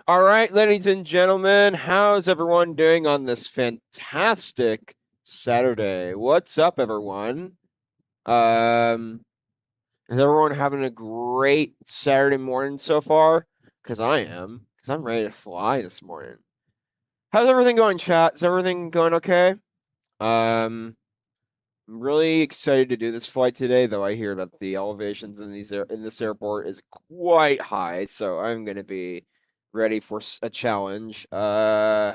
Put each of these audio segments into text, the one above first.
All right, ladies and gentlemen, how's everyone doing on this fantastic Saturday? What's up, everyone? Is everyone having a great Saturday morning so far? Because I am, because I'm ready to fly this morning. How's everything going, chat? Is everything going okay? I'm really excited to do this flight today, though I hear that the elevations in this airport is quite high, so I'm gonna be ready for a challenge. Yeah,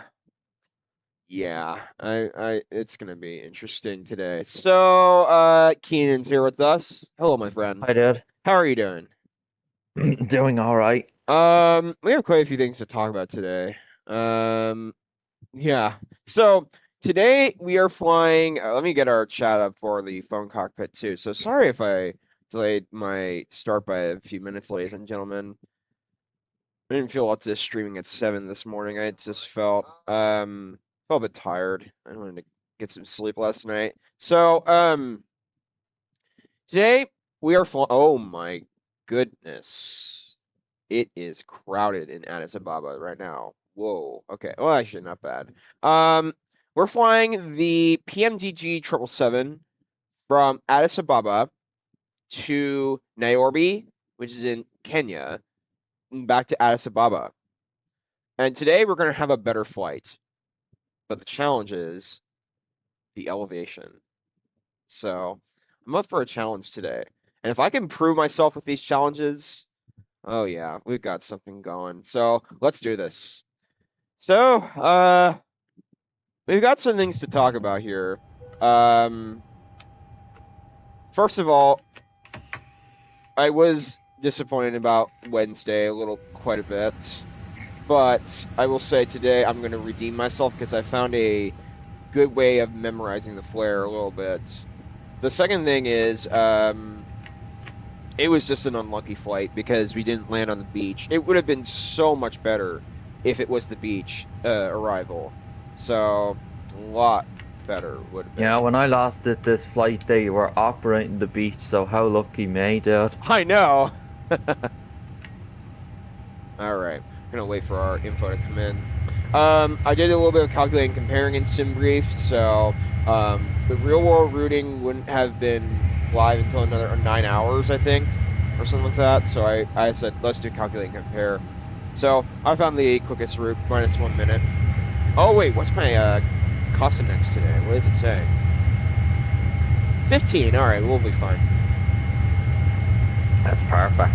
it's gonna be interesting today. So, Keenan's here with us. Hello, my friend. Hi, Dad. How are you doing? Doing all right. We have quite a few things to talk about today. Um, yeah. So today we are flying. Let me get our chat up for the phone cockpit too. So sorry if I delayed my start by a few minutes, ladies and gentlemen. I didn't feel up to streaming at 7 this morning. I just felt a bit tired. I wanted to get some sleep last night. So today we are flying. Oh my goodness, it is crowded in Addis Ababa right now. Whoa. Okay. Well, actually, not bad. We're flying the PMDG 777 from Addis Ababa to Nairobi, which is in Kenya, and back to Addis Ababa. And today we're going to have a better flight. But the challenge is the elevation. So I'm up for a challenge today. And if I can prove myself with these challenges, oh yeah, we've got something going. So let's do this. So, we've got some things to talk about here. First of all, I was disappointed about Wednesday quite a bit. But I will say today I'm going to redeem myself because I found a good way of memorizing the flare a little bit. The second thing is, it was just an unlucky flight because we didn't land on the beach. It would have been so much better if it was the beach arrival. So, a lot better would have been. Yeah, when I last did this flight, they were operating the beach, so how lucky me, Dad. I know! Alright, gonna wait for our info to come in. I did a little bit of calculating, comparing in SimBrief, so the real world routing wouldn't have been live until another 9 hours, I think, or something like that. So I said, let's do calculate and compare. So I found the quickest route, minus 1 minute. Oh wait, what's my cost index today? What does it say? 15, alright, we'll be fine. That's perfect.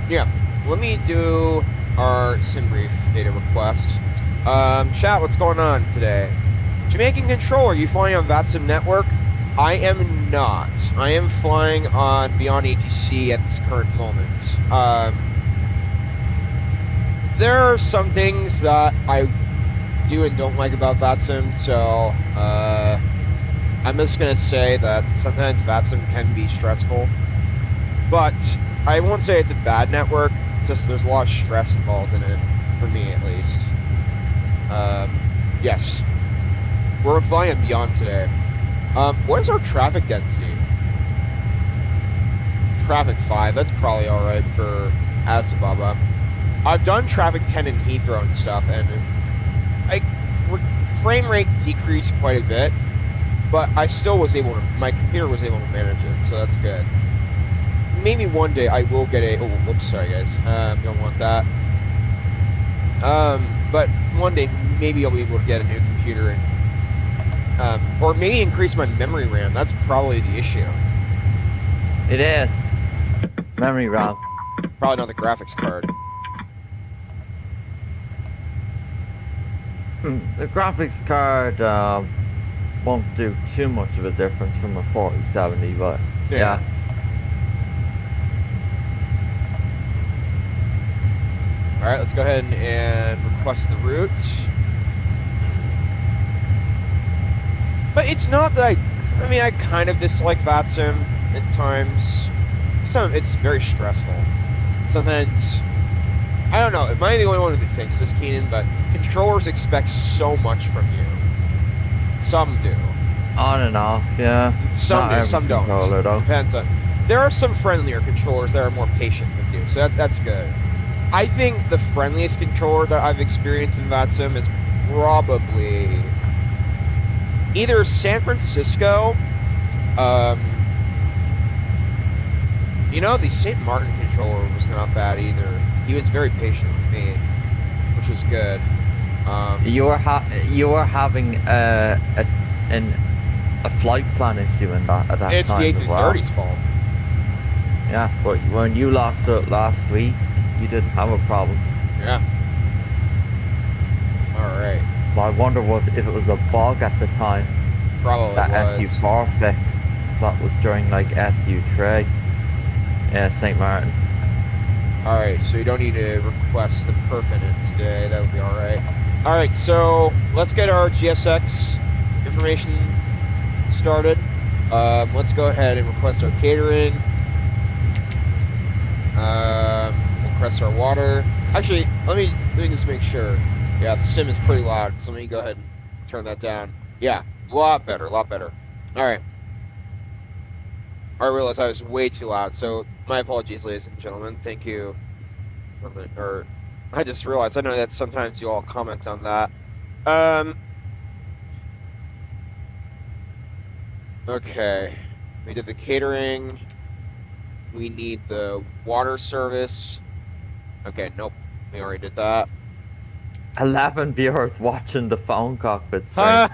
Yeah, let me do our SimBrief data request. Chat, what's going on today? Jamaican Control, are you flying on VATSIM network? I am not. I am flying on BeyondATC at this current moment. There are some things that I do and don't like about VATSIM, so I'm just going to say that sometimes VATSIM can be stressful, but I won't say it's a bad network, just there's a lot of stress involved in it, for me at least. Yes. We're flying at Beyond today. What is our traffic density? Traffic 5, that's probably alright for Addis Ababa. I've done traffic 10 in Heathrow and stuff, and frame rate decreased quite a bit, but I still was able to, my computer was able to manage it, so that's good. Maybe one day I will get oh, whoops, sorry guys, don't want that. But one day maybe I'll be able to get a new computer and, or maybe increase my memory RAM. That's probably the issue. It is. Memory RAM. Probably not the graphics card. The graphics card won't do too much of a difference from a 4070, but yeah. Alright, let's go ahead and request the route. But it's not that I mean, I kind of dislike VATSIM at times. It's very stressful. Sometimes, I don't know, am I the only one who thinks this, Keenan? But controllers expect so much from you. Some do. On and off, yeah. Some Not do, every some don't. controller though. Depends on. There are some friendlier controllers that are more patient with you, so that's good. I think the friendliest controller that I've experienced in VATSIM is probably either San Francisco. The St. Martin controller was not bad either. He was very patient with me, which was good. You were having a flight plan issue in that at that It's the time as well. A330's fault. Yeah, but when you lost it last week, you didn't have a problem. Yeah. All right. But I wonder if it was a bug at the time Probably that was. SU4 fixed. That was during like SU3. Yeah, St. Martin. All right, so you don't need to request the permanent today. That'll be all right. All right, so let's get our GSX information started. Let's go ahead and request our catering. Request our water. Actually, let me just make sure. Yeah, the sim is pretty loud, so let me go ahead and turn that down. Yeah, a lot better, a lot better. All right. I realized I was way too loud, so my apologies, ladies and gentlemen. Thank you. Or I just realized, I know that sometimes you all comment on that. Okay. We did the catering. We need the water service. Okay, nope. We already did that. 11 viewers watching the phone cockpit stream.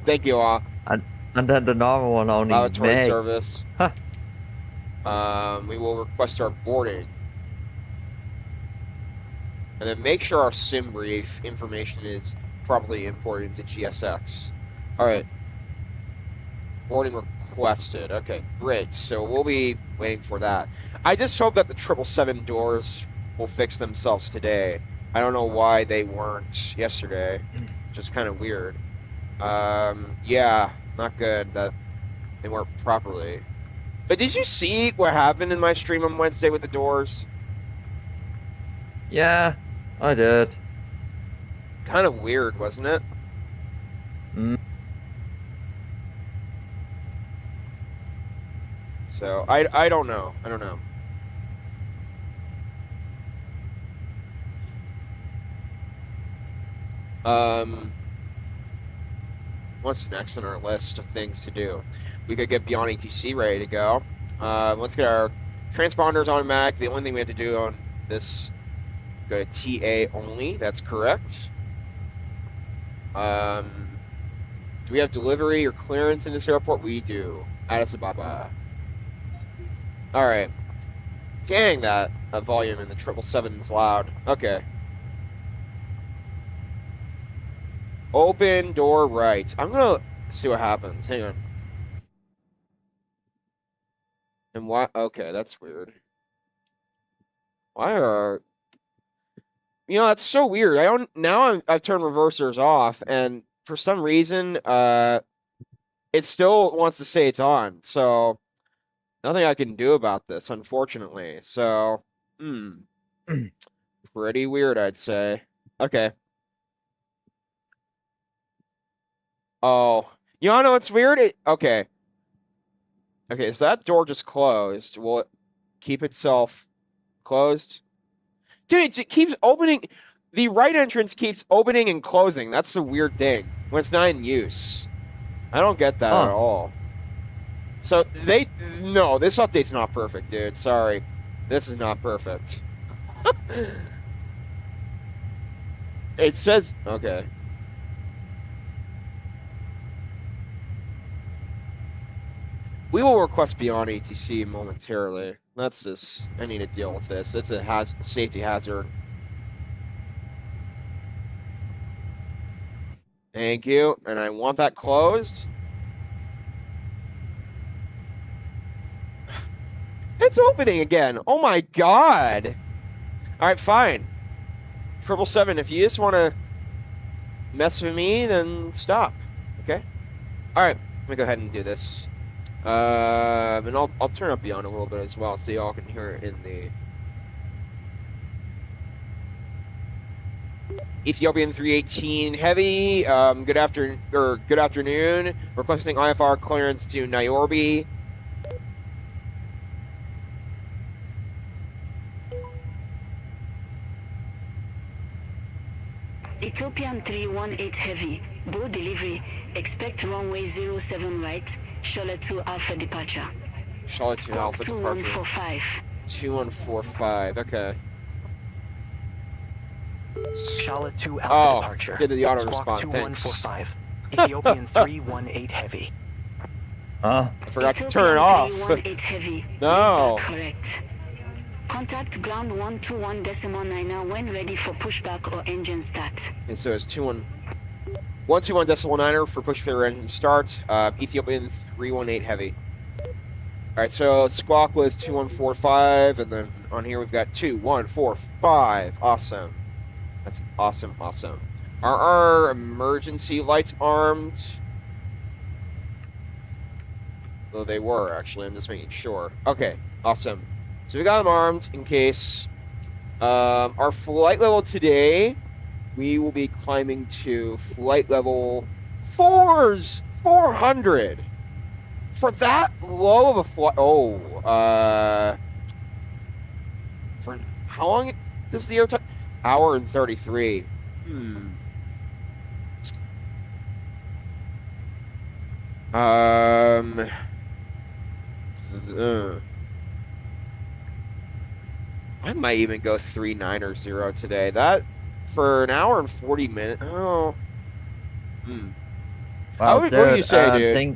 Thank you all. And then the normal one only Lavatory me. service. We will request our boarding. And then make sure our sim brief information is properly imported into GSX. All right. Boarding requested. Okay, great. So we'll be waiting for that. I just hope that the 777 doors will fix themselves today. I don't know why they weren't yesterday. Just kind of weird. Yeah, not good that they weren't properly. But did you see what happened in my stream on Wednesday with the doors? Yeah, I did. Kind of weird, wasn't it? Mm. So I don't know. I don't know. What's next on our list of things to do? We could get BeyondATC ready to go. Let's get our transponders on Mac. The only thing we have to do on this, go to TA only. That's correct. Do we have delivery or clearance in this airport? We do. Addis Ababa. All right. Dang, that volume in the 777 is loud. Okay. Open door right. I'm gonna see what happens. Hang on. And why? Okay, that's weird. Why are... that's so weird. I don't... Now I've turned reversers off, and for some reason, it still wants to say it's on. So nothing I can do about this, unfortunately. So, pretty weird, I'd say. Okay. Oh, you wanna know what's weird? Okay. Okay, so that door just closed. Will it keep itself closed? Dude, it keeps opening. The right entrance keeps opening and closing. That's the weird thing when it's not in use. I don't get that at all. So no, this update's not perfect, dude. Sorry. This is not perfect. It says, okay. We will request BeyondATC momentarily. That's just, I need to deal with this. It's a safety hazard. Thank you. And I want that closed. It's opening again. Oh my God. All right, fine. 777, if you just want to mess with me, then stop. Okay? All right, let me go ahead and do this. And I'll turn up Beyond a little bit as well, so y'all can hear it in the... Ethiopian 318 Heavy, good afternoon. Requesting IFR clearance to Nairobi. Ethiopian 318 Heavy, Bole delivery, expect runway 07 right, Charlotte 2 Alpha departure. Charlotte 2 Alpha departure. 2145. 2145, okay. Charlotte 2 Alpha departure. Did the auto Squawk response, 2145. Ethiopian 318 Heavy. I forgot to turn Ethiopian it off. 318 Heavy. No. Correct. Contact ground 121.9 when ready for pushback or engine start. And so it's 121.9 for push fair engine start. Ethiopian 318 Heavy. Alright, so squawk was 2145, and then on here we've got 2145. Awesome. That's awesome, awesome. Are our emergency lights armed? Well, they were, actually. I'm just making sure. Okay, awesome. So we got them armed in case. Our flight level today, we will be climbing to flight level 400. For that low of a flight, for how long does the air time? Hour and 33. I might even go 390 today. That for an hour and 40 minutes. Oh. Well, what do you say,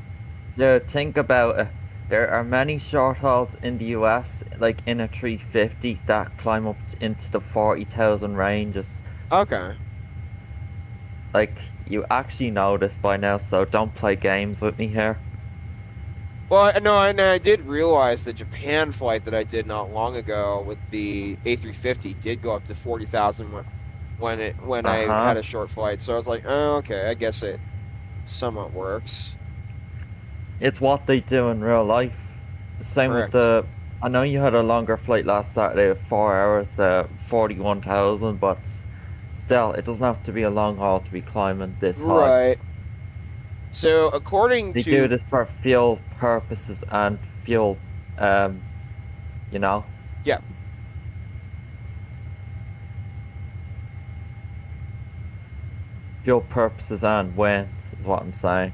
dude? Think about it. There are many short hauls in the US, like in a 350, that climb up into the 40,000 ranges. Okay. Like, you actually know this by now, so don't play games with me here. Well, no, and I did realize the Japan flight that I did not long ago with the A350 did go up to 40,000 when I had a short flight. So I was like, oh, okay, I guess it somewhat works. It's what they do in real life. Same Correct. with I know you had a longer flight last Saturday of 4 hours, 41,000, but still, it doesn't have to be a long haul to be climbing this high. Right. So according They to... do this for fuel purposes and fuel, you know? Yeah. Fuel purposes and winds is what I'm saying.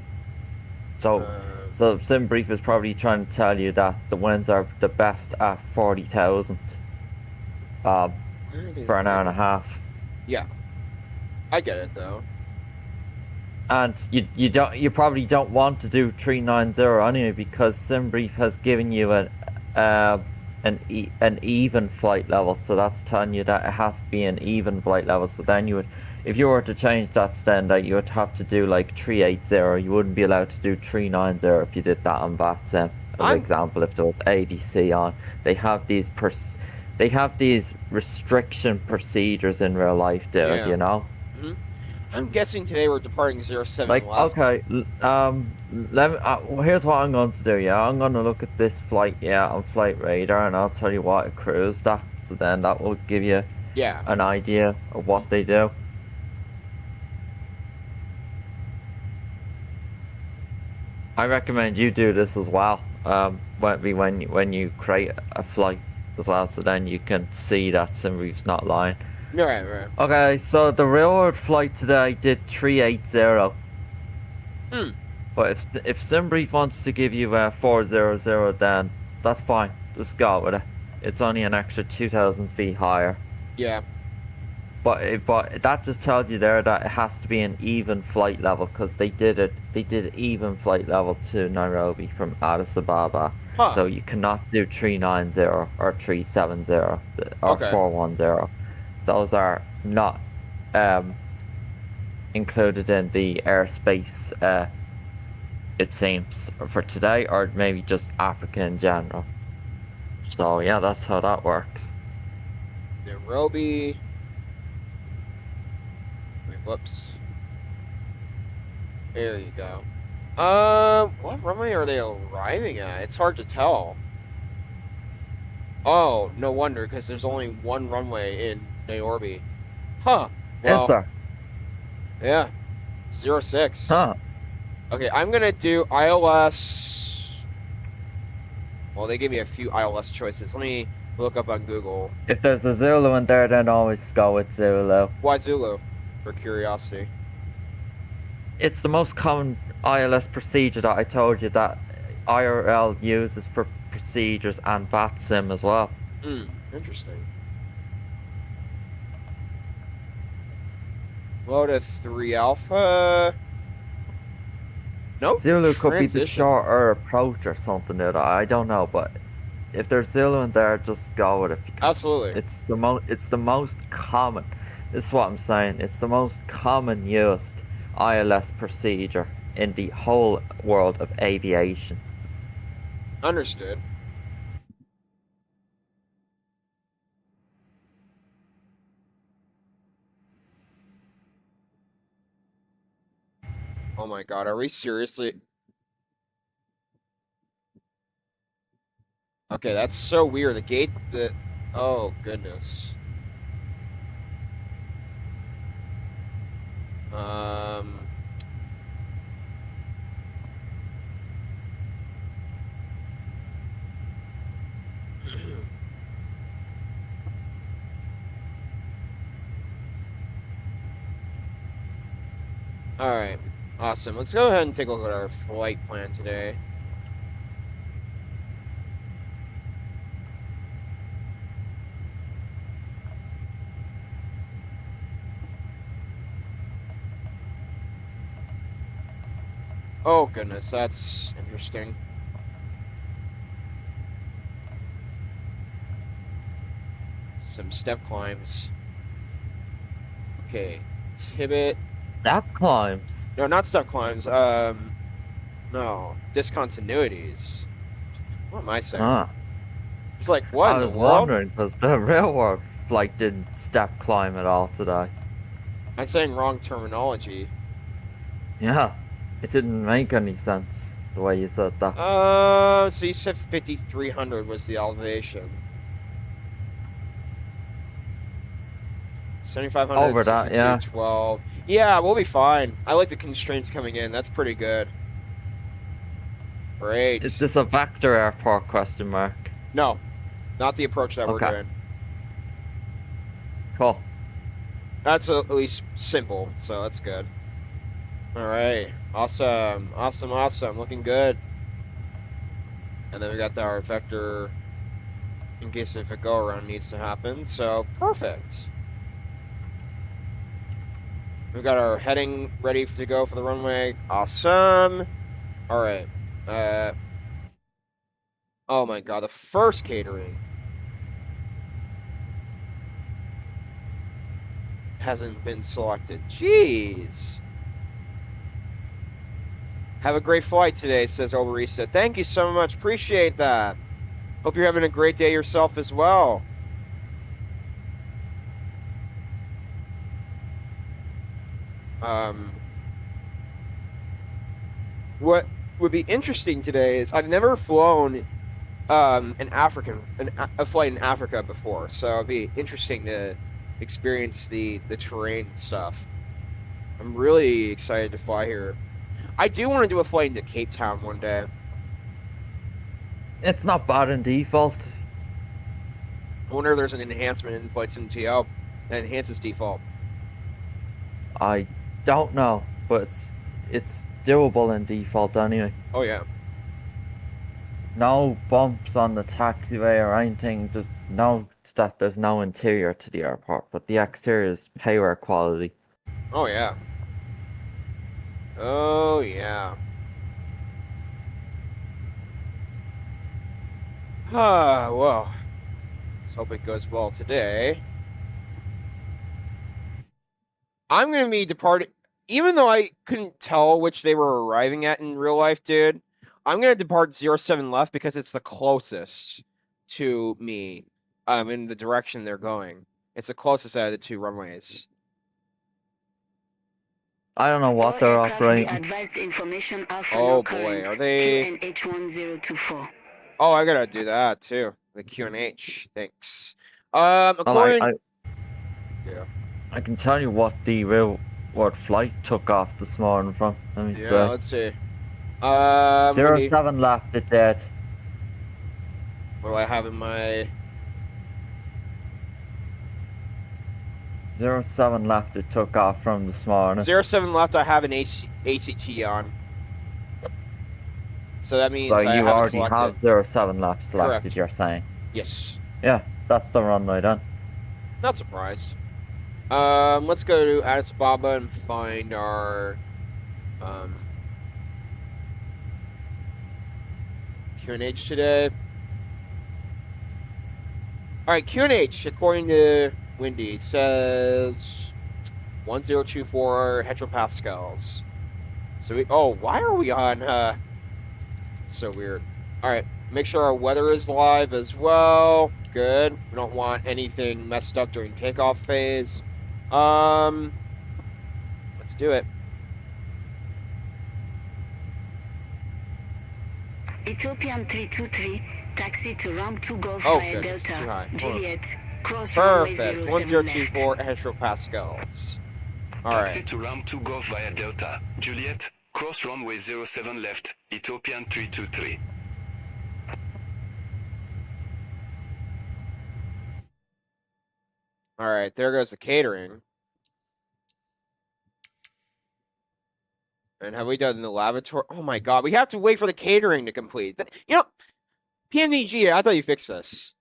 So SimBrief is probably trying to tell you that the winds are the best at 40,000 for an hour and a half. Yeah. I get it though. And you probably don't want to do 390 anyway, because SimBrief has given you an even flight level, so that's telling you that it has to be an even flight level. So then you would, if you were to change that, then that you would have to do like 380. You wouldn't be allowed to do 390 if you did that on that sim. For example, if there was ATC on, they have these restriction procedures in real life, dude. You know. I'm guessing today we're departing 07 like left. Okay, let me, here's what I'm going to do. Yeah, I'm going to look at this flight on Flight Radar, and I'll tell you what it cruised at. So then that will give you an idea of what they do. I recommend you do this as well. When you create a flight as well, so then you can see that SimBrief's not lying. Right. Okay, so the railroad flight today did 380. But if SimBrief wants to give you 400, then that's fine. Just go with it. It's only an extra 2,000 feet higher. Yeah. But that just tells you there that it has to be an even flight level, because they did even flight level to Nairobi from Addis Ababa. So you cannot do 390 or 370 or 410. Those are not included in the airspace, it seems, for today, or maybe just Africa in general. So yeah, that's how that works. Nairobi. Wait, whoops. There you go. What runway are they arriving at? It's hard to tell. Oh, no wonder, because there's only one runway in Nairobi. Well, Is there? yeah, 06. Huh. Okay, I'm gonna do ILS. Well, they gave me a few ILS choices. Let me look up on Google. If there's a Zulu in there, then always go with Zulu. Why Zulu? For curiosity. It's the most common ILS procedure that I told you that IRL uses for procedures and VATSIM as well. Interesting. Lotus 3 Alpha. Nope. Zulu could be the Transition. shorter approach or something like that. I don't know, but if there's Zulu in there, just go with it because Absolutely. it's the most common. This is what I'm saying. It's the most common used ILS procedure in the whole world of aviation. Understood. Oh my god, are we seriously? Okay, that's so weird. The gate, oh goodness. All right, awesome. Let's go ahead and take a look at our flight plan today. Oh goodness, that's interesting. Some step climbs. Okay, Tibbet. That climbs. No, not step climbs. No, discontinuities. What am I saying? Ah. It's like what I in was the world? wondering because the railroad like didn't step climb at all today. I'm saying wrong terminology. Yeah, it didn't make any sense the way you said that. So you said 5,300 was the elevation. 7,500, Over that, yeah. 12. Yeah, we'll be fine. I like the constraints coming in. That's pretty good. Great. Is this a vector airport question mark? No, not the approach that we're Okay. doing. Cool. That's at least simple, so that's good. All right, awesome, awesome, awesome. Looking good. And then we got our vector in case if a go around needs to happen. So perfect. We've got our heading ready to go for the runway. Awesome. All right. Oh my god, the first catering hasn't been selected. Jeez. Have a great flight today, says Oberisa. Thank you so much. Appreciate that. Hope you're having a great day yourself as well. What would be interesting today is I've never flown a flight in Africa before, so it'd be interesting to experience the terrain stuff. I'm really excited to fly here. I do want to do a flight into Cape Town one day. It's not bad in default. I wonder if there's an enhancement in flights in TO that enhances default. I don't know, but it's doable in default anyway. Oh yeah. There's no bumps on the taxiway or anything. Just note that there's no interior to the airport, but the exterior is payware quality. Oh yeah. Oh yeah. Well. Let's hope it goes well today. I'm gonna be departing, even though I couldn't tell which they were arriving at in real life, dude. I'm gonna depart 07 left because it's the closest to me. In the direction they're going. It's the closest out of the two runways. I don't know what they're operating. Advised information alpha Oh now boy, current are they? QNH1024. Oh, I gotta do that too. The QNH. Thanks. Well, According. I Yeah. I can tell you what the what flight took off this morning from. Let me Yeah, see. let's see. What 07 left at that. do I have in my... 07 left it took off from this morning. 07 left, I have an ACT on. So that means So I you haven't already selected. have 07 left selected, Correct. you're saying? Yes. Yeah, that's the runway then. Not surprised. Let's go to Addis Ababa and find our QNH today. All right, QNH, according to Windy, says 1024 hectopascals. So why are we on, so weird. All right, make sure our weather is live as well. Good. We don't want anything messed up during takeoff phase. Let's do it. Ethiopian 323, taxi to ramp 2 Golf Oh, via goodness, too high. Delta, Hold on. Juliet, cross runway Perfect. 07 1024 left. hectopascals. All Taxi right. to ramp 2 Golf via Delta, Juliet, cross runway 07 left, Ethiopian 323. All right, there goes the catering. And have we done the lavatory? Oh my God, we have to wait for the catering to complete. You know, PMDG, I thought you fixed this.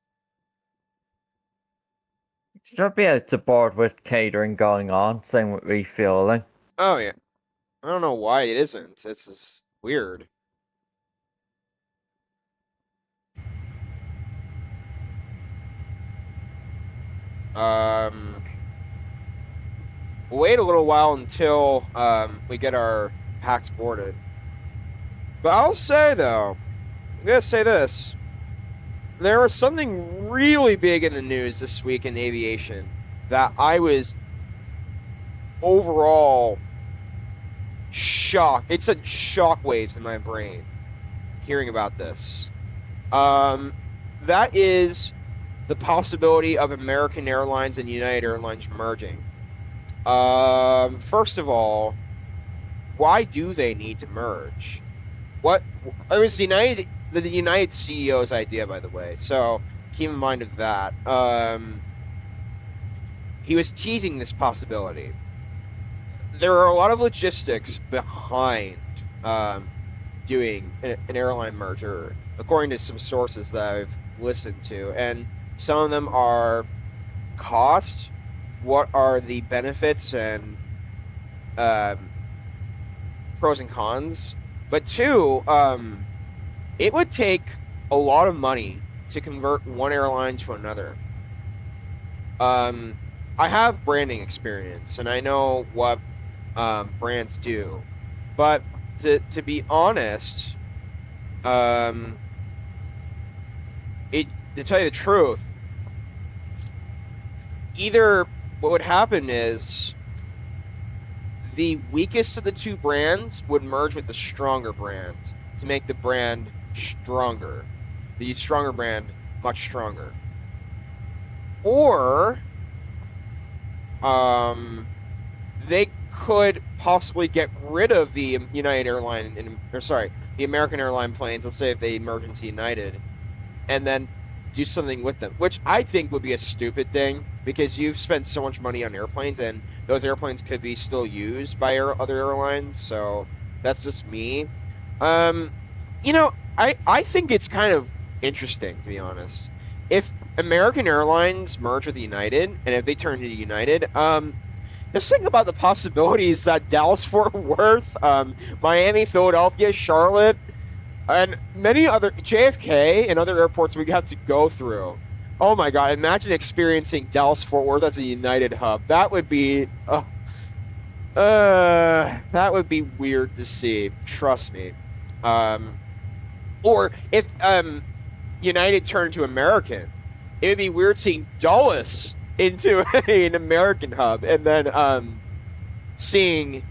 Should be out to board with catering going on, same with refueling. Oh yeah. I don't know why it isn't. This is weird. We'll wait a little while until we get our packs boarded. But I'll say though, I'm gonna say this. There was something really big in the news this week in aviation that I was overall shocked. It sent shockwaves in my brain hearing about this. That is the possibility of American Airlines and United Airlines merging. First of all, why do they need to merge? What it was the United CEO's idea, by the way. So keep in mind of that. He was teasing this possibility. There are a lot of logistics behind doing an airline merger, according to some sources that I've listened to, and some of them are cost. What are the benefits and pros and cons? But two, it would take a lot of money to convert one airline to another. I have branding experience, and I know what brands do. But to be honest, to tell you the truth, either what would happen is the weakest of the two brands would merge with the stronger brand to make the brand stronger, the stronger brand much stronger. Or they could possibly get rid of the United Airline, the American Airline planes, let's say if they merge into United, and then do something with them, which I think would be a stupid thing because you've spent so much money on airplanes and those airplanes could be still used by other airlines. So that's just me. I think it's kind of interesting, to be honest. If American Airlines merge with United and if they turn into United, just think about the possibilities that Dallas, Fort Worth, Miami, Philadelphia, Charlotte, and many other JFK and other airports we have to go through. Oh my God! Imagine experiencing Dallas Fort Worth as a United hub. That would be, that would be weird to see. Trust me. Or if United turned to American, it would be weird seeing Dulles into an American hub, and then seeing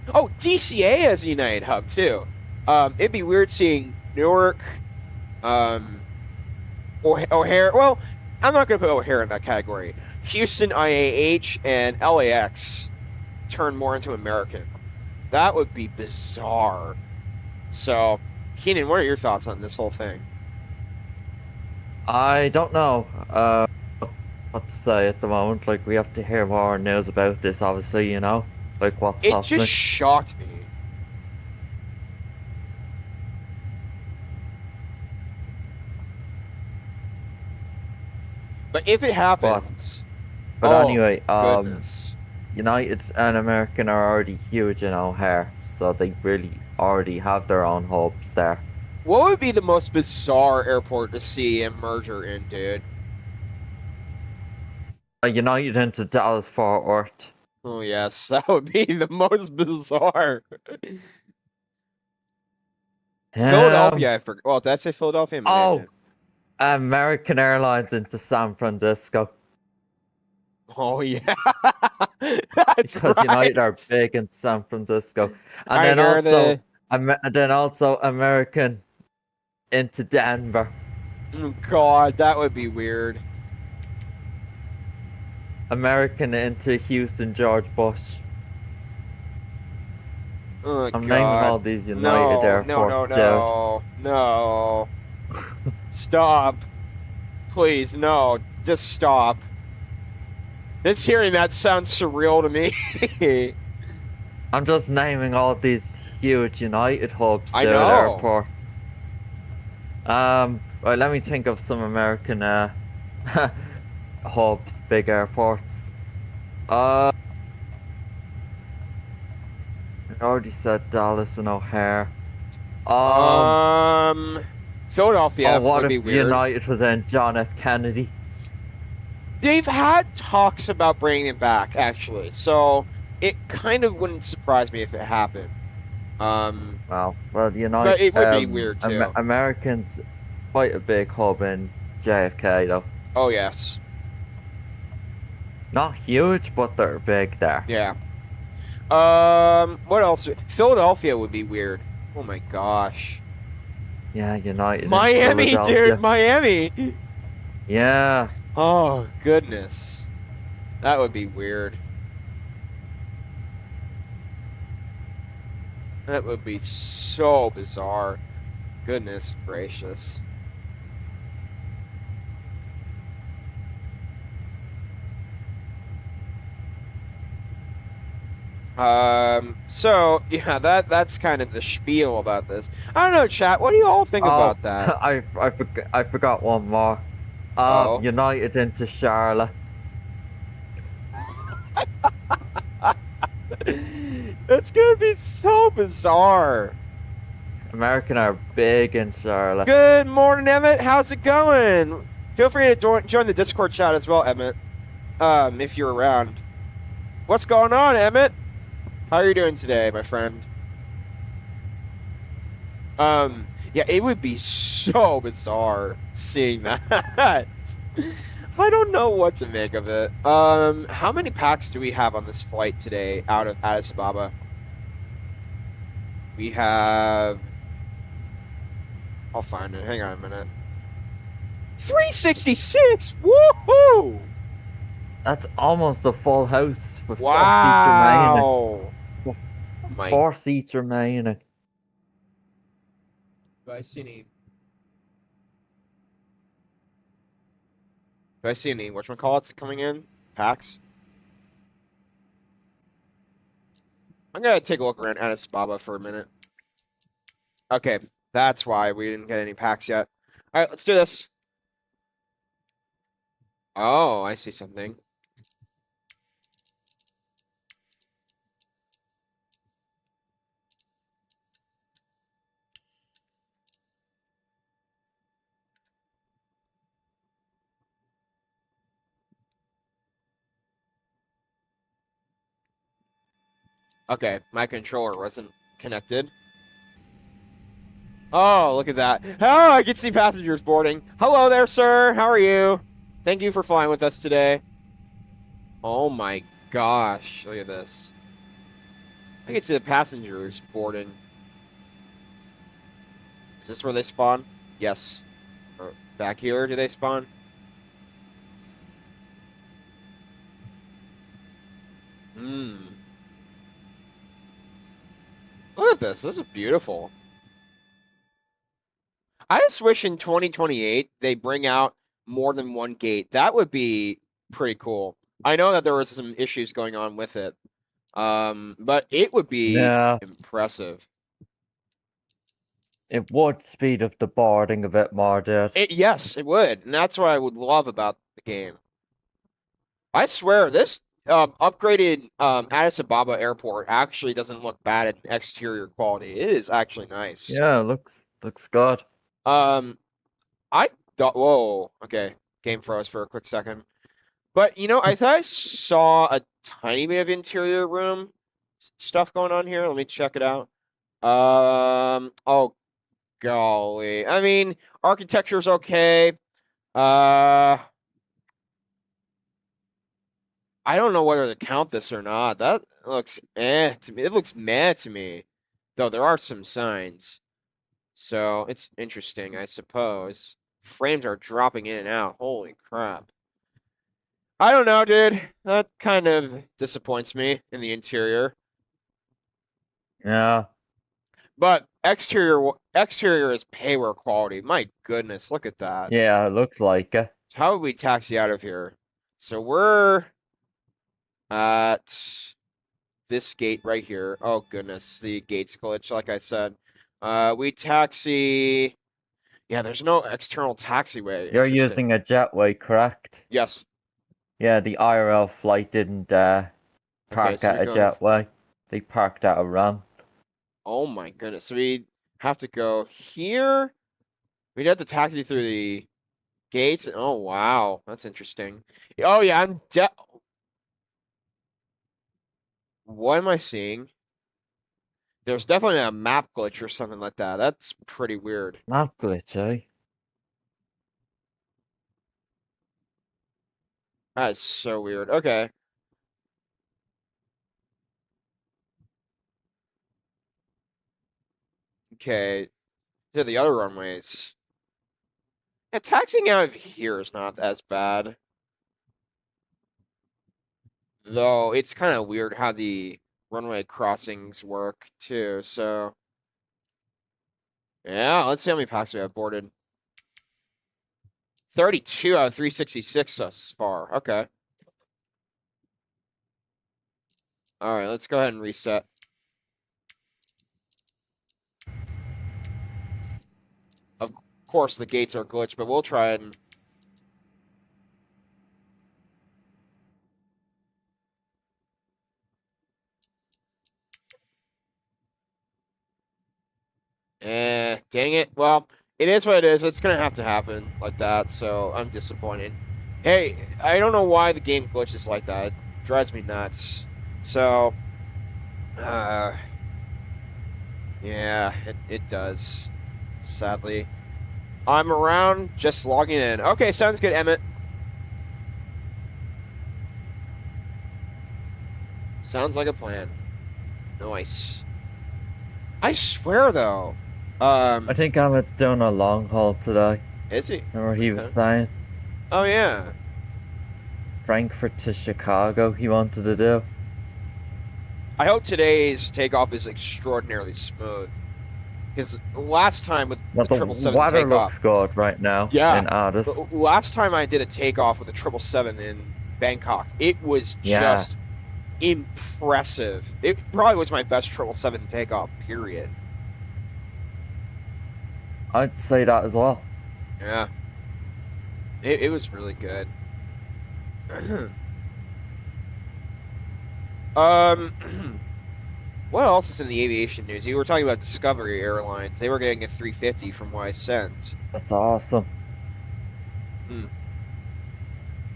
DCA as a United hub too. It'd be weird seeing Newark, O'Hare. Well, I'm not going to put O'Hare in that category. Houston IAH and LAX turn more into American. That would be bizarre. So, Keenan, what are your thoughts on this whole thing? I don't know what to say at the moment. Like, we have to hear more news about this, obviously, you know? Like, what's It happening. just shocked me. But if it happens, But oh, anyway, goodness. United and American are already huge in O'Hare, so they really already have their own hubs there. What would be the most bizarre airport to see a merger in, dude? United into Dallas Fort Worth. Oh, yes, that would be the most bizarre. Philadelphia, I forgot. Well, did I say Philadelphia? Maybe I Oh, did. American Airlines into San Francisco. Oh, yeah. That's Because right. United are big in San Francisco. And I then hear also, the... American into Denver. Oh, God, that would be weird. American into Houston George Bush. Oh, I'm God. naming all these United No, airports, no. Stop. Please, no. Just stop. Just hearing that sounds surreal to me. I'm just naming all these huge United hubs, I dude, know. airports. Right, let me think of some American hubs, big airports. I already said Dallas and O'Hare. Philadelphia What would if be weird. United was in John F. Kennedy? They've had talks about bringing it back, actually, so it kind of wouldn't surprise me if it happened. Well, United. But it would be weird too. Americans, quite a big hub in JFK though. Oh yes. Not huge, but they're big there. Yeah. What else? Philadelphia would be weird. Oh my gosh. Yeah, United. in Miami, Philadelphia. dude, Miami. Yeah. Oh goodness. That would be weird. That would be so bizarre. Goodness gracious. So yeah, that's kind of the spiel about this. I don't know, chat. What do you all think about that? I forgot one more. Uh-oh. United into Charlotte. It's gonna be so bizarre. American are big in Charlotte. Good morning, Emmett. How's it going? Feel free to join the Discord chat as well, Emmett. If you're around. What's going on, Emmett? How are you doing today, my friend? Yeah, it would be so bizarre seeing that. I don't know what to make of it. How many packs do we have on this flight today out of Addis Ababa? We have... I'll find it. Hang on a minute. 366! Woohoo! That's almost a full house with Wow! Oh my... 4 seats remaining. Do I see any whatchamacallits coming in? Packs? I'm gonna take a look around Addis Ababa for a minute. Okay, that's why we didn't get any packs yet. Alright, let's do this. Oh, I see something. Okay, my controller wasn't connected. Oh, look at that. Oh, I can see passengers boarding. Hello there, sir. How are you? Thank you for flying with us today. Oh my gosh, look at this. I can see the passengers boarding. Is this where they spawn? Yes. Or back here, do they spawn? Hmm. Look at this. This is beautiful. I just wish in 2028 they bring out more than one gate. That would be pretty cool. I know that there was some issues going on with it. But it would be Yeah, impressive. it would speed up the boarding a bit more, dude. Yes, it would, and that's what I would love about the game. I swear, this upgraded Addis Ababa airport actually doesn't look bad in exterior quality. It is actually nice. Yeah, looks good. I thought, whoa, okay, game froze for a quick second. But you know, I thought I saw a tiny bit of interior room stuff going on here. Let me check it out. Oh golly. I mean, architecture's okay. I don't know whether to count this or not. That looks to me. It looks meh to me. Though there are some signs. So it's interesting, I suppose. Frames are dropping in and out. Holy crap. I don't know, dude. That kind of disappoints me in the interior. Yeah, But exterior is payware quality. My goodness, look at that. yeah, it looks like it. How would we taxi out of here? So we're at this gate right here. Oh goodness, the gate's glitch, like I said. We taxi. Yeah, there's no external taxiway. You're Interesting. using a jetway, correct? Yes. Yeah, the IRL flight didn't park so at you're a going- jetway. They parked at a ramp. Oh my goodness. So we have to go here. We'd have to taxi through the gates. Oh wow, that's interesting. Oh yeah, what am I seeing? There's definitely a map glitch or something like that. That's pretty weird. Map glitch, eh? That is so weird. Okay. Okay. To the other runways. Yeah, taxiing out of here is not as bad. Though it's kind of weird how the runway crossings work too, so. Yeah, let's see how many packs we have boarded. 32 out of 366 thus far. Okay. Alright, let's go ahead and reset. Of course, the gates are glitched, but we'll try and. Dang it. Well, it is what it is. It's gonna have to happen like that, so I'm disappointed. Hey, I don't know why the game glitches like that. It drives me nuts. So, yeah, it does. Sadly. I'm around, just logging in. Okay, sounds good, Emmett. Sounds like a plan. Nice. I swear, though. I think Emmett's doing a long haul today. Is he? Remember he was Okay. saying Oh, yeah. Frankfurt to Chicago he wanted to do. I hope today's takeoff is extraordinarily smooth. Because last time with But the the 777 weather takeoff, looks good right now Yeah, in Addis. but last time I did a takeoff with the 777 in Bangkok, it was Yeah. just impressive. It probably was my best 777 takeoff, period. I'd say that as well. Yeah. It was really good. What else is in the aviation news? You were talking about Discovery Airlines. They were getting a 350 from what I sent. That's awesome.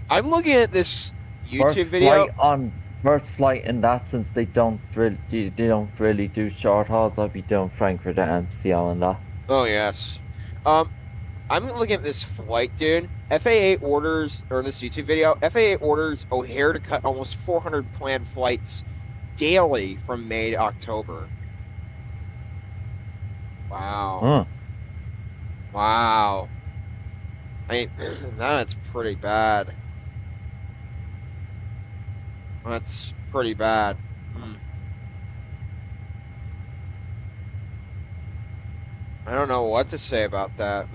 I'm looking at this YouTube video. First flight in that, since they don't really do short hauls. I'd be doing Frankfurt to MCO and that. Oh yes. I'm looking at this flight, dude. FAA orders, or this YouTube video, FAA orders O'Hare to cut almost 400 planned flights daily from May to October. Wow. Huh. Wow. I mean, that's pretty bad. That's pretty bad. Hmm. I don't know what to say about that.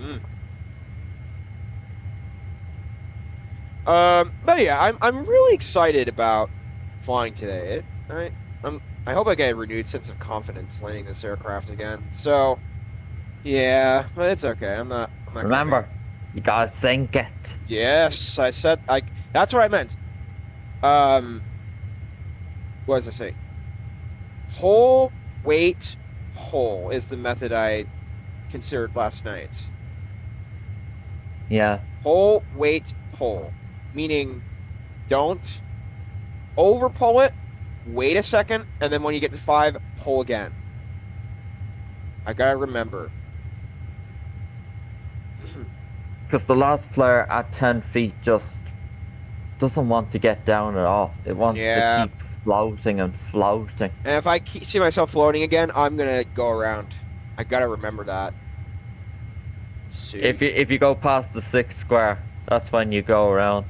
But yeah, I'm really excited about flying today. I hope I get a renewed sense of confidence landing this aircraft again. So yeah, but it's okay. I'm not gonna make. Remember, you gotta sink it. Yes, I said that's what I meant. Um, what does I say? Whole weight whole is the method I considered last night. Yeah. Whole weight pull, meaning don't over pull it, wait a second, and then when you get to 5, pull again. I gotta remember. Because the last flare at 10 feet just doesn't want to get down at all. It wants Yeah. to keep floating and floating. And if I see myself floating again, I'm gonna go around. I gotta remember that. See. If you go past the 6 square, that's when you go around.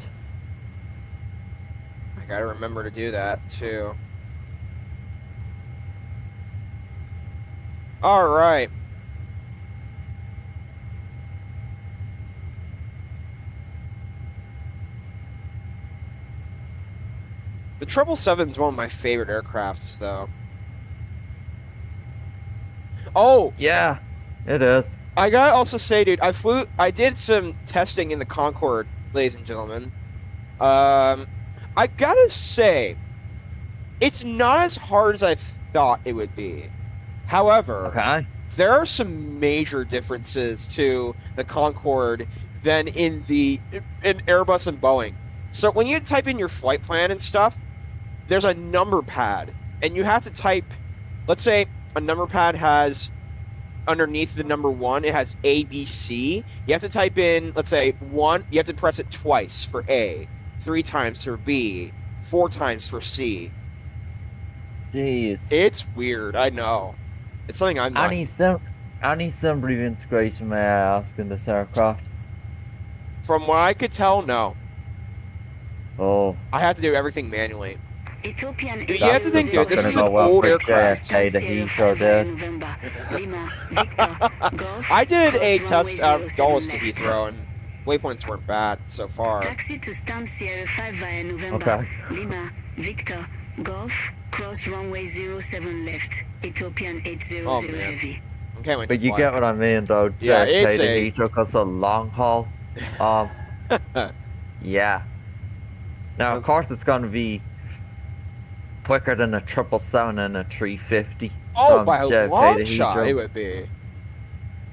I gotta remember to do that too. All right. The 777 is one of my favorite aircrafts, though. Oh, Yeah, it is. I gotta also say, dude, I did some testing in the Concorde, ladies and gentlemen. I gotta say, it's not as hard as I thought it would be. However, Okay. there are some major differences to the Concorde than in Airbus and Boeing. So when you type in your flight plan and stuff, there's a number pad, and you have to type, let's say a number pad has underneath the number 1, it has ABC. You have to type in, let's say 1, you have to press it twice for A, 3 times for B, 4 times for C. Jeez. It's weird, I know. It's something I'm not. Any assembly integration, may I ask, in this aircraft? From what I could tell, no. Oh. I have to do everything manually. Ethiopian You have to think, dude, this is an old aircraft. JFK that he showed did. I did a test out of Dulles to Heathrow, and waypoints weren't bad so far. Taxi to stand Sierra 5 via November. Okay. Lima, Victor, Golf, cross runway 07 left, Ethiopian 800 Oh, man. heavy. Okay, wait. But you get what I mean, though. Yeah, JFK it's to a- Heathrow because of long haul. Yeah. Now, of course, it's going to be quicker than a 777 and a 350. Oh, from by a JFK long to shot, Heathrow. it would be.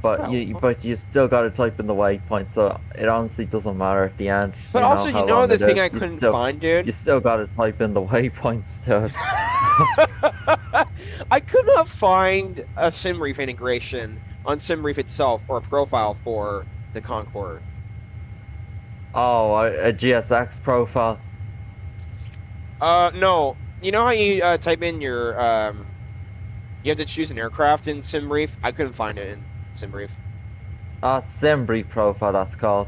But Well, you still got to type in the waypoint, so it honestly doesn't matter at the end. But also, how you know long the it thing is, I you couldn't still- find, dude? You still got to type in the waypoints to it. I could not find a SimReef integration on SimReef itself or a profile for the Concorde. Oh, a GSX profile. No. You know how you type in your you have to choose an aircraft in SimReef? I couldn't find it in SimReef. Simbrief profile, that's called.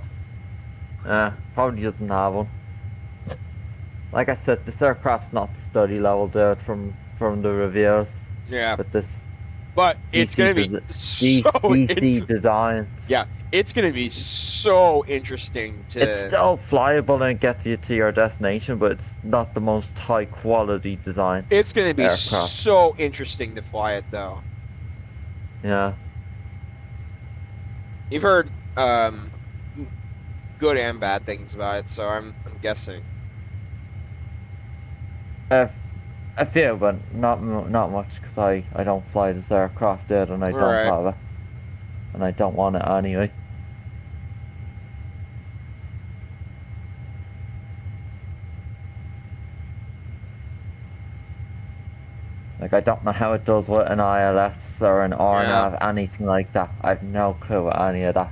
Probably doesn't have one. Like I said, this aircraft's not study level, dude, from the reviews. Yeah, But this but it's DC gonna be desi- so DC designs. Yeah, it's gonna be so interesting to. It's still flyable and it gets you to your destination, but it's not the most high quality design. It's gonna be aircraft. so interesting to fly it, though. Yeah. You've heard good and bad things about it, so I'm guessing. A few, but not much, because I don't fly this aircraft yet, and I don't Right. have it, and I don't want it anyway. Like, I don't know how it does with an ILS or an RNAV, anything like that. I have no clue with any of that.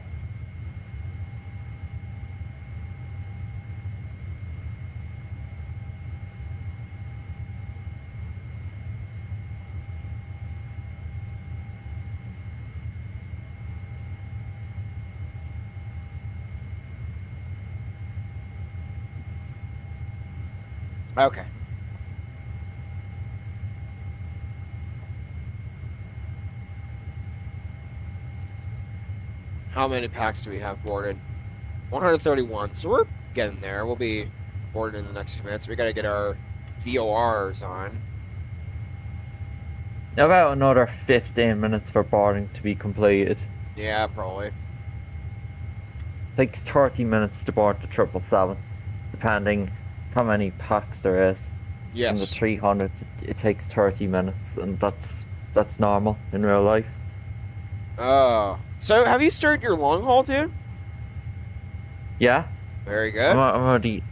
Okay. How many packs do we have boarded? 131. So we're getting there. We'll be boarded in the next few minutes. We gotta get our VORs on. About another 15 minutes for boarding to be completed. Yeah, probably. Takes 30 minutes to board the 777, depending how many packs there is. Yes. From the 300, it takes 30 minutes, and that's normal in real life. Oh. So have you started your long haul, dude? Yeah, Very good. I'm already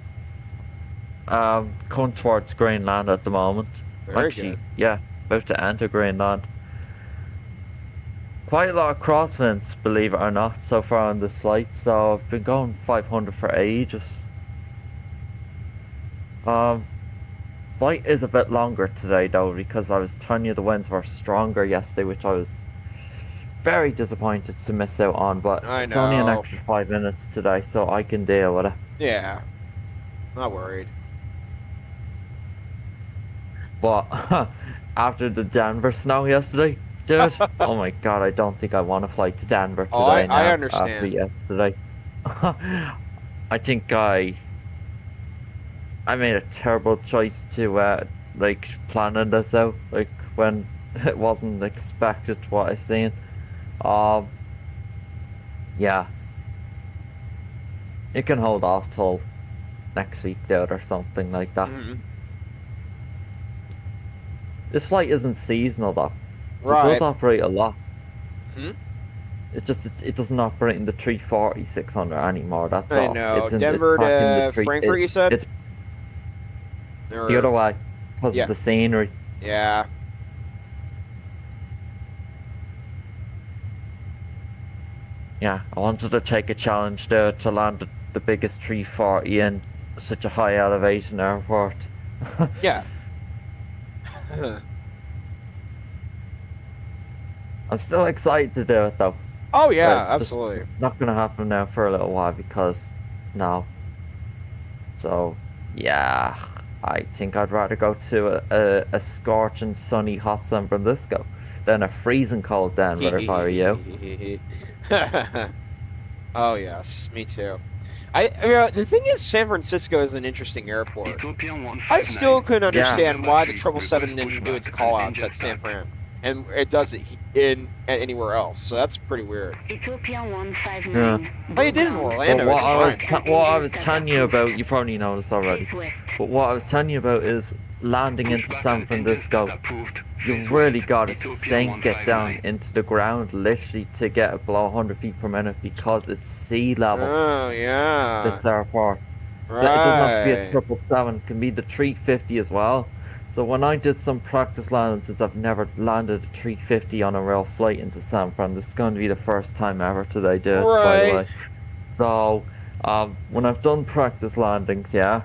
going towards Greenland at the moment. Very Actually, good. yeah, about to enter Greenland. Quite a lot of crosswinds, believe it or not, so far on this flight. So I've been going 500 for ages. Flight is a bit longer today though, because I was telling you the winds were stronger yesterday, which I was very disappointed to miss out on. But I it's only an know. extra 5 minutes today, so I can deal with it. Yeah. Not worried. But after the Denver snow yesterday, dude, oh my god, I don't think I want to fly to Denver today. Oh, I now, understand. After yesterday, I think I made a terrible choice to like planning this out, like when it wasn't expected what I seen. Yeah, you can hold off till next week, dude, or something like that. Mhm. This flight isn't seasonal though. So it Right. does operate a lot. Hmm? It's just it doesn't operate in the 340, 600 anymore. That's I all. know. It's in Denver back in the to Frankfurt, you said? It's Or- the other way because Yeah. of the scenery. Yeah. Yeah, I wanted to take a challenge there to land the biggest 340 in such a high elevation airport. Yeah. I'm still excited to do it though. Oh but yeah, it's just- absolutely. it's not gonna happen now for a little while because no. So yeah, I think I'd rather go to a scorching sunny hot San Francisco than a freezing cold Denver if I were you. Oh yes, me too. The thing is, San Francisco is an interesting airport. Ethiopian I still 159. couldn't understand Yeah. why the 777 didn't do its call-outs at San Fran, and it does it anywhere else. So that's pretty weird. Ethiopian 159. Oh, you did in But Orlando. what It's I fine. what I was telling you about, you probably know this already. Southwest. But what I was telling you about is landing into San Francisco. You really gotta sink it down into the ground, literally, to get it below 100 feet per minute because it's sea level. Oh yeah. This airport. So it doesn't have to be a Right. 777, it can be the 350 as well. So when I did some practice landings, since I've never landed a 350 on a real flight into San Fran, this is going to be the first time ever today, dude, by Right. the way. So when I've done practice landings, yeah,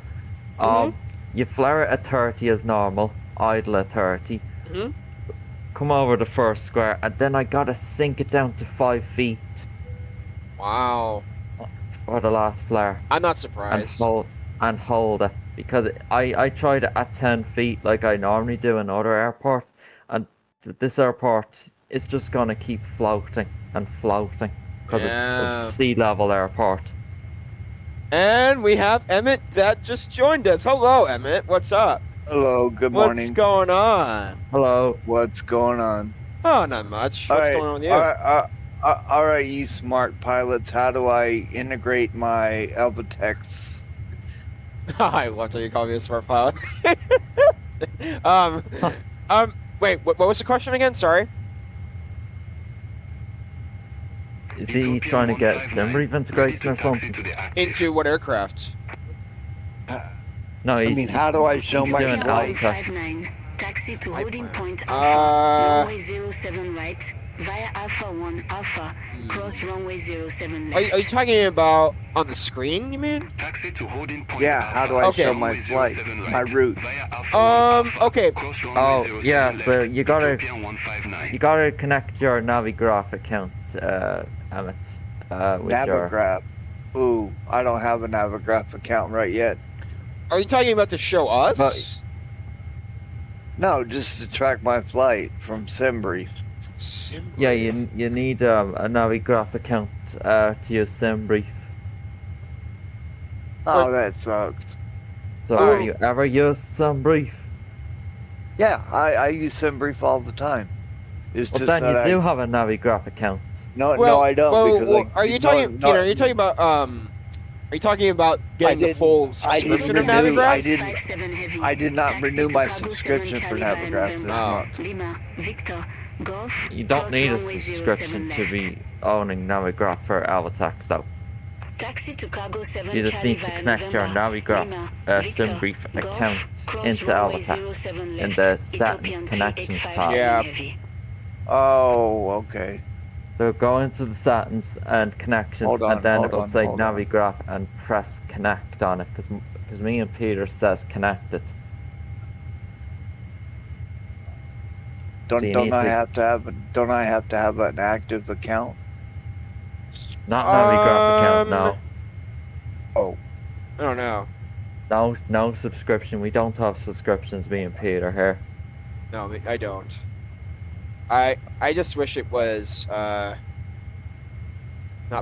you flare it at 30 as normal, idle at 30, Mhm. come over the first square, and then I gotta sink it down to 5 feet Wow. for the last flare. I'm not and surprised. hold it, because I tried it at 10 feet like I normally do in other airports, and this airport is just gonna keep floating and floating because Yeah. it's a sea level airport. And we have Emmett that just joined us. Hello, Emmett. What's up? Hello, good What's morning. going on? Hello. What's going on? Oh, not much. What's going on with you? All right, you smart pilots. How do I integrate my Alphatex? Hi, what are you calling me a smart pilot? Wait, what was the question again? Sorry. Is he trying to get Simbrief integration or something? Into what aircraft? No, I he's, mean, how do I show he's my doing flight? Alpha. 159. Taxi to holding point Uh, Alpha. Runway 07 right. Via Alpha 1 Alpha. Cross runway 07 Are left. you talking about on the screen, you mean? Taxi to holding point Yeah, how do I Okay. show my flight, my route? Okay. Oh, yeah, so you gotta Ethiopian 159. you gotta connect your Navigraph account, Emmett, with your... Navigraph. Ooh, I don't have a Navigraph account right yet. Are you talking about to show us? But- No, just to track my flight from Simbrief. Yeah, you need a Navigraph account to use SimBrief. Oh, that sucks. So All have right. you ever used SimBrief? Yeah, I use SimBrief all the time. It's Well, just then that you I do have a Navigraph account. no Well, I don't well, because well, like are you no talking, Peter? Are you talking about Are you talking about getting the full I didn't subscription of renew Navigraph? I did not renew my subscription for Navigraph this month. Lima, Victor, Golf, You don't cross need a runway 07 subscription to left. be owning Navigraph for Alvatax, though. Taxi to cargo 7 You just Charlie need to via connect your November, Navigraph Lima, Victor, SimBrief Golf, account cross into runway Alvatax 07 in left, the Settings Ethiopian Connections 385 tab. Yeah. heavy. Oh, okay. So go into the Settings and Connections, Hold on, and then hold it'll on, say hold on. Navigraph and press Connect on it, because me and Peter says connected. So you Don't need I to- have to have an active account? Not Navigraph account, no. Oh, I don't know. No subscription. We don't have subscriptions, me and Peter here. No, I don't. I just wish it was not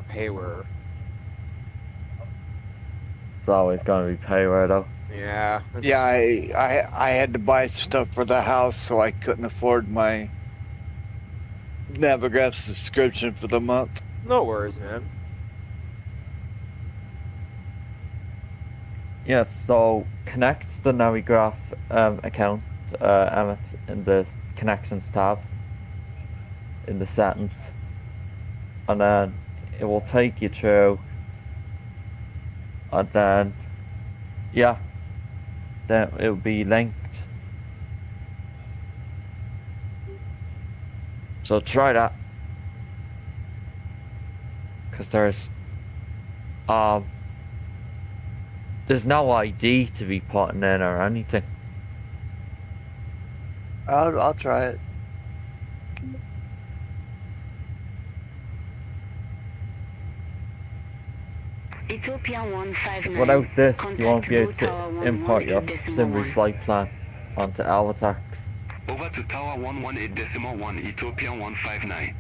payware. It's always going to be payware, though. Yeah. yeah. I had to buy stuff for the house, so I couldn't afford my Navigraph subscription for the month. No worries, man. Yeah, so connect the Navigraph account, Emmett, in the Connections tab, in the Settings, and then it will take you through, and then, yeah, then it will be linked. So try that, because there's no ID to be putting in or anything. I'll try it. Ethiopian 159. Without this, you Contact won't be able Blue Tower to 11 import your decimal SimBrief one. flight plan onto Alvatax. Over to Tower 118.1, Ethiopian 159.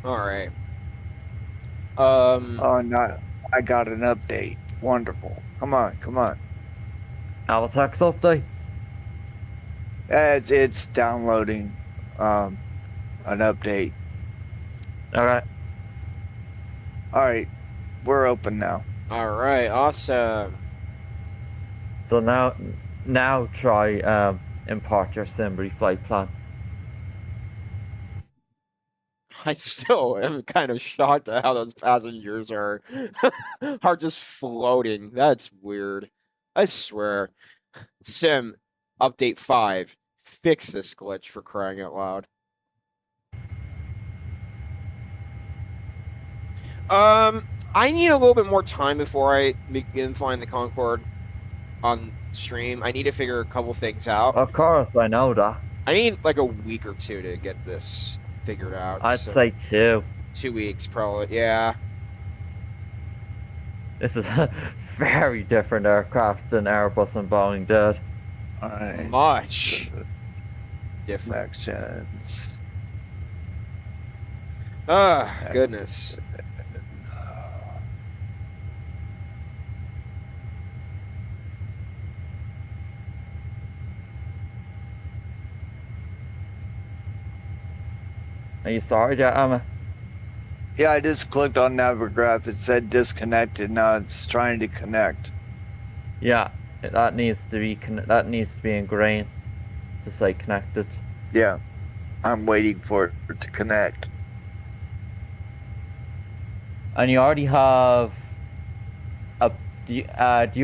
All right. Oh, no, I got an update. Wonderful. Come on. Alvatax update. It's downloading an update. Alright. All right, we're open now. All right. Awesome. So now try import your SimBrief flight plan. I still am kind of shocked at how those passengers are just floating. That's weird. I swear. Sim update 5. Fix this glitch for crying out loud. I need a little bit more time before I begin flying the Concorde on stream. I need to figure a couple things out. Of course, I know that. I need like a week or two to get this figured out. I'd so say 2. 2 weeks probably. Yeah. This is a very different aircraft than Airbus and Boeing did. All right. Much different. Connections. Ah, goodness. Are you sorry yet, Emma? Yeah, I just clicked on Navigraph. It said disconnected. Now it's trying to connect. Yeah, that needs to be ingrained to say connected. Yeah, I'm waiting for it to connect. And you already have do you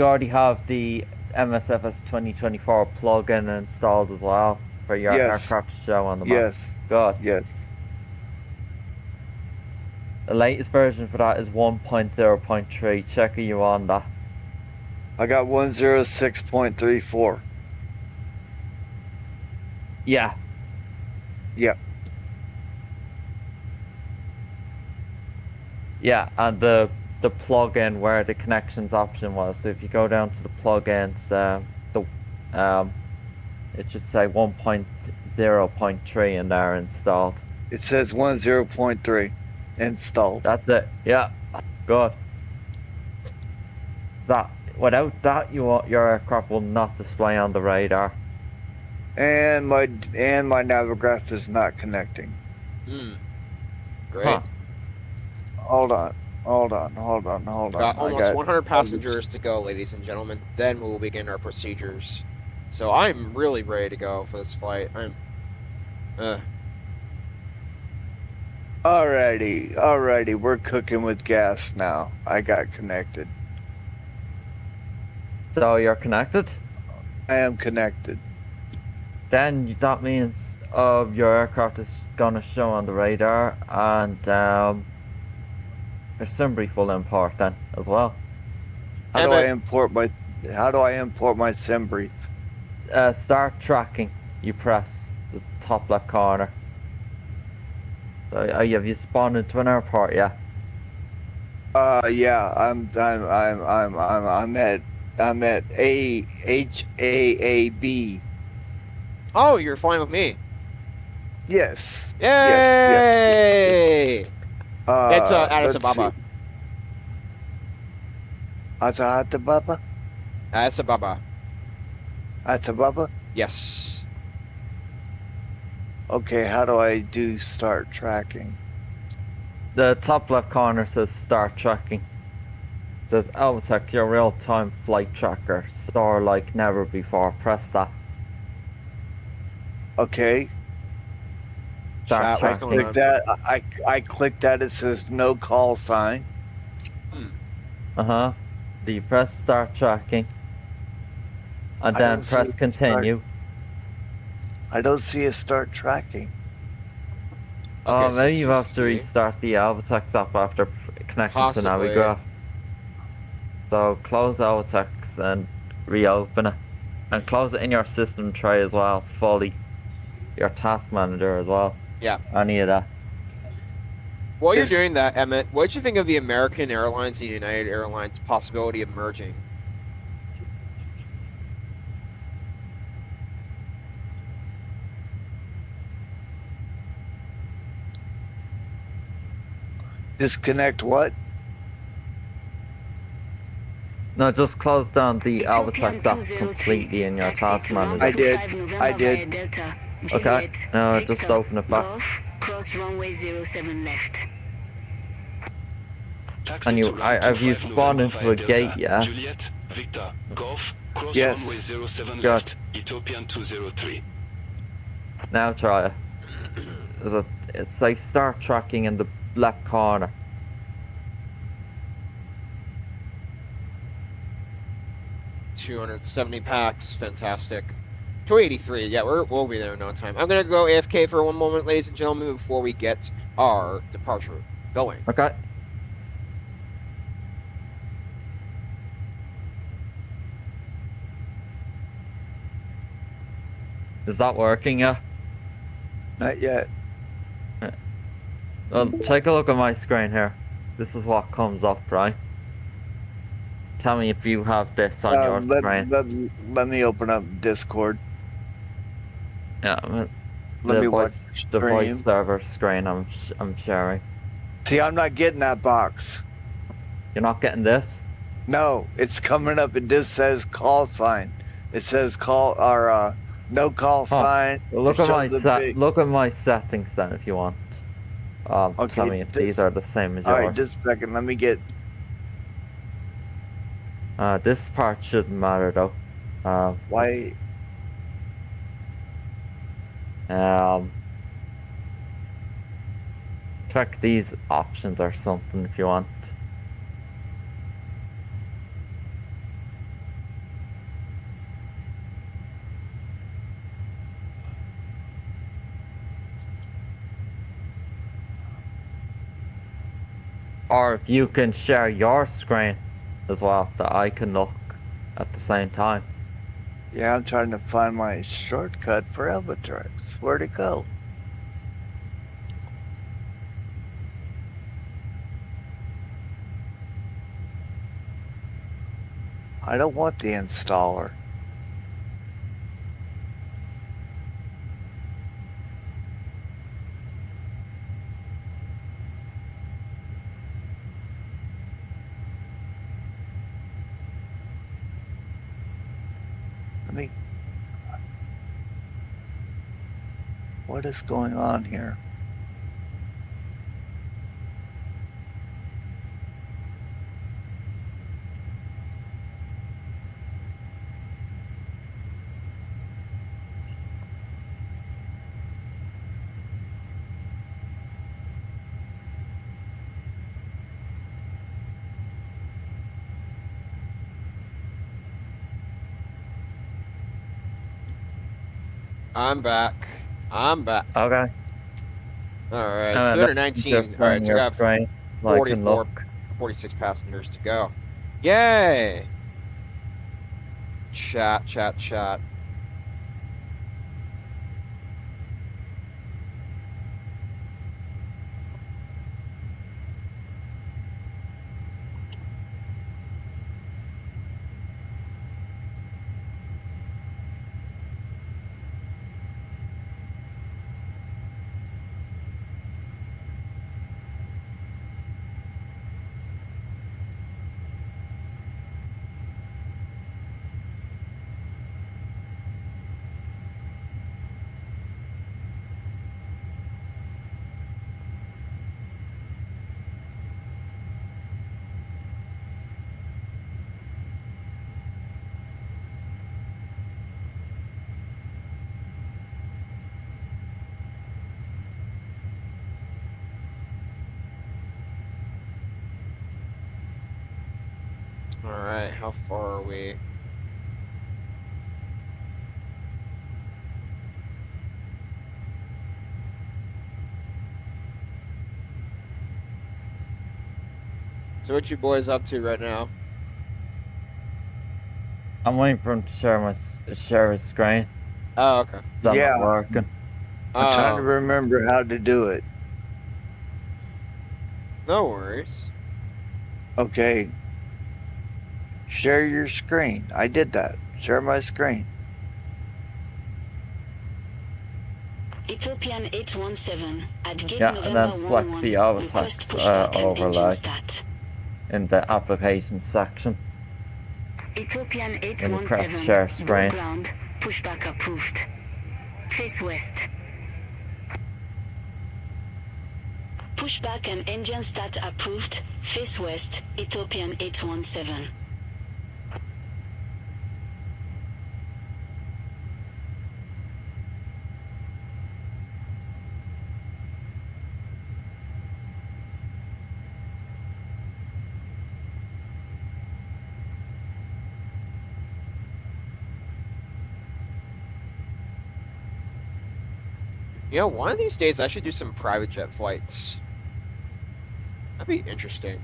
already have the MSFS 2024 plugin installed as well for your Yes. aircraft show on the map? Yes, Good. yes. The latest version for that is 1.0.3. Check are you on that? I got 106.34. Yeah. Yep. Yeah, and the plug-in where the connections option was. So if you go down to the plug-ins, it should say 1.0.3 in there installed. It says 10.3 installed. That's it. Yeah, good. That without that, your aircraft will not display on the radar. And my navigaph is not connecting. Great. Huh. Hold on. Got I almost got 100 passengers to go, ladies and gentlemen. Then we'll begin our procedures. So I'm really ready to go for this flight. Alrighty, we're cooking with gas now. I got connected. So you're connected? I am connected. Then that means your aircraft is gonna show on the radar, and there's sim brief will import then as well. How do I import my sim brief? Start tracking. You press the top left corner. So have you spawned into an airport? Yeah. Yeah. I'm at HAAB. Oh, you're flying with me. Yes. Yay! Yes. It's Addis let's Ababa. see. Addis Ababa? Addis Ababa. Addis Ababa? Yes. Okay, how do I do start tracking? The top left corner says start tracking. It says Alvitech, your real-time flight tracker. Soar like never before. Press that. Okay. Start Chat, what's I tracking. going click that. I click that. It says no call sign. Do you press start tracking? And I then don't see press it start. continue. I don't see a start tracking. Oh, maybe you have to 663. restart the Alvitex app after connecting Possibly. to Navigraph. So close Alvitex and reopen it. And close it in your system tray as well, fully. Your task manager as well. Yeah. Any of that. While you're This- doing that, Emmett, what did you think of the American Airlines and United Airlines possibility of merging? Disconnect what? No, just close down the Ethiopian Alvitex app 203, completely in your task expect runway manager. I did. 25 November I did. via Delta. Okay, Juliet, now just Victor, open it back. Golf, cross runway 07 left. Taxi And to you, runway have you 25 spawned November into a via gate, Delta. yeah? Juliet, Victor, Golf, cross Yes. runway 07 Good. left, Ethiopian 203. Now try it. It's like start tracking in the left corner. $270 packs, fantastic. 283, yeah, we'll be there in no time. I'm gonna go AFK for one moment, ladies and gentlemen, before we get our departure going. Okay. Is that working, yeah? Not yet. Well, take a look at my screen here. This is what comes up, right? Tell me if you have this on your screen. Let me open up Discord. Yeah, Let me watch the voice stream. server screen I'm sharing. See, I'm not getting that box. You're not getting this? No, it's coming up. It just says call sign. It says call or no call sign. Well, look It at my shows a big- look at my settings then if you want. Tell Okay, me if these are the same as All yours. right, just a second. Let me get. This part shouldn't matter though. Why? Check these options or something if you want. Or if you can share your screen as well, that I can look at the same time. Yeah, I'm trying to find my shortcut for Albatrox. Where'd it go? I don't want the installer. What is going on here? I'm back. I'm back. Okay. All right, Just 219. All right, run so we your got screen so I can 44, look. 46 passengers to go. Yay! Chat, chat, chat. All right, how far are we? So what you boys up to right now? I'm waiting for him to share his screen. Oh, okay. It's not Yeah. working. I'm trying Oh, to remember how to do it. no worries. Okay. Share your screen. I did that. Share my screen. Ethiopian 817 at gate Yeah, and November then select 11, the request Avatax pushback and engine overlay start. in the application section. Ethiopian When you press 817, share Bole screen. ground, pushback approved. Face west. Pushback and engine start approved. Face west, Ethiopian 817. You know, one of these days I should do some private jet flights. That'd be interesting.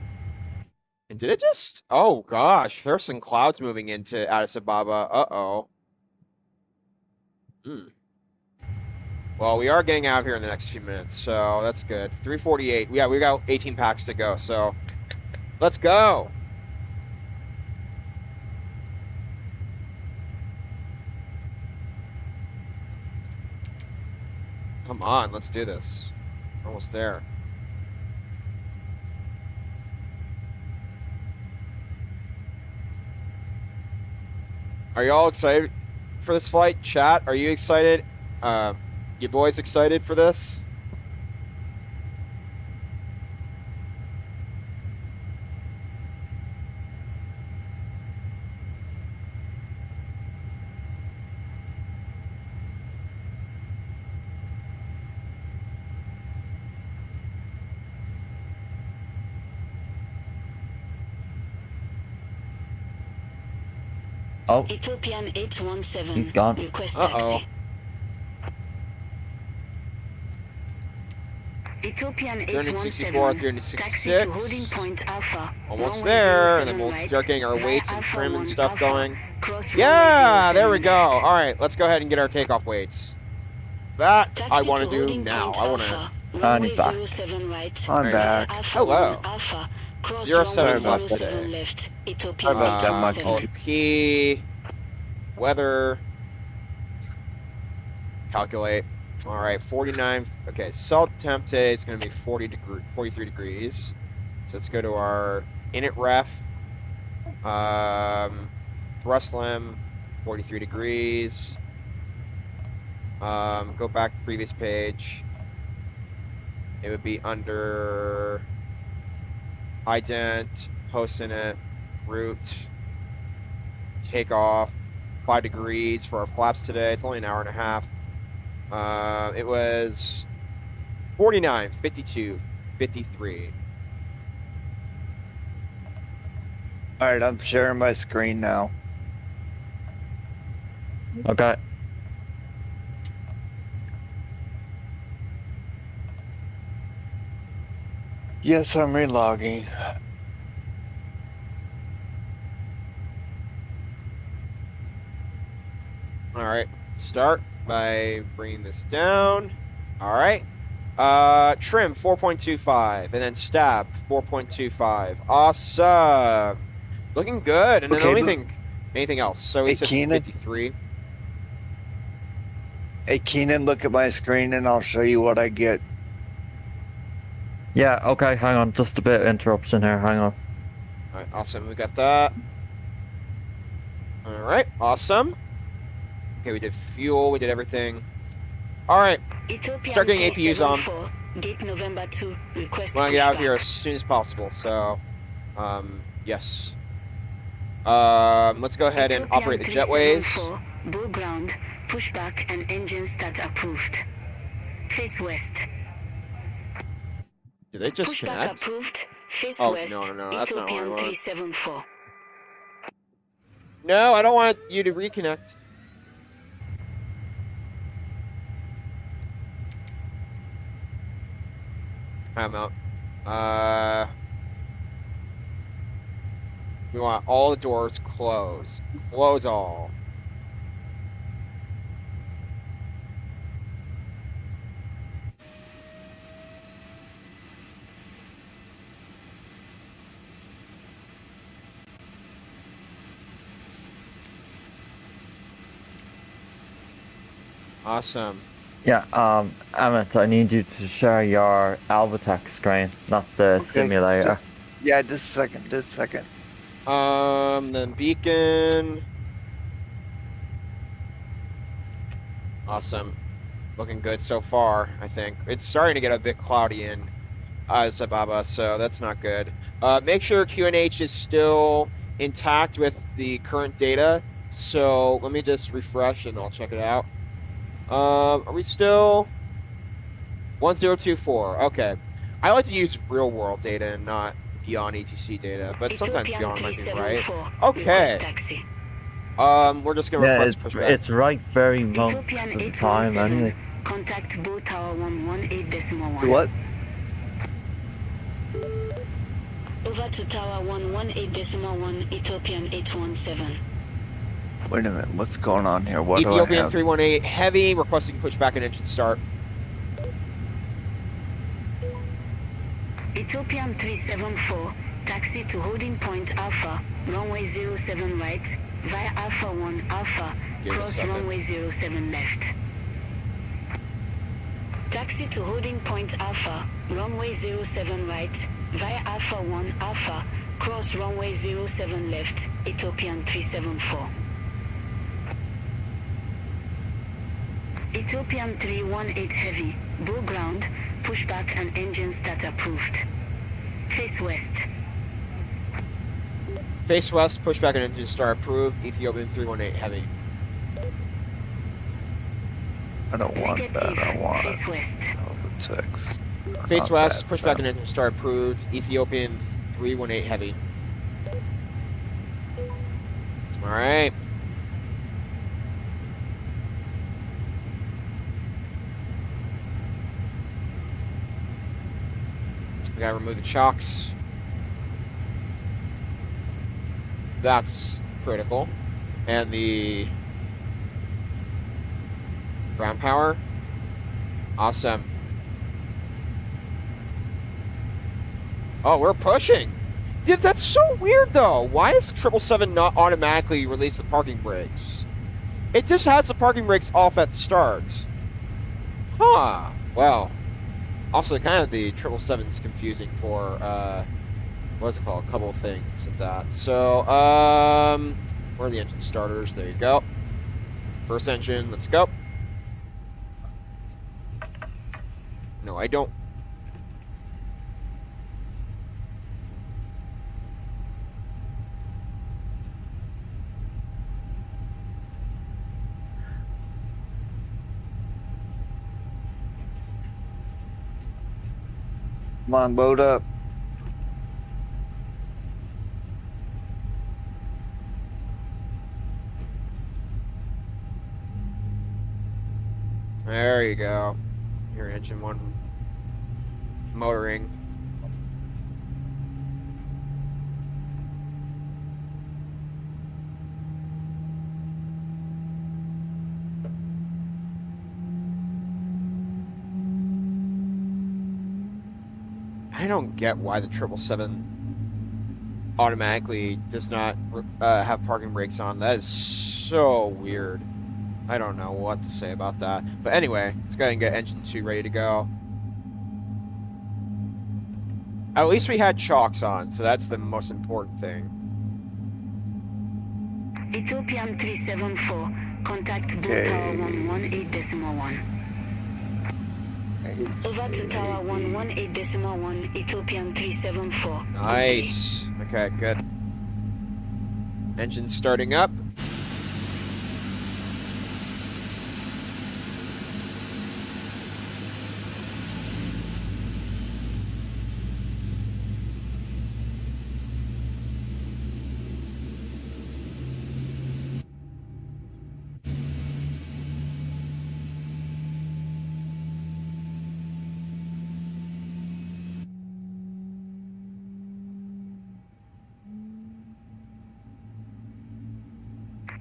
And did it just? Oh gosh, there's some clouds moving into Addis Ababa. Uh-oh. Hmm. Well, we are getting out of here in the next few minutes, so that's good. 3:48. Yeah, we got 18 packs to go, so let's go. Come on, let's do this. We're almost there. Are y'all excited for this flight? Chat, are you excited? You boys excited for this? Oh, Ethiopian 817. He's gone. Request Uh-oh. taxi. Ethiopian 364, 817. Taxi to holding 366. point Alpha. Almost Runway there, and then 07 we'll right, start getting our via weights and Alpha trim and 1 stuff Alpha, going. cross Yeah, runway there we 07 go. right. All right, let's go ahead and get our takeoff weights. That Taxi I want to do holding now. point I want to. Alpha, And runway he's back. 07 right, I'm via back. Alpha Hello. 1 Alpha, Cross 07 runway left 07 today. left, Ethiopian Sorry about that, 817. Monkey. OTP, weather, calculate. All right, 49. Okay, salt temp today is going to be 43 degrees. So let's go to our init ref. Thrust limb, 43 degrees. Go back to previous page. It would be under ident, post init, route, takeoff, 5 degrees for our flaps today. It's only an hour and a half. It was 49, 52, 53. All right, I'm sharing my screen now. Okay. Yes, I'm relogging. All right, start by bringing this down. All right. Trim 4.25 and then stab 4.25. Awesome. Looking good. And then Okay, let me think anything else. So Hey, it's just Keenan? 53. Hey, Keenan, look at my screen and I'll show you what I get. Yeah, okay, hang on. Just a bit of interruption here. Hang on. All right, awesome. We got that. All right, awesome. Okay, we did fuel. We did everything. All right. Ethiopian Start getting APUs on. 374, gate November 2, request We want to get out of pushback. here as soon as possible. So, yes. Let's go ahead and Ethiopian operate the jetways. 374, Bole ground, pushback and engine start approved. Face west. Did they just Pushback connect? approved. Face Oh, west. no, that's not what I Ethiopian want. 374. No, I don't want you to reconnect. I'm out. We want all the doors closed. Close all. Awesome. Yeah, Emmett, I need you to share your Albatech screen, not the simulator. Just a second. Then beacon. Awesome. Looking good so far, I think. It's starting to get a bit cloudy in Addis Ababa, so that's not good. Make sure QNH is still intact with the current data. So let me just refresh and I'll check it out. Are we still 1024? Okay. I like to use real world data and not BeyondATC data, but sometimes Ethiopian Beyond might be right. 374, Okay. request taxi. We're just gonna Yeah, request pushback. it's right very most Ethiopian of the time 817, anyway. contact Bole Tower 118.1. What? Over to Tower 118.1, Ethiopian 817. Wait a minute. What's going on here? What do I Ethiopian have? 318 heavy requesting pushback and engine start. Ethiopian 374, taxi to holding point Alpha, runway 07 right, via Alpha 1 Alpha, Give it a cross second. runway 07 left. Taxi to holding point Alpha, runway 07 right, via Alpha 1 Alpha, cross runway 07 left, Ethiopian 374. Ethiopian 318 heavy, Bole ground, pushback and engine start approved. Face west. Face west, pushback and engine start approved. Ethiopian 318 heavy. I don't want Negative, that. I want face it. west. Albatechs. Face Not west, bad, pushback so. and engine start approved. Ethiopian 318 heavy. Alright. We gotta remove the chocks. That's critical. And the ground power. Awesome. Oh, we're pushing. Dude, that's so weird though. Why does 777 not automatically release the parking brakes? It just has the parking brakes off at the start. Huh. Well. Also, kind of the 777's confusing for, what's it called? A couple of things with that. So, where are the engine starters? There you go. First engine, let's go. No, I don't. Come on, load up. There you go. Your engine one motoring. I don't get why the 777 automatically does not have parking brakes on. That is so weird. I don't know what to say about that. But anyway, let's go ahead and get engine 2 ready to go. At least we had chocks on, so that's the most important thing. Ethiopian 374, contact Bole Tower 118.1. Over to Tower 118.1, Ethiopian 374. Nice. Okay, good. Engine starting up.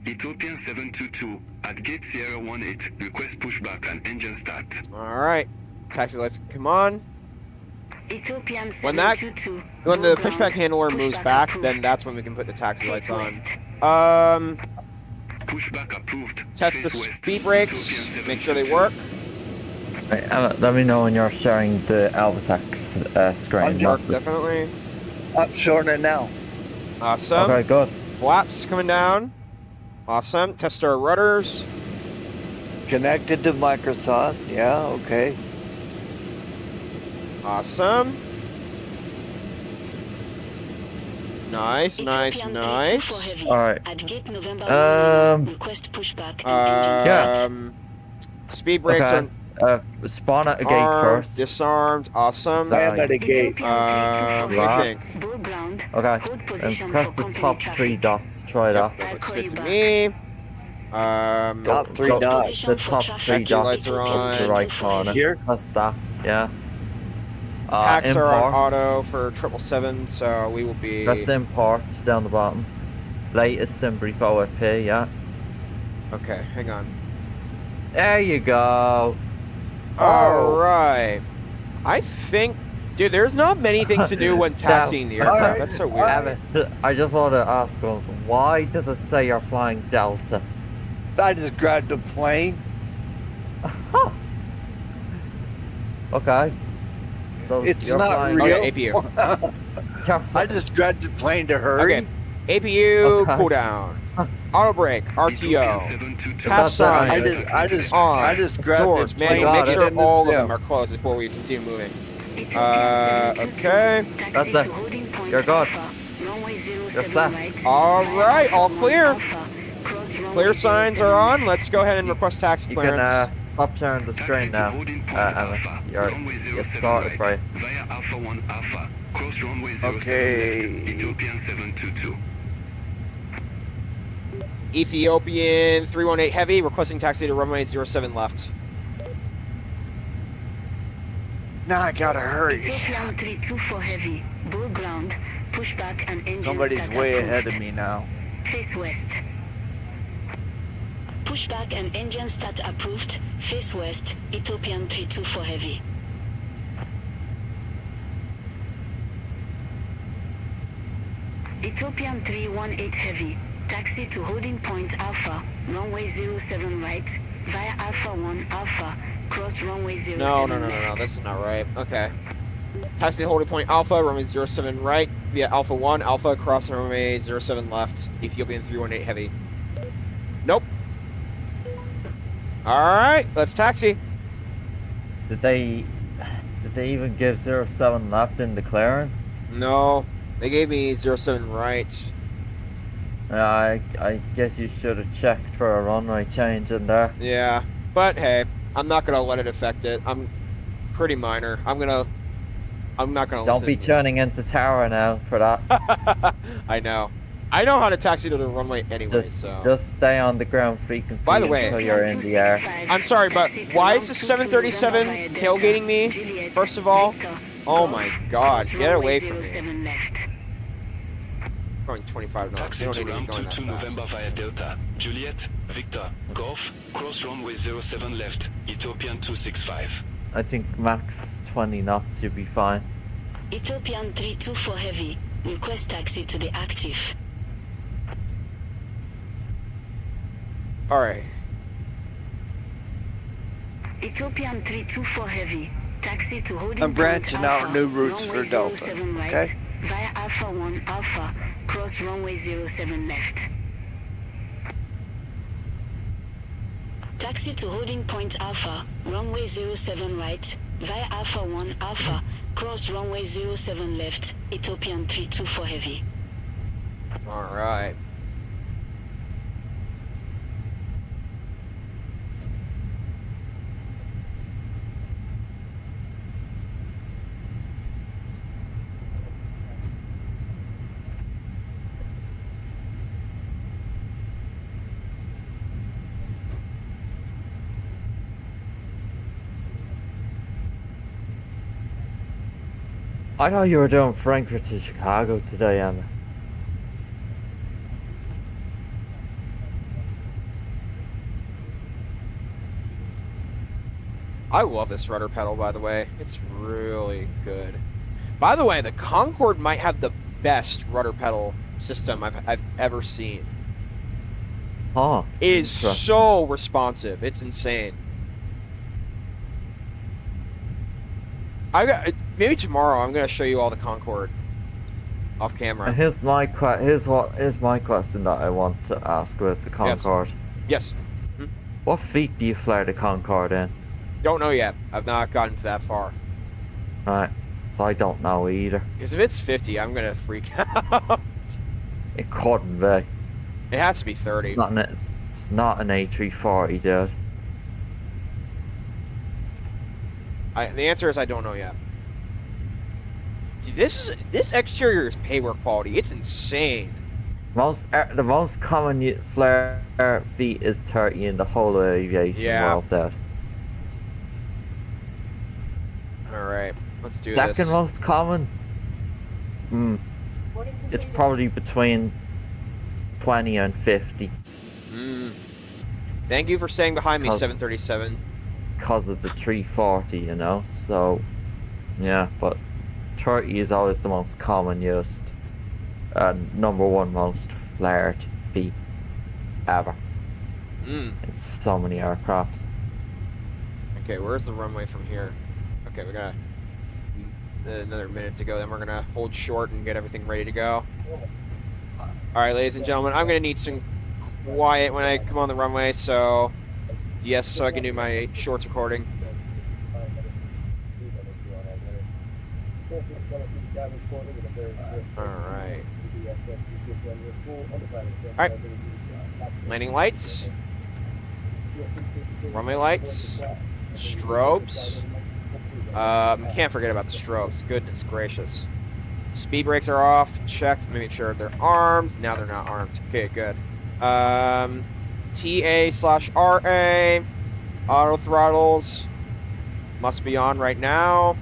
Ethiopian 722 at gate Sierra 18, request pushback and engine start. Alright. Taxi lights come on. Ethiopian When 722, the go pushback ground, handler moves pushback back, approved. then that's when we can put the taxi lights on. Pushback approved. Test the Face west. speed brakes. Ethiopian Make sure they 722. work. Right, let me know when you're sharing the Albatex screen. Work, not this- definitely. I'm showing it now. Awesome. Okay, good. Flaps coming down. Awesome. Test our rudders. Connected to Microsoft. Yeah, okay. Awesome. Nice, nice, Ethiopian nice. 324 heavy. Alright. At gate November Um, 1, request pushback and engine Speed brakes Okay. Spawn at a gate are armed, first. disarmed. Awesome. I am at a gate. Ethiopian 324 What do you Right. think? Bole ground, Okay. hold And position press for the company top traffic. 3 dots. Try that. That I'll looks call good you to back. me. Top 3 go- dots. The top 3 Taxi lights dots are to the on. right corner. Here? Press that. Yeah. Packs are on Import. auto for 777, so we will be. Press import down the bottom. Latest sim brief OFP. Yeah. Okay, hang on. There you go. Oh. Alright. I think. Dude, there's not many things to do when taxiing the aircraft. Alright. That's so weird. Evan, I just want to ask him, why does it say you're flying Delta? I just grabbed the plane. Huh. Okay. So It's you're not flying, real. Okay, APU. You're I just grabbed the plane to hurry. Okay. APU Okay. cooldown. Auto brake, RTO. Ethiopian 722. Pass That's sign. it. I just grabbed Doors, the man, plane. got make it. sure in the all of stem. them are closed before we continue moving. Ethiopian 722, Okay. taxi That's to it. holding point You're good. Alpha, runway You're 07 set. right, All via right, Alpha all 1 clear. Alpha, cross runway Clear signs 07 are on. left. Let's go ahead and request taxi You can clearance. stop sharing the screen now. Emma, it's sorted for you. Via Alpha 1 Alpha. Cross runway 07 Okay. left. Ethiopian 722. Ethiopian 318 heavy requesting taxi to runway 07 left. Now I gotta hurry. Ethiopian 324 heavy, Bole ground, pushback and engine Somebody's start way approved. ahead of me now. Face west. Pushback and engine start approved. Face west, Ethiopian 324 heavy. Ethiopian 318 Heavy. Taxi to holding point Alpha, runway 07 right, via Alpha 1 Alpha, cross runway 07 No, left. this is not right. Okay. Taxi holding point Alpha, runway 07 right, via Alpha 1 Alpha, cross runway 07 left, Ethiopian 318 Heavy. Nope. Alright, let's taxi. Did they even give 07 left in the clearance? No, they gave me 07 right. I guess you should have checked for a runway change in there. Yeah, but hey, I'm not gonna let it affect it. I'm pretty minor. I'm not gonna Don't be listen. turning into tower now for that. I know how to taxi to the runway anyway, so. Just stay on the ground frequency By the way- until you're in the air. I'm sorry, but why is the 737 tailgating me, first of all? Oh my god, get away from me. Going 25 knots, Taxi you to don't need to be going round that 22 fast. November via Delta. Juliet, Victor, Golf, cross runway 07 left, Ethiopian 265. I think max 20 knots should be fine. Ethiopian 324 Heavy. Request taxi to the active. Alright, Ethiopian 324 Heavy. Taxi to holding I'm branching point out Alpha, new routes for runway Delta, 07 right, okay? via Alpha 1 Alpha, cross runway 07 left. Taxi to holding point Alpha, runway 07 right, via Alpha 1 Alpha, cross runway 07 left, Ethiopian 324 Heavy. alright. I thought you were doing Frankfurt to Chicago today, Emma. I love this rudder pedal, by the way. It's really good. By the way, the Concorde might have the best rudder pedal system I've ever seen. Huh. It is Interesting. so responsive. It's insane. I got maybe tomorrow. I'm gonna show you all the Concorde off camera. Here's my question that I want to ask with the Concorde. Yes. What feet do you flare the Concorde in? Don't know yet. I've not gotten to that far. Right. So I don't know either. Because if it's 50, I'm gonna freak out. It couldn't be. It has to be 30. It's not an A340, dude. The answer is I don't know yet. Dude, this exterior is paywork quality. It's insane. The most common flare feet is 30 in the whole of aviation world, dude. All right, let's do Second this. most common? It's probably between 20 and 50 Thank you for staying behind me, How- 737. because of the 340, you know? So, yeah, but 30 is always the most common used. Number one most flared feet ever. In so many aircrafts. Okay, where's the runway from here? Okay, we got another minute to go, then we're gonna hold short and get everything ready to go. Alright, ladies and gentlemen, I'm gonna need some quiet when I come on the runway, so yes, so I can do my shorts recording. Alright. Alright. Landing lights. Runway lights. Strobes. Can't forget about the strobes. Goodness gracious. Speed brakes are off. Checked. Make sure they're armed. Now they're not armed. Okay, good. TA/RA. Auto throttles must be on right now.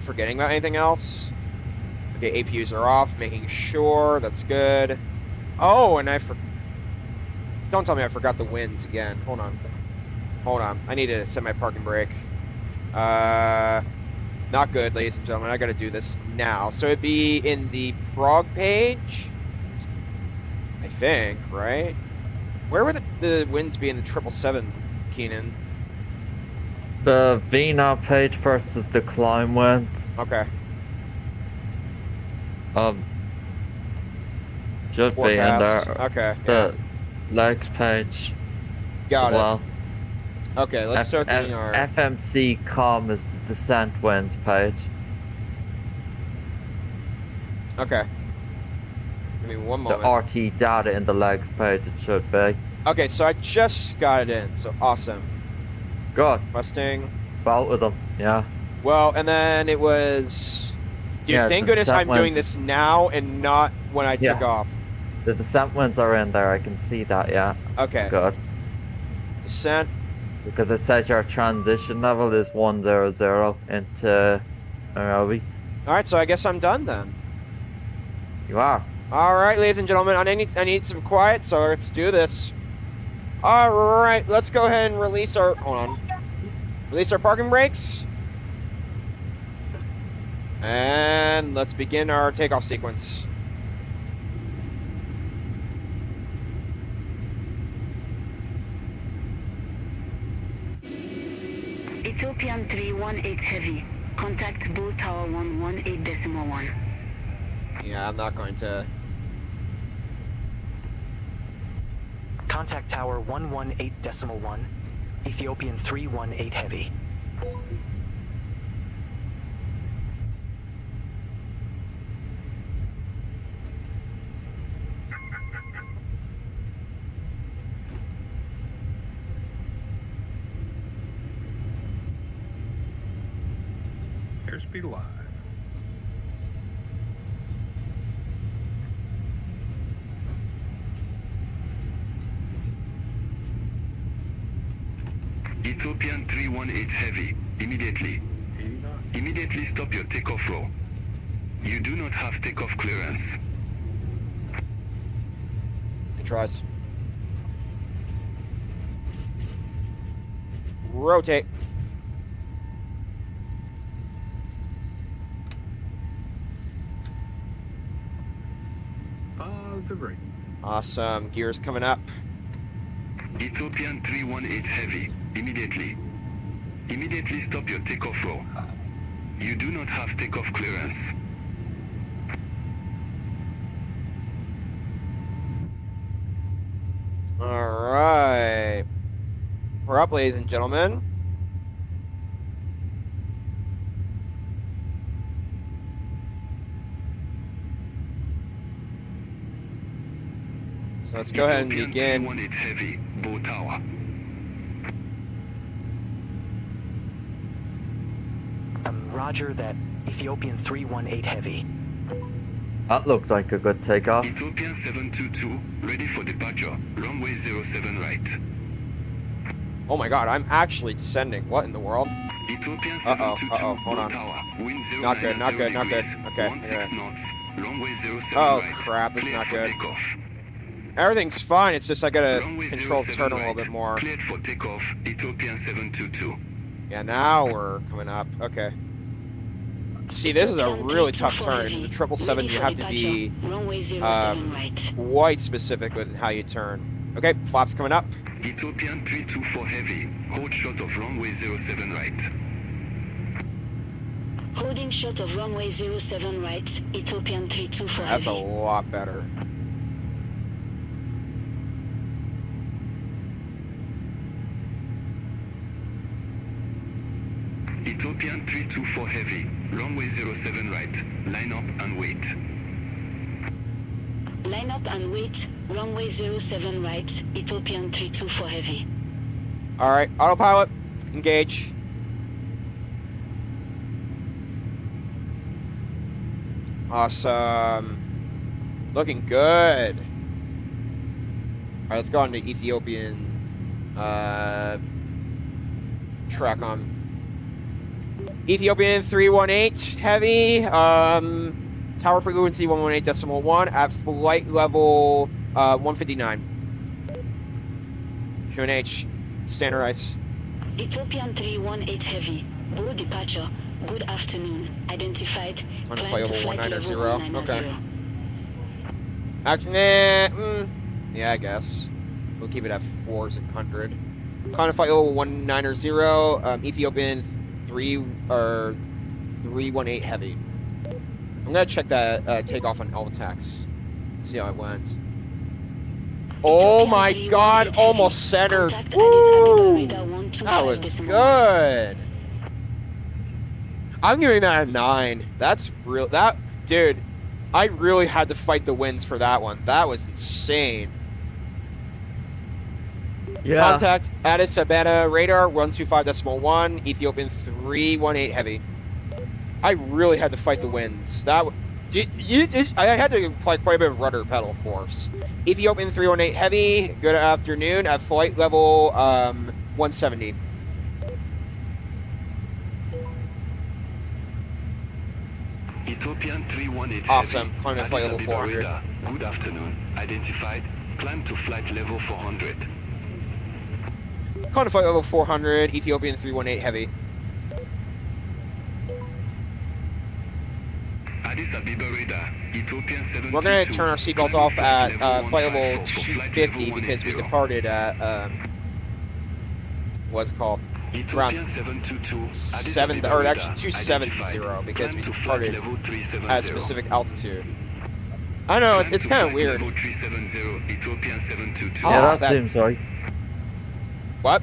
Forgetting about anything else? Okay, APUs are off. Making sure that's good. Oh, and don't tell me I forgot the winds again. Hold on. I need to set my parking brake. Not good, ladies and gentlemen. I gotta do this now. So it'd be in the Prague page, I think, right? Where would the winds be in the 777, Keenan? The VNAV page versus the climb winds. Okay. Should be in Forecast. there. Okay. The legs page Got as it. well. Okay, let's start doing our... FMC com is the descent winds page. Okay. Give me one The moment. RT data in the legs page it should be. Okay, so I just got it in, so awesome. Good. Requesting. Both of them, yeah. Well, and then it was... Dude, Yeah, thank the goodness I'm descent doing winds. this now and not when I took Yeah. off. The descent winds are in there, I can see that, yeah. Okay. Good. Descent. Because it says your transition level is 100 into Nairobi. Alright, so I guess I'm done then. You are. Alright, ladies and gentlemen, I need some quiet, so let's do this. Alright, let's go ahead and release our... Hold on. Release our parking brakes. And let's begin our takeoff sequence. Ethiopian 318 Heavy. Contact Bole Tower 118.1. Yeah, I'm not going to... Contact Tower 118.1. Ethiopian 318 Heavy. Airspeed live. Ethiopian 318 Heavy, immediately. 80 knots. Immediately stop your takeoff roll. You do not have takeoff clearance. Good tries. Rotate. Positive rate. Awesome. Gears coming up. Ethiopian 318 Heavy, immediately. Immediately stop your takeoff roll. You do not have takeoff clearance. Alright. We're up, ladies and gentlemen. So let's go ahead and begin. 318 Heavy, Bole Tower. Roger that. Ethiopian 318 Heavy. That looked like a good takeoff. Ethiopian 722, ready for departure. Runway 07 right. Oh my god, I'm actually descending. What in the world? Ethiopian Uh-oh, 722, hold on. Tower. Wind Not good, 090 not good, not good. degrees, Okay, 16 okay. knots. Runway 07 Oh right. crap, this is Cleared not for good. takeoff. Everything's fine, it's just I gotta Runway control the 07 turn a little right. bit more. Cleared for takeoff. Ethiopian 722. Yeah, now we're coming up. Okay. See, this is a really tough turn. In the 777, you have to be Runway 07 right. quite specific with how you turn. Okay, flaps coming up. Ethiopian 324 Heavy. Hold short of runway 07 right. Holding short of runway 07 right. Ethiopian 324 That's a Heavy. lot better. Ethiopian 324 Heavy. Runway 07 right. Line up and wait. Line up and wait. Runway 07 right. Ethiopian 324 Heavy. Alright, autopilot, engage. Awesome. Looking good. Alright, let's go on to Ethiopian track on. Ethiopian 318 heavy, tower frequency 118.1 at flight level 159. QNH, standardize. Ethiopian 318 Heavy. Bole departure. Good afternoon. Identified. On the Climb flight to over flight 190. level 190. Okay. Actually, yeah, I guess. We'll keep it at 400. Climb to flight over 190. Ethiopian 318 heavy. I'm gonna check that takeoff on LTAX. See how it went. Oh my god, almost centered. Woo! That was good. I'm giving that a 9. That's real. Dude, I really had to fight the winds for that one. That was insane. Yeah. Contact Addis Ababa radar 125.1, Ethiopian 318 heavy. I really had to fight the winds. I had to apply quite a bit of rudder pedal force. Ethiopian 318 heavy, good afternoon at flight level 170. Ethiopian 318 Awesome. heavy. Climb to flight Addis level Ababa 400. radar. Good afternoon. Identified. Climb to flight level 400. Climb to flight level 400, Ethiopian 318 heavy. Addis Ababa radar. Ethiopian 72. We're gonna turn our seatbelts off at flight level 250 250 because we departed at what's it called? Ethiopian 722. Addis 7 Ababa or radar. actually 270 because Climb we to flight departed level 370. at a specific altitude. I know it's kind of weird. Level 370. Ethiopian 722. Yeah, Oh, that that- seems right. What?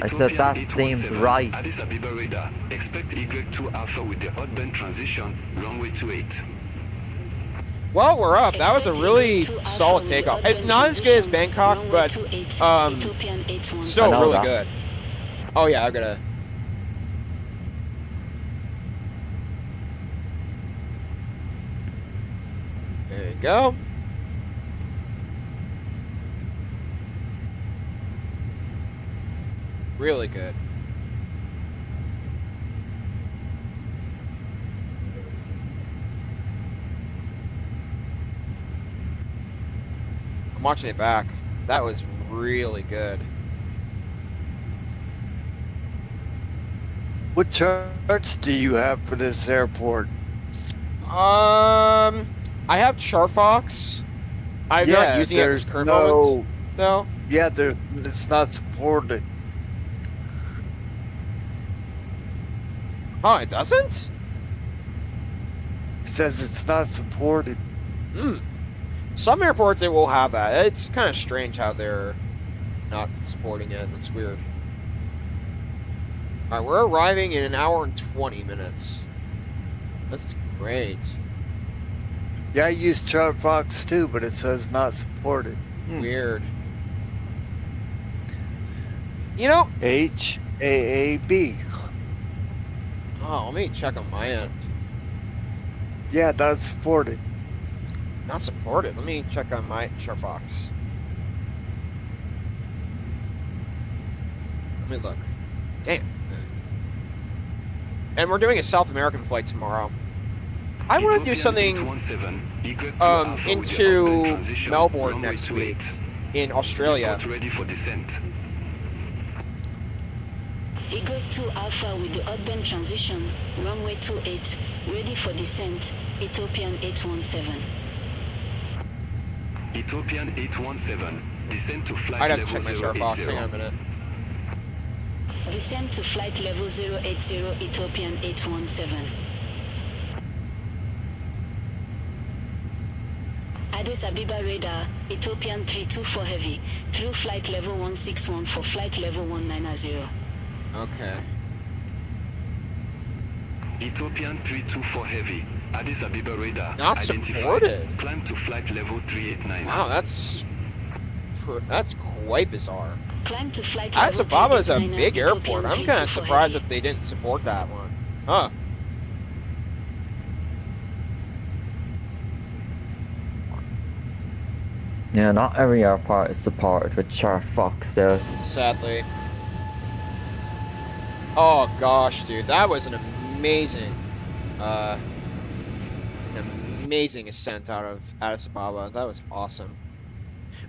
I said that Ethiopian seems 817, right. Addis Ababa radar. Expect Y2 Alpha with the hot bend transition, runway 28. Well, we're up. That was a really solid takeoff. It's not as good as Bangkok, but still know really that. good. Oh yeah, I gotta. There you go. Really good. I'm watching it back. That was really good. What charts do you have for this airport? I have Charfox. I'm not using it at this current moment, though. Yeah, it's not supported. Oh, it doesn't? It says it's not supported. Hmm. Some airports, it will have that. It's kind of strange how they're not supporting it. That's weird. Alright, we're arriving in 1 hour and 20 minutes. This is great. Yeah, I use Chartfox too, but it says not supported. Weird. You know... HAAB. Oh, let me check on my end. Yeah, not supported. Not supported. Let me check on my Charfox. Let me look. Damn. And we're doing a South American flight tomorrow. I want to do something into Melbourne next week in Australia. Ready for descent. Eagle 2 Alpha with the hot bend transition, runway 28, ready for descent, Ethiopian 817. Ethiopian 817. Descent to flight I'd have to level check my 080. Charfox. Hang on a minute. Descent to flight level 080, Ethiopian 817. Addis Ababa radar, Ethiopian 324 heavy, through flight level 161 for flight level 190. Okay. Ethiopian 324 heavy. Addis Ababa radar. Not identified. supported. Climb to flight level 389. Wow, that's quite bizarre. Climb to flight Addis level Ababa is a 389, big airport. Ethiopian I'm kind of 324 surprised heavy. that they didn't support that one. Huh. Yeah, not every airport is supported with Chartfox there. Sadly. Oh gosh, dude, that was an amazing ascent out of Addis Ababa. That was awesome.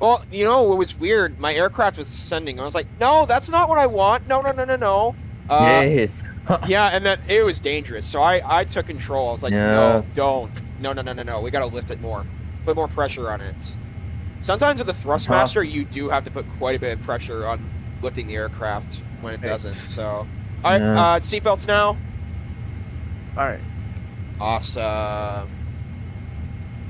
Well, you know what was weird? My aircraft was ascending. I was like, no, that's not what I want. No, no, no, no, no. Yes. Yeah, and then it was dangerous. So I took control. I was like, Yeah. no, don't. No. We gotta lift it more. Put more pressure on it. Sometimes with the Thrustmaster, you do have to put quite a bit of pressure on lifting the aircraft when it doesn't. So, all right, Yeah. seatbelts now. All right. Awesome.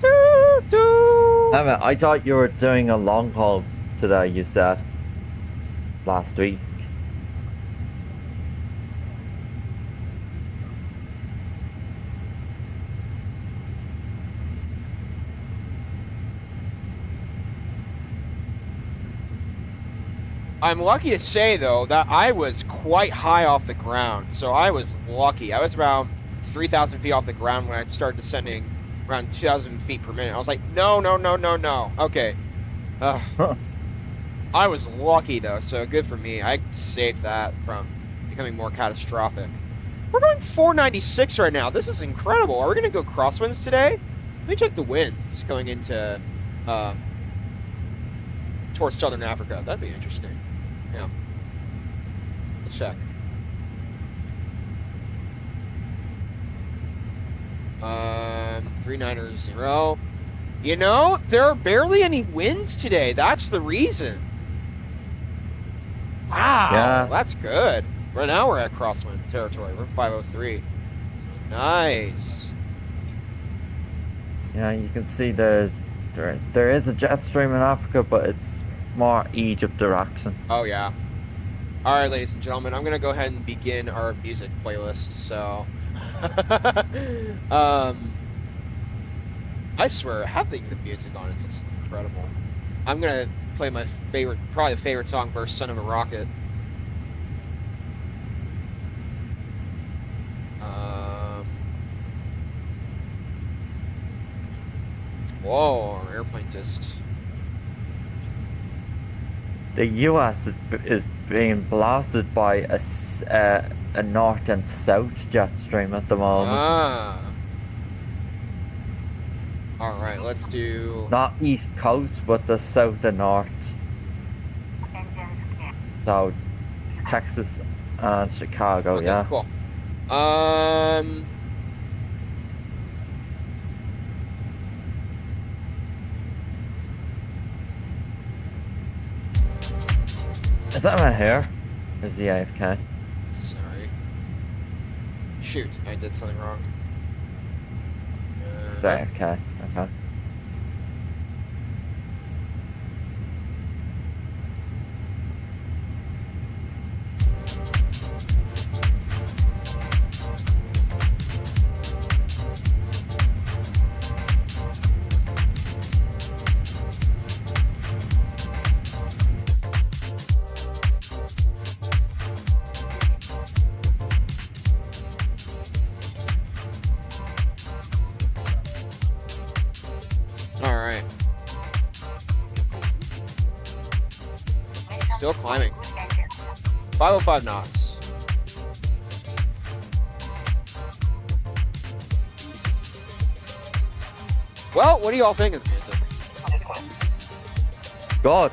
Doo, doo. I thought you were doing a long haul today, you said. Last week. I'm lucky to say, though, that I was quite high off the ground. So I was lucky. I was around 3,000 feet off the ground when I started descending around 2,000 feet per minute. I was like, no. Okay. I was lucky, though, so good for me. I saved that from becoming more catastrophic. We're going 496 right now. This is incredible. Are we going to go crosswinds today? Let me check the winds going into towards southern Africa. That'd be interesting. Yeah. Let's check. 390. You know, there are barely any winds today. That's the reason. Wow, Yeah. that's good. Right now we're at crosswind territory. We're 503. Nice. Yeah, you can see there is a jet stream in Africa, but it's more Egypt direction. Oh yeah. All right, ladies and gentlemen, I'm gonna go ahead and begin our music playlist. So, I swear, having the music on is just incredible. I'm gonna play my favorite, probably favorite song first, "Son of a Rocket." Whoa, our airplane just. The U.S. is being blasted by a north and south jet stream at the moment. Ah. All right, let's do. Not east coast, but the south and north. So, Texas and Chicago, Okay, yeah. cool. Is that my hair? Is the AFK? Sorry. Shoot, I did something wrong. It's AFK, okay. Alright. Still climbing. 505 knots. Well, what do y'all think of the music? God.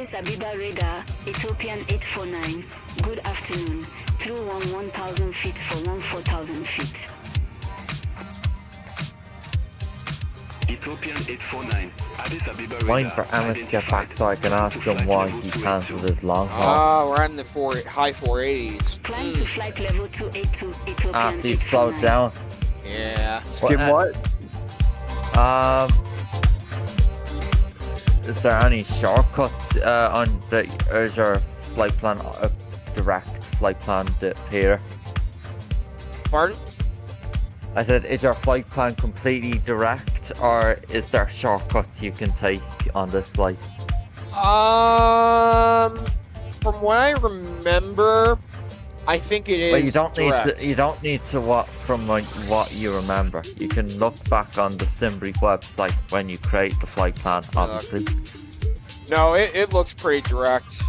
Addis Ababa radar, Ethiopian 849. Good afternoon. Through 1,000 feet for 4,000 feet. Ethiopian 849. Addis Ababa Waiting radar. for Emmett to get back so I can ask him why he cancelled his long haul. Ah, we're in the high 480s. Climb to flight level 282, Ethiopian Ah, so you've slowed 849. down. Yeah. Skip what? Is there any shortcuts on the is your flight plan direct flight plan here? Pardon? I said, is your flight plan completely direct, or is there shortcuts you can take on this flight? From what I remember, I think it is. Well, you don't direct. need to. You don't need to from what you remember. You can look back on the Simbrief website when you create the flight plan. Obviously. No, it looks pretty direct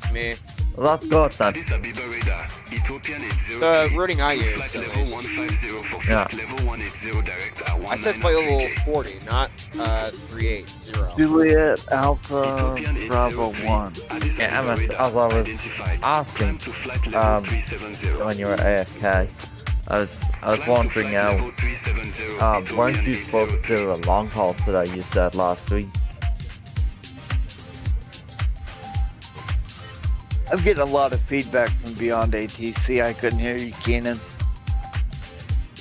to me. Well, that's good then. Addis Ababa radar. Ethiopian 803. The routing I use, Flight at level least. 150 for Yeah. flight level 180 direct at I said flight level 199 40, not 380. Juliet Alpha Ethiopian Bravo 803. 1. Addis Yeah, Ababa Emmett, radar as I was identified. asking, Climb to flight level 370. when you were AFK, I was wondering Climb to now, flight level 370, weren't you Ethiopian supposed to do a long haul today? You said last week. I'm getting a lot of feedback from BeyondATC. I couldn't hear you, Keenan.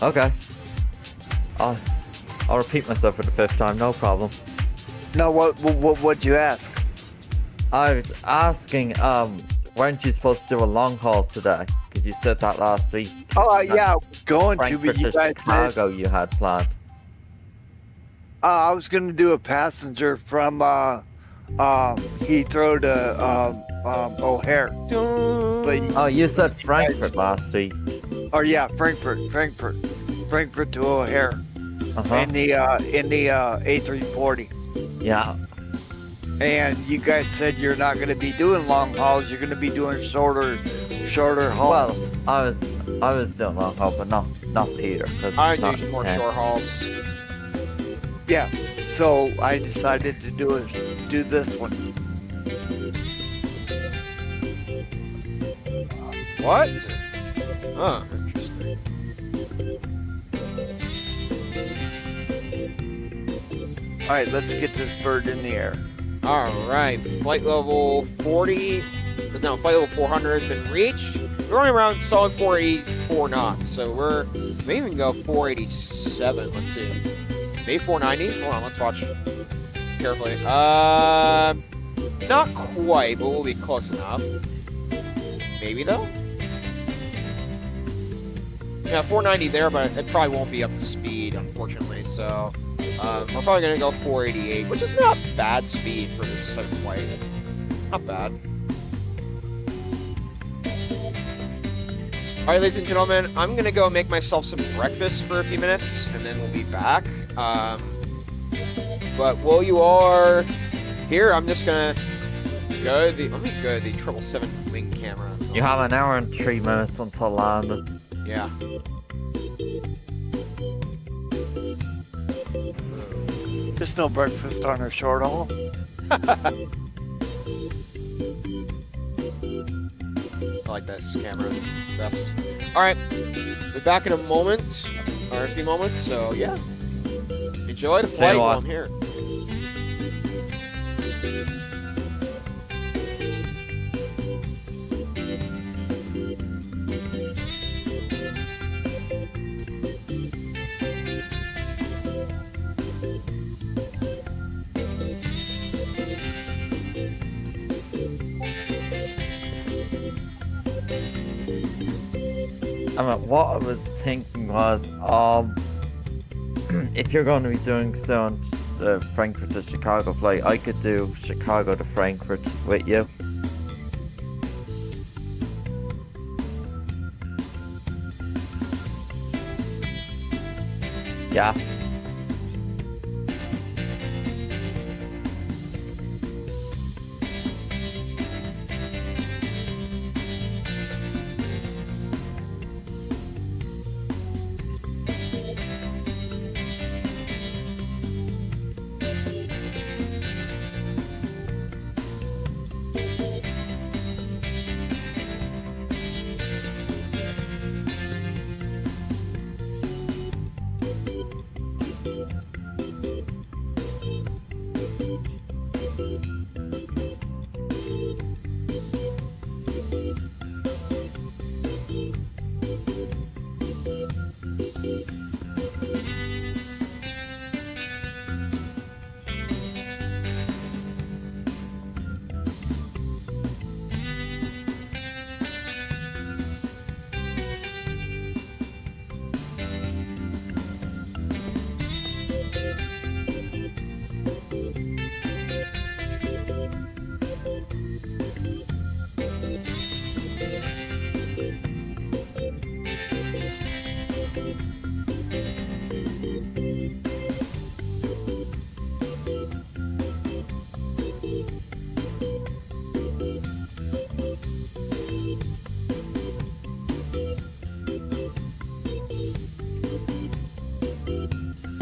Okay. I'll repeat myself for the 5th time. No problem. No, what'd you ask? I was asking, weren't you supposed to do a long haul today? Because you said that last week. Oh, yeah, I was going to, Frankfurt but you to guys said Chicago you had planned. I was going to do a passenger from Heathrow to O'Hare. But Oh, you said Frankfurt last week. or yeah, Frankfurt to O'Hare Uh-huh. in the A340. Yeah. And you guys said you're not going to be doing long hauls. You're going to be doing shorter hauls. Well, I was doing long haul, but not Peter. Cause I it's not do his more thing. short hauls. Yeah. So I decided to do this one. What? Huh, interesting. All right, let's get this bird in the air. Alright, flight level 40. No, flight level 400 has been reached. We're only around solid 484 knots, so we may even go 487. Let's see. Maybe 490? Hold on, let's watch carefully. Not quite, but we'll be close enough. Maybe though? Yeah, 490 there, but it probably won't be up to speed, unfortunately, so we're probably gonna go 488, which is not bad speed for this type of flight. Not bad. Alright, ladies and gentlemen, I'm gonna go make myself some breakfast for a few minutes, and then we'll be back. But while you are here, I'm just gonna go to let me go to the 777 wing camera. You have an hour and 3 minutes until landing. Yeah. There's no breakfast on our short haul. I like this camera best. Alright, be back in a moment, or a few moments, so yeah. Enjoy the flight while I'm here. I mean, what I was thinking was, if you're going to be doing soon the Frankfurt to Chicago flight, I could do Chicago to Frankfurt with you. Yeah.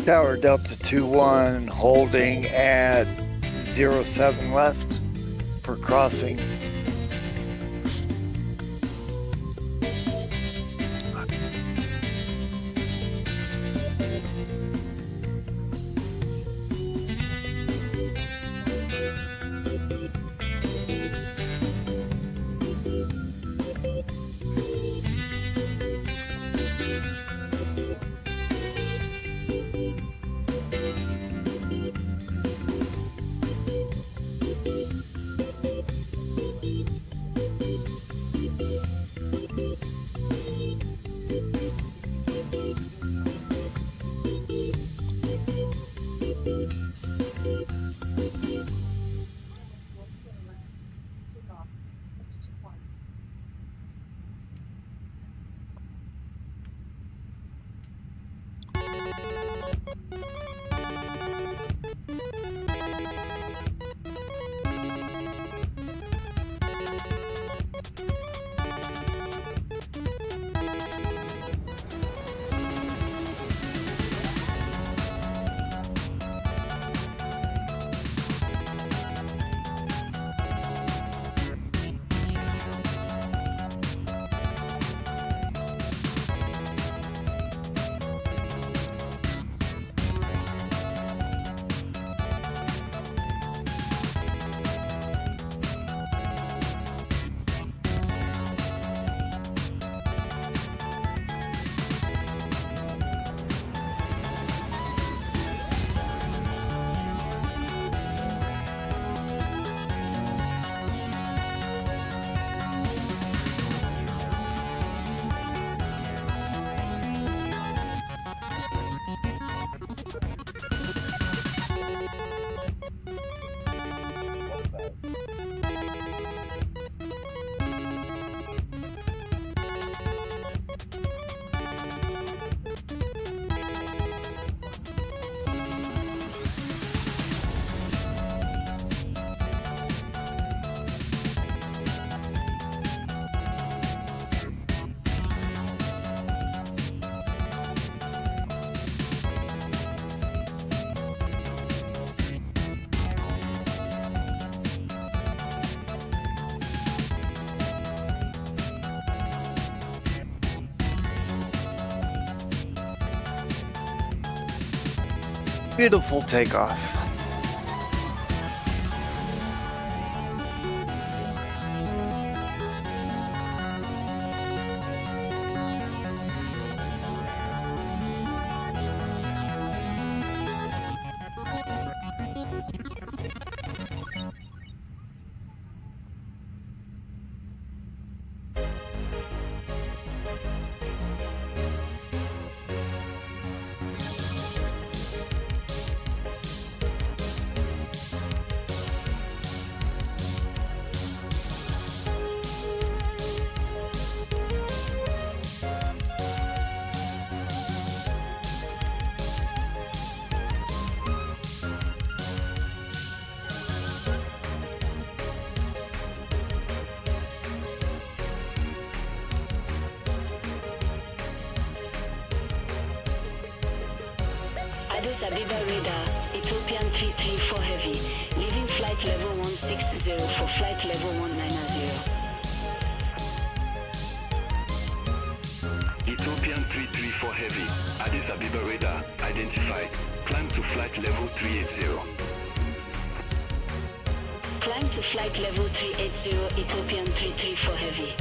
Tower Delta 21 holding at 07 left for crossing. Beautiful takeoff. Addis Ababa radar, Ethiopian 334 heavy, leaving flight level 160 for flight level 190. Ethiopian 334 heavy, Addis Ababa radar, identified. Climb to flight level 380. Climb to flight level 380, Ethiopian 334 heavy.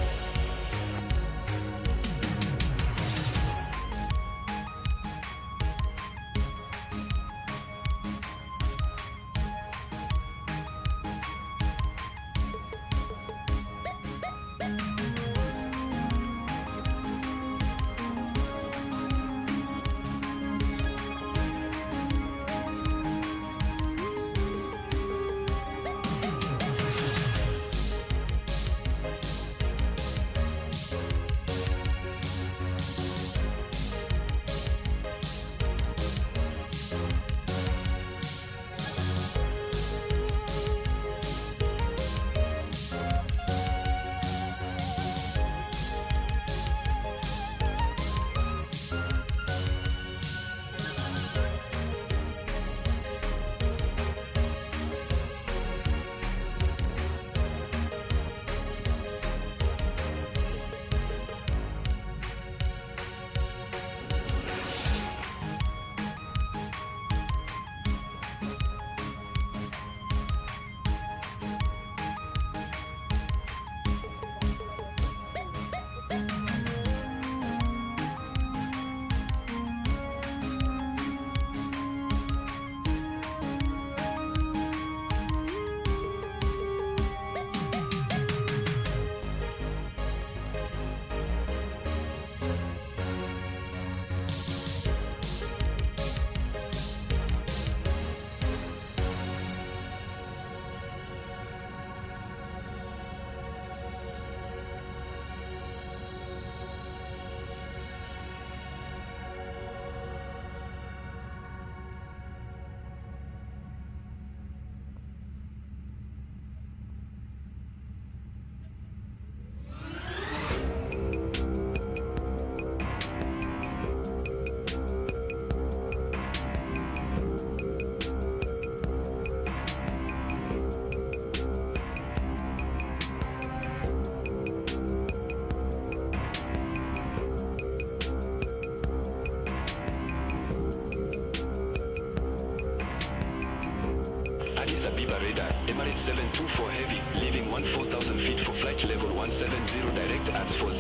1000 feet for flight level 170 direct at 40.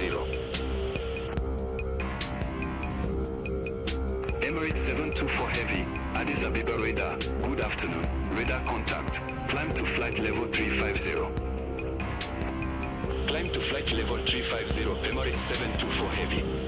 Emirates 724 Heavy, Addis Ababa radar, good afternoon, radar contact, climb to flight level 350. Climb to flight level 350, Emirates 724 Heavy.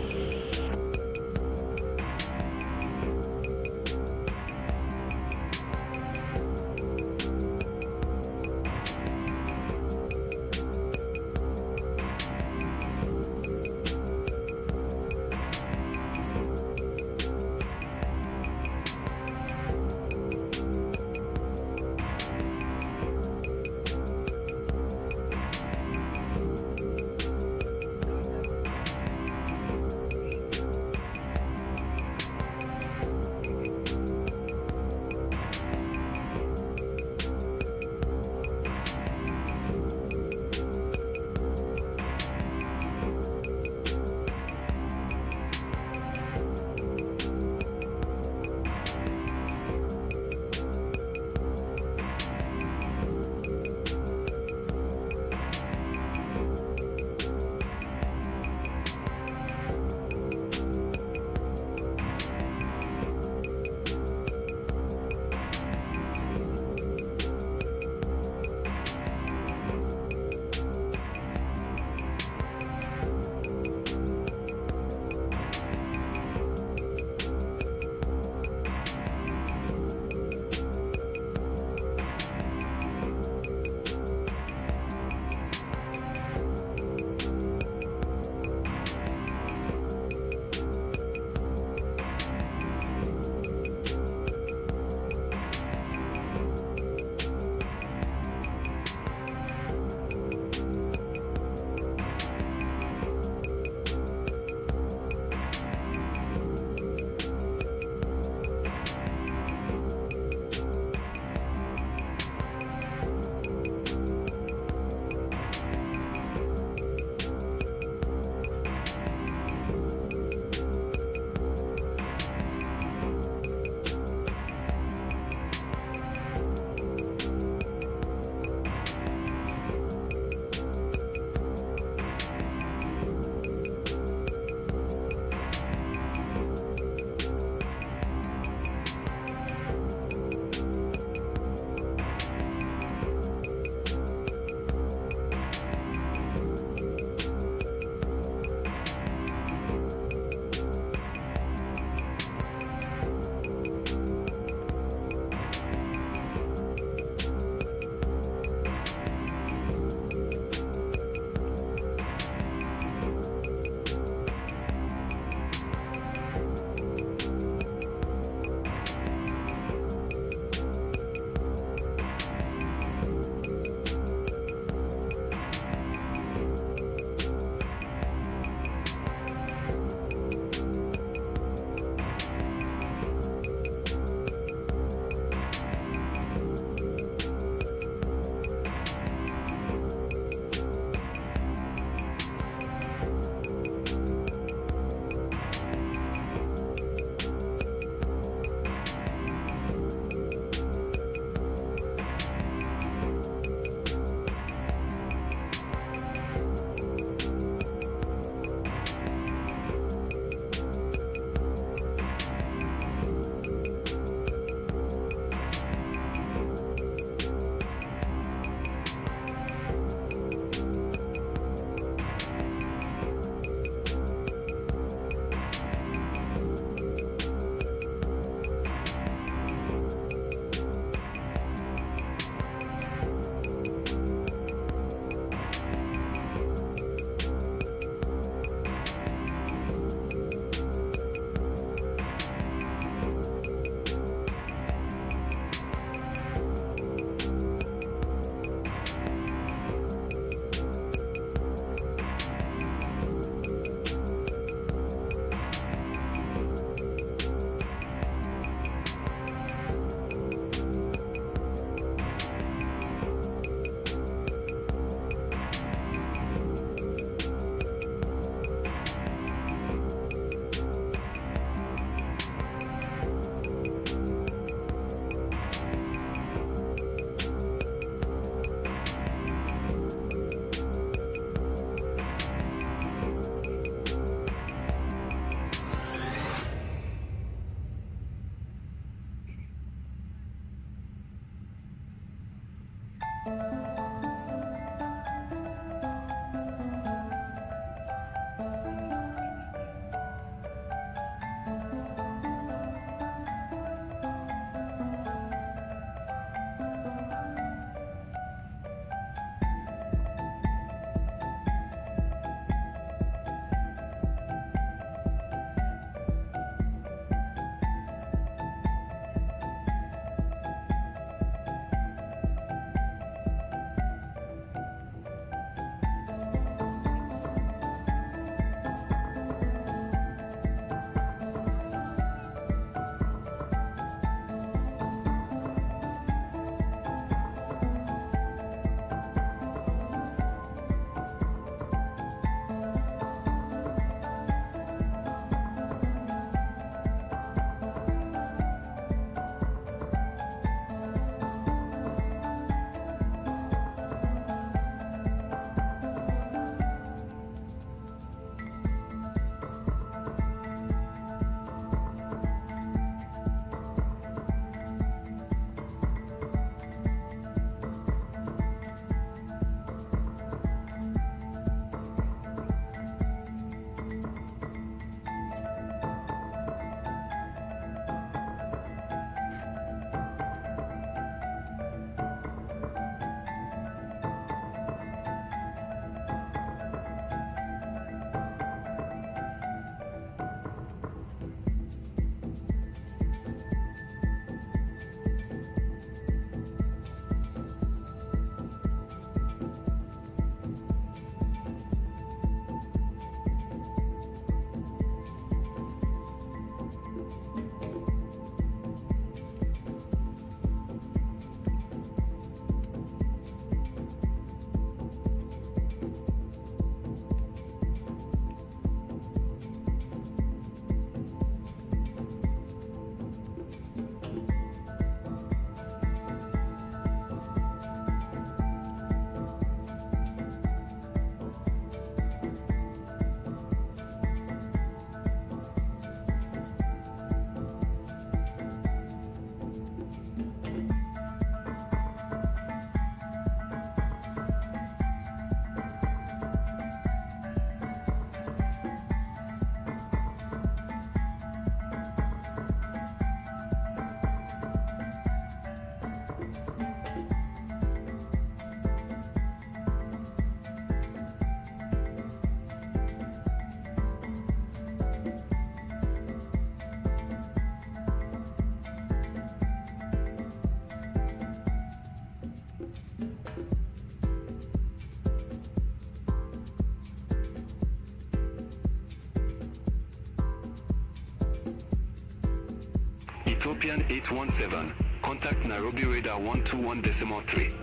Ethiopian 817. Contact Nairobi radar 121.3.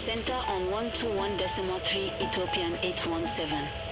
Center on 121.3 Ethiopian 817.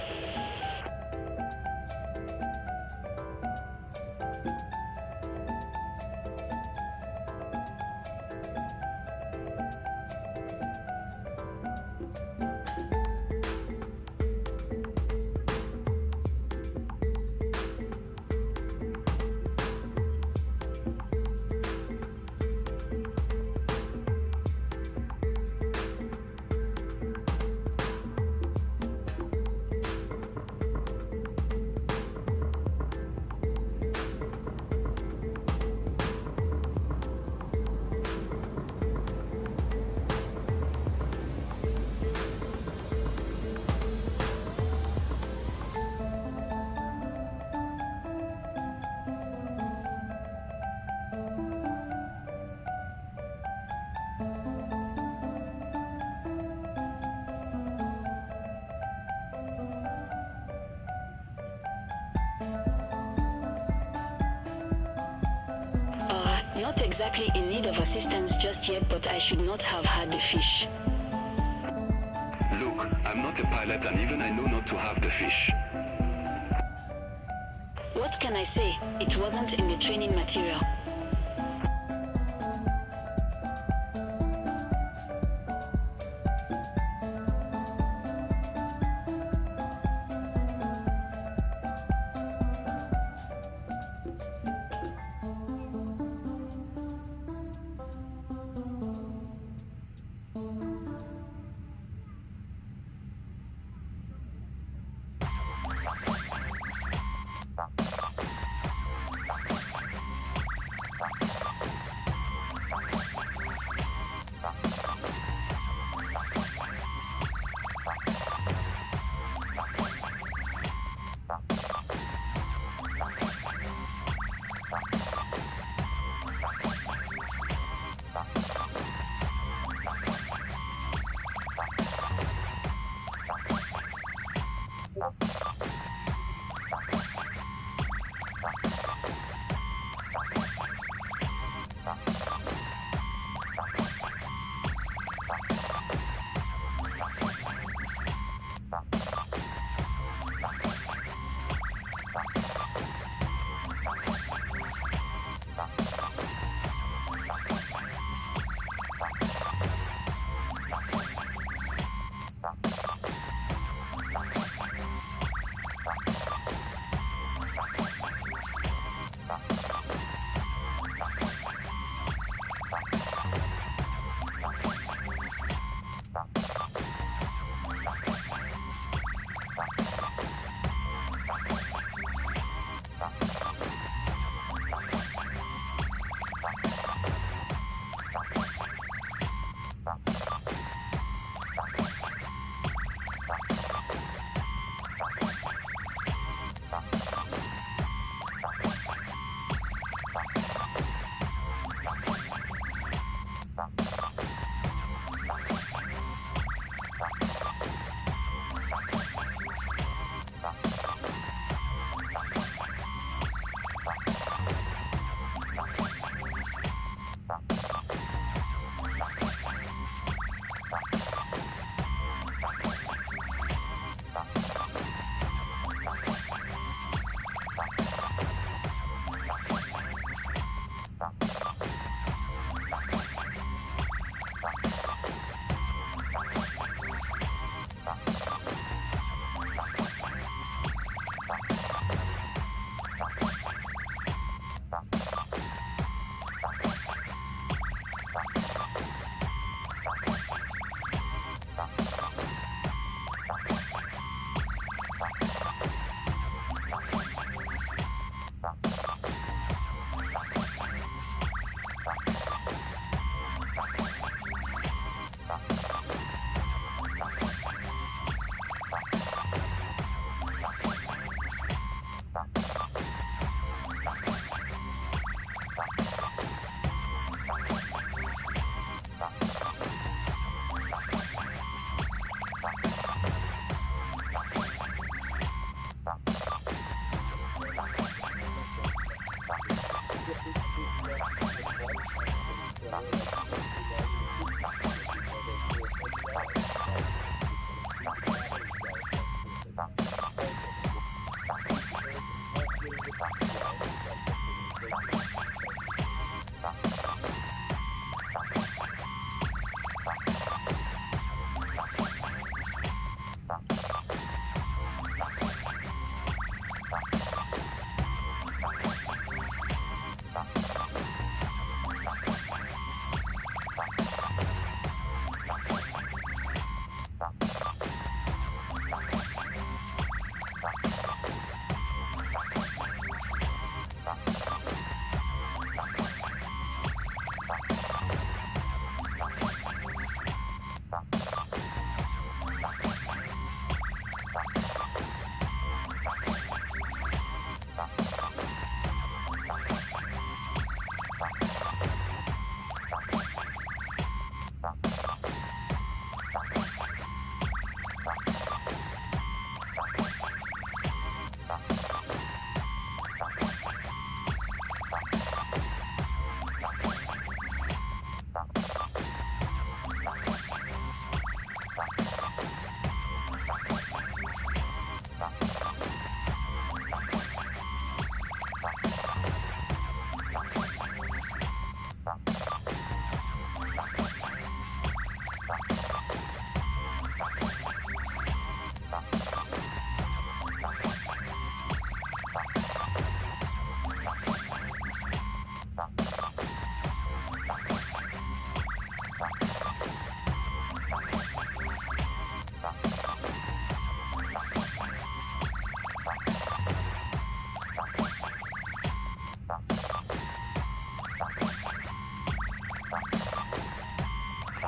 Not exactly in need of assistance just yet, but I should not have had the fish. Look, I'm not a pilot and even I know not to have the fish. What can I say? It wasn't in the training material.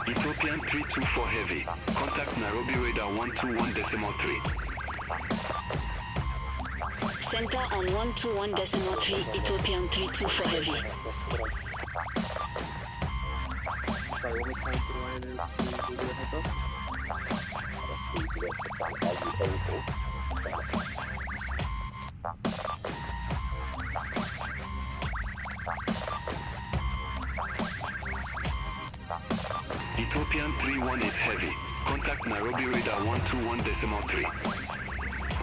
Ethiopian 324 Heavy. Contact Nairobi radar 121.3. Center on 121.3, Ethiopian 324 Heavy. Sorry, one more time for the line to do the heads up. Ethiopian 318 Heavy. Contact Nairobi radar 121.3.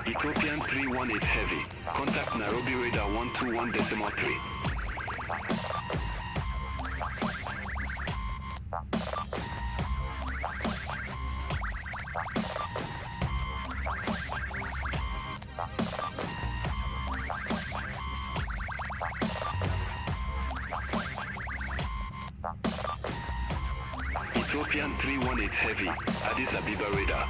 Ethiopian 318 Heavy. Contact Nairobi radar 121.3. Ethiopian 318 Heavy. Addis Ababa radar.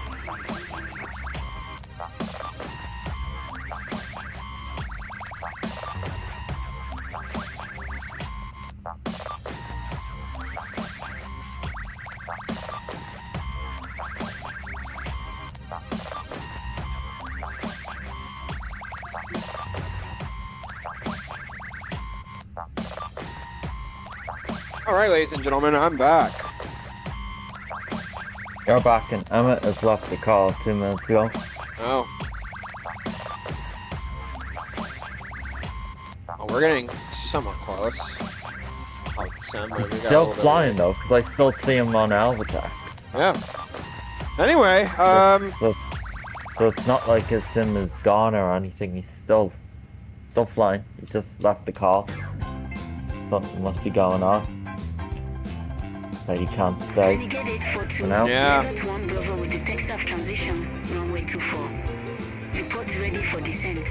All right, ladies and gentlemen, I'm back. You're back, and Emmett has left the call 2 minutes ago. Oh. Oh, we're getting somewhat close. Oh, Sam, we got a Still little bit flying of- though, because I still see him on Alvatax. Yeah. Anyway, So it's not like his sim is gone or anything. He's still flying. He just left the call. Something must be going on. That he can't stay. Renegade 842. now? Yeah. Pilot 1 Bravo with the Takeoff transition, runway 24. Report ready for descent.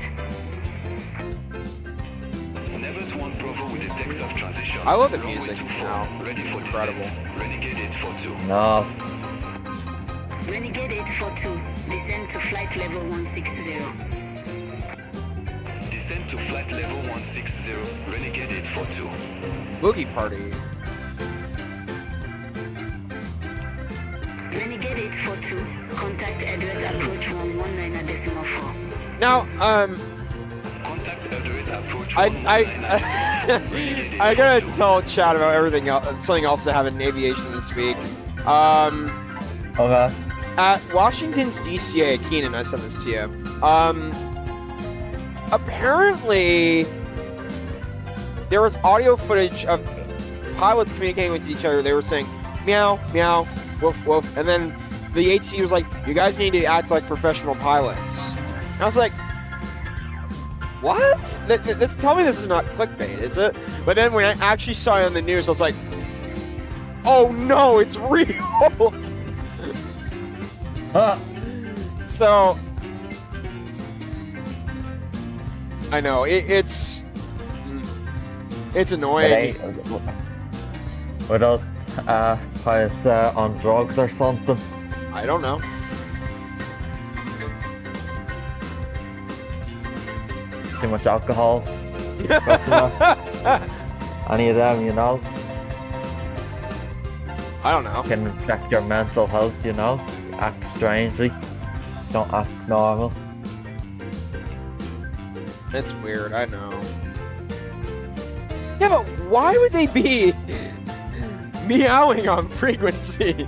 Never 1 Bravo with the Takeoff transition. I love the Runway music 24, now. Ready for Incredible. descent. Renegade 842. No. Renegade 842. Descend to flight level 160. Descend to flight level 160. Renegade 842. Boogie Party. Renegade 842. Contact address approach 119.4. Now, Contact Eldred approach I 119. I gotta tell Chad about everything else, something else that happened in aviation this week. Okay. At Washington's DCA, Keenan, I sent this to you. Apparently, there was audio footage of pilots communicating with each other. They were saying, meow, meow, woof, woof. And then the ATC was like, you guys need to act like professional pilots. And I was like, what? Tell me this is not clickbait, is it? But then when I actually saw it on the news, I was like, Oh no, it's real! So... I know, it's annoying. Were those pilots on drugs or something? I don't know. Too much alcohol? Any of them, you know? I don't know. Can affect your mental health, you know? Act strangely. Don't act normal. It's weird, I know. Yeah, but why would they be meowing on frequency?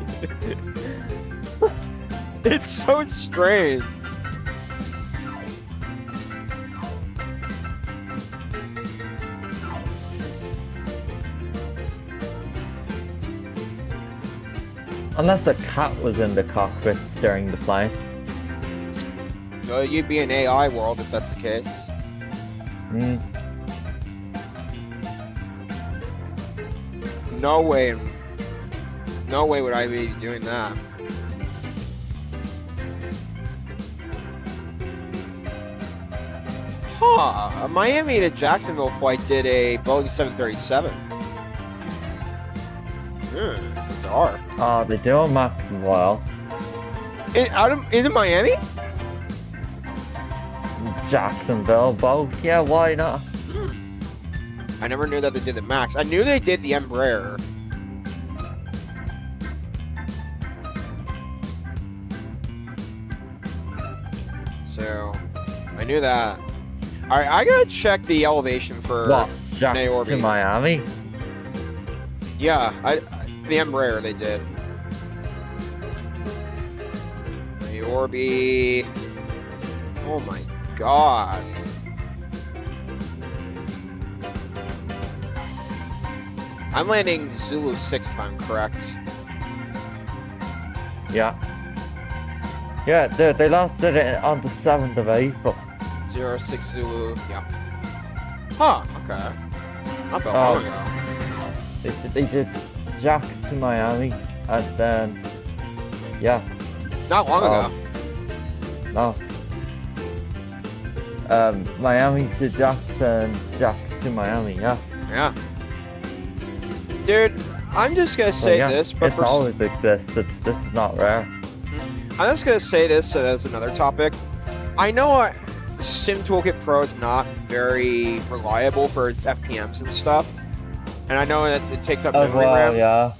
It's so strange. Unless a cat was in the cockpit steering the plane. So you'd be an AI world if that's the case. Hmm. No way would I be doing that. Huh, a Miami to Jacksonville flight did a Boeing 737. Bizarre. Oh, they do a Mac well. Into Miami? Jacksonville, both. Yeah, why not? I never knew that they did the Max. I knew they did the Embraer. So, I knew that. Alright, I gotta check the elevation for What? Jack Nairobi. to Miami? Yeah, the Embraer they did. Nairobi. Oh my god. I'm landing Zulu 6 if I'm correct. Yeah. Yeah, they lost it on the 7th of April. 06 Zulu, yeah. Huh, okay. Not that long ago. They did Jax to Miami, and then, yeah. Not long ago. No. Miami to Jax and Jax to Miami, yeah. Yeah. Dude, I'm just gonna say this, but it's always existed. This is not rare. I'm just gonna say this as another topic. I know Sim Toolkit Pro is not very reliable for its FPMs and stuff, and I know that it takes up memory RAM. Yeah.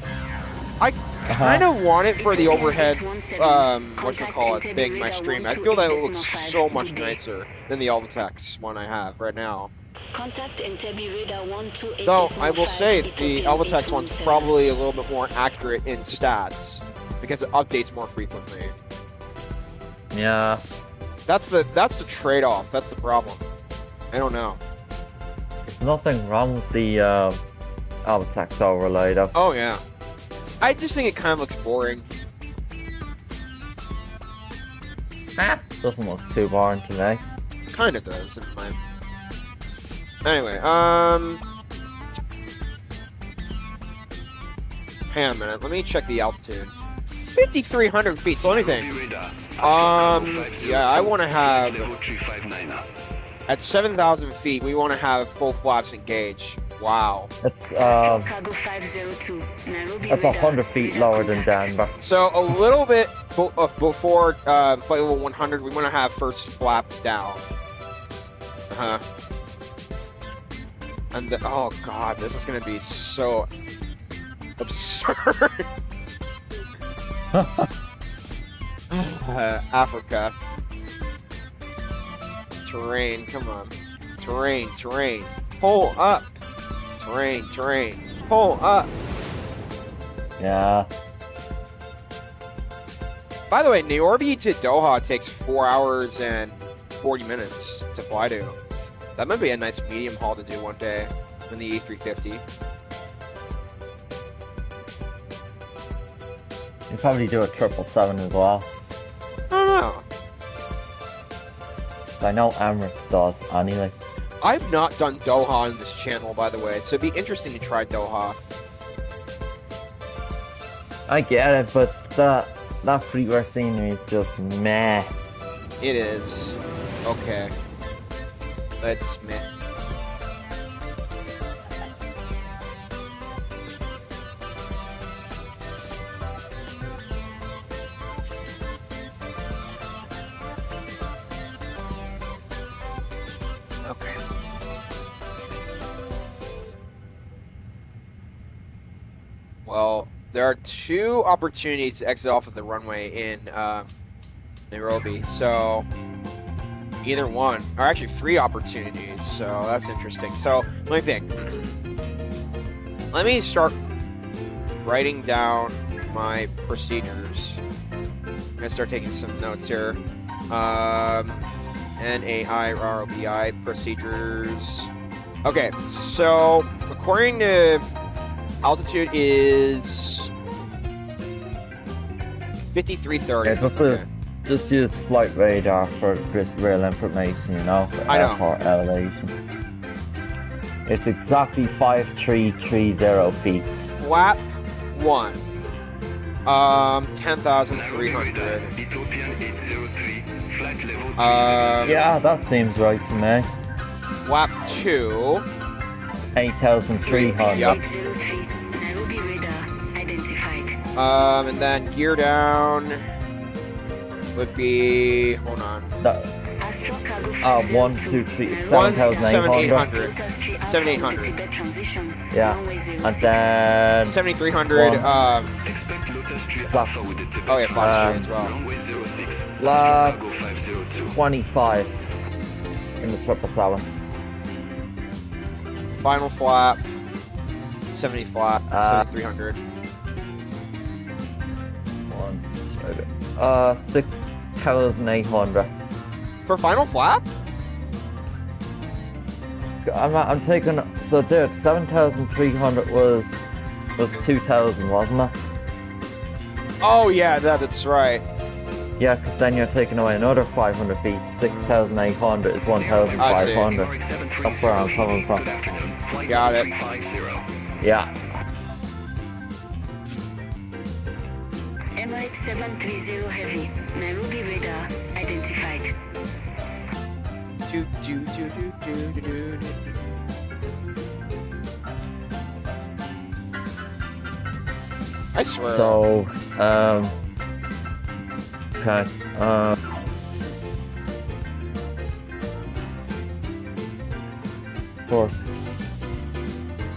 I kind of want it for the overhead, thing, my stream. I feel that it looks so much nicer than the Alvatex one I have right now. Though, I will say, the Alvatex one's probably a little bit more accurate in stats, because it updates more frequently. Yeah. That's the trade-off, that's the problem. I don't know. There's nothing wrong with the Alvatex overlay though. Oh yeah. I just think it kind of looks boring. Doesn't look too boring today. Kind of does, in my... Anyway, hang on a minute, let me check the altitude. 5,300 feet, so anything. Yeah, I want to have... At 7,000 feet, we want to have full flaps engaged. Wow. That's 100 feet lower than Denver. So a little bit before flight level 100, we want to have first flap down. And oh god, this is gonna be so absurd. Africa. Terrain, come on. Terrain. Pull up. Terrain. Pull up. Yeah. By the way, Nairobi to Doha takes 4 hours and 40 minutes to fly to. That might be a nice medium haul to do one day in the E350. You probably do a 777 as well. I don't know. I know Emirates does anyway. I've not done Doha on this channel, by the way, so it'd be interesting to try Doha. I get it, but that freeware scenery is just meh. It is. Okay. Let's meh. Okay. Well, there are 2 opportunities to exit off of the runway in Nairobi, so either one, or actually 3 opportunities, so that's interesting. So let me think. Let me start writing down my procedures. I'm gonna start taking some notes here. NAIROBI procedures. Okay, so according to altitude is 5330. Yeah, just use flight radar for just real information, you know, for I know. airport elevation. It's exactly 5330 feet. Flap 1. 10,300. Ethiopian 803, flight level Yeah, that seems right to me. Flap 2. 8,300. Yep. 803, Nairobi radar identified. And then gear down would be, hold on, That, Astro Cargo 1, 2, 3, 7,800. 7,800. Yeah, and then 7,300, One. expect Lotus 3 Flap. Alpha with the takeoff. Oh yeah, flap 3 as well. Runway 06, Flap Chicago 502. 25 in the 777. Final flap, 70 flap, 7,300. 6,800. For final flap? I'm taking, so dude, 7,300 was 2,000, wasn't it? Oh yeah, that's right. Yeah, because then you're taking away another 500 feet. 6,800 is 1,500. That's where I'm coming from. Got it. Yeah. Emirates 730 Heavy, Nairobi radar identified. Do, do, do, do, do, do, do, do. I swear. So, okay, first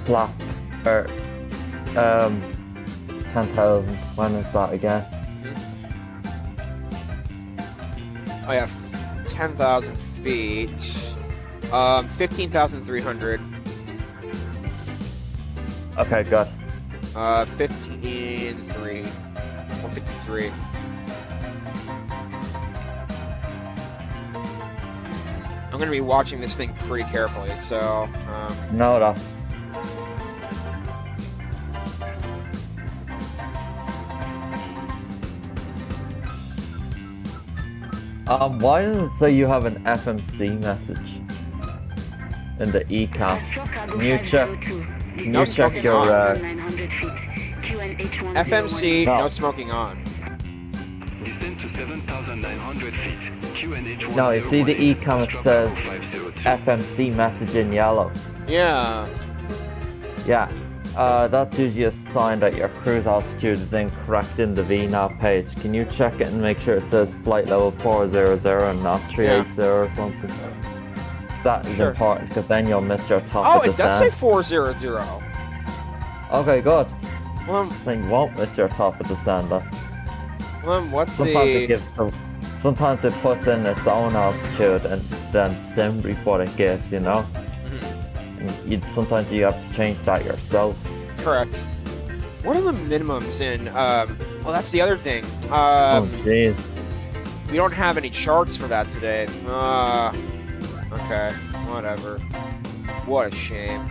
flap, 10,000, when is that again? Oh yeah, 10,000 feet. 15,300. Okay, good. 15,300. 153. I'm gonna be watching this thing pretty carefully, so No, that. Why does it say you have an FMC message in the ECAM? Astro Cargo Can you check? 502, Can No you check smoking your? on. 900 feet, QNH101. FMC, No. no smoking on. Descend to 7,900 feet. QNH No, you see the ECAM, it says 502. FMC message in yellow. Yeah. Yeah, that's usually a sign that your cruise altitude is incorrect in the VNAV page. Can you check it and make sure it says flight level 400 and not 380 or something? That is Sure. important because then you'll miss your top Oh, of the it does say descent. 400. Okay, good. Well, Then you won't miss your top of the descent. what's Sometimes the? it gives sometimes it puts in its own altitude and then sim before it gives, you know? Mhm. Sometimes you have to change that yourself. Correct. What are the minimums in? Well, that's the other thing. Oh jeez. We don't have any charts for that today. Okay, whatever. What a shame.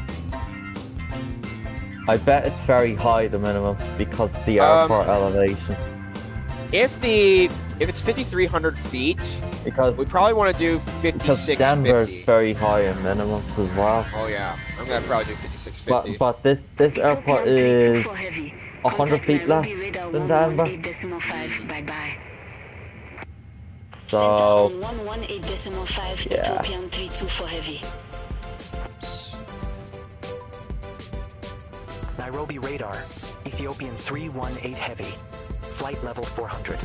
I bet it's very high, the minimums, because of the Um, airport elevation. If it's 5,300 feet, Because we probably want to do Denver's 5650. very high in minimums as well. Oh yeah, I'm gonna probably do 5650. But this airport is 100 Contact feet left Nairobi radar in Denver. 118.5. Bye-bye. So, On 118.5, yeah. Ethiopian 32 for heavy. Nairobi radar, Ethiopian 318 heavy. Flight level 400.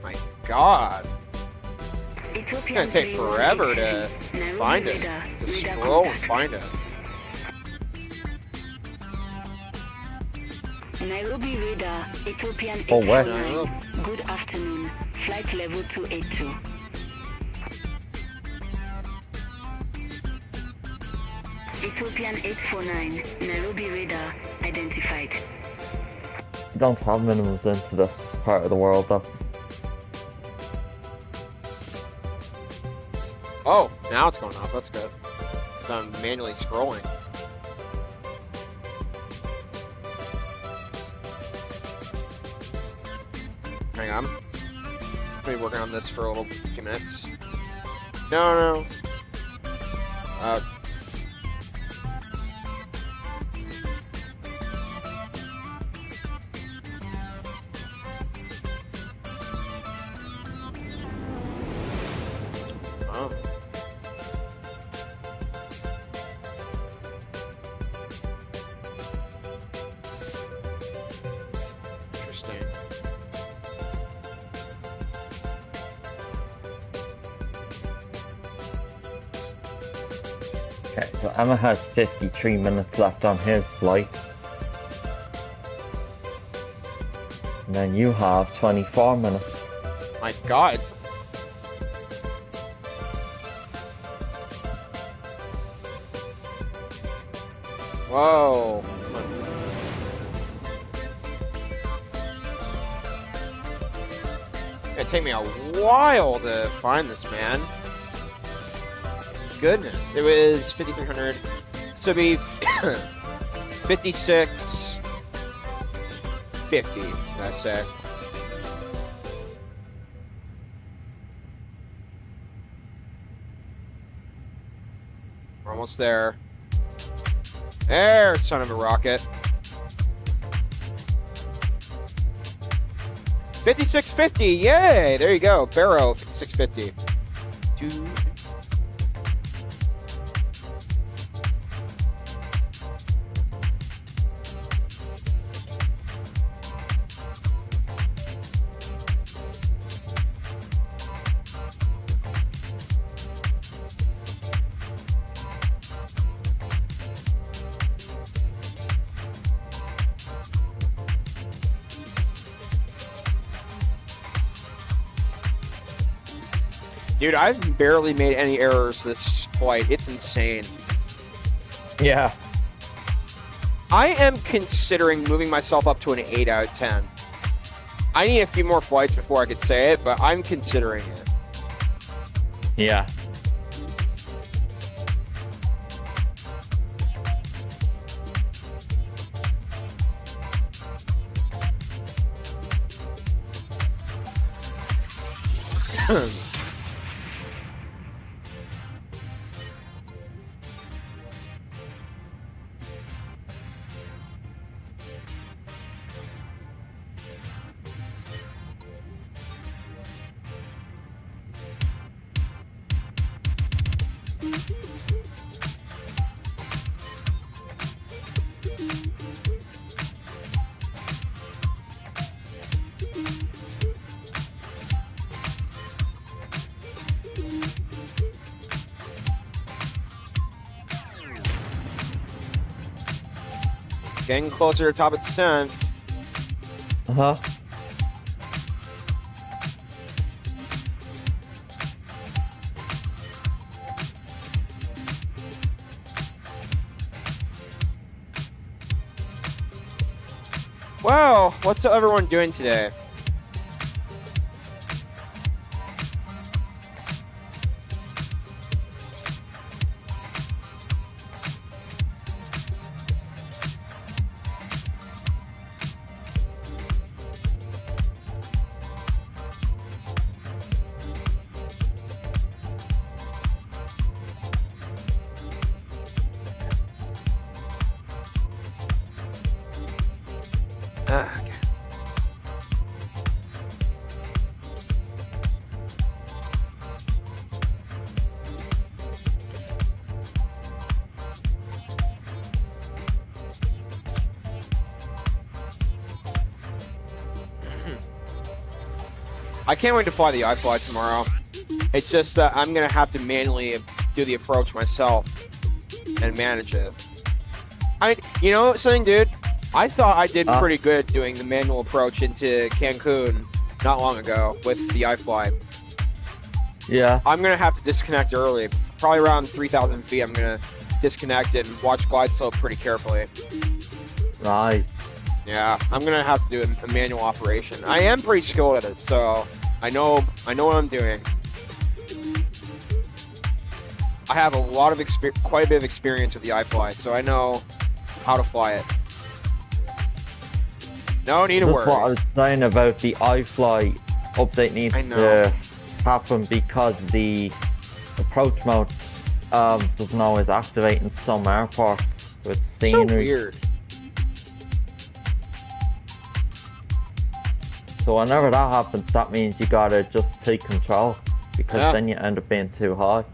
My God. It's gonna take forever to find it. To scroll and find it. Nairobi radar, Ethiopian Oh, where? 849. Good afternoon. Flight level 282. Ethiopian 849. Nairobi radar identified. Don't have minimums into this part of the world though. Oh, now it's going up. That's good. Because I'm manually scrolling. Hang on. I'll be working on this for a few minutes. No. Oh. Interesting. Okay, so Emma has 53 minutes left on his flight. And then you have 24 minutes. My God. Whoa. It's gonna take me a while to find this, man. Goodness. It was 5,300. So it'd be 5650, I say. We're almost there. There, son of a rocket. 5650, yay! There you go, Barrow, 5650. Two. Dude, I've barely made any errors this flight. It's insane. Yeah. I am considering moving myself up to an 8 out of 10. I need a few more flights before I could say it, but I'm considering it. Yeah. Getting closer to top of descent. Uh-huh. Wow, what's everyone doing today? Okay. I can't wait to fly the iFly tomorrow. It's just that I'm gonna have to manually do the approach myself and manage it. You know something, dude? I thought I did pretty good doing the manual approach into Cancun not long ago with the iFly. Yeah. I'm gonna have to disconnect early, probably around 3,000 feet. I'm gonna disconnect and watch glide slope pretty carefully. Right. Yeah, I'm gonna have to do a manual operation. I am pretty skilled at it, so I know what I'm doing. I have a lot of quite a bit of experience with the iFly, so I know how to fly it. No need to worry. That's what I was saying about the iFly update needs to happen because the approach mode doesn't always activate in some airports with scenery. So weird. So whenever that happens, that means you gotta just take control, because then you end up being too high.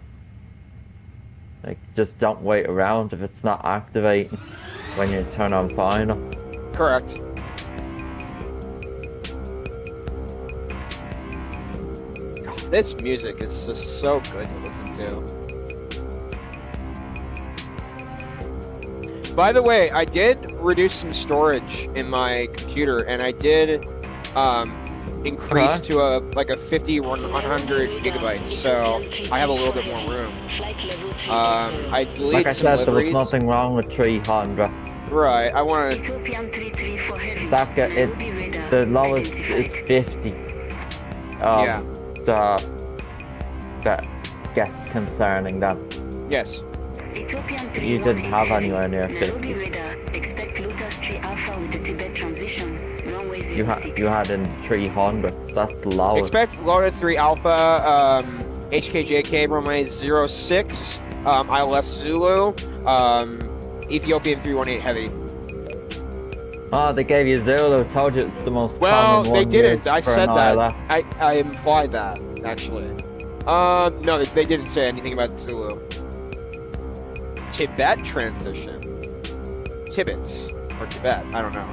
Like, just don't wait around if it's not activating when you turn on final. Correct. God, this music is just so good to listen to. By the way, I did reduce some storage in my computer, and I did increase to a 100 gigabytes, so I have a little bit more room. I deleted Like I some said, there was liveries. nothing wrong with 300. Right, I want to. The lowest is 50. Yeah. That gets concerning then. Yes. You didn't have anywhere near 50. You had in 300s, that's the lowest. Expect Lotus 3 Alpha, HKJK runway 06, ILS Zulu, Ethiopian 318 Heavy. Oh, they gave you Zulu, told you it's the most Well, common they one didn't. I used for said an that. ILS. I implied that, actually. No, they didn't say anything about Zulu. Tibet transition. Tibet. Or Tibet, I don't know.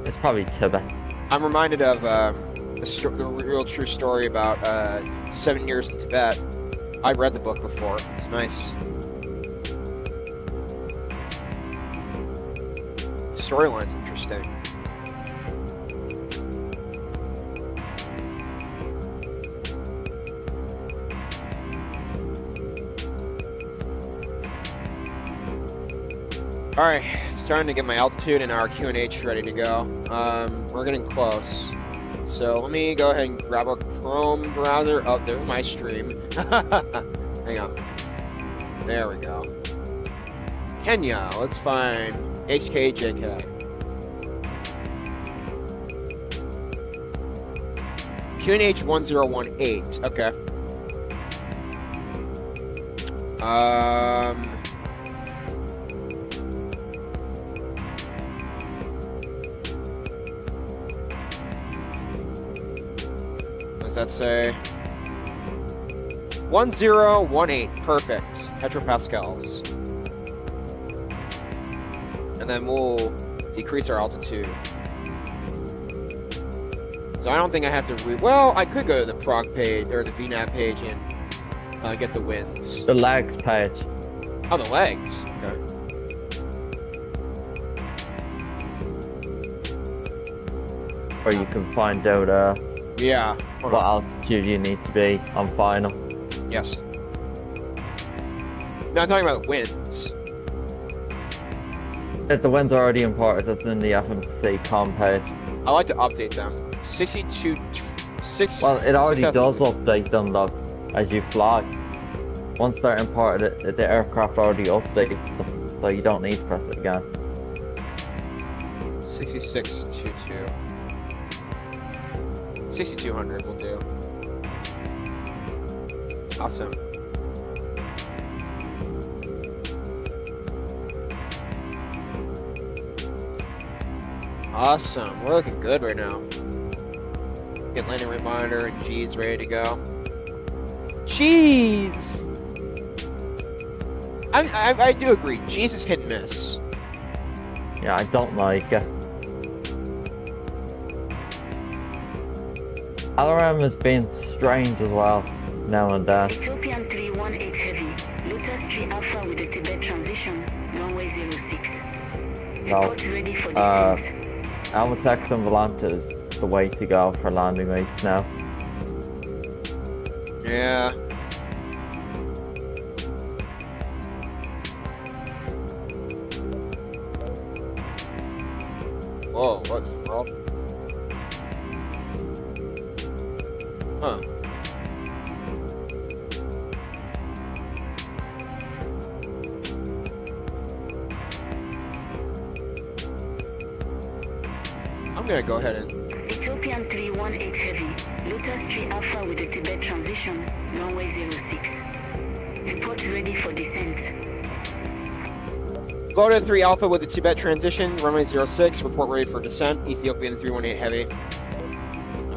It's probably Tibet. I'm reminded of the real true story about 7 years in Tibet. I read the book before. It's nice. Storyline's interesting. All right. Starting to get my altitude and our QNH ready to go. We're getting close. So let me go ahead and grab a Chrome browser. Oh, there's my stream. Hang on. There we go. Kenya, let's find HKJK. QNH 1018, okay. What does that say? 1018, perfect. Petropascals. And then we'll decrease our altitude. So I don't think I have to well, I could go to the prog page, or the VNAV page, and get the winds. The legs page. Oh, the legs. Okay. Where you can find out Yeah. Hold what on. altitude you need to be on final. Yes. No, I'm talking about the winds. If the wind's already imported, that's in the FMC com page. I like to update them. 62... Well, it already 6,000. does update them though, as you fly. Once they're imported, the aircraft already updates them, so you don't need to press it again. 6622. 6200 will do. Awesome. Awesome. We're looking good right now. Get landing weight monitor and G's ready to go. Jeez! I do agree. G's is hit and miss. Yeah, I don't like it. LRM has been strange as well, now and then. Ethiopian 318 Heavy, Lotus 3 Alpha with a Tibet transition, runway 06. Report ready for descent. Almatex and Volanta is the way to go for landing weights now. Yeah. Whoa, what in the world? Huh. I'm gonna go ahead and... Ethiopian 318 Heavy, Lotus 3 Alpha with a Tibet transition, runway 06. Report ready for descent. Lotus 3 Alpha with the Tibet transition, runway 06, report ready for descent, Ethiopian 318 Heavy.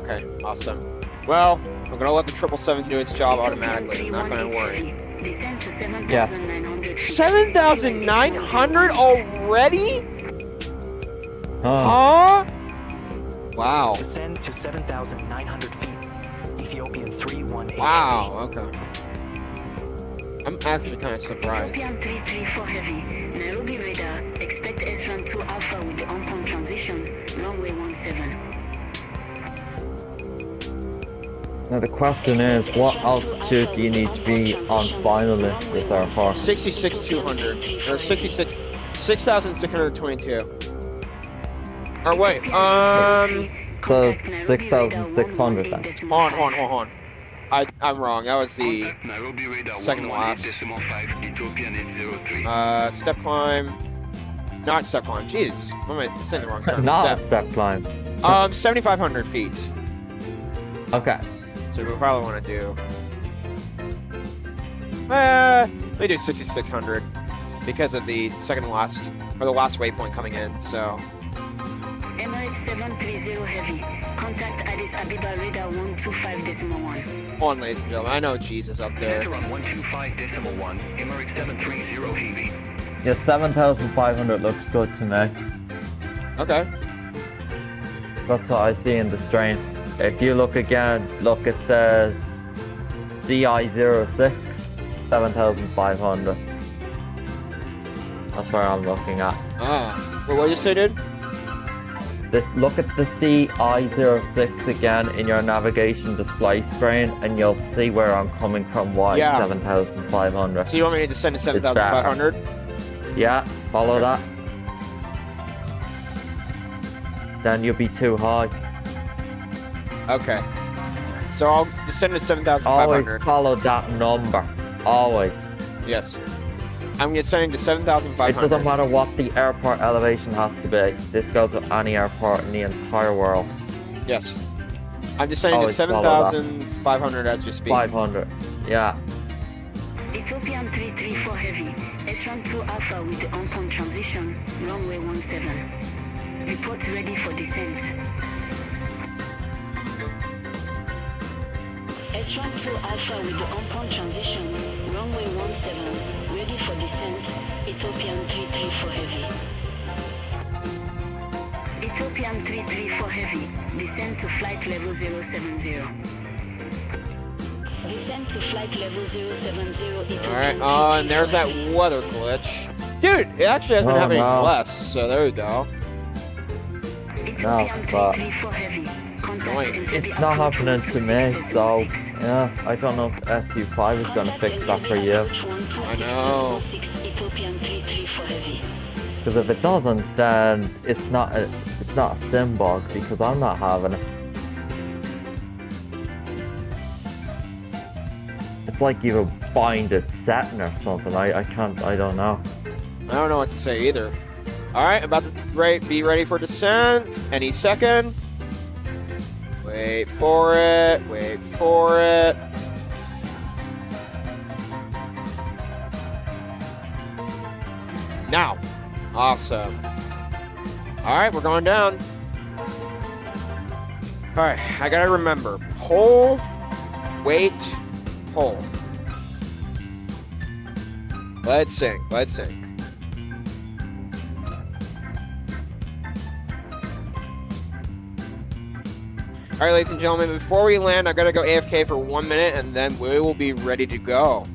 Okay, awesome. Well, I'm gonna let the 777 do its job automatically, I'm not gonna worry. Descent to 7,900 Yes. feet. 7,900 already? Huh. Huh? Wow. Descend to 7,900 feet. Ethiopian 318 Wow, okay. I'm actually kind of surprised. Ethiopian 334 Heavy, Nairobi radar, expect S-Run 2 Alpha with the on-pump transition, runway 17. Now the question is, what altitude do you need to be on finally with our car? 66,200 or 6,622. Or wait, So 6,600 then. hold on. I'm wrong. That was the Contact Nairobi radar second last. 118.5 Ethiopian 803. Step climb. Not step climb. Jeez, what am I saying the wrong term? Not a Step. step climb. 7,500 feet. Okay. So we probably want to do. Let me do 6,600 because of the second last or the last waypoint coming in. So. Emirates 730 Heavy, contact Addis Ababa radar 125.1. Hold on, ladies and gentlemen. I know G's is up there. Center on 125.1, Emirates 730 Heavy. Yeah, 7,500 looks good to me. Okay. That's what I see in the strain. If you look again, look, it says DI06, 7,500. That's where I'm looking at. Ah. Wait, what did you say, dude? Look at the CI06 again in your navigation display screen, and you'll see where I'm coming from. Why Yeah. 7,500? So you want me to descend to 7,500? Yeah, follow Okay. that. Then you'll be too high. Okay. So I'll descend to Always 7,500. follow that number. Always. Yes. I'm descending to It 7,500. doesn't matter what the airport elevation has to be. This goes with any airport in the entire world. Yes. I'm descending to Always follow that. 7,500 as we speak. 500. Yeah. Ethiopian 334 Heavy, S-Run 2 Alpha with the on-pump transition, runway 17. Report ready for descent. S-Run 2 Alpha with the on-pump transition, runway 17, ready for descent, Ethiopian 334 Heavy. Ethiopian 334 Heavy, descend to flight level 070. Descend to flight level 070, Alright, Ethiopian and there's that weather glitch. Dude, it actually hasn't Oh, happened no. less, so there we go. No, but it's not happening to me, so yeah, I don't know if SU5 is gonna fix that for you. I know. Because if it doesn't, then it's not a sim bug, because I'm not having it. It's like you have a binded setting or something. I don't know. I don't know what to say either. Alright, about to be ready for descent. Any second. Wait for it. Wait for it. Now. Awesome. Alright, we're going down. Alright, I gotta remember. Pull, wait, pull. Let's sink, let's sink. Alright, ladies and gentlemen, before we land, I gotta go AFK for 1 minute, and then we will be ready to go.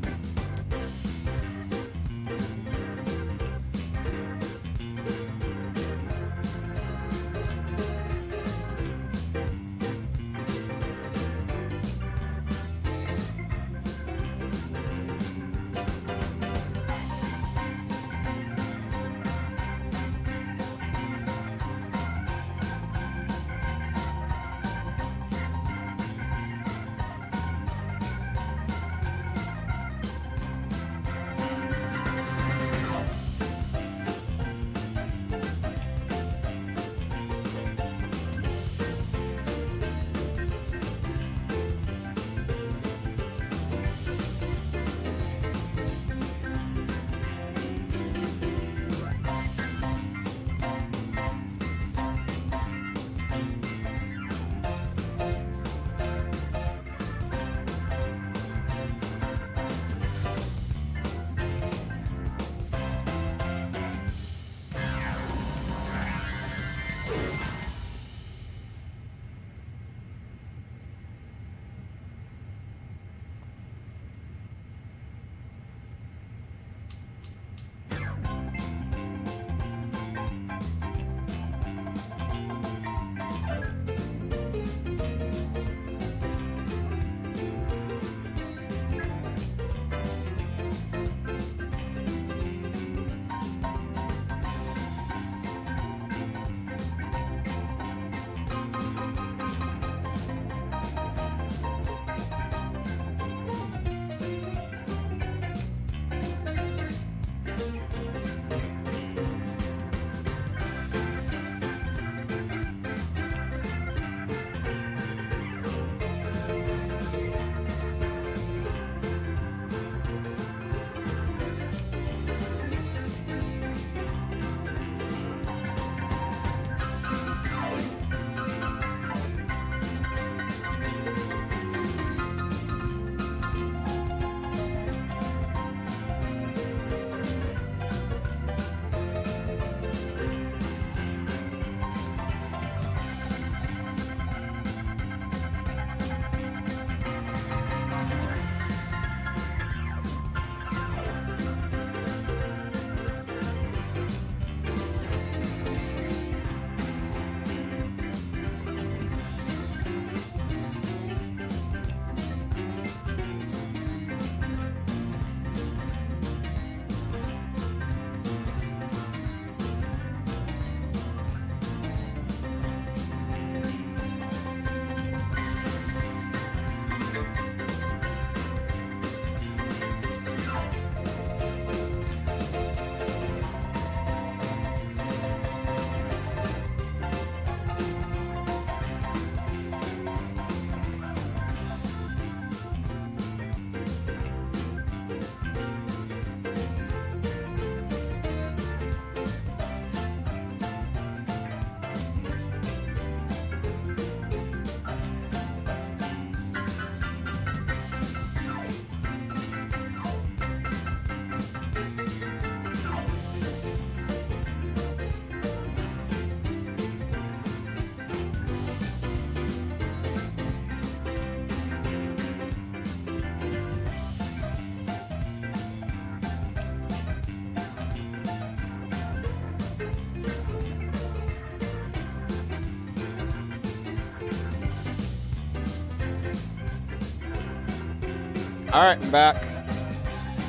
Alright, I'm back.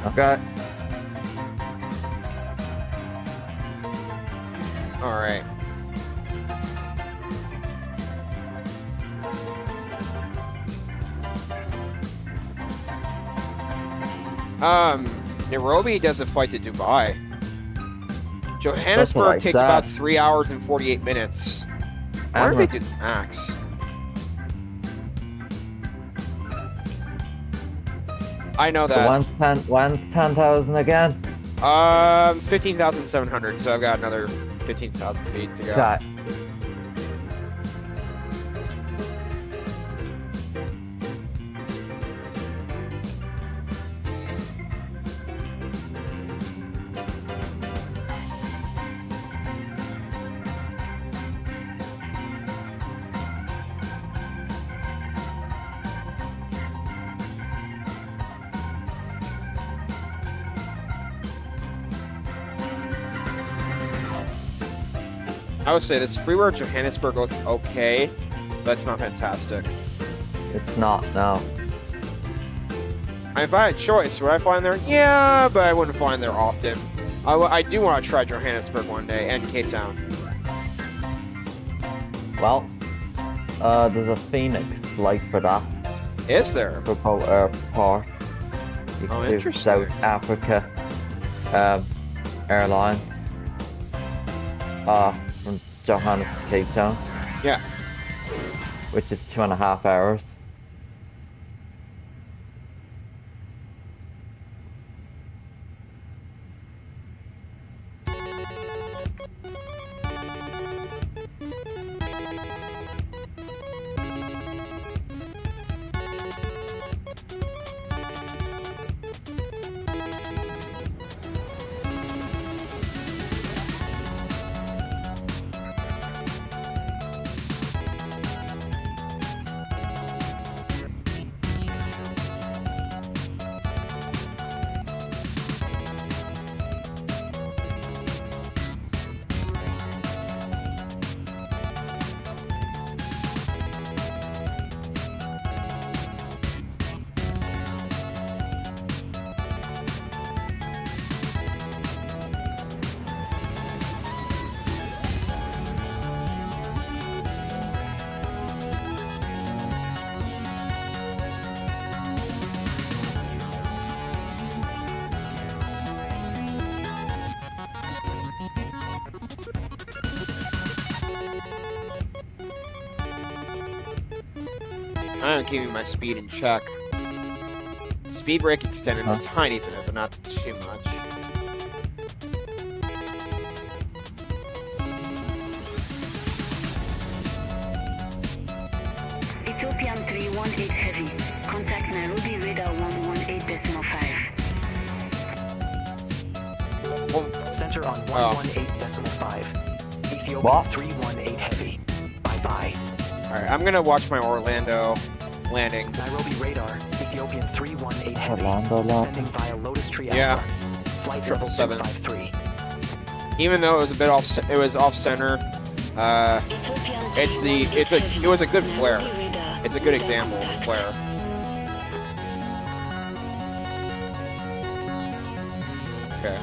Okay. Alright. Nairobi does a flight to Dubai. Johannesburg like takes that. about 3 hours and 48 minutes. I wonder if they do the max. I know So that. when's 10,000 again? 15,700, so I've got another 15,000 feet to go. Okay. I would say this freeware Johannesburg looks okay, but it's not fantastic. It's not, no. If I had choice, would I fly in there? Yeah, but I wouldn't fly in there often. I do want to try Johannesburg one day and Cape Town. Well, there's a Phoenix flight for that. Is there? For Bole Airport. You Oh, can do interesting. South Africa Airline. From Johannesburg to Cape Town. Yeah. Which is 2.5 hours. I'm keeping my speed in check. Speed brake extended a tiny bit, but not too much. Ethiopian 318 Heavy. Contact Nairobi radar 118.5. Center on Oh. 118.5. Ethiopian What? 318 Heavy. Bye-bye. Alright, I'm gonna watch my Orlando landing. Nairobi radar. Ethiopian 318 Heavy. Orlando landing. Sending via Lotus Tree Yeah. Alpha. Flight level 777. 753. Even though it was a bit off, it was off center. It was a good flare. It's a good example of flare. Okay.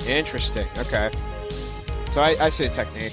Interesting. Okay. So I see a technique.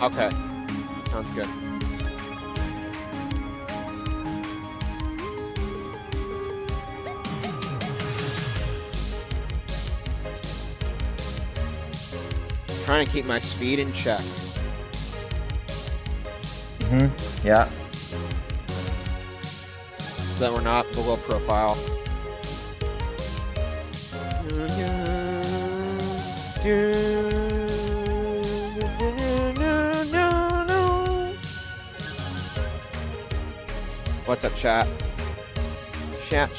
Okay. Sounds good. Trying to keep my speed in check. Yeah. So that we're not below profile. What's up, chat? Chat.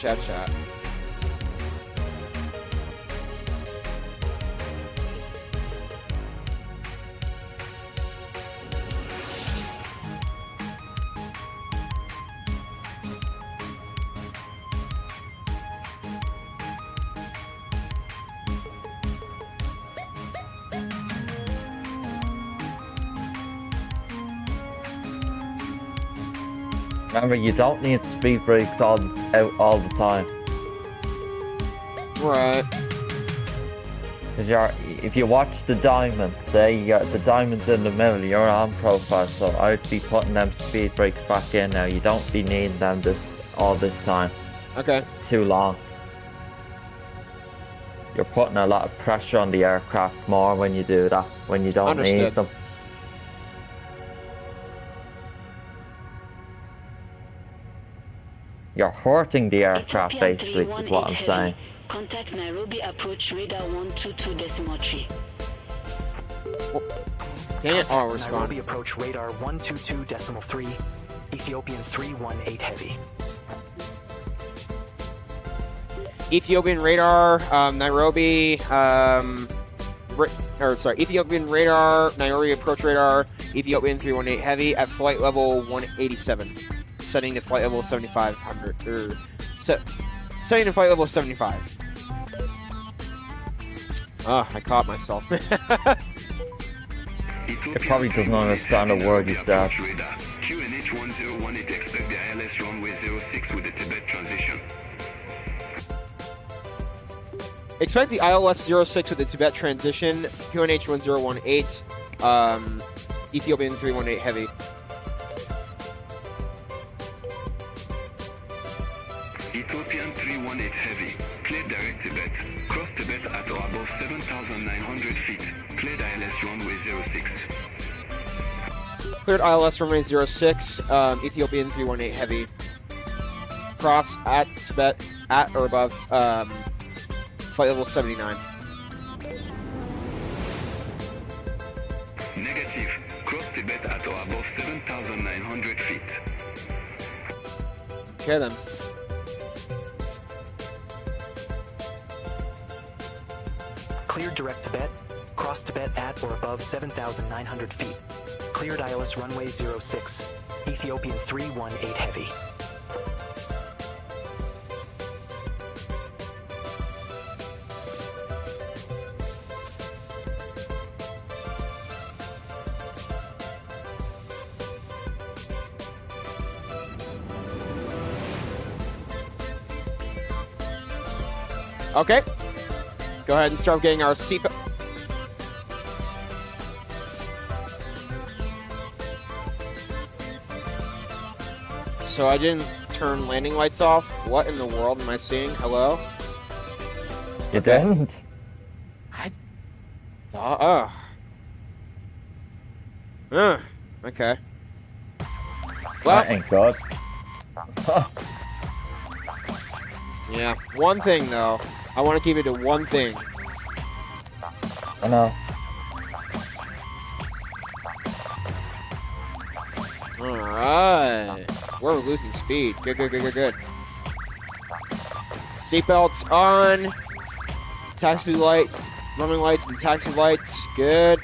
Remember, you don't need speed brakes out all the time. Right. Because if you watch the diamonds, say you got the diamonds in the middle, you're on profile, so I'd be putting them speed brakes back in now. You don't be needing them all this time. Okay. It's too long. You're putting a lot of pressure on the aircraft more when you do that, when you don't need Understood. them. You're hurting the aircraft, Ethiopian basically, is what I'm 318 saying. heavy. Contact Nairobi approach radar 122.3. Dang it. Oh, Contact respond. Nairobi approach radar 122.3. Ethiopian 318 heavy. Ethiopian radar, Nairobi, Ethiopian radar, Nairobi approach radar, Ethiopian 318 heavy at flight level 187, setting to flight level 7500, setting to flight level 75. Ah, I caught myself. It probably doesn't understand a word you said. QNH 1018 expect the ILS runway 06 with the Tibet transition. Expect the ILS 06 with the Tibet transition, QNH 1018, Ethiopian 318 heavy. Ethiopian 318 heavy, clear direct Tibet, cross Tibet at or above 7,900 feet, cleared ILS runway 06. Cleared ILS runway 06, Ethiopian 318 heavy. Cross at Tibet at or above flight level 79. Negative, cross Tibet at or above 7,900 feet. Okay then. Cleared direct Tibet. Cross Tibet at or above 7,900 feet. Cleared ILS runway 06. Ethiopian 318 heavy. Okay. Go ahead and start getting our seatbelt. So I didn't turn landing lights off. What in the world am I seeing? Hello? You didn't? Okay. That Well, ain't good. yeah. One thing though. I want to keep it to one thing. I know. Alright. We're losing speed. Good, good, good, good, good. Seatbelts on. Taxi light. Running lights and taxi lights. Good.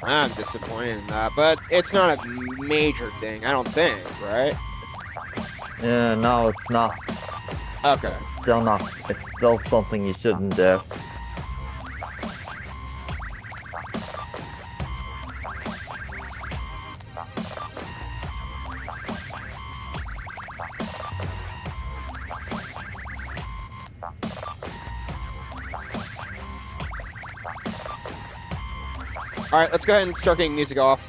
I'm disappointed in that, but it's not a major thing, I don't think, right? Yeah, no, it's not. Okay. It's still not. It's still something you shouldn't do. Alright, let's go ahead and start getting music off.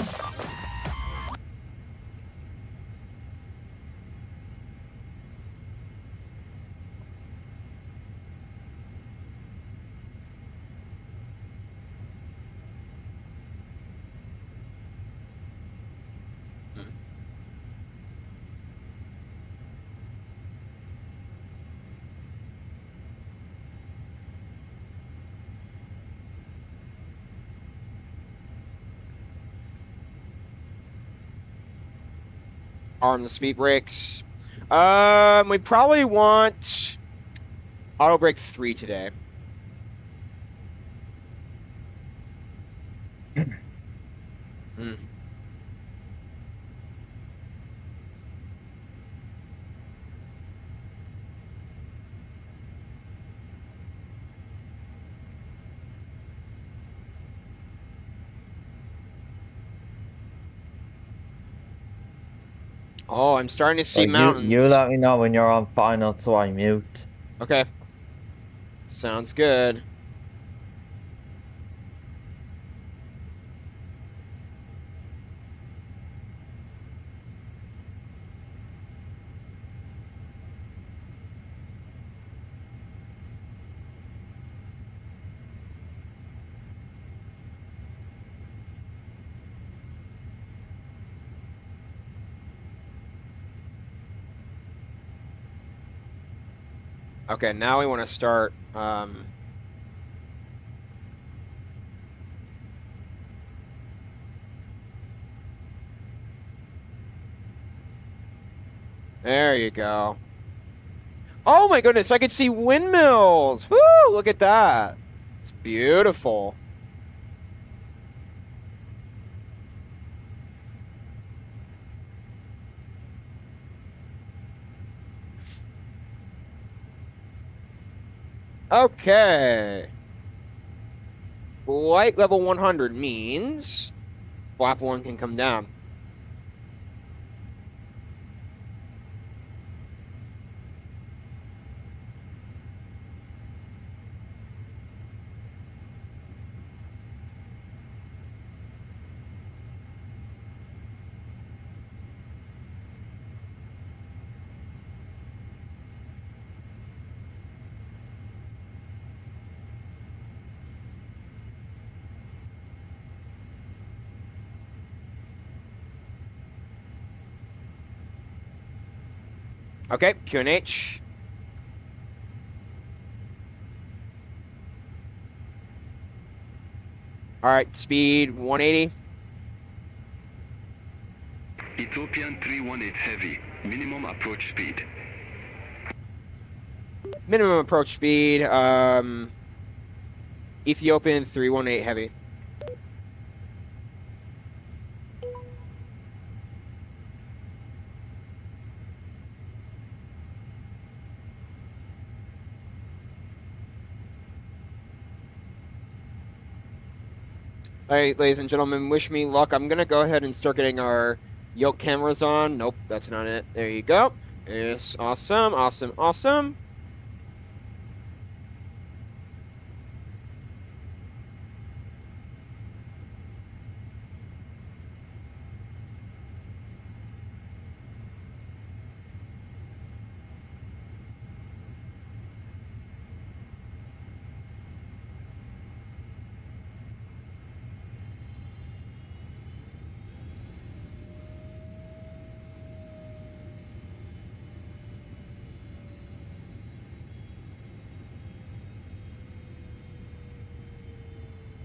Arm the speed brakes. We probably want auto brake 3 today. Hmm. Oh, I'm starting to So see mountains. you let me know when you're on final, so I mute. Okay. Sounds good. Okay, now we want to start. There you go. Oh my goodness, I could see windmills. Woo, look at that. It's beautiful. Okay. Flight level 100 means flap 1 can come down. Okay, QNH. All right, speed 180. Ethiopian 318 heavy. Minimum approach speed. Minimum approach speed. Ethiopian 318 heavy. All right, ladies and gentlemen, wish me luck. I'm gonna go ahead and start getting our yoke cameras on. Nope, that's not it. There you go. Yes, awesome, awesome, awesome.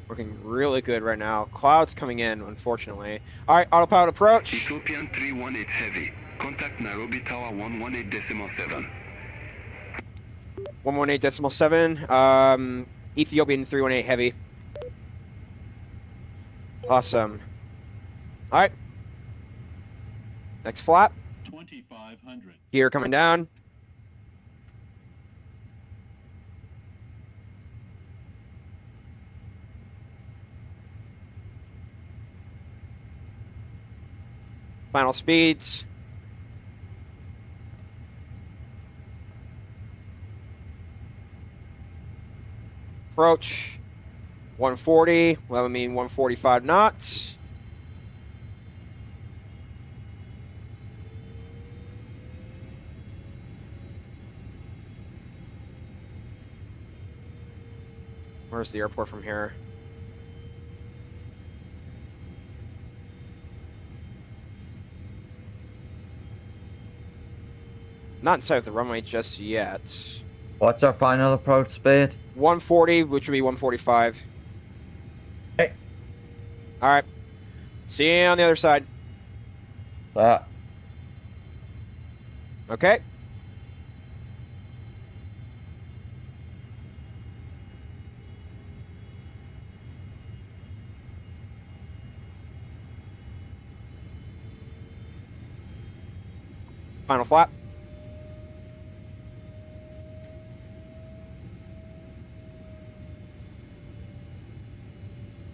Working really good right now. Clouds coming in, unfortunately. All right, autopilot approach. Ethiopian 318 heavy. Contact Nairobi Tower 118.7. 118.7. Ethiopian 318 heavy. Awesome. All right. Next flap. 2500. Gear coming down. Final speeds. Approach. 140. Well, I mean 145 knots. Where's the airport from here? Not inside of the runway just yet. What's our final approach speed? 140, which would be 145. Hey. All right. See you on the other side. Okay. Final flap.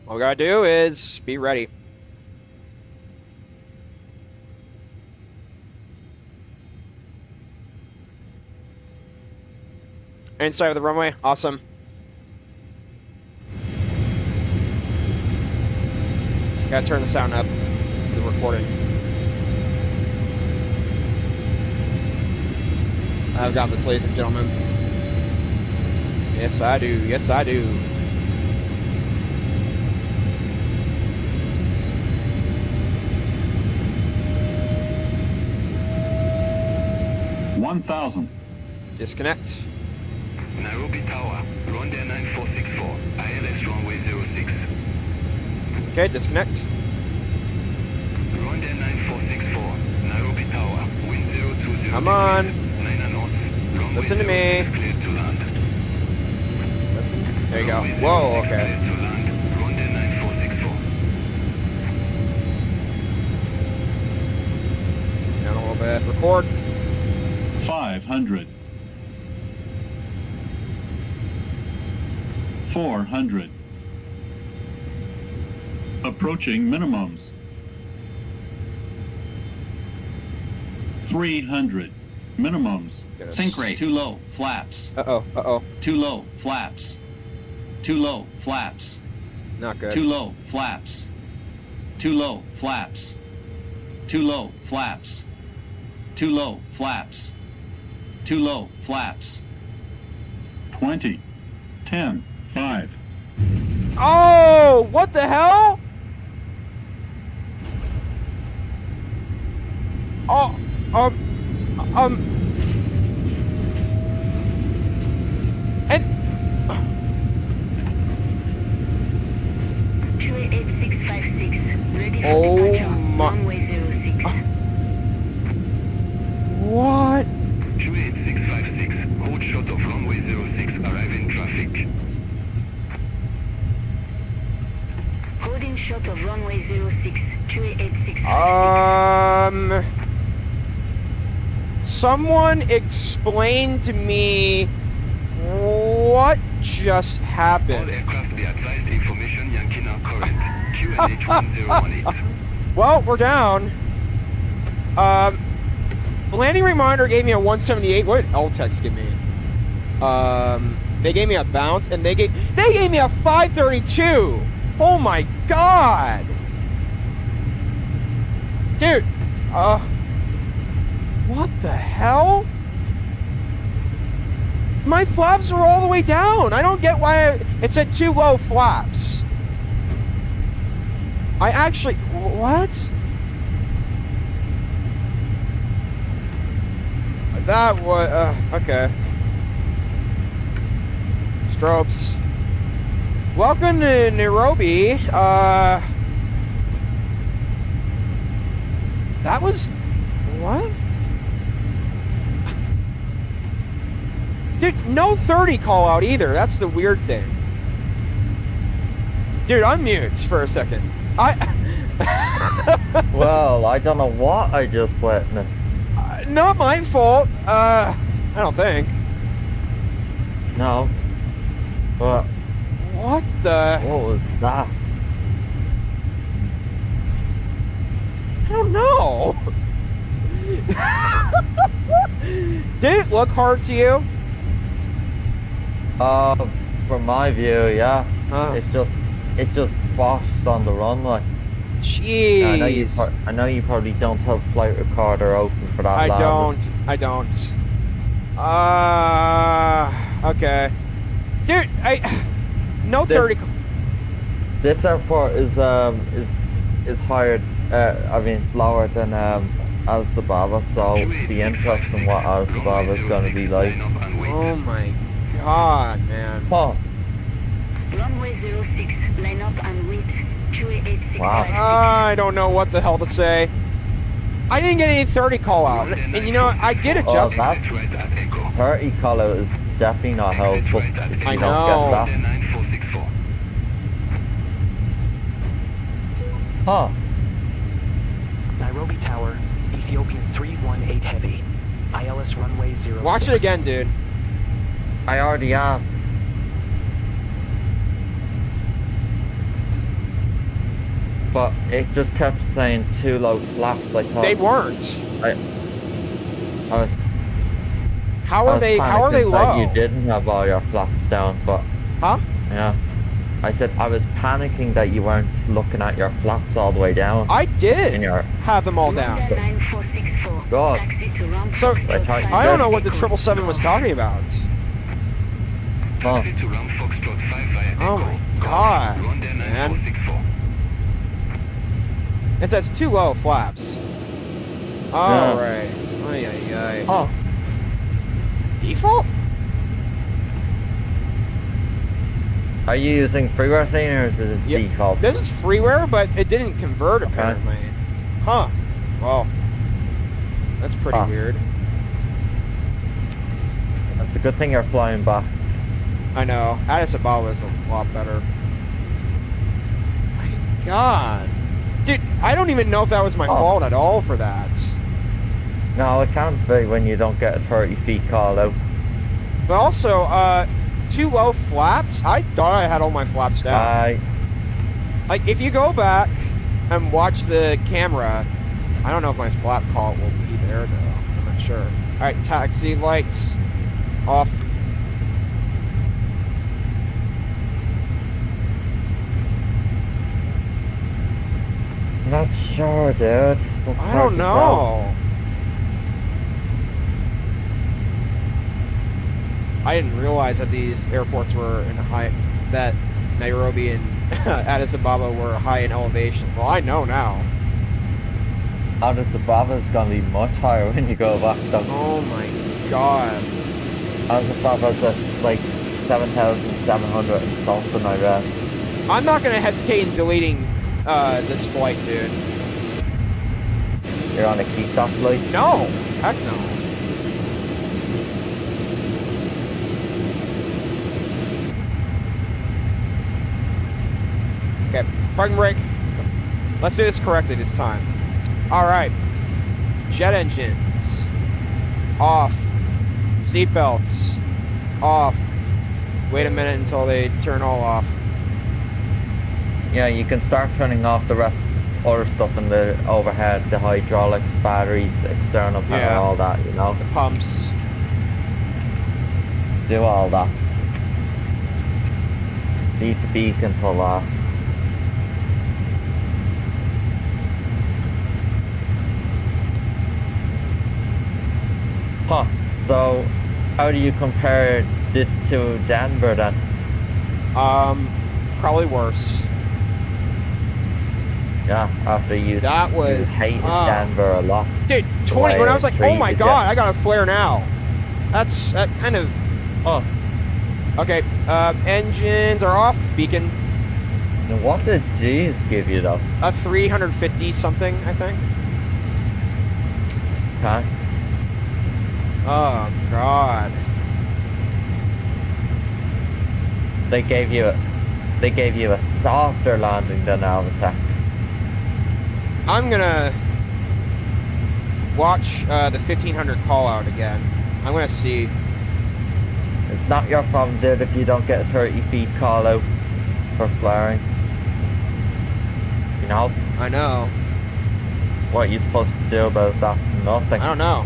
All we gotta do is be ready. Inside of the runway. Awesome. Gotta turn the sound up. The recording. I've got this, ladies and gentlemen. Yes, I do. Yes, I do. $1,000. Disconnect. Nairobi Tower, Rwanda 9464, ILS runway 06. Okay, disconnect. Rwanda 9464, Nairobi Tower, wind 020 Come on. 9 knots. Runway Listen to me. 06 cleared to land. Listen. There you go. Runway Whoa, 06 okay. cleared to land. Rwanda 9464. Down a little bit. Record. 500. 400. Approaching minimums. 300. Minimums. Goodness. Sink rate too low. Flaps. Uh-oh, uh-oh. Too low. Flaps. Too low. Flaps. Not good. Too low. Flaps. Too low. Flaps. Too low. Flaps. Too low. Flaps. Too low. Flaps. 20. 10. 5. Oh, what the hell? Oh, and 28656, ready for Oh departure, my- runway 06. what? 28656, hold short of runway 06, arriving traffic. Holding short of runway 06, 28656. Someone explain to me what just All happened. aircraft be advised information Yankee now current. QNH 1018. Well, we're down. The landing reminder gave me a 178. What did LTEX give me? They gave me a bounce, and they gave me a 532. Oh my god, dude. What the hell? My flaps are all the way down. I don't get why it said too low flaps. I actually, what? That was, okay. Strobes. Welcome to Nairobi. That was, what? Dude, no 30 call out either. That's the weird thing. Dude, unmute for a second. Well, I don't know what I just witnessed. Not my fault. I don't think. No. But What the? what was that? I don't know. Did it look hard to you? From my view, yeah. It just boshed on the runway. Jeez. Now, I know you probably don't have flight recorder open for that. I landing. don't. Okay. Dude, no This- 30. This airport is higher. I mean, it's lower than Addis Ababa, so it'll be interesting what Addis Ababa is going to be like. Oh my god, man. Huh. Runway 06, line up and wait, 28656. Wow. I don't know what the hell to say. I didn't get any 30 call out. And you know, I did adjust. That 30 call out is definitely not helpful if you I don't know. get that. 9464. Huh. Nairobi Tower, Ethiopian 318 Heavy, ILS runway 06. Watch it again, dude. I already am. But it just kept saying too low flaps. I thought They weren't. I was. How I are was they panicking that you low? didn't have all your flaps down, but Huh? yeah. I said I was panicking that you weren't looking at your flaps all the way down. I did In your have them all down. Honda 9464. God. Taxi to ramp So, Foxtrot I 5 I don't did. know what the Echo. 777 was Golf. talking about. Huh. Taxi to Ram Foxtrot 5 via Oh Echo. my Golf, God, Rwanda man. 9464. It says too low flaps. Alright. Ay, ay, ay. Oh, Default? are you using freeware scene or is it Yeah, default? This is freeware, but it didn't convert apparently. Huh. Well, that's pretty Huh. weird. It's a good thing you're flying back. I know. Addis Ababa is a lot better. My God. Dude, I don't even know if that was my Oh. fault at all for that. No, it can't be when you don't get a 30 feet call out. But also, too low flaps? I thought I had all my flaps down. Like, if you go back and watch the camera, I don't know if my flap call will be there, though. I'm not sure. Alright, taxi lights off. Not sure, dude. That's I hard don't to tell. know. I didn't realize that these airports were in high, that Nairobi and Addis Ababa were high in elevation. Well, I know now. Addis Ababa is gonna be much higher when you go back though. Oh my God. Addis Ababa's at like 7,700 and something, I read. I'm not gonna hesitate in deleting this flight, dude. You're on a key stop flight? No, heck no. Okay, parking brake. Let's do this correctly this time. All right. Jet engines off. Seatbelts off. Wait a minute until they turn all off. Yeah, you can start turning off the rest other stuff in the overhead, the hydraulics, batteries, external panel, Yeah. all that, you know? The pumps. Do all that. Leave the beacon till last. Huh. So, how do you compare this to Denver then? Probably worse. Yeah, after you, That was- you hated Denver a lot. Dude, The 20, way when I it was like, oh my treated God, ya. I got a flare now. That kind of, Oh, okay, engines are off, beacon, and what did G's give you though? a 350 something, I think. Okay. Oh God. They gave you a softer landing than Alvitex. I'm gonna watch the 1500 call out again. I'm gonna see. It's not your problem, dude, if you don't get a 30 feet call out for flaring. You know? I know. What are you supposed to do about that? Nothing. I don't know.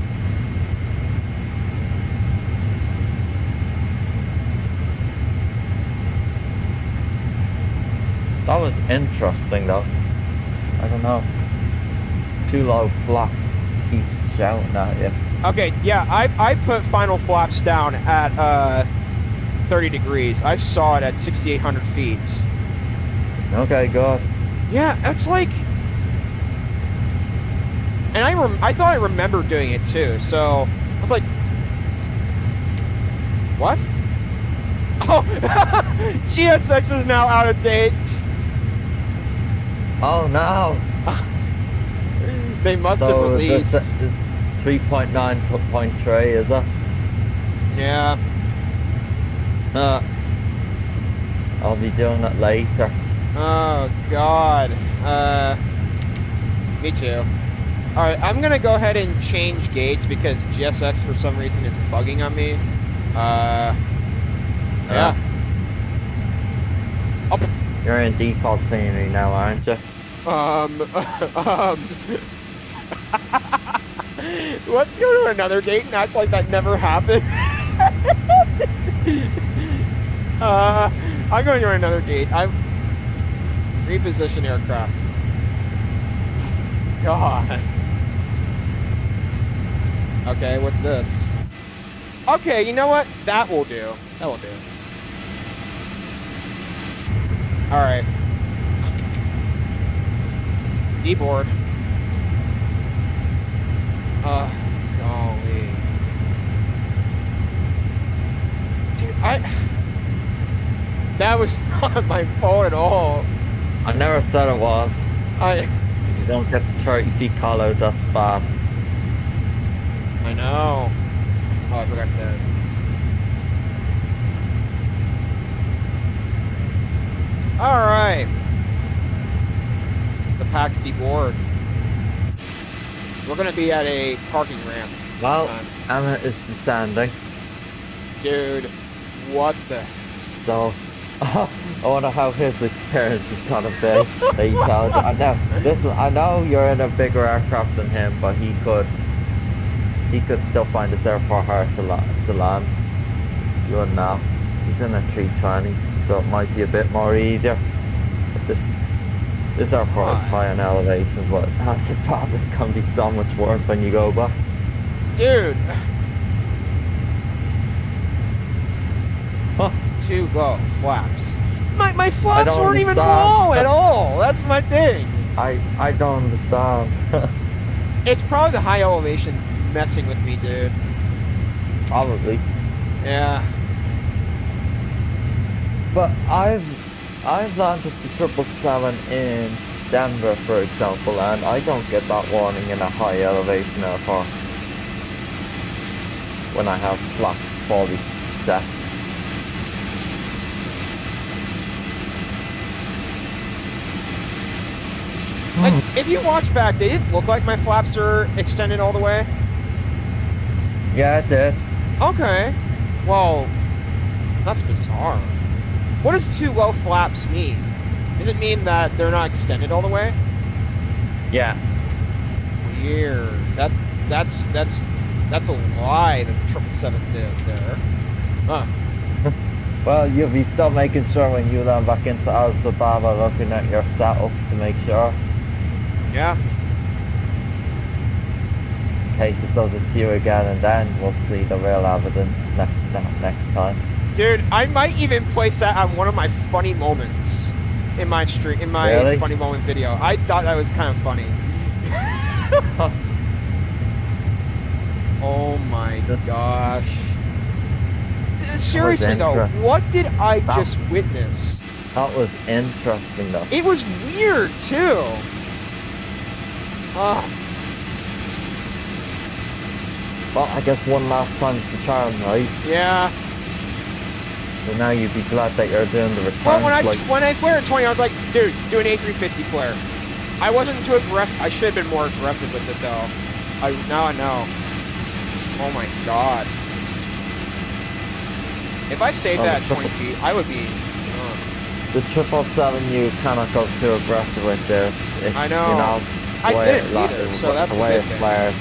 That was interesting though. I don't know. Too low flaps keeps shouting at you. Okay, yeah, I put final flaps down at 30 degrees. I saw it at 6,800 feet. Okay, good. Yeah, that's like, and I thought I remembered doing it too. So I was like, what? Oh, GSX is now out of date. Oh no! They must have So released. 3.9.3, is it? Yeah. I'll be doing it later. Oh God. Me too. All right, I'm gonna go ahead and change gates because GSX for some reason is bugging on me. Yeah. Up. You're in default scenery now, aren't you? Let's go to another gate and act like that never happened. I'm going to another gate. I'm reposition aircraft. God. Okay, what's this? Okay, you know what? That will do. That will do. All right. D-board. Golly. Dude, that was not my fault at all. I never said it was. I You don't get the 30 feet call out, that's bad. know. Oh, I forgot that. All right. The pack's deboard. We're gonna be at a parking ramp. Well, Emma is descending. Dude, what the? So, I wonder how his experience is gonna be. That he tells you. I know. Listen, I know you're in a bigger aircraft than him, but he could still find this airport hard to land. You wouldn't know. He's in a 320, so it might be a bit more easier. But this airport is high on elevation, but Addis Ababa is gonna be so much worse when you go back. Dude. Huh. Too low flaps. My flaps don't weren't even understand. low at all. That's my thing. I don't understand. It's probably the high elevation messing with me, dude. Probably. Yeah. But I've landed the 777 in Denver, for example, and I don't get that warning in a high elevation airport when I have flaps fully set. Like, if you watch back, did it look like my flaps are extended all the way? Yeah, it did. Okay. Well, that's bizarre. What does too low flaps mean? Does it mean that they're not extended all the way? Yeah. Weird. That's a lie that the 777 did there. Huh. Well, you'll be still making sure when you land back into Addis Ababa looking at your setup to make sure. Yeah. In case it does it to you again, and then we'll see the real evidence next time. Dude, I might even place that on one of my funny moments in my stream, in my Really? funny moment video. I thought that was kind of funny. Oh my gosh. Seriously though, interesting. what did I just witness? That was interesting though. It was weird too. Well, I guess one last time's the charm, right? Yeah. So now you'd be glad that you're doing the return Well, flight. when I flared at 20, I was like, dude, do an A350 flare. I wasn't too aggressive. I should have been more aggressive with it though. Now I know. Oh my god. If I saved that at 20 feet, I would be. The 777 you cannot go too aggressive with there. It's, I know. You know I the way didn't it la- either, so that's the a way good it thing. flares.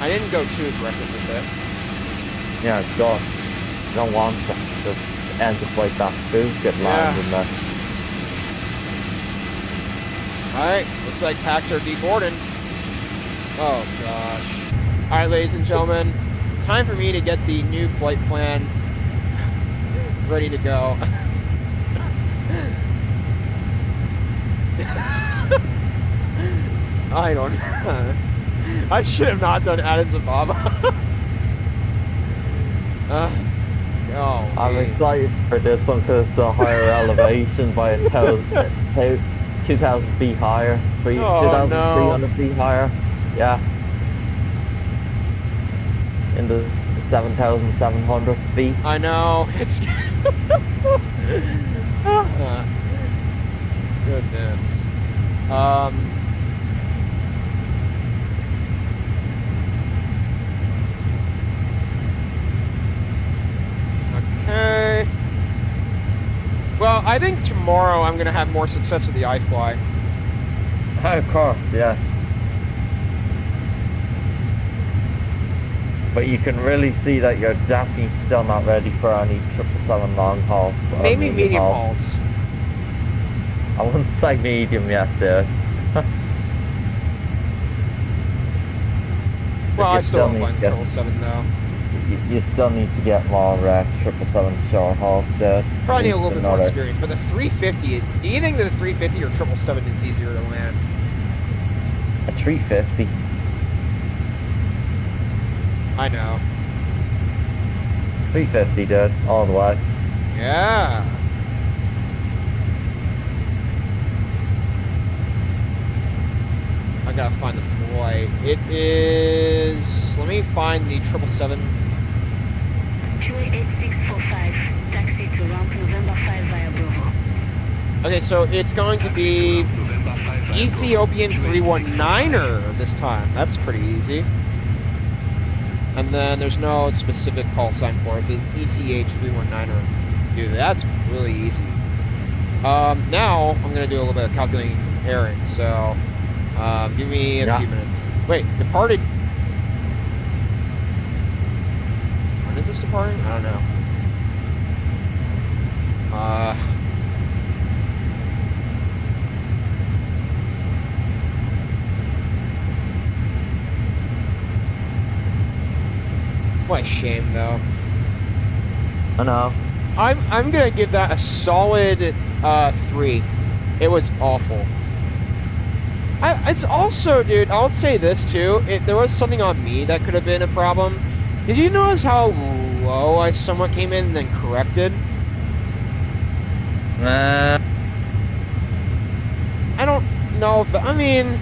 I didn't go too aggressive with it. Yeah, it's good. You don't want to just end up like that boost get landed in there. Alright, looks like packs are deboarding. Oh gosh. Alright, ladies and gentlemen, time for me to get the new flight plan ready to go. I don't know. I should have not done Addis Ababa. I'm excited for this one because it's a higher elevation by 2,000 feet higher. 2,300 feet higher. Yeah. In the 7,700 feet. I know. It's goodness. Okay. Well, I think tomorrow I'm gonna have more success with the iFly. Of course, yeah. But you can really see that you're definitely still not ready for any 777 long hauls. Or Maybe medium hauls. I wouldn't say medium yet, dude. Well, I still need want to get 777 though. you still need to get more 777 short hauls, dude. Probably need a At little least bit more another- experience, but the 350, do you think that the 350 or 777 is easier to land? A 350. I know. 350, dude, all the way. Yeah. I gotta find the flight. It is. Let me find the 777. QA 8645, taxi to ramp November 5 via Bravo. Okay, so it's going to be November 5 via Ethiopian Bravo. 319er this time. That's pretty easy. And then there's no specific call sign for it. It says ETH 319er. Dude, that's really easy. Now I'm gonna do a little bit of calculating pairing. So, give me a few minutes. Wait, departed. When is this departing? I don't know. What a shame, though. I know. I'm gonna give that a solid 3. It was awful. It's also, dude, I'll say this too. There was something on me that could have been a problem. Did you notice how low I somewhat came in and then corrected? I don't know if I mean,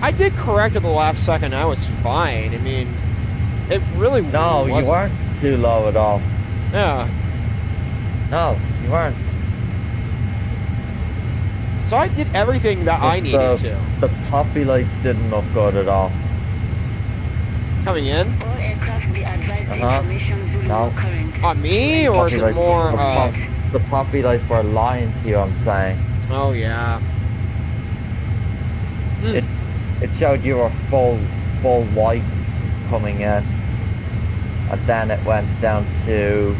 I did correct at the last second. I was fine. I mean, it really No, wasn't. you weren't too low at all. Yeah. No, you weren't. So I did everything that I needed to. The poppy lights didn't look good at all. Coming in? All aircraft be advised information Zulu No. current. On me, or is Poppy it lights- more, the poppy lights were lying to you, I'm saying. oh yeah. It showed you were full white coming in. And then it went down to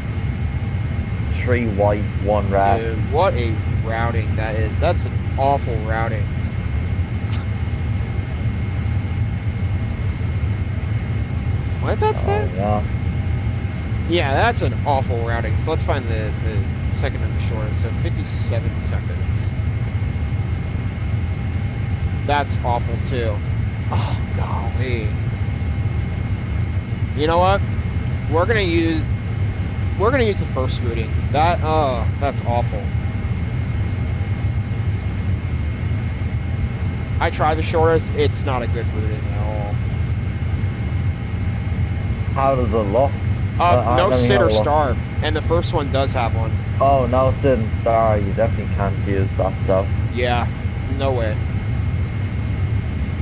3 white, 1 red. Dude, what a routing that is. That's an awful routing. What did that say? Oh, yeah. Yeah, that's an awful routing. So let's find the second and the shortest. So 57 seconds. That's awful too. Oh, golly. You know what? We're gonna use the first routing. That's awful. I tried the shortest. It's not a good routing at all. How does it look? No let me sit have or a look. star, and the first one does have one. Oh, no sit and star. You definitely can't use that, so. Yeah, no way.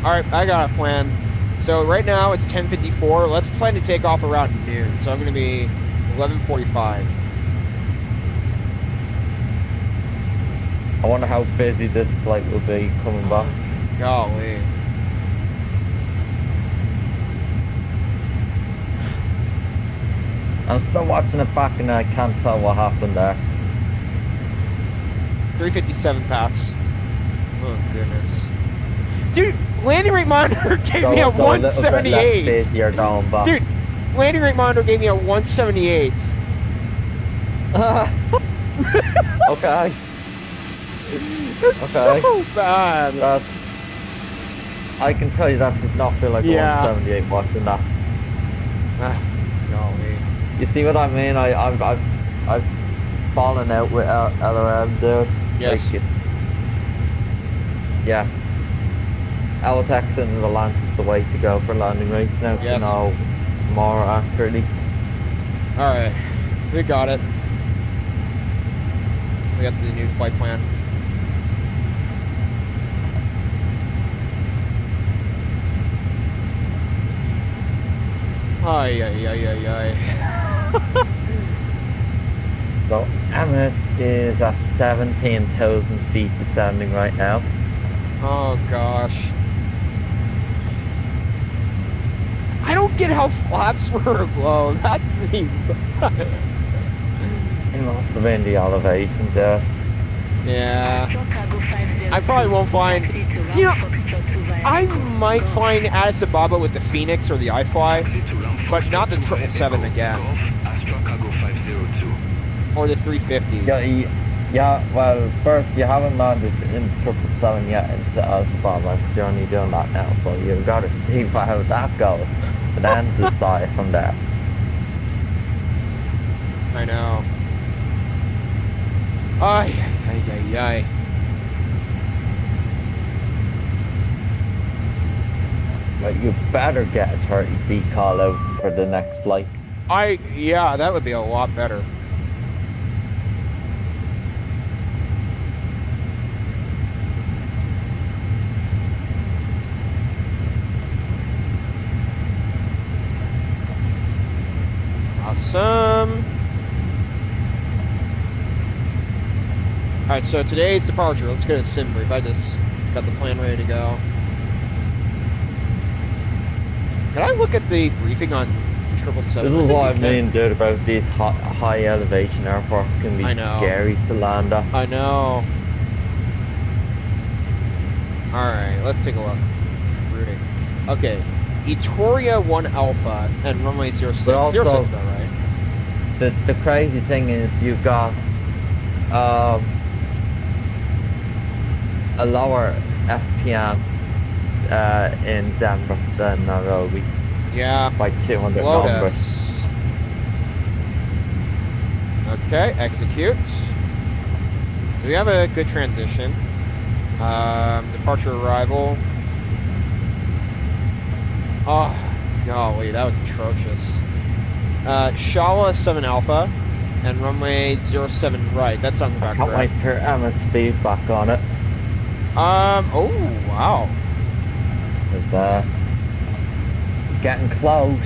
All right, I got a plan. So right now it's 10:54. Let's plan to take off around noon. So I'm gonna be 11:45. I wonder how busy this flight will be coming back. Golly. I'm still watching it back and I can't tell what happened there. 357 packs. Oh goodness. Dude, landing rate monitor gave me a So little bit less 178. busier going back. Dude, landing rate monitor gave me a 178. Okay. It's Okay. so bad. I can tell you that did not feel like Yeah. a 178 watching that. Ah, golly. You see what I mean? I've fallen out with LRM, dude. Yes. Like it's, yeah. LTX and the land is the way to go for landing rates now to Yes. know more accurately. All right, we got it. We got the new flight plan. Ay, ay, ay, ay, ay. So Emirates is at 17,000 feet descending right now. Oh gosh. I don't get how flaps were low. That's the. It must have been the elevation there. Yeah. I probably won't find. You know, I might find Addis Ababa with the Phoenix or the iFly, but not the 777 again. Astra Cargo 502. Or the 350. Yeah, well, first, you haven't landed in 777 yet into Addis Ababa, because you're only doing that now, so you've got to see how that goes, and then decide from there. I know. Ay, ay, ay, ay. But you better get a 30 feet call out for the next flight. Yeah, that would be a lot better. Awesome. Alright, so today's departure. Let's go to sim brief. I just got the plan ready to go. Can I look at the briefing on 777? This is what I mean, dude, about these high elevation airports can be scary to land at. I know. Alright, let's take a look. Routing. Okay. Etoria 1 Alpha and runway 06. But also, 06 about right. The crazy thing is you've got a lower FPM in Denver than Nairobi. Yeah. By 200 Load numbers. us. Okay, execute. We have a good transition. Departure arrival. Oh, golly, that was atrocious. Shala 7 Alpha and runway 07 right. That sounds about Got my correct. speed back on it. Oh, wow. It's getting close.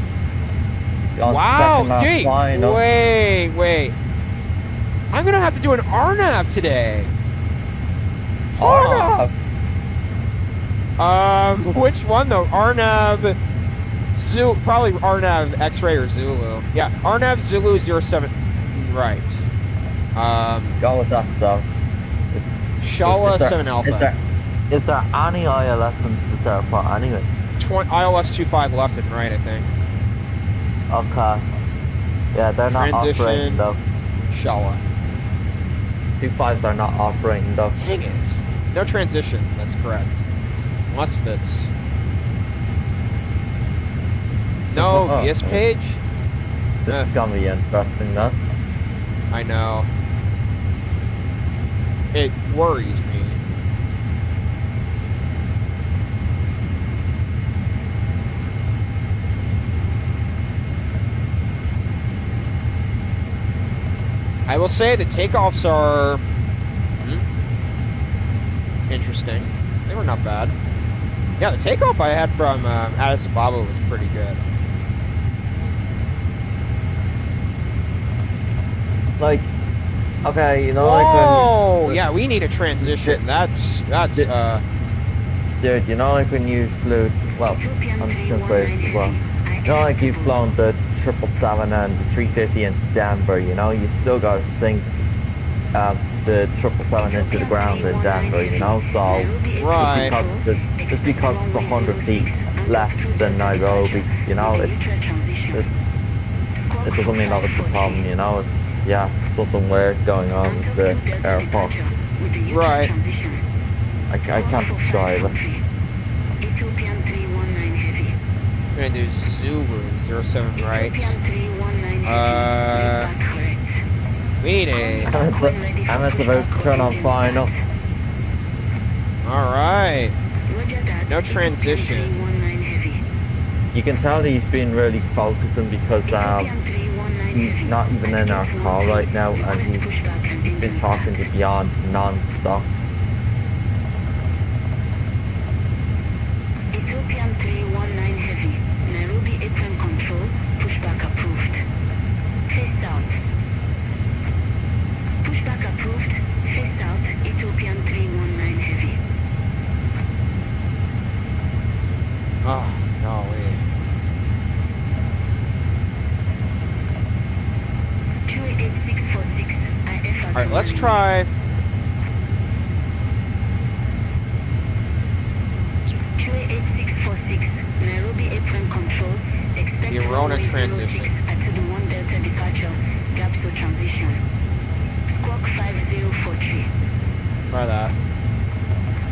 It's on Wow, second lap dude. final. Wait. I'm gonna have to do an RNAV today. Arnav! Which one though? RNAV Zulu, probably RNAV X-ray or Zulu. Yeah, RNAV Zulu 07 right. Go with that, so. Shala 7 Alpha. Is there any ILS in this airport anyway? ILS 25 left and right, I think. Okay. Yeah, they're not operating though. Shala. 25s are not operating though. Dang it. No transition, that's correct. Unless it's... No, yes page? This is gonna be interesting though. I know. It worries me. I will say the takeoffs are interesting. They were not bad. Yeah, the takeoff I had from Addis Ababa was pretty good. Like, okay, you know, like when... yeah, we need a transition. That's dude, you know, like when you flew, well, I'm just gonna say this as well. You know, like you've flown the 777 and the 350 into Denver, you know, you still gotta sink the 777 into the ground in Denver, you know, so right. just because it's 100 feet less than Nairobi, you know, it doesn't mean that it's a problem, you know, it's, yeah, something weird going on with the airport. Right. I can't describe it. We're gonna do Zulu 07 right. We need a... And it's about to turn on final. Alright. No transition. You can tell he's been really focusing because he's not even in our call right now and he's been talking to Beyond non-stop. Ethiopian 319 heavy. Nairobi apron control. Pushback approved. Face out. Pushback approved. Face out. Ethiopian 319 heavy. try. QA 8646, Nairobi apron control. Expect The Rona runway transition. 06 at the 1 Delta departure. Gaps for transition. Squawk 5043. Try that.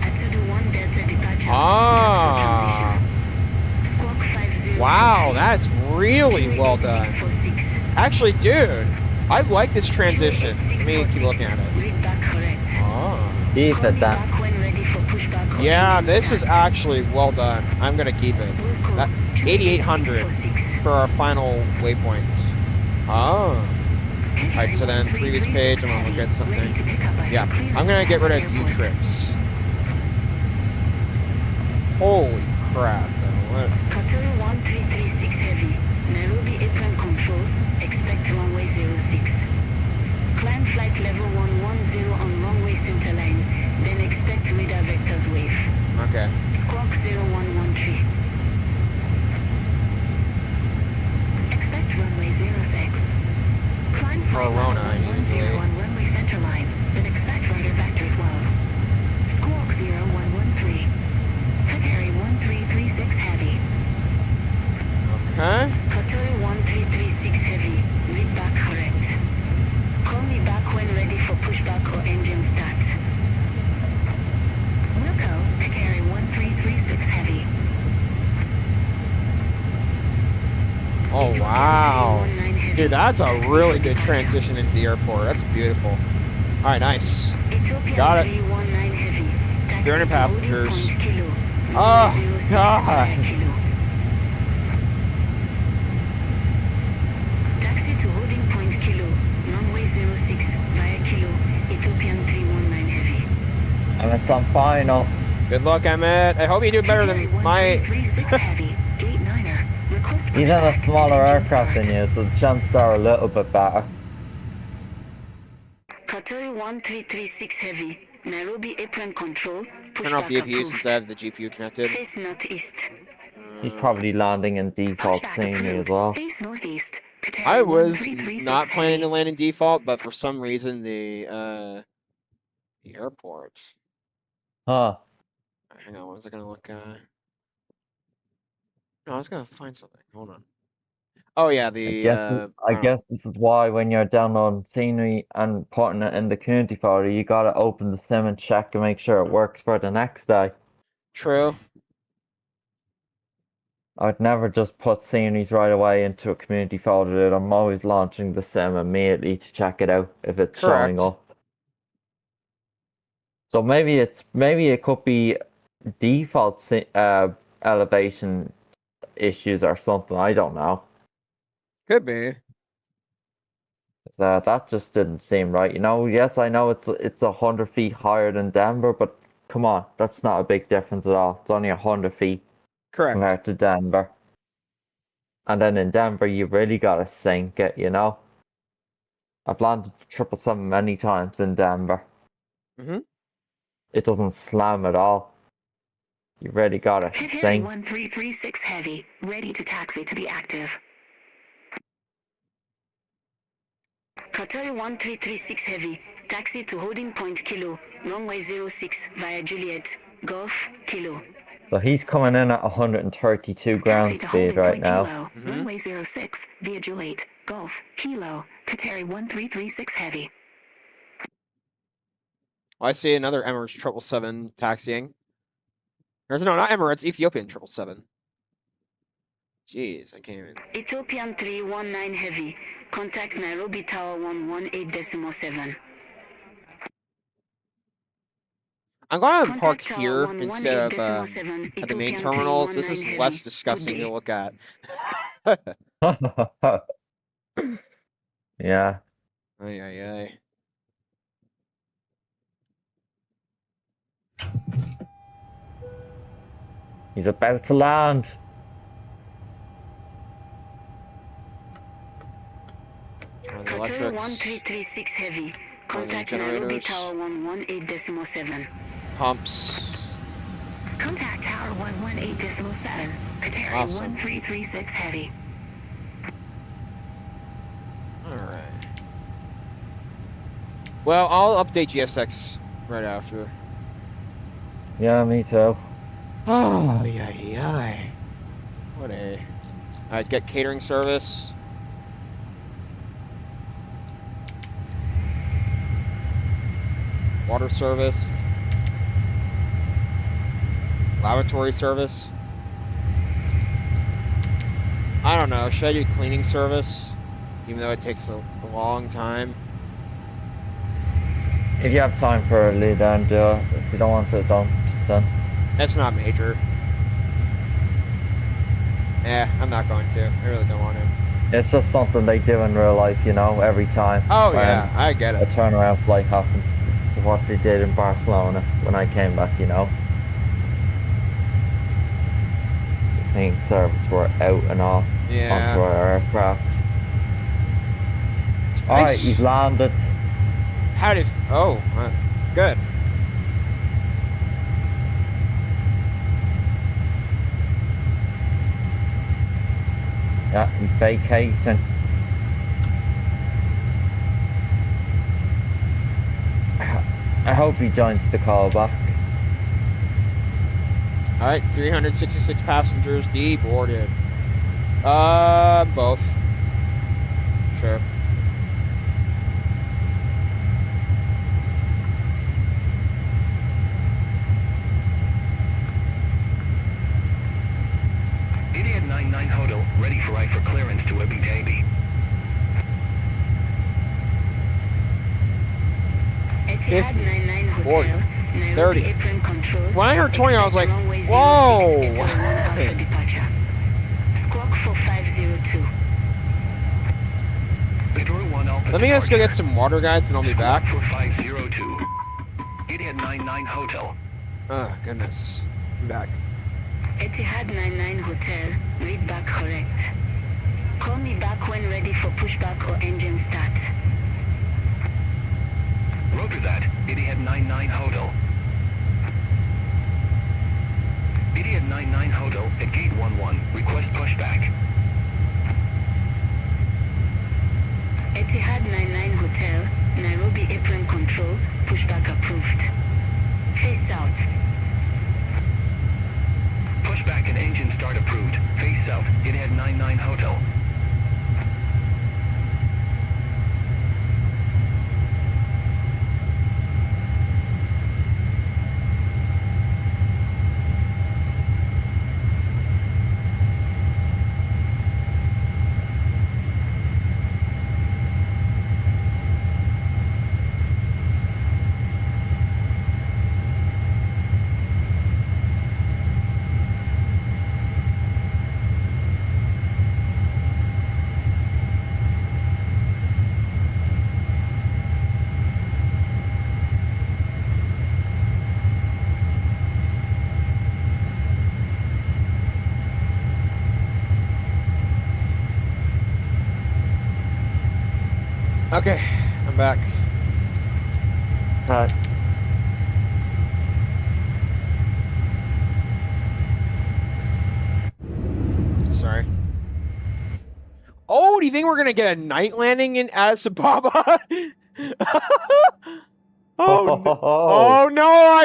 At the 1 Delta departure. Ah. Squawk 5043. Wow, that's really well done. Actually, dude, I like this transition. Let me keep looking at it. Read back correct. Oh. Keep Call it me then. back when ready for pushback or Yeah, engine this is start. actually well done. I'm gonna keep it. That 8,800 for our final waypoint. Oh. Alright, so then previous page, I'm gonna look at something. Yeah, I'm gonna get rid of U-trips. Holy crap, though. What? Qatar 1336 Heavy, Nairobi apron control, expect runway 06. Climb flight level 110 on runway center line, then expect radar vectors wave. Okay. Squawk 0113. Expect runway 06. Climb For flight Rona, level I need to 110 delete. on runway center line, then expect radar vector 12. Squawk 0113. Secretary 1336 Heavy. Okay. Qatar 1336 Heavy, read back correct. Call me back when ready for pushback or engine start. Wilco, Secretary 1336 Heavy. Oh, wow. Dude, that's a really good transition into the airport. That's beautiful. Alright, nice. Ethiopian Got it. 319 Heavy. Taxi 300 to passengers. holding point Kilo. Oh, 06 God. via Kilo. Taxi to holding point Kilo. Runway 06 via Kilo. Ethiopian 319 Heavy. And it's on final. Good luck, Emmett. I hope you do better than my... 1336 Heavy. Gate 9er. Request He's in a pushback smaller or engine aircraft start. than you, so the chances are a little bit better. Qatar 1336 Heavy, Nairobi apron control, Turn off pushback the APU approved. since I have the GPU connected. Face northeast. He's probably landing in default Pushback scenery as approved. well. Face northeast. Qatar I was 1336 not planning to Heavy. land in default, but for some reason the airport. Huh. Hang on, what was I gonna look at? No, I was gonna find something. Hold on. Oh yeah, the I guess this is why when you're downloading scenery and putting it in the community folder, you gotta open the sim and check and make sure it works for the next day. true. I'd never just put sceneries right away into a community folder. Dude. I'm always launching the sim immediately to check it out if it's showing Correct. up. So maybe it could be default elevation issues or something. I don't know. Could be. That just didn't seem right. You know, yes, I know it's 100 feet higher than Denver, but come on, that's not a big difference at all. It's only 100 feet Correct. compared to Denver. And then in Denver, you really gotta sink it, you know? I've landed 777 many times in Denver. It doesn't slam at all. You really gotta Qatar sink. 1336 Heavy, ready to taxi to be active. Qatar 1336 Heavy, taxi to holding point Kilo, runway 06 via Juliet, Golf, Kilo. So he's coming in at 132 ground Taxi to speed holding right point now. Kilo, runway 06 via Juliet, Golf, Kilo, Qatar 1336 Heavy. Oh, I see another Emirates 777 taxiing. Or no, not Emirates, Ethiopian 777. Jeez, I can't even. Ethiopian 319 Heavy, contact Nairobi Tower 118.7. I'm glad I'm Contact parked Tower here instead of 118.7, at the main Ethiopian terminals. This 319 is less Heavy. disgusting Good to day. look at. Yeah. Ay, ay, ay. He's about to land. Turn on the Qatar electrics. 1336 Heavy, Turn on the contact Nairobi generators. Tower 118.7. Pumps. Contact Tower 118.7, Qatar Awesome. 1336 Heavy. Alright. Well, I'll update GSX right after. Yeah, me too. Oh, yeah. What a. Alright, get catering service. Water service. Lavatory service. I don't know. Should I do cleaning service? Even though it takes a long time. If you have time for a lead down, do it. If you don't want to, don't. Then. That's not major. I'm not going to. I really don't want to. It's just something they do in real life, you know, every time. Oh, yeah. I get A it. turnaround flight happens. It's what they did in Barcelona when I came back, you know. The cleaning service were out and off Yeah. onto our aircraft. Alright, Nice. you've landed. How did... Oh, good. Yeah, he's vacating. I hope he joins the call back. Alright, 366 passengers deboarded. Both. Sure. Idiot 99 Hotel, ready for right for clearance to Abu Dhabi. Etihad 99 Hotel, 30. Nairobi apron control. When I heard 20, I was like, expect runway 06, whoa! Echo 1 Alpha departure. Squawk 4502. Pedro 1 Alpha Let me just go departure. get some water, guys, and I'll be back. Squawk 4502. Idiot 99 Hotel. Oh, goodness. I'm back. Etihad 99 Hotel, read back correct. Call me back when ready for pushback or engine start. Roger that. Idiot 99 Hotel. Idiot 99 Hotel at gate 11. Request pushback. Etihad 99 Hotel, Nairobi apron control, pushback approved. Face out. Pushback and engine start approved. Face south. Idiot 99 Hotel. Okay, I'm back. Right. Sorry. Oh, do you think we're gonna get a night landing in Addis Ababa? Oh, no. Oh no, I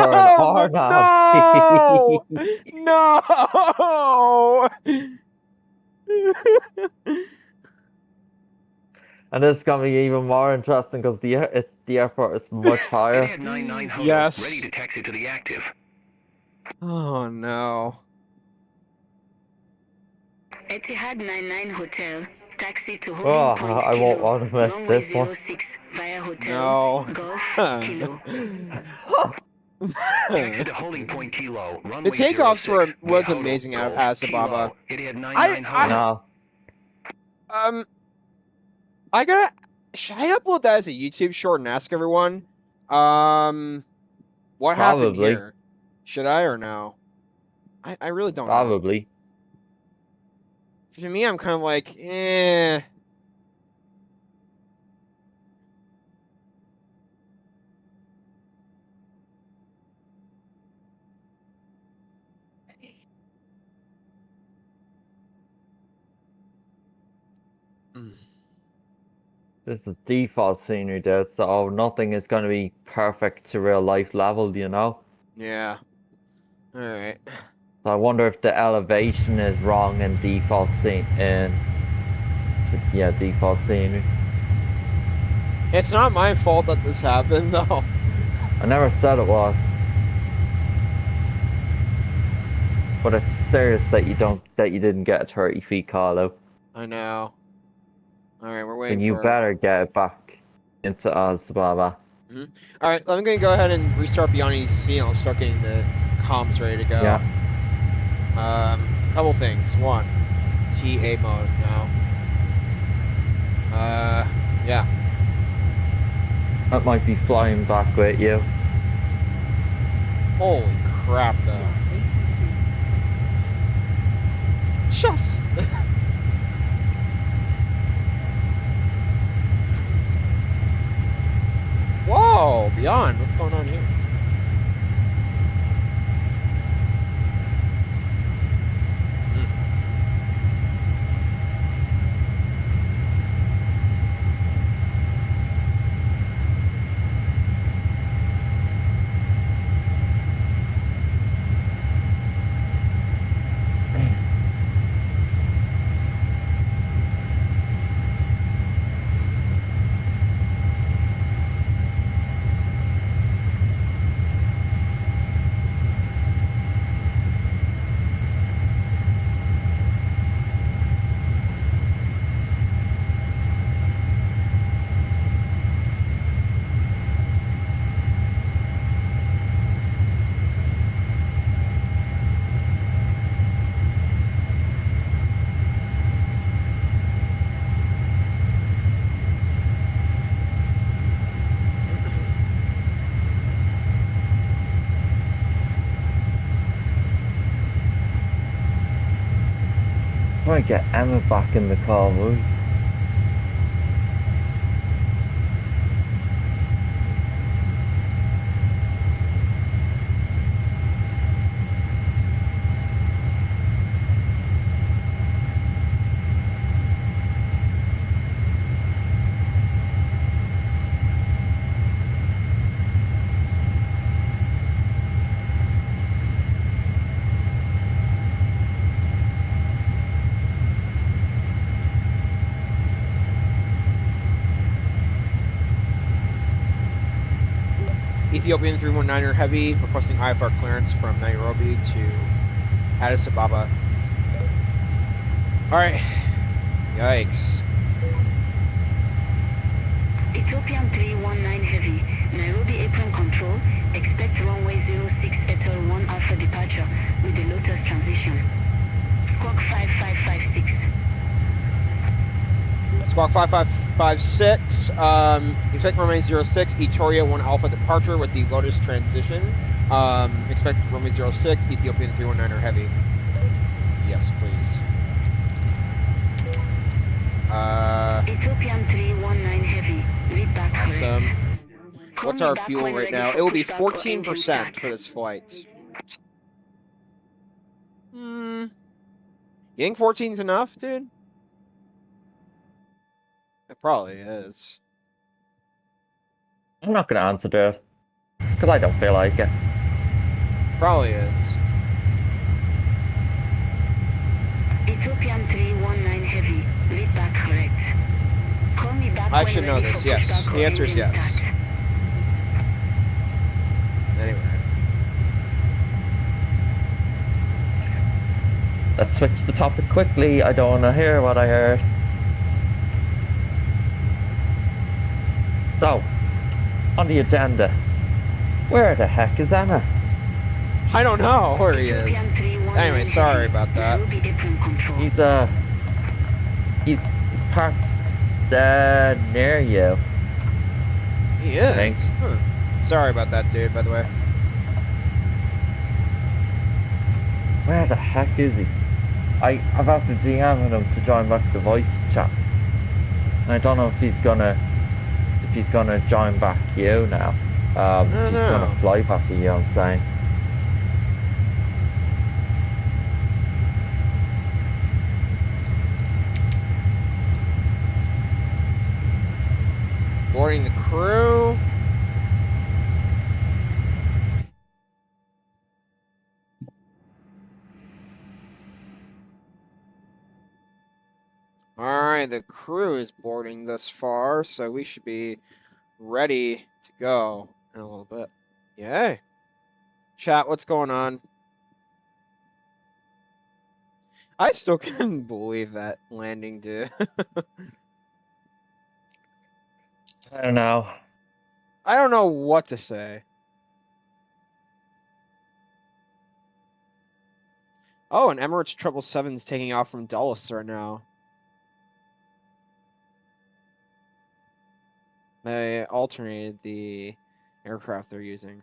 For an am! No! No! And this is gonna be even more interesting because the airport is much higher. Idiot 99 Hotel. Yes. Ready to taxi to the active. Oh no. Etihad 99 Hotel, taxi to Oh, holding point I won't Kilo, want to miss runway this one. 06 via hotel, No. Golf, Kilo. Taxi to holding point Kilo. The Runway takeoffs 06 was via hotel, amazing out of Golf, Addis Ababa. Kilo. Idiot 99 I- Hotel. No. I gotta. Should I upload that as a YouTube short and ask everyone? What happened Probably. here? Should I or no? I really don't know. Probably. For me, I'm kind of like, eh. This is default scenery, dude, so nothing is going to be perfect to real life level, you know? Yeah. Alright. So I wonder if the elevation is wrong in default scene yeah, default scenery. It's not my fault that this happened, though. I never said it was. But it's serious that you didn't get a 30 feet call out. I know. Alright, we're waiting And you for... better get it back into Addis Ababa. Alright, I'm gonna go ahead and restart BeyondATC and I'll start getting the comms ready to go. Yeah. Couple things. One, TA mode now. Yeah. That might be flying back with you. Holy crap, though. ATC. Shucks! Whoa! Beyond, what's going on here? Try to get Emma back in the car, will you? Ethiopian 319er Heavy requesting IFR clearance from Nairobi to Addis Ababa. Alright. Yikes. Ethiopian 319 Heavy, Nairobi apron control, expect runway 06 Ethel 1 Alpha departure with the Lotus transition. Squawk 5556. Squawk 5556, expect runway 06, Etoria 1 Alpha departure with the Lotus transition. Expect runway 06, Ethiopian 319er Heavy. Yes, please. Ethiopian 319 Heavy, read back Awesome. correct. What's Call me our back fuel when right ready now? for It will be pushback or engine 14% start. for this flight. You think 14's enough, dude? It probably is. I'm not going to answer that. Because I don't feel like it. Probably is. Ethiopian 319 Heavy, read back correct. Call me back I when should know ready this, for yes. pushback or The answer is engine yes. start. Anyway. Let's switch the topic quickly. I don't want to hear what I heard. So, on the agenda, where the heck is Emma? I don't know where he is. Ethiopian 319 Anyway, sorry Heavy, about that. Nairobi apron control. He's parked near you. He is? Thanks. Huh. Sorry about that, dude, by the way. Where the heck is he? I've had to DM him to join back the voice chat. And I don't know if he's gonna join back you now. He's gonna fly back to you, I'm saying. Boarding the crew. Alright, the crew is boarding thus far, so we should be ready to go in a little bit. Yay. Chat, what's going on? I still can't believe that landing, dude. I don't know. I don't know what to say. Oh, and Emirates 777 is taking off from Dulles right now. They alternated the aircraft they're using.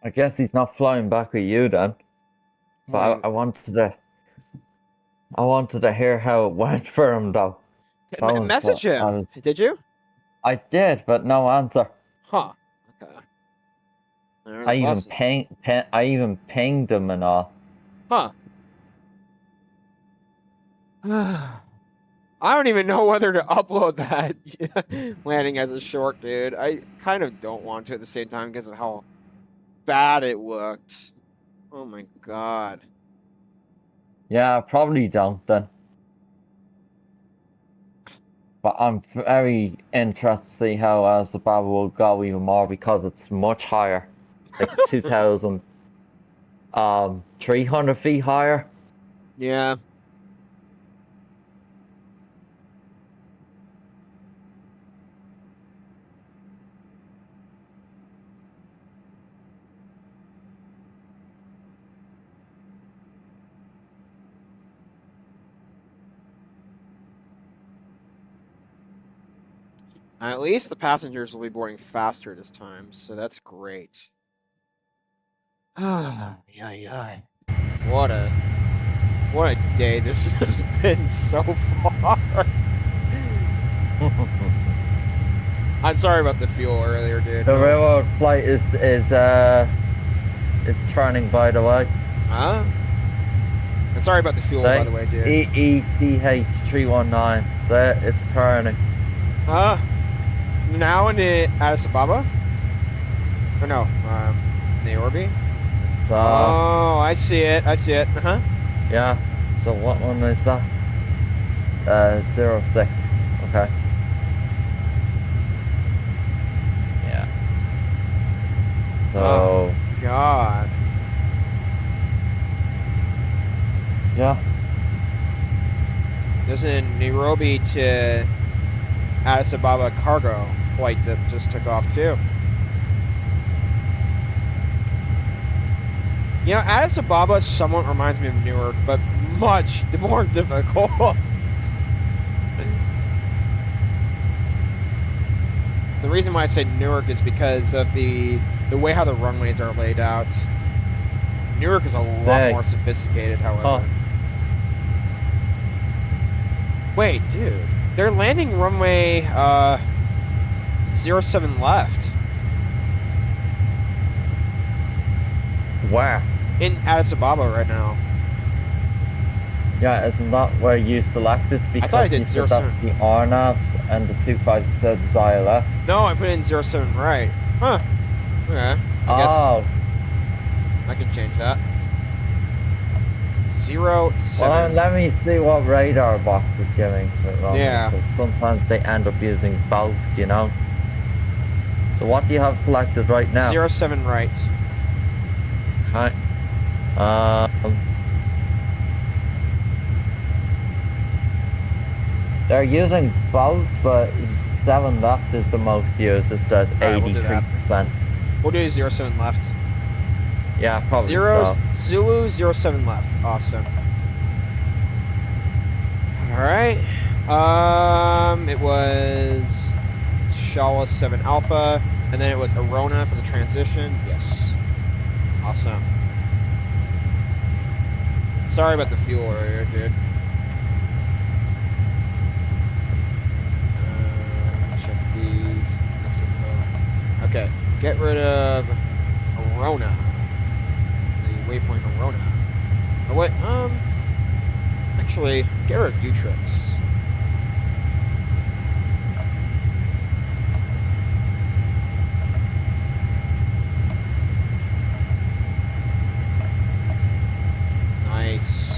I guess he's not flying back with you then. But I wanted to hear how it went for him though. Message him. Did you? I did, but no answer. Huh. Okay. I even pinged him and all. Huh. I don't even know whether to upload that landing as a short, dude. I kind of don't want to at the same time because of how bad it looked. Oh my god. Yeah, probably don't then. But I'm very interested to see how Addis Ababa will go even more because it's much higher. Like 2,300 feet higher. Yeah. At least the passengers will be boarding faster this time, so that's great. Yeah. What a day this has been so far. I'm sorry about the fuel earlier, dude. The railroad flight is turning, by the way. Huh? I'm sorry about the fuel, by the way, dude. EEDH 319. So it's turning. Now in Addis Ababa? Or no, Nairobi? Oh, I see it. Uh-huh. Yeah. So what one is that? 06. Okay. Yeah. So. Oh, God. Yeah. There's a Nairobi to Addis Ababa cargo flight that just took off too. You know, Addis Ababa somewhat reminds me of Newark, but much more difficult. The reason why I say Newark is because of the way how the runways are laid out. Newark is a lot more sophisticated, however. Wait, dude. They're landing runway 07 left. Where? In Addis Ababa right now. Yeah, isn't that where you selected? Because I thought I did you said that's the RNAVs and the 257 is ILS. No, I put in 07 right. Huh. Okay. Oh. I can change that. 07. Well, let me see what radar box is giving. Yeah. Because sometimes they end up using both, you know? So what do you have selected right now? 07 right. Okay. They're using both, but 7 left is the most used. It says 83%. We'll do 07 left. Yeah, probably so. Zulu 07 left. Awesome. All right. It was Shala 7 Alpha, and then it was Arona for the transition. Yes. Awesome. Sorry about the fuel earlier, dude. Check these. Okay, get rid of Arona. The waypoint Arona. Oh wait, actually, get rid of Utrix. Nice.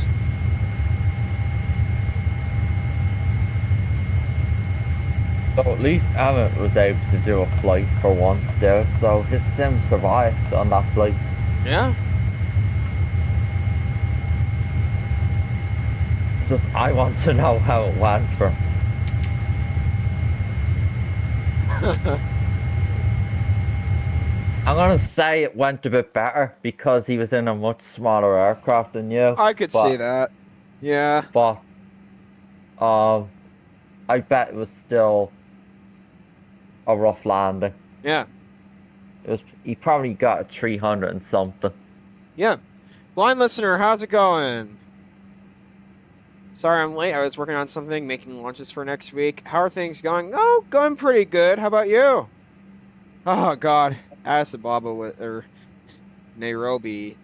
So at least Emmett was able to do a flight for once there, so his sim survived on that flight. Yeah. Just, I want to know how it went for him. I'm gonna say it went a bit better because he was in a much smaller aircraft than you. I could see that. Yeah. But I bet it was still a rough landing. Yeah. It was. He probably got a 300 and something. Yeah. Blind listener, how's it going? Sorry I'm late. I was working on something, making launches for next week. How are things going? Oh, going pretty good. How about you? Oh, God. Addis Ababa, or Nairobi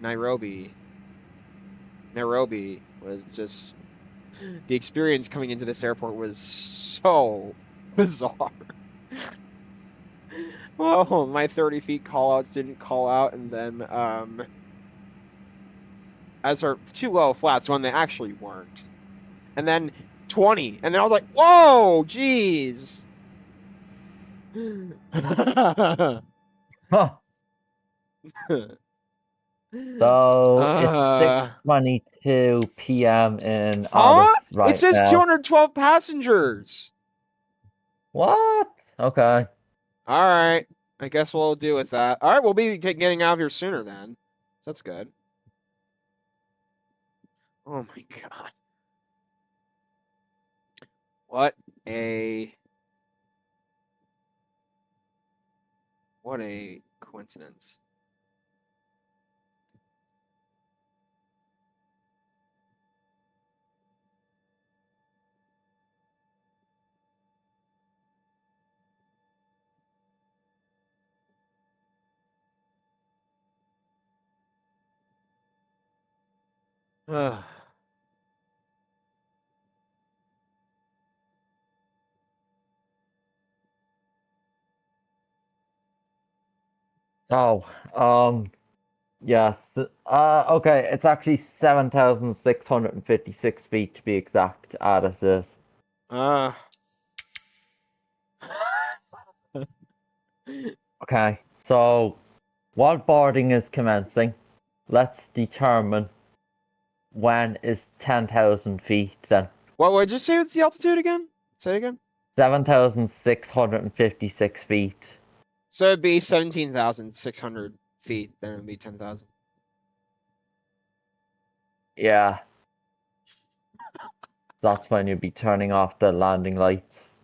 was just... The experience coming into this airport was so bizarre. Well, my 30 feet callouts didn't call out, and then, as our too low flats when they actually weren't. And then 20, and then I was like, whoa, jeez. Huh. So it's 6:22 p.m. in Addis right now. It says 212 passengers. What? Okay. All right. I guess we'll deal with that. All right, we'll be getting out of here sooner then. That's good. Oh my God. What a coincidence. Oh, yes. Okay, it's actually 7,656 feet to be exact. Addis is. Okay, so while boarding is commencing, let's determine when is 10,000 feet then. What would you say? What's the altitude again? Say it again. 7,656 feet. So it'd be 17,600 feet. Then it'd be 10,000. Yeah. That's when you'd be turning off the landing lights.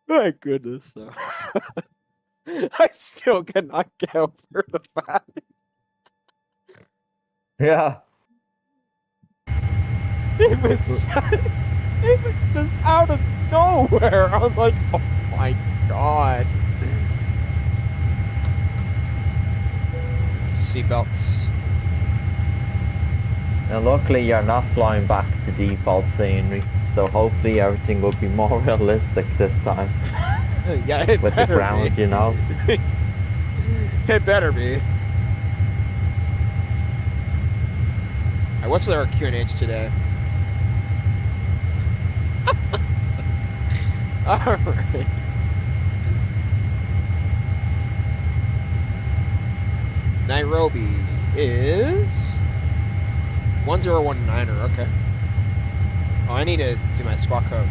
My goodness, though. I still cannot get over the fact. Yeah. It was just out of nowhere. I was like, oh my God. Seatbelts. Now luckily you're not flying back to default scenery, so hopefully everything will be more realistic this time. Yeah, it with the better ground, be. you know. It better be. What's our QNH today? Alright. Nairobi is 1019er, okay. Oh, I need to do my squawk code.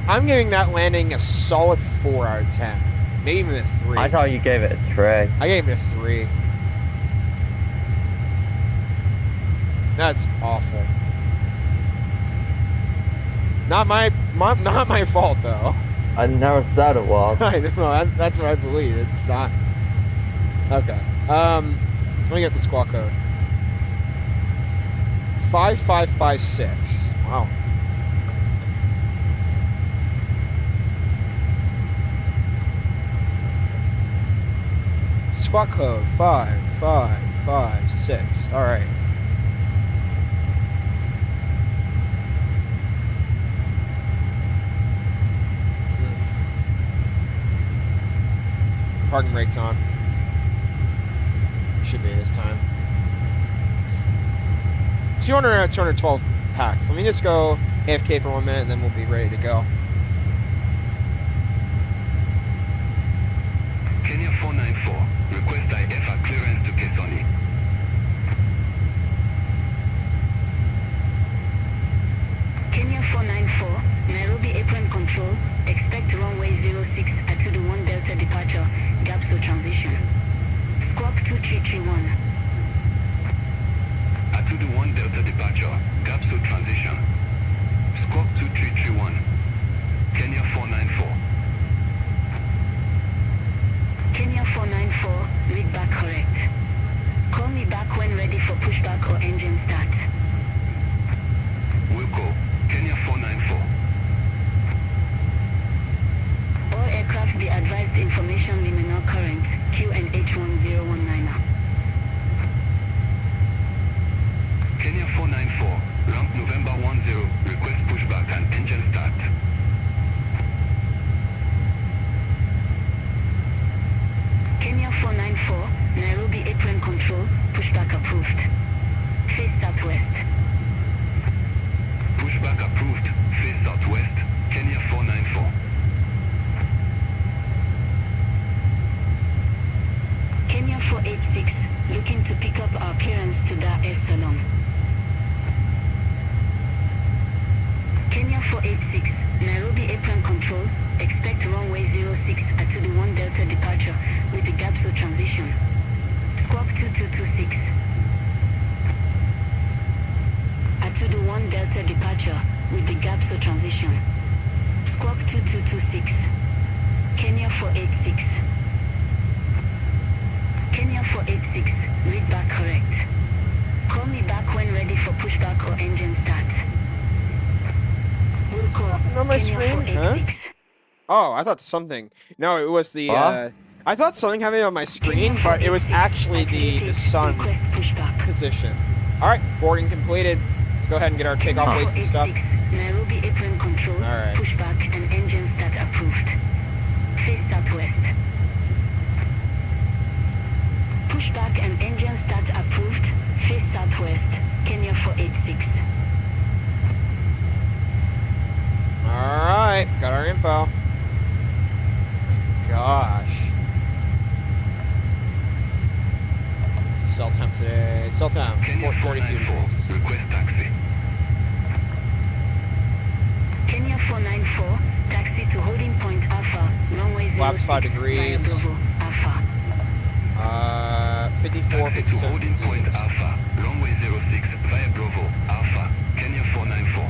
I'm giving that landing a solid 4 out of 10. Maybe even a 3. I thought you gave it a 3. I gave it a 3. That's awful. Not my fault though. I never said it was. I know, that's what I believe. It's not. Okay. Let me get the squawk code. 5556. Wow. Squawk code 5556. All right. Parking brakes on. Should be this time. 200 out of 212 packs. Let me just go AFK for 1 minute and then we'll be ready to go. Kenya 494, request IFA clearance to Kesoni. Kenya 494, Nairobi apron control, expect runway 06 at 221 Delta departure, gaps to transition. Squawk 2331. Atudu 1 Delta departure, gaps to transition. Squawk 2331. Kenya 494. Kenya 494, read back correct. Call me back when ready for pushback or engine start. Wilco, Kenya 494. All aircraft be advised information liminal current, QNH 1019. Kenya 494, ramp November 10, request pushback and engine start. Kenya 494, Nairobi apron control, pushback approved. Face southwest. Pushback approved, face southwest, Kenya 494. Kenya 486, looking to pick up our clearance to Dar es Salaam. Kenya 486, Nairobi apron control, expect runway 06 at 221 Delta departure with the gaps to transition. Squawk 2226. At 221 Delta departure with the gaps to transition. Squawk 2226. Kenya 486. Kenya 486, read back correct. Call me back when ready for pushback or engine start. Wilco, On my Kenya screen, huh? 486. Oh, I thought something. No, it was the. What? I thought something happened on my screen, but it was actually the sun Request pushback. position. All right, boarding completed. Let's go ahead and get our takeoff weights and stuff. 486, Nairobi apron control, All right. pushback and engine start approved. Face southwest. Pushback and engine start approved. Face southwest. Kenya 486. All right, got our info. Gosh. Cell time today. Cell time. Kenya 4:42 494, request taxi. Kenya 494, taxi to holding point Alpha, runway 06 Last 5 degrees. via Bravo, Alpha. 54, Taxi to 57. holding point Alpha, runway 06 via Bravo, Alpha, Kenya 494.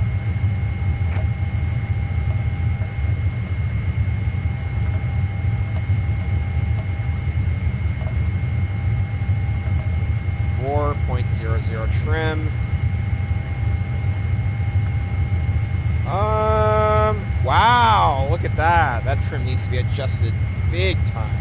.00 trim. Wow, look at that. That trim needs to be adjusted big time.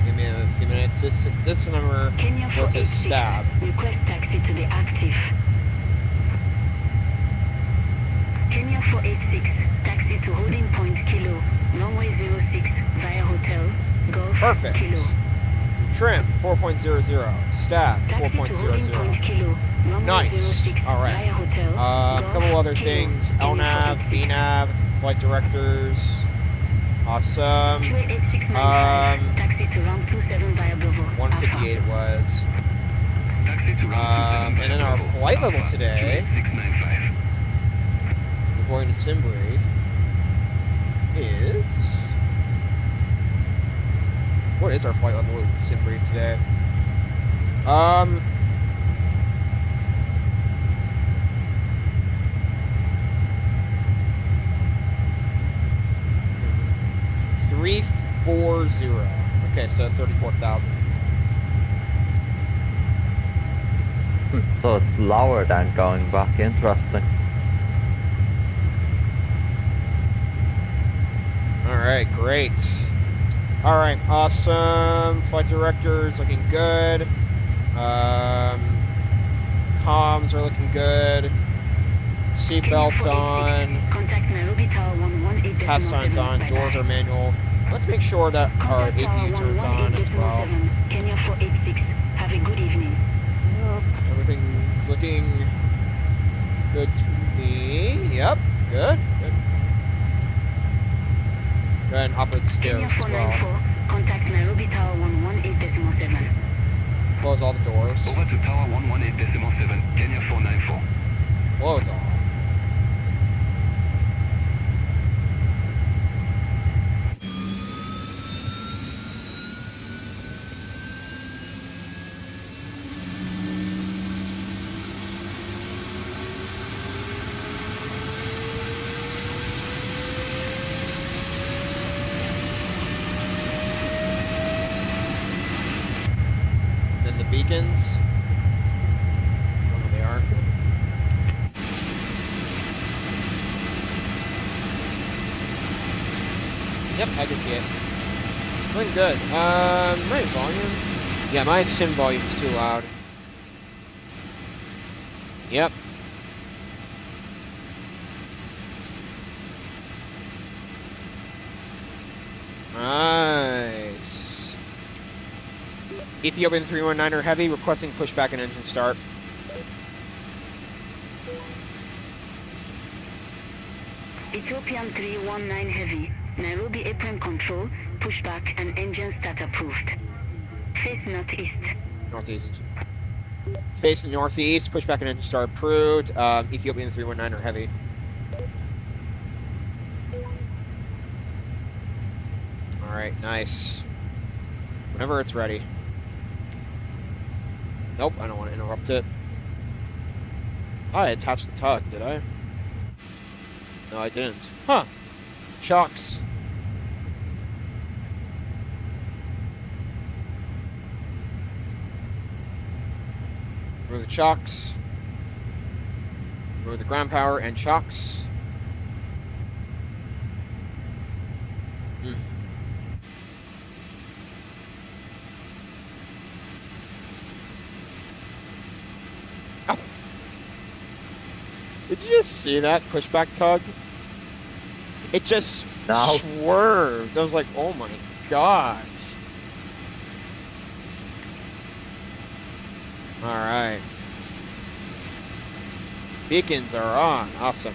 Give me a few minutes. This number Kenya was a 486, stab. request taxi to the active. Kenya 486, taxi to holding point Kilo, runway 06 via hotel, Golf, Perfect. Kilo. Trim 4.00. Stab Taxi to holding 4.00. point Kilo, runway Nice. 06 All right. via hotel, A Golf, couple other Kilo. things. Kenya LNAV, 486. BNAV. Flight directors. Awesome. 28695, taxi to round 27 via Bravo. 158 it was. Taxi to round 27 And then our Bravo, flight level Alpha, today, 28695. we're going to Simbrief, is... What is our flight level in Simbrief today? 340. Okay, so 34,000. So it's lower than going back. Interesting. Alright, great. Alright, awesome. Flight directors looking good. Comms are looking good. Seatbelts on. Contact Nairobi Tower 118. Pass signs on. Doors are manual. Let's make sure that our aviator is on as well. Kenya 486. Have a good evening. Everything's looking good to me. Yep, good. Good. Go ahead and operate the stairs Kenya as well. 494. Contact Nairobi Tower 118.7. Close all the doors. Over to Tower 118.7, Kenya 494. Close all. Then the beacons. Oh, they are. Yep, I can see it. Doing good. My volume? Yeah, my sim volume's too loud. Yep. Nice. Ethiopian 319er heavy, requesting pushback and engine start. Ethiopian 319 heavy. Nairobi apron control, pushback and engine start approved. Face northeast. Northeast. Face northeast, pushback and engine start approved. Ethiopian 319er heavy. Alright, nice. Whenever it's ready. Nope, I don't want to interrupt it. Oh, I attached the tug, did I? No, I didn't. Huh. Shocks. Remove the chocks. Remove the ground power and chocks. Hmm. Ow. Did you just see that pushback tug? It just swerved. I was like, oh my gosh. Alright. Beacons are on. Awesome.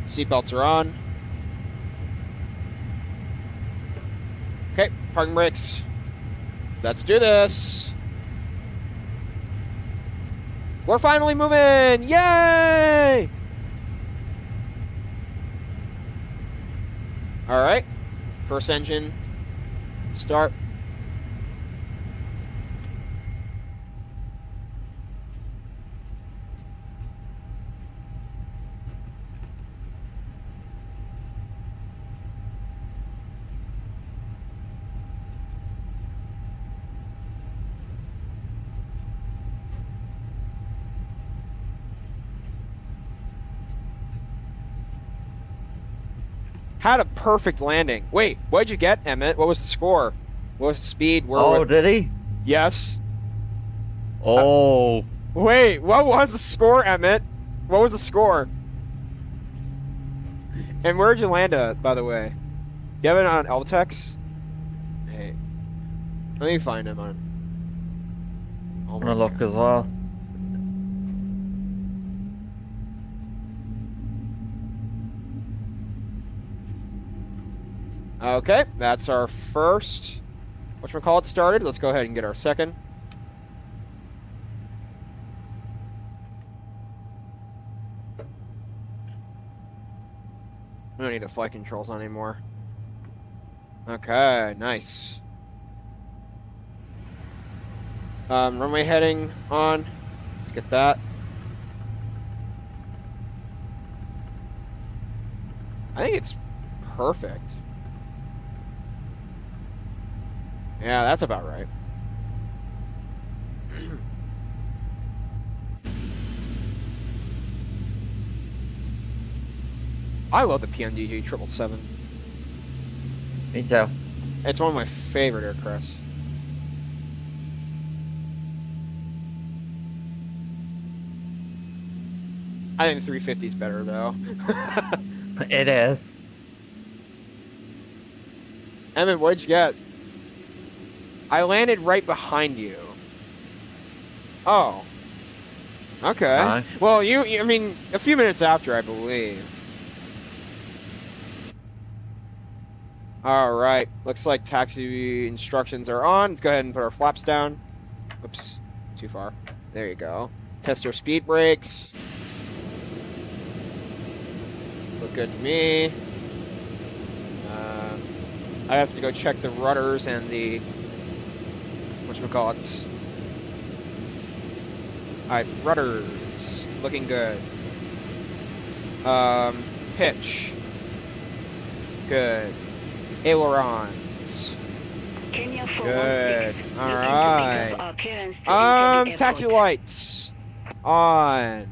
Seatbelts are on. Okay, parking brakes. Let's do this. We're finally moving! Yay! Alright. First engine. Start. Had a perfect landing. Wait, what did you get, Emmett? What was the score? What was the speed? Oh, did he? Yes. Oh. Wait, what was the score, Emmett? What was the score? And where did you land at, by the way? you have it on LTEX? Hey, let me find him on. Oh I'm my gonna look God. as well. Okay, that's our first. Whatchamacallit started. Let's go ahead and get our second. We don't need the flight controls on anymore. Okay, nice. Runway heading on. Let's get that. I think it's perfect. Yeah, that's about right. I love the PMDG 777. Me too. It's one of my favorite aircrafts. I think 350 is better though. It is. Emmett, what'd you get? I landed right behind you. Oh. Okay. Hi. Well, I mean, a few minutes after, I believe. All right. Looks like taxi instructions are on. Let's go ahead and put our flaps down. Oops. Too far. There you go. Test our speed brakes. Look good to me. I have to go check the rudders and the whatchamacallits. Alright, rudders. Looking good. Pitch. Good. Ailerons. Kenya Good. 416. Alright. Looking to pick up our clearance to enter the Taxi airport. lights. On.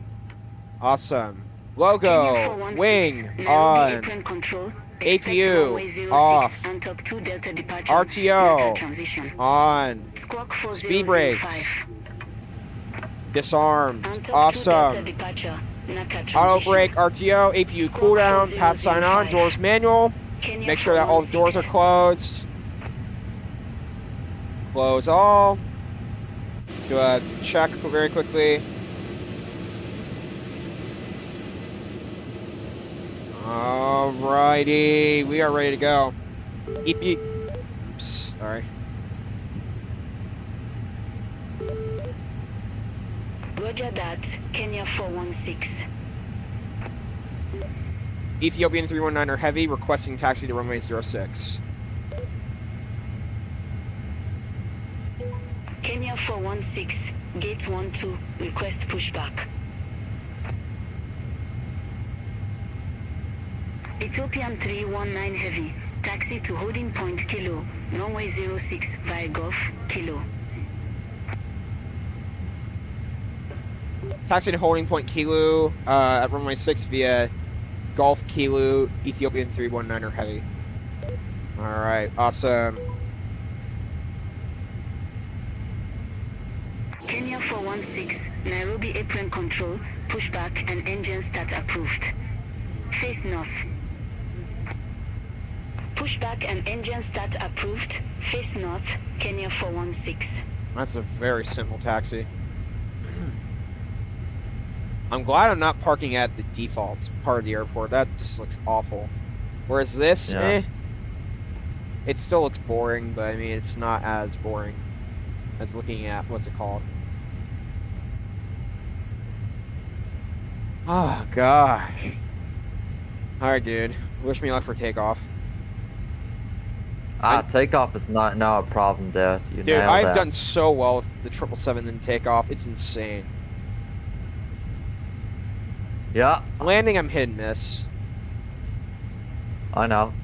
Awesome. Kenya Logo. 416, Wing. Nairobi On. apron control. Expect APU. runway 06 Off. and top 2 Delta departure. RTO. Delta transition. On. Squawk Speed 4005. brakes. Disarmed. And top 2 Delta Awesome. departure. Nata Auto transition. brake, RTO, APU cooldown, path sign on, doors manual. Kenya Make sure that all the doors are 416. closed. Close all. Do a check very quickly. Alrighty, we are ready to go. Oops, sorry. Roger that. Kenya 416. Ethiopian 319er heavy, requesting taxi to runway 06. Kenya 416. Gate 12. Request pushback. Ethiopian 319 heavy. Taxi to holding point Kilo. Runway 06 via Golf Kilo. Taxi to holding point Kilu at runway 6 via Golf Kilu, Ethiopian 319er heavy. Alright, awesome. Kenya 416. Nairobi apron control. Pushback and engine start approved. Face north. Pushback and engine start approved. Face north. Kenya 416. That's a very simple taxi. I'm glad I'm not parking at the default part of the airport. That just looks awful. Whereas this, Yeah. it still looks boring, but I mean, it's not as boring as looking at, what's it called? Oh, gosh. Alright, dude. Wish me luck for takeoff. Takeoff is not a problem there. You Dude, nailed I've that. done so well with the 777 in takeoff. It's insane. Yeah, Landing, I'm hit and miss. I know.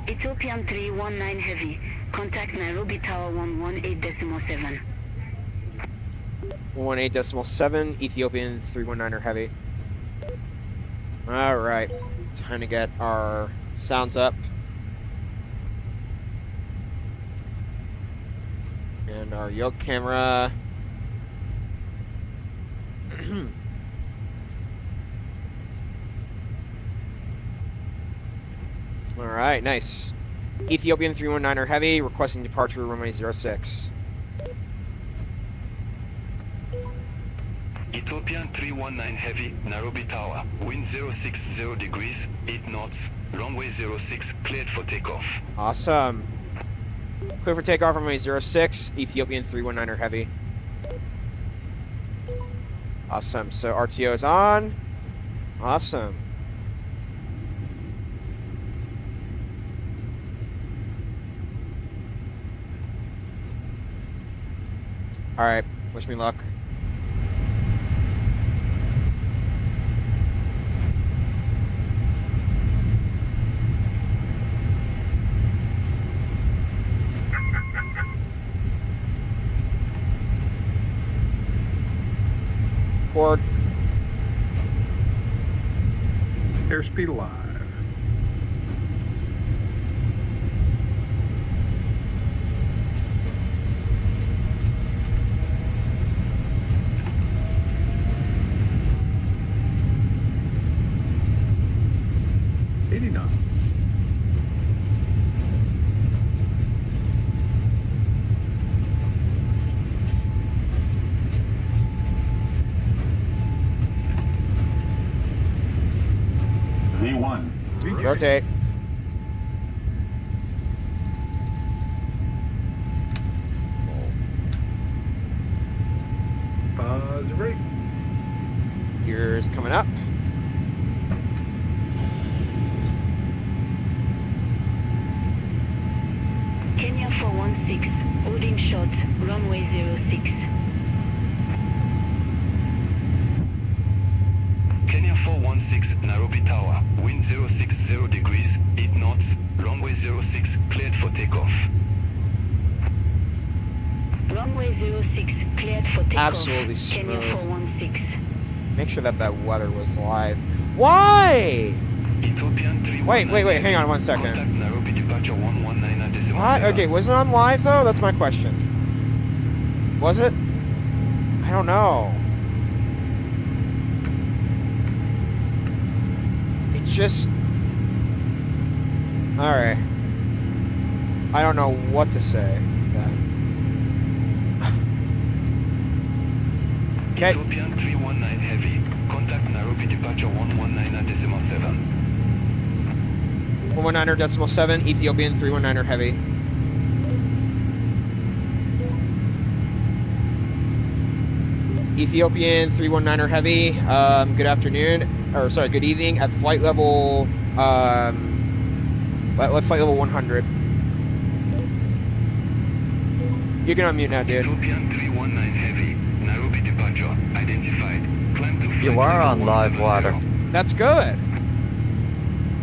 Ethiopian 319 Heavy. Contact Nairobi Tower 118.7. 18.7, Ethiopian 319er Heavy. All right, time to get our sounds up. And our yoke camera. All right, nice. Ethiopian 319er Heavy, requesting departure runway 06. Ethiopian 319 Heavy, Nairobi Tower, wind 060 degrees, 8 knots, runway 06, cleared for takeoff. Awesome. Clear for takeoff runway 06, Ethiopian 319er Heavy. Awesome, so RTO is on. Awesome. All right, wish me luck. Port. Airspeed alive. V1. Rotate. Buzz rate. Gears coming up. Kenya 416, holding short, runway 06. Kenya 416, Nairobi Tower, wind 060 degrees, 8 knots, runway 06, cleared for takeoff. Runway 06, cleared for takeoff. Absolutely Kenya smooth. 416. Make sure that that weather was live. Why? Ethiopian 319 Wait, hang on one Contact second. Nairobi departure 119 at decimal What? seven. Okay, was it on live though? That's my question. Was it? I don't know. It just... Alright. I don't know what to say then. Okay. Ethiopian 319 Heavy. Contact Nairobi departure 119 at decimal 7. 119er decimal 7, Ethiopian 319er Heavy. Ethiopian 319er Heavy, good afternoon, or sorry, good evening, at flight level, flight level 100. You can unmute now, dude. Ethiopian 319 Heavy. Nairobi departure identified. Climb to flight You are level on live 170. water. That's good.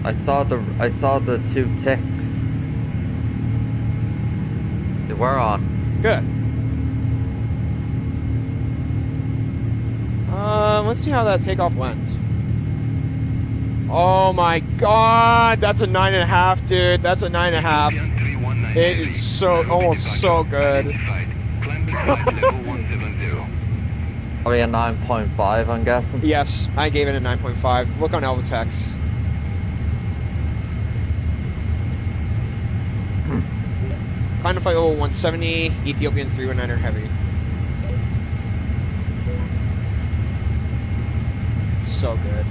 I saw the two ticks. They were on. Good. Let's see how that takeoff went. Oh my god, that's a 9.5, dude. That's a 9.5. Ethiopian 319 It Heavy. is so, Nairobi almost so departure good. identified. Climb to flight level 170. Are we a 9.5, I'm guessing? Yes, I gave it a 9.5. Look on Elvatex. Climb to flight level 170, Ethiopian 319er Heavy. So good.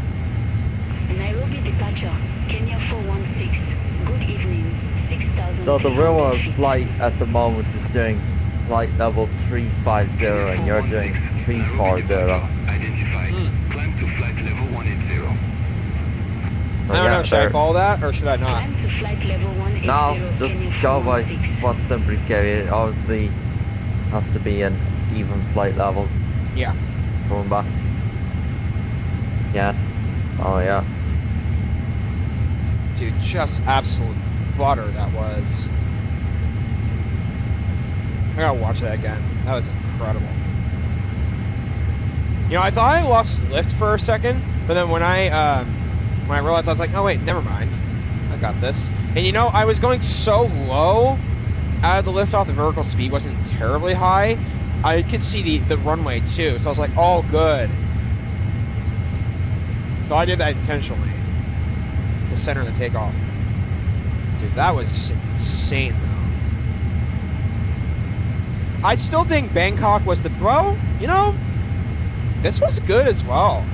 Nairobi departure, Kenya 416. Good evening, 6,000. So the real flight at the moment is doing flight level 350 and you're doing 340. Identified. Climb to flight level 180. I don't know, should I follow that or should I not? Climb to flight level 180. No, Kenya just go by 416. what Simbrief gave you. It obviously has to be an even flight level Yeah. coming back. Yeah. Oh yeah. Dude, just absolute butter that was. I gotta watch that again. That was incredible. You know, I thought I lost lift for a second, but then when I realized, I was like, oh wait, never mind. I got this. And you know, I was going so low out of the lift off, the vertical speed wasn't terribly high. I could see the runway too, so I was like, all good. So I did that intentionally to center the takeoff. Dude, that was insane though. I still think Bangkok was the you know, this was good as well.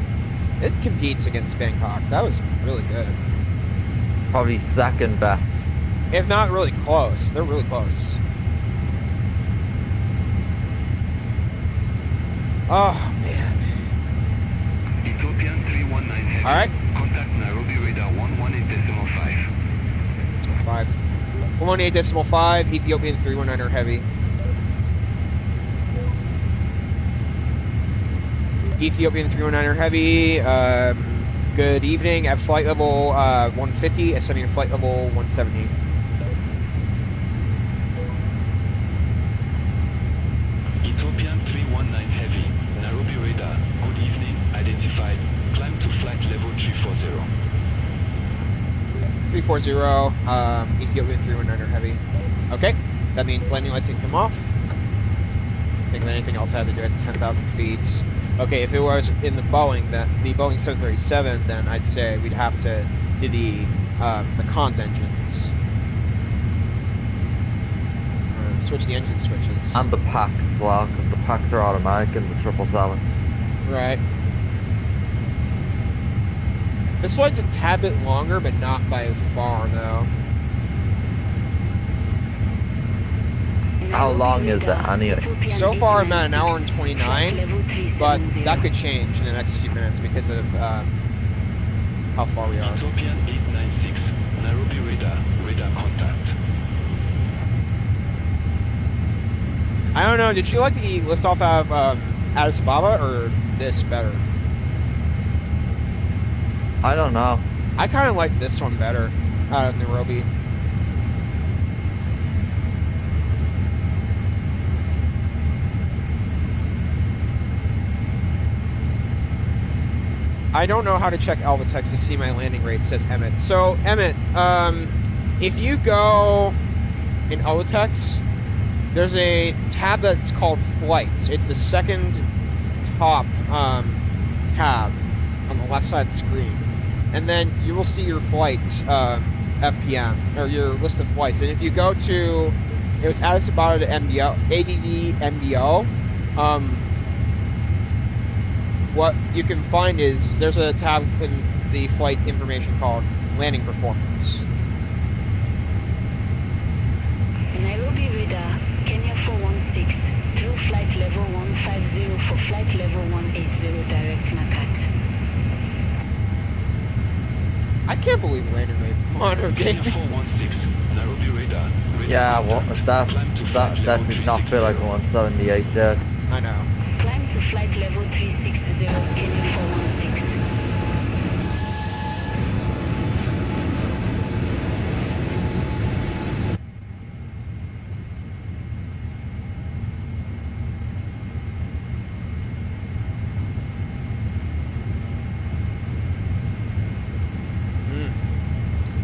It competes against Bangkok. That was really good. Probably second best. If not really close. They're really close. Oh, man. Ethiopian 319 heavy. All right. Contact Nairobi radar 118.5. 5. 118.5, Ethiopian 319er heavy. Ethiopian 319er heavy, good evening. At flight level 150, ascending to flight level 170. Ethiopian 319 heavy. Nairobi radar. Good evening. Identified. Climb to flight level 340. 340, Ethiopian 319er heavy. Okay, that means landing lights can come off. Think of anything else I had to do at 10,000 feet. Okay, if it was in the Boeing 737, then I'd say we'd have to do the cons engines. Switch the engine switches. And the packs as well, because the packs are automatic in the 777. Right. This flight's a tad bit longer, but not by far, though. How long is it anyway? So far, I'm at 1 hour and 29, but that could change in the next few minutes because of how far we are. Ethiopian 896. Nairobi radar. Radar contact. I don't know, did you like the liftoff out of Addis Ababa, or this better? I don't know. I kind of like this one better, out of Nairobi. I don't know how to check Alvatex to see my landing rate, says Emmett. So, Emmett, if you go in Alvatex, there's a tab that's called Flights. It's the second top tab on the left side of the screen. And then you will see your flight FPM, or your list of flights. And if you go to, it was Addis Ababa to MDO, ADD MDO, what you can find is there's a tab in the flight information called Landing Performance. Nairobi radar, Kenya 416, through flight level 150 for flight level 180 direct Makat. I can't believe landing rate. Come on, okay. Kenya 416. Nairobi radar. Radar Yeah, well, contact. that did not feel like 178 did. I know. Climb to flight level 360, Kenya 416.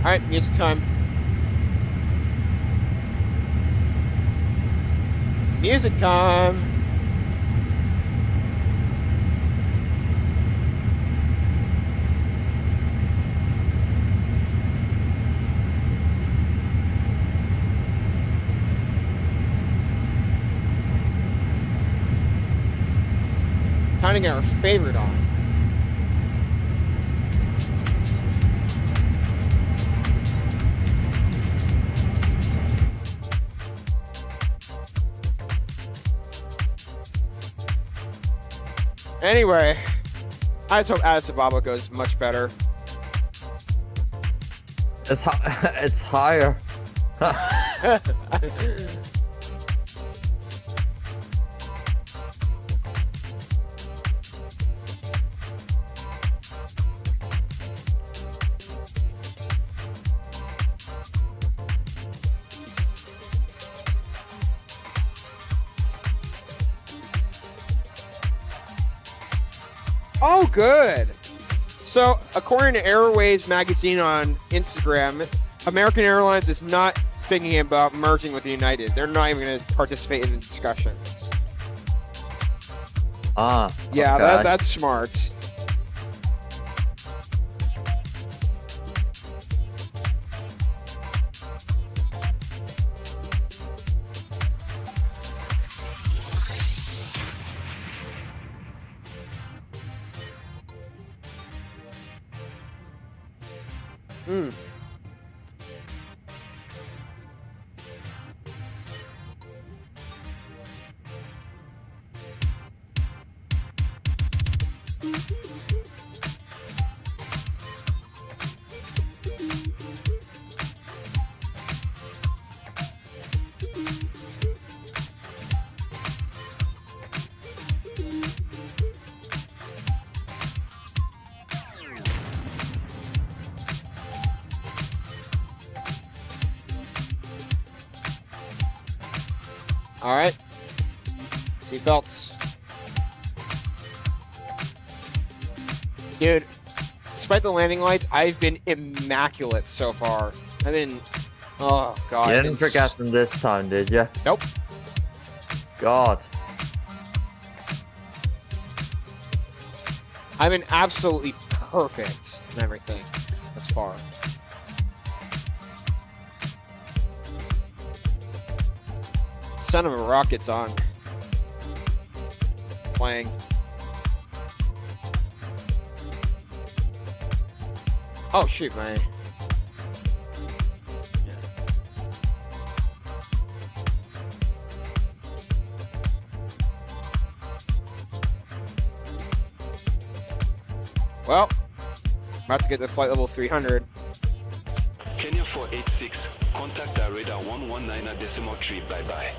Alright, music time. Music time! Time to get our favorite on. Anyway, I just hope Addis Ababa goes much better. It's it's higher. Oh, good. So, according to Airways magazine on Instagram, American Airlines is not thinking about merging with United. They're not even going to participate in the discussions. Ah. Yeah, okay. that's smart. Hmm. All right. Seatbelts. Dude, despite the landing lights, I've been immaculate so far. I've been, oh god. You didn't forget them this time, did you? Nope. God. I've been absolutely perfect in everything thus far. Son of a rocket's on. Playing. Oh shoot, man. Yeah. Well, about to get to flight level 300. Kenya 486, contact our radar 119.3, bye-bye.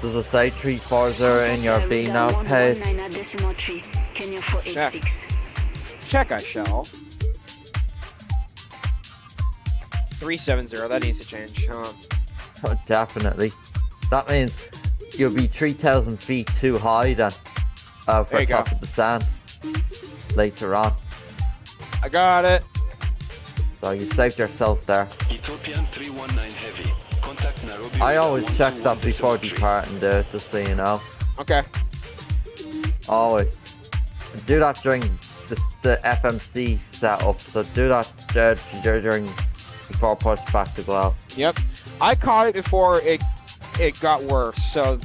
Does it say 340 in your B now page? Kenya 486. Check I shall. 370, that needs to change, huh? Oh, definitely. That means you'll be 3,000 feet too high then. There For you top go. of the sand. Later on. I got it. So you saved yourself there. Ethiopian 319 heavy, contact Nairobi. I radar always check that before 121.3. departing there, just so you know. Okay. Always. Do that during the FMC setup, so do that during before pushback as well. Yep. I caught it before it got worse, so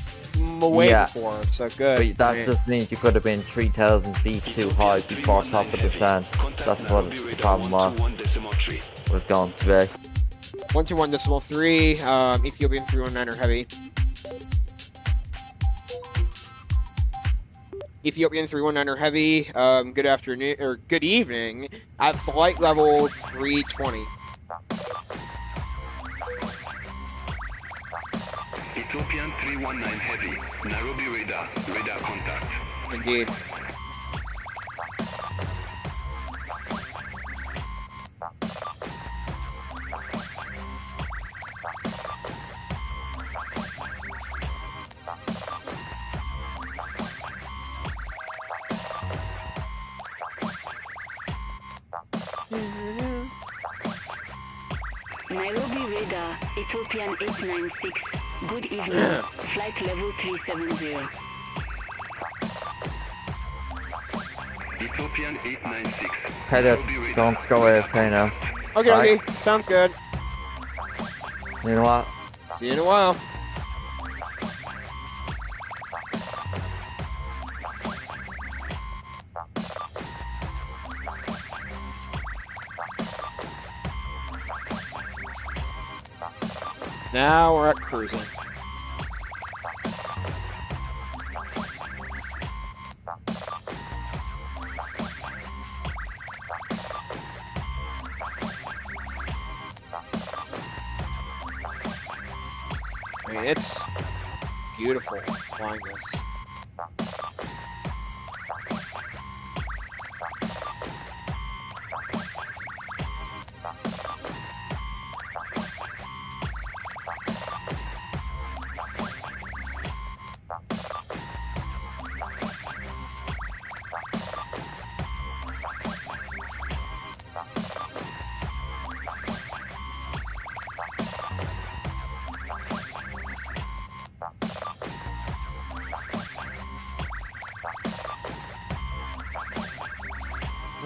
way Yeah. before, so good. But that just means you could have been 3,000 feet too high before top of the sand. That's what the problem was going to be. 121.3, Ethiopian 319er heavy. Ethiopian 319er heavy, good afternoon, or good evening, at flight level 320. Ethiopian 319 heavy, Nairobi radar contact. Indeed. Nairobi radar, Ethiopian 896. Good evening. Flight level 370. Ethiopian 896. Okay, don't go away, okay now. Okay, Right. okay, sounds good. You know what? See you in a while. Now we're at cruising. I mean, it's beautiful flying this.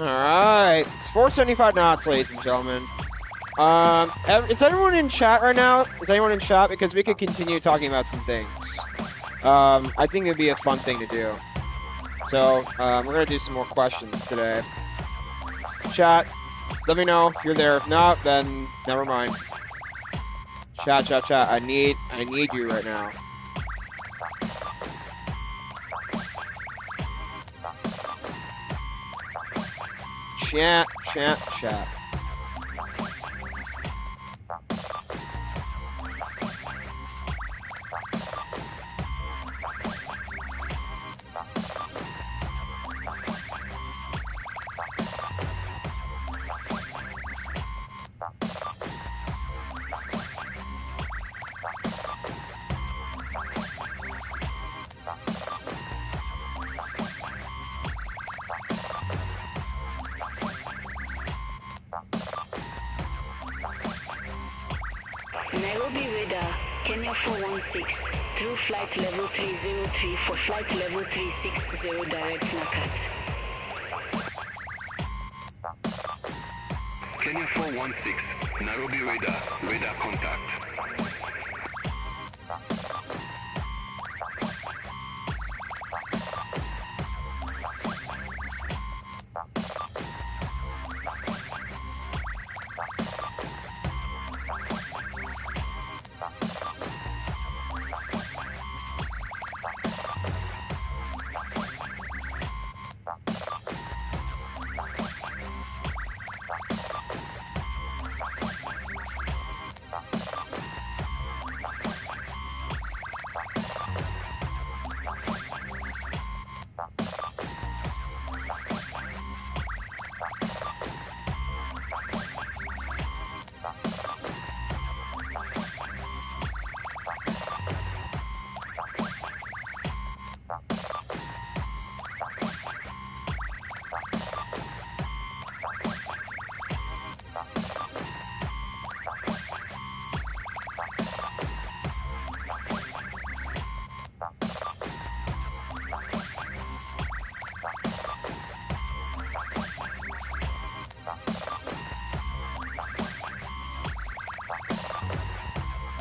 All right, it's 475 knots, ladies and gentlemen. Is everyone in chat right now? Is anyone in chat? Because we could continue talking about some things. I think it'd be a fun thing to do. So, we're gonna do some more questions today. Chat, let me know if you're there. If not, then never mind. Chat. I need you right now. Chat. Nairobi radar, Kenya 416, through flight level 303 for flight level 360 direct Nakat. Kenya 416, Nairobi radar contact.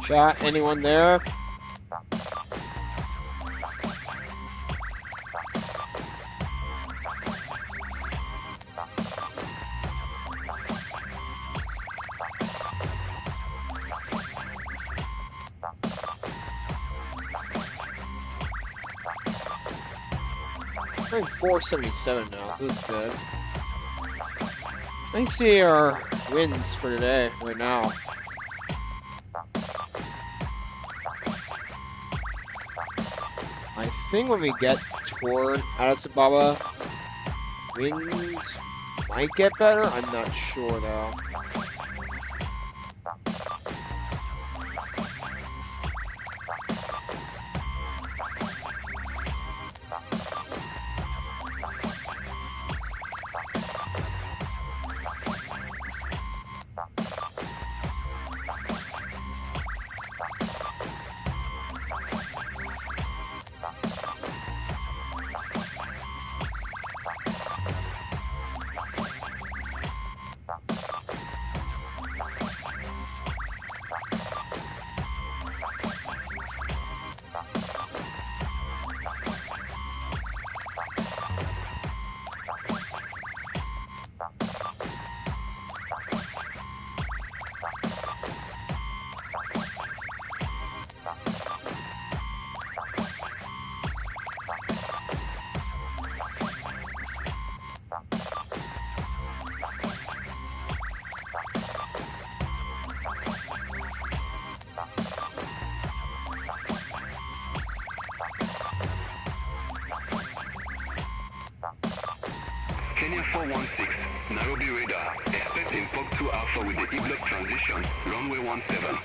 Chat, anyone there? I'm 477 now, so this is good. Let me see our wins for today, right now. I think when we get toward Addis Ababa, winds might get better. I'm not sure though. Kenya 416, Nairobi radar, expect import 2 Alpha with the E-block transition, runway 17.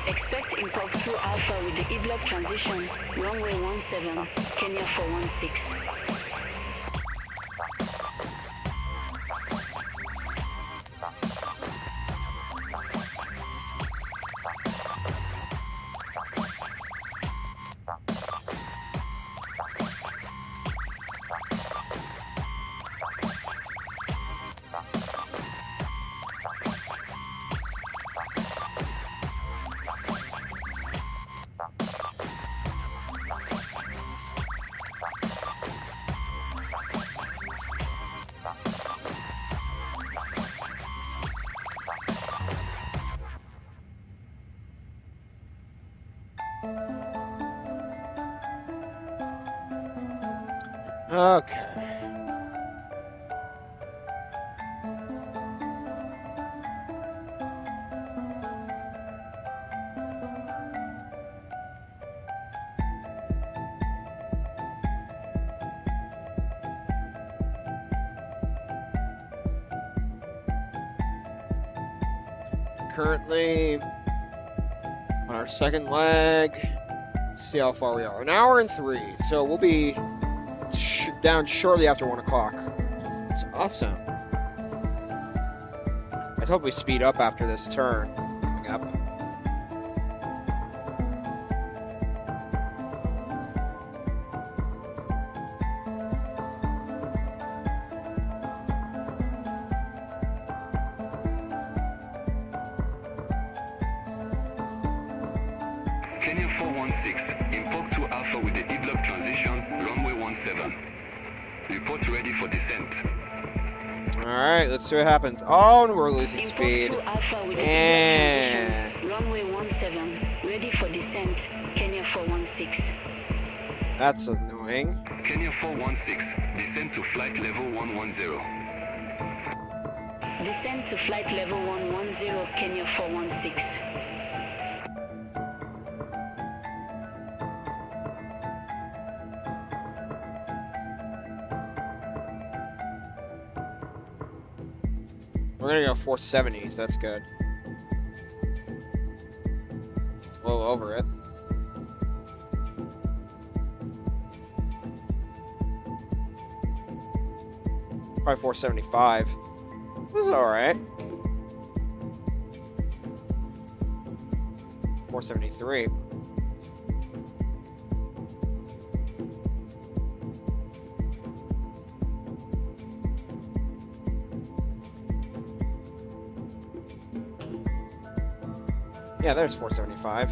Expect impulse 2 Alpha with the E-block transition, runway 17, Kenya 416. currently on our second leg. Let's see how far we are. An hour and 3, so we'll be down shortly after 1 o'clock. It's awesome. I hope we speed up after this turn coming up. Kenya 416, import to Alpha with the E-block transition, runway 17. Report ready for descent. Alright, let's see what happens. Oh, and we're losing speed. Import to Alpha with the And transition, runway 17, ready for descent, Kenya 416. that's annoying. Kenya 416, descend to flight level 110. Descend to flight level 110, Kenya 416. We're gonna go 470s, that's good. A little over it. Probably 475. This is alright. 473. Yeah, there's 475.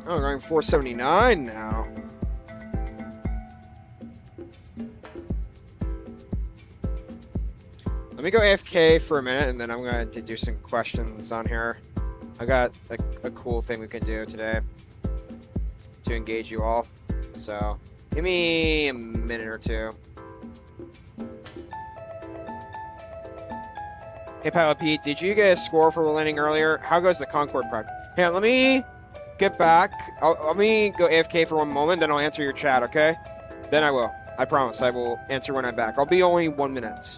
Oh, we're going 479 now. Let me go AFK for a minute, and then I'm going to do some questions on here. I got a cool thing we can do today to engage you all. So, give me a minute or two. Hey, Pilot Pete, did you get a score for the landing earlier? How goes the Concorde prep? Hey, let me get back. Let me go AFK for one moment, then I'll answer your chat, okay? Then I will. I promise I will answer when I'm back. I'll be only 1 minute.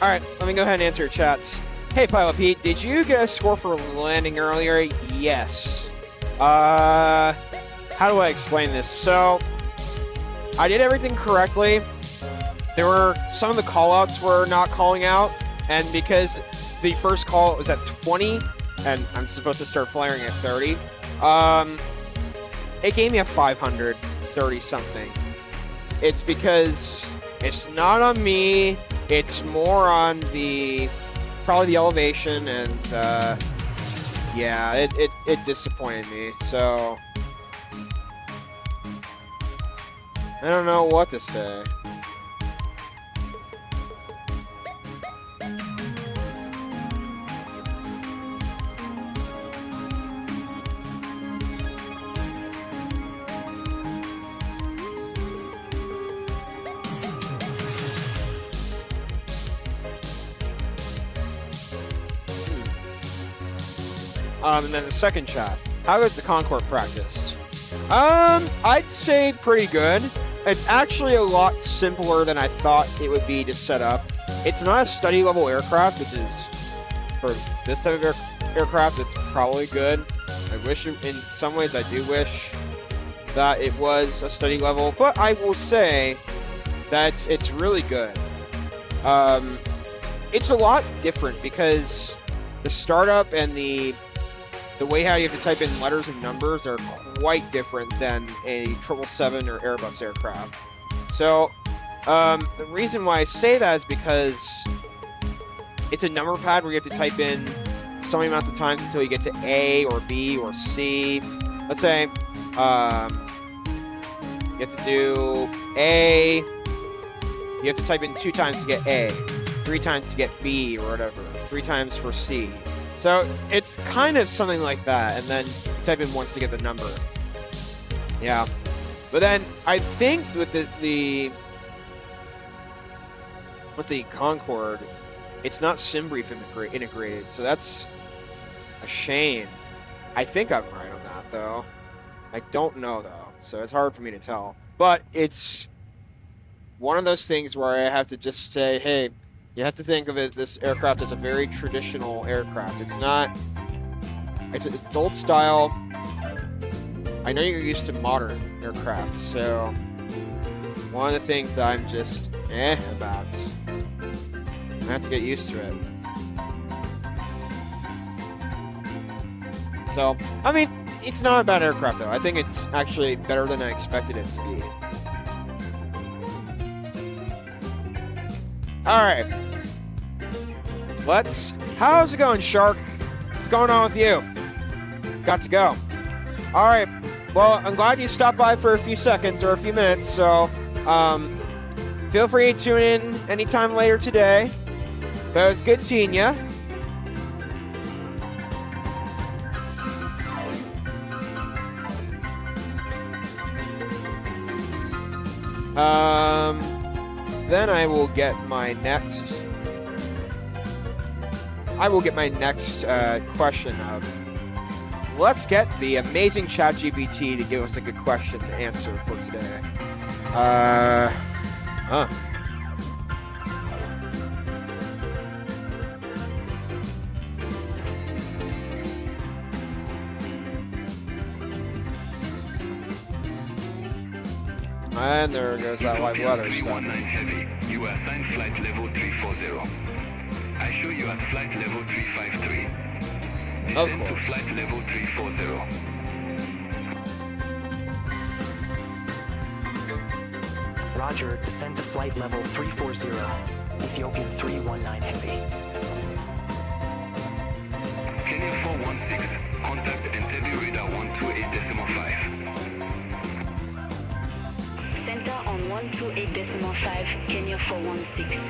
Alright, let me go ahead and answer your chats. Hey, Pilot Pete, did you get a score for landing earlier? Yes. How do I explain this? So, I did everything correctly. There were some of the callouts were not calling out, and because the first call was at 20, and I'm supposed to start flaring at 30, it gave me a 530 something. It's because it's not on me, it's more on probably the elevation, and yeah, it disappointed me, so I don't know what to say. And then the second chat. How is the Concorde practiced? I'd say pretty good. It's actually a lot simpler than I thought it would be to set up. It's not a study level aircraft, which is, for this type of aircraft, it's probably good. I wish, in some ways I do wish that it was a study level, but I will say that it's really good. It's a lot different because the startup and the way how you have to type in letters and numbers are quite different than a 777 or Airbus aircraft. So, the reason why I say that is because it's a number pad where you have to type in so many amounts of times until you get to A or B or C. Let's say, you have to do A, you have to type in 2 times to get A, 3 times to get B or whatever, 3 times for C. So it's kind of something like that, and then type in once to get the number. Yeah, but then I think with the Concorde, it's not SimBrief integrated, so that's a shame. I think I'm right on that though. I don't know though, so it's hard for me to tell. But it's one of those things where I have to just say, hey, you have to think of this aircraft as a very traditional aircraft. It's not, it's old style. I know you're used to modern aircraft, so one of the things that I'm just about. I have to get used to it. So, I mean, it's not a bad aircraft though. I think it's actually better than I expected it to be. Alright. How's it going, Shark? What's going on with you? Got to go. Alright. Well, I'm glad you stopped by for a few seconds or a few minutes, so, feel free to tune in anytime later today. But it was good seeing you. Then I will get my next question of. Let's get the amazing ChatGPT to give us a good question to answer for today. And there goes that live letter stuff. 319 Heavy, you are assigned flight level 340. I show you at flight level 353. Descend to flight level 340. Roger, descend to flight level 340. Ethiopian 319 Heavy. Kenya 416, contact Entebbe radar 128.5. Center on 128.5, Kenya 416.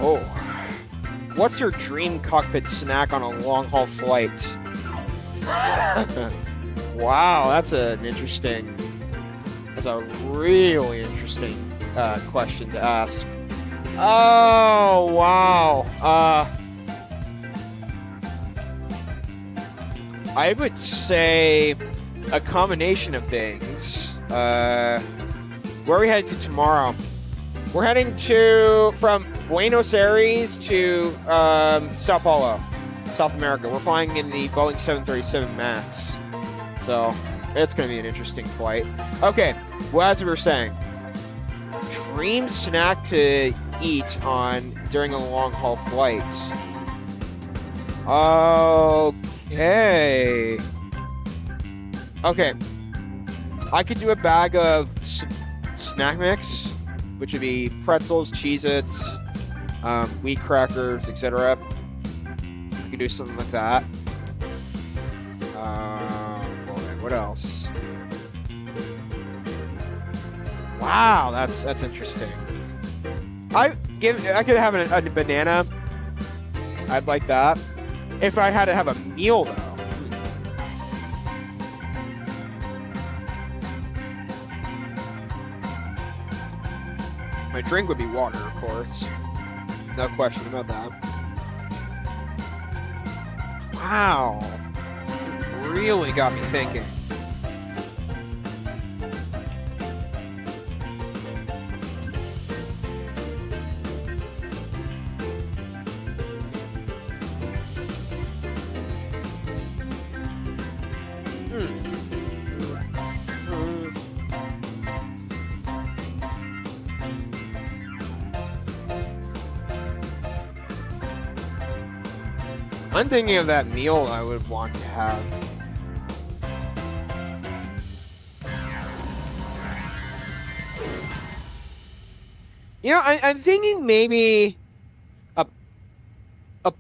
Oh. What's your dream cockpit snack on a long-haul flight? Wow, that's a really interesting question to ask. Oh, wow. I would say a combination of things. Where are we headed to tomorrow? We're heading from Buenos Aires to Sao Paulo, South America. We're flying in the Boeing 737 MAX. So it's going to be an interesting flight. Okay, well, as we were saying, dream snack to eat during a long haul flight. Okay. I could do a bag of snack mix, which would be pretzels, Cheez-Its, wheat crackers, etc. I could do something like that. What else? Wow, that's interesting. I could have a banana. I'd like that. If I had to have a meal, though. My drink would be water, of course. No question about that. Wow. You really got me thinking. I'm thinking of that meal I would want to have. You know, I'm thinking maybe a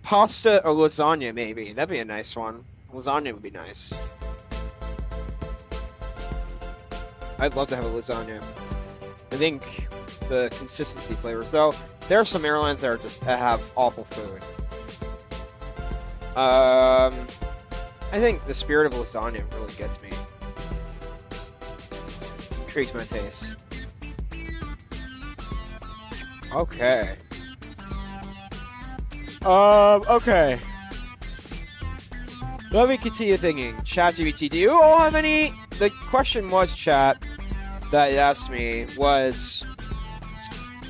pasta or lasagna, maybe. That'd be a nice one. Lasagna would be nice. I'd love to have a lasagna. I think the consistency flavors, though, there are some airlines that have awful food. I think the spirit of lasagna really gets me. Intrigues my taste. Okay. Okay. Let me continue thinking. ChatGPT, do you all have any... The question was, chat, that it asked me was,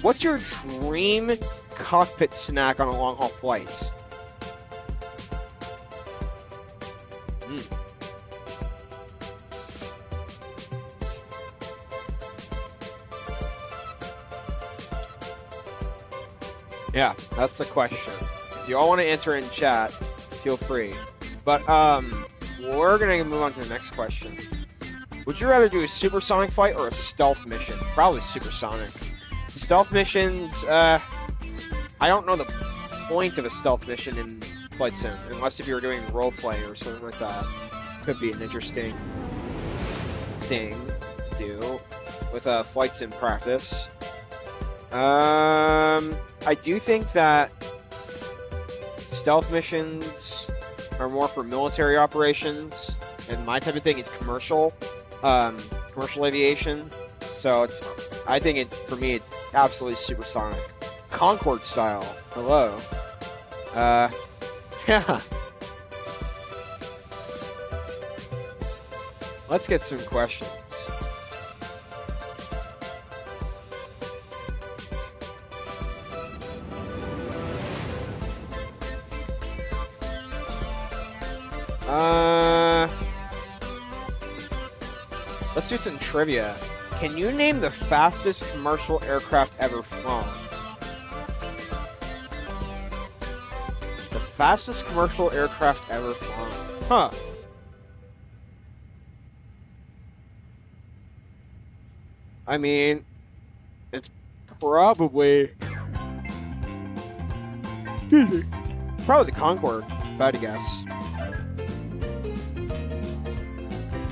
what's your dream cockpit snack on a long-haul flight? Yeah, that's the question. If you all want to answer in chat, feel free. But, we're gonna move on to the next question. Would you rather do a supersonic flight or a stealth mission? Probably supersonic. Stealth missions, I don't know the point of a stealth mission in Flight Sim, unless if you were doing roleplay or something like that. Could be an interesting thing to do with a Flight Sim practice. I do think that stealth missions are more for military operations, and my type of thing is commercial aviation. So I think for me, it's absolutely supersonic. Concorde style. Hello. Yeah. Let's get some questions. Let's do some trivia. Can you name the fastest commercial aircraft ever flown? The fastest commercial aircraft ever flown. Huh. I mean, it's probably the Concorde, if I had to guess.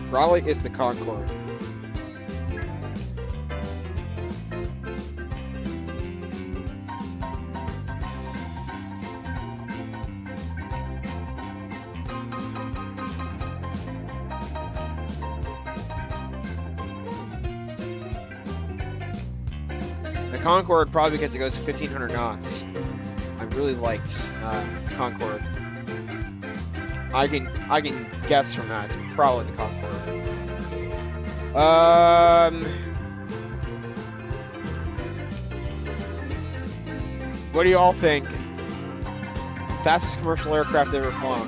Probably is the Concorde. The Concorde, probably because it goes 1,500 knots. I really liked Concorde. I can guess from that. It's probably the Concorde. What do you all think? Fastest commercial aircraft ever flown.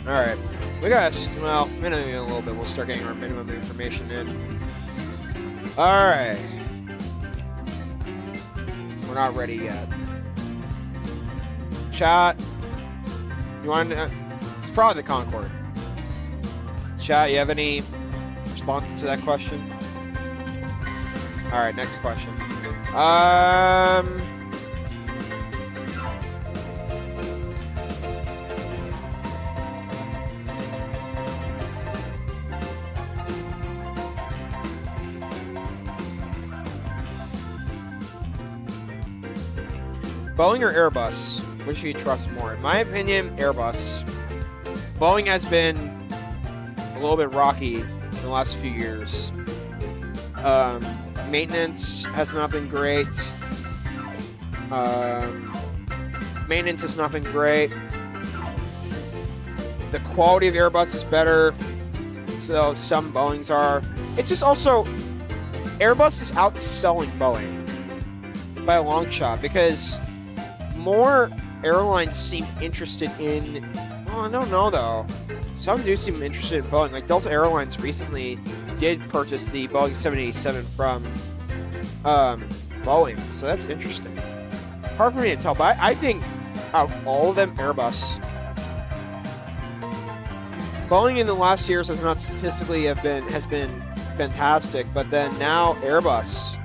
Alright, we got, well, in a little bit, we'll start getting our minimum information in. Alright. We're not ready yet. Chat, you want to, it's probably the Concorde. Chat, you have any responses to that question? Alright, next question. Boeing or Airbus? Which should you trust more? In my opinion, Airbus. Boeing has been a little bit rocky in the last few years. Maintenance has not been great. Maintenance has not been great. The quality of Airbus is better. So some Boeings are. It's just also Airbus is outselling Boeing by a long shot because more airlines seem interested in. Well, I don't know though. Some do seem interested in Boeing. Like Delta Airlines recently did purchase the Boeing 787 from Boeing, so that's interesting. Hard for me to tell, but I think out of all of them, Airbus. Boeing in the last years has not statistically has been fantastic, but then now Airbus,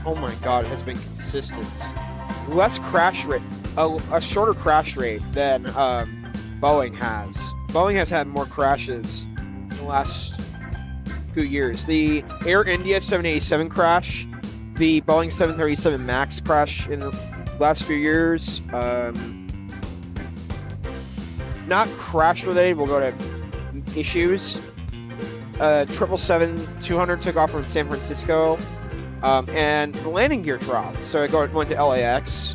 oh my god, it has been consistent. Less crash rate, a shorter crash rate than Boeing has. Boeing has had more crashes in the last few years. The Air India 787 crash, the Boeing 737 MAX crash in the last few years, not crash related, we'll go to issues. 777-200 took off from San Francisco, and the landing gear dropped, so it went to LAX.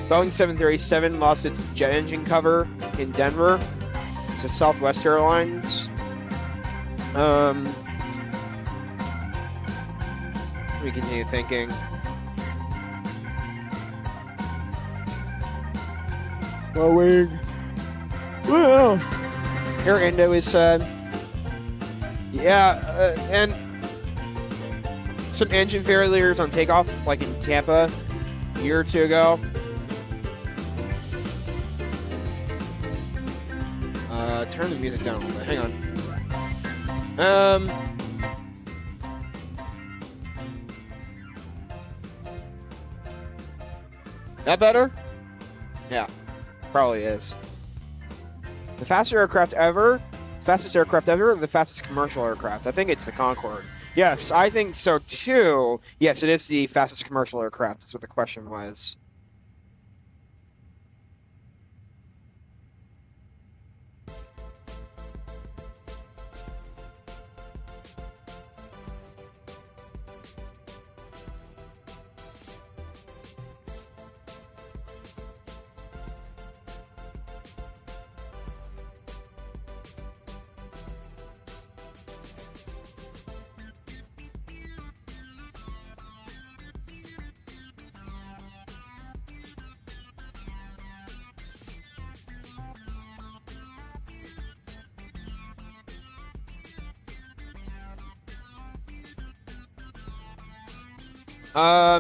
Boeing 737 lost its jet engine cover in Denver to Southwest Airlines. Let me continue thinking. Boeing. What else? Air Indo is sad. Yeah, and some engine failures on takeoff, like in Tampa a year or two ago. Turn the music down a little bit. Hang on. That better? Yeah, probably is. The fastest aircraft ever, or the fastest commercial aircraft? I think it's the Concorde. Yes, I think so too. Yes, it is the fastest commercial aircraft. That's what the question was.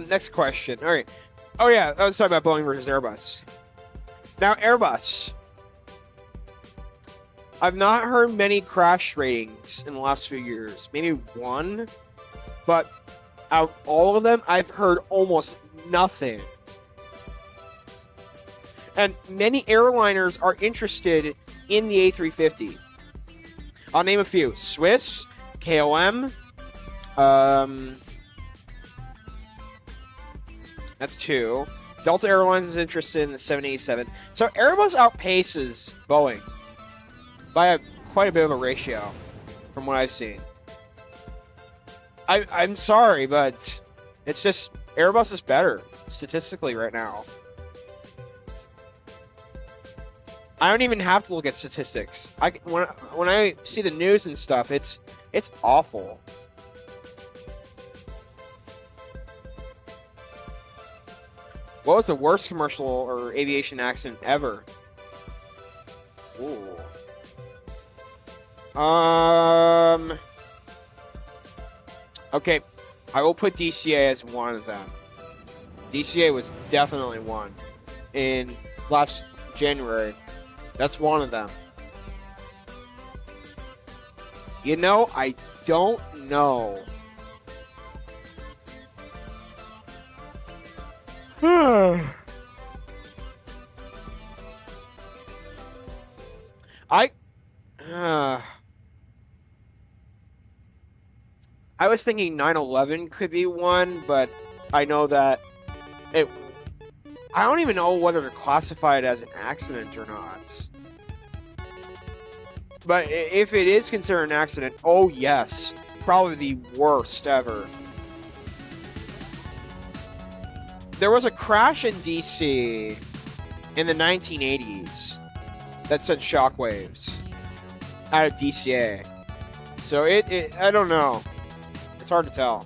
Next question. All right. Oh yeah, I was talking about Boeing versus Airbus. Now Airbus. I've not heard many crash ratings in the last few years. Maybe one, but out of all of them, I've heard almost nothing. And many airliners are interested in the A350. I'll name a few: Swiss, KLM, That's 2. Delta Airlines is interested in the 787. So Airbus outpaces Boeing by quite a bit of a ratio, from what I've seen. I'm sorry, but it's just Airbus is better statistically right now. I don't even have to look at statistics. When I see the news and stuff, it's awful. What was the worst commercial or aviation accident ever? Ooh. Okay, I will put DCA as one of them. DCA was definitely one in last January. That's one of them. You know, I don't know. I was thinking 9/11 could be one, but I know that it. I don't even know whether to classify it as an accident or not. But if it is considered an accident, oh yes, probably the worst ever. There was a crash in DC in the 1980s that sent shockwaves out of DCA. So I don't know. It's hard to tell.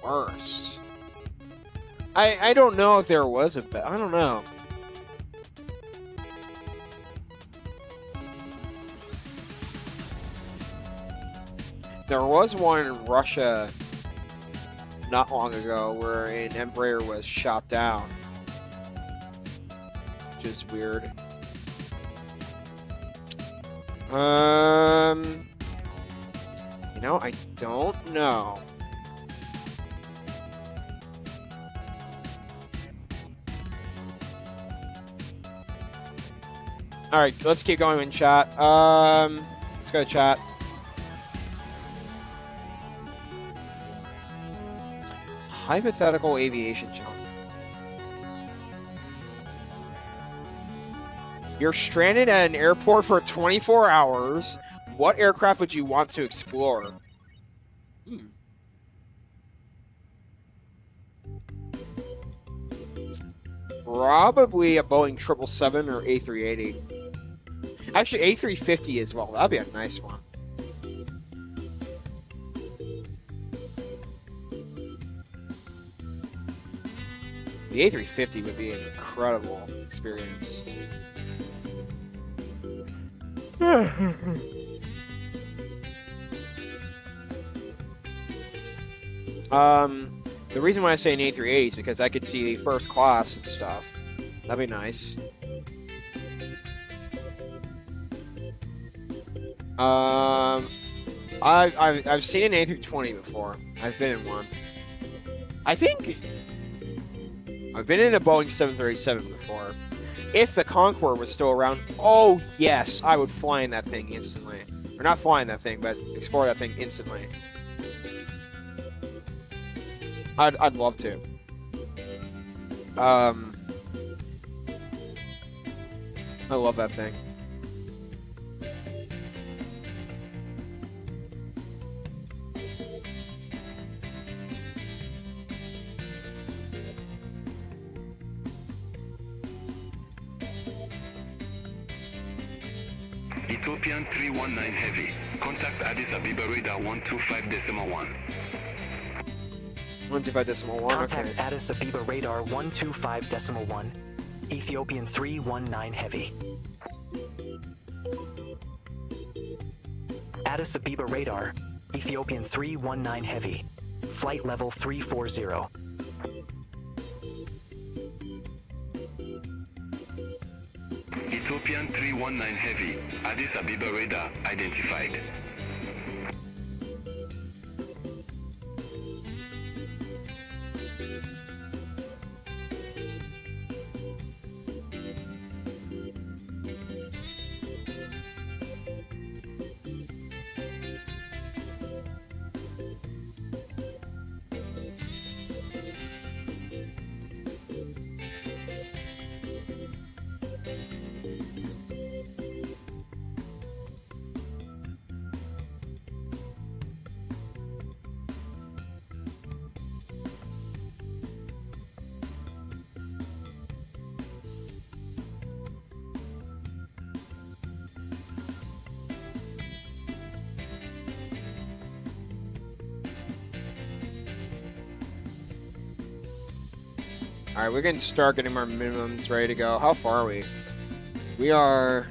Worse. I don't know if there was I don't know. There was one in Russia not long ago where an Embraer was shot down, which is weird. You know, I don't know. All right, let's keep going in chat. Let's go to chat. Hypothetical aviation jump. You're stranded at an airport for 24 hours. What aircraft would you want to explore? Probably a Boeing 777 or A380. Actually, A350 as well. That'd be a nice one. The A350 would be an incredible experience. The reason why I say an A380 is because I could see first class and stuff. That'd be nice. I've seen an A320 before. I've been in one. I think I've been in a Boeing 737 before. If the Concorde was still around, oh yes, I would fly in that thing instantly. Or not fly in that thing, but explore that thing instantly. I'd love to. I love that thing. Ethiopian 319 Heavy. Contact Addis Ababa radar 125.1. 125.1, Contact okay. Addis Ababa radar 125.1. Ethiopian 319 Heavy. Addis Ababa radar, Ethiopian 319 Heavy. Flight level 340. Ethiopian 319 Heavy, Addis Ababa radar identified. All right, we're gonna start getting our minimums ready to go. How far are we? We are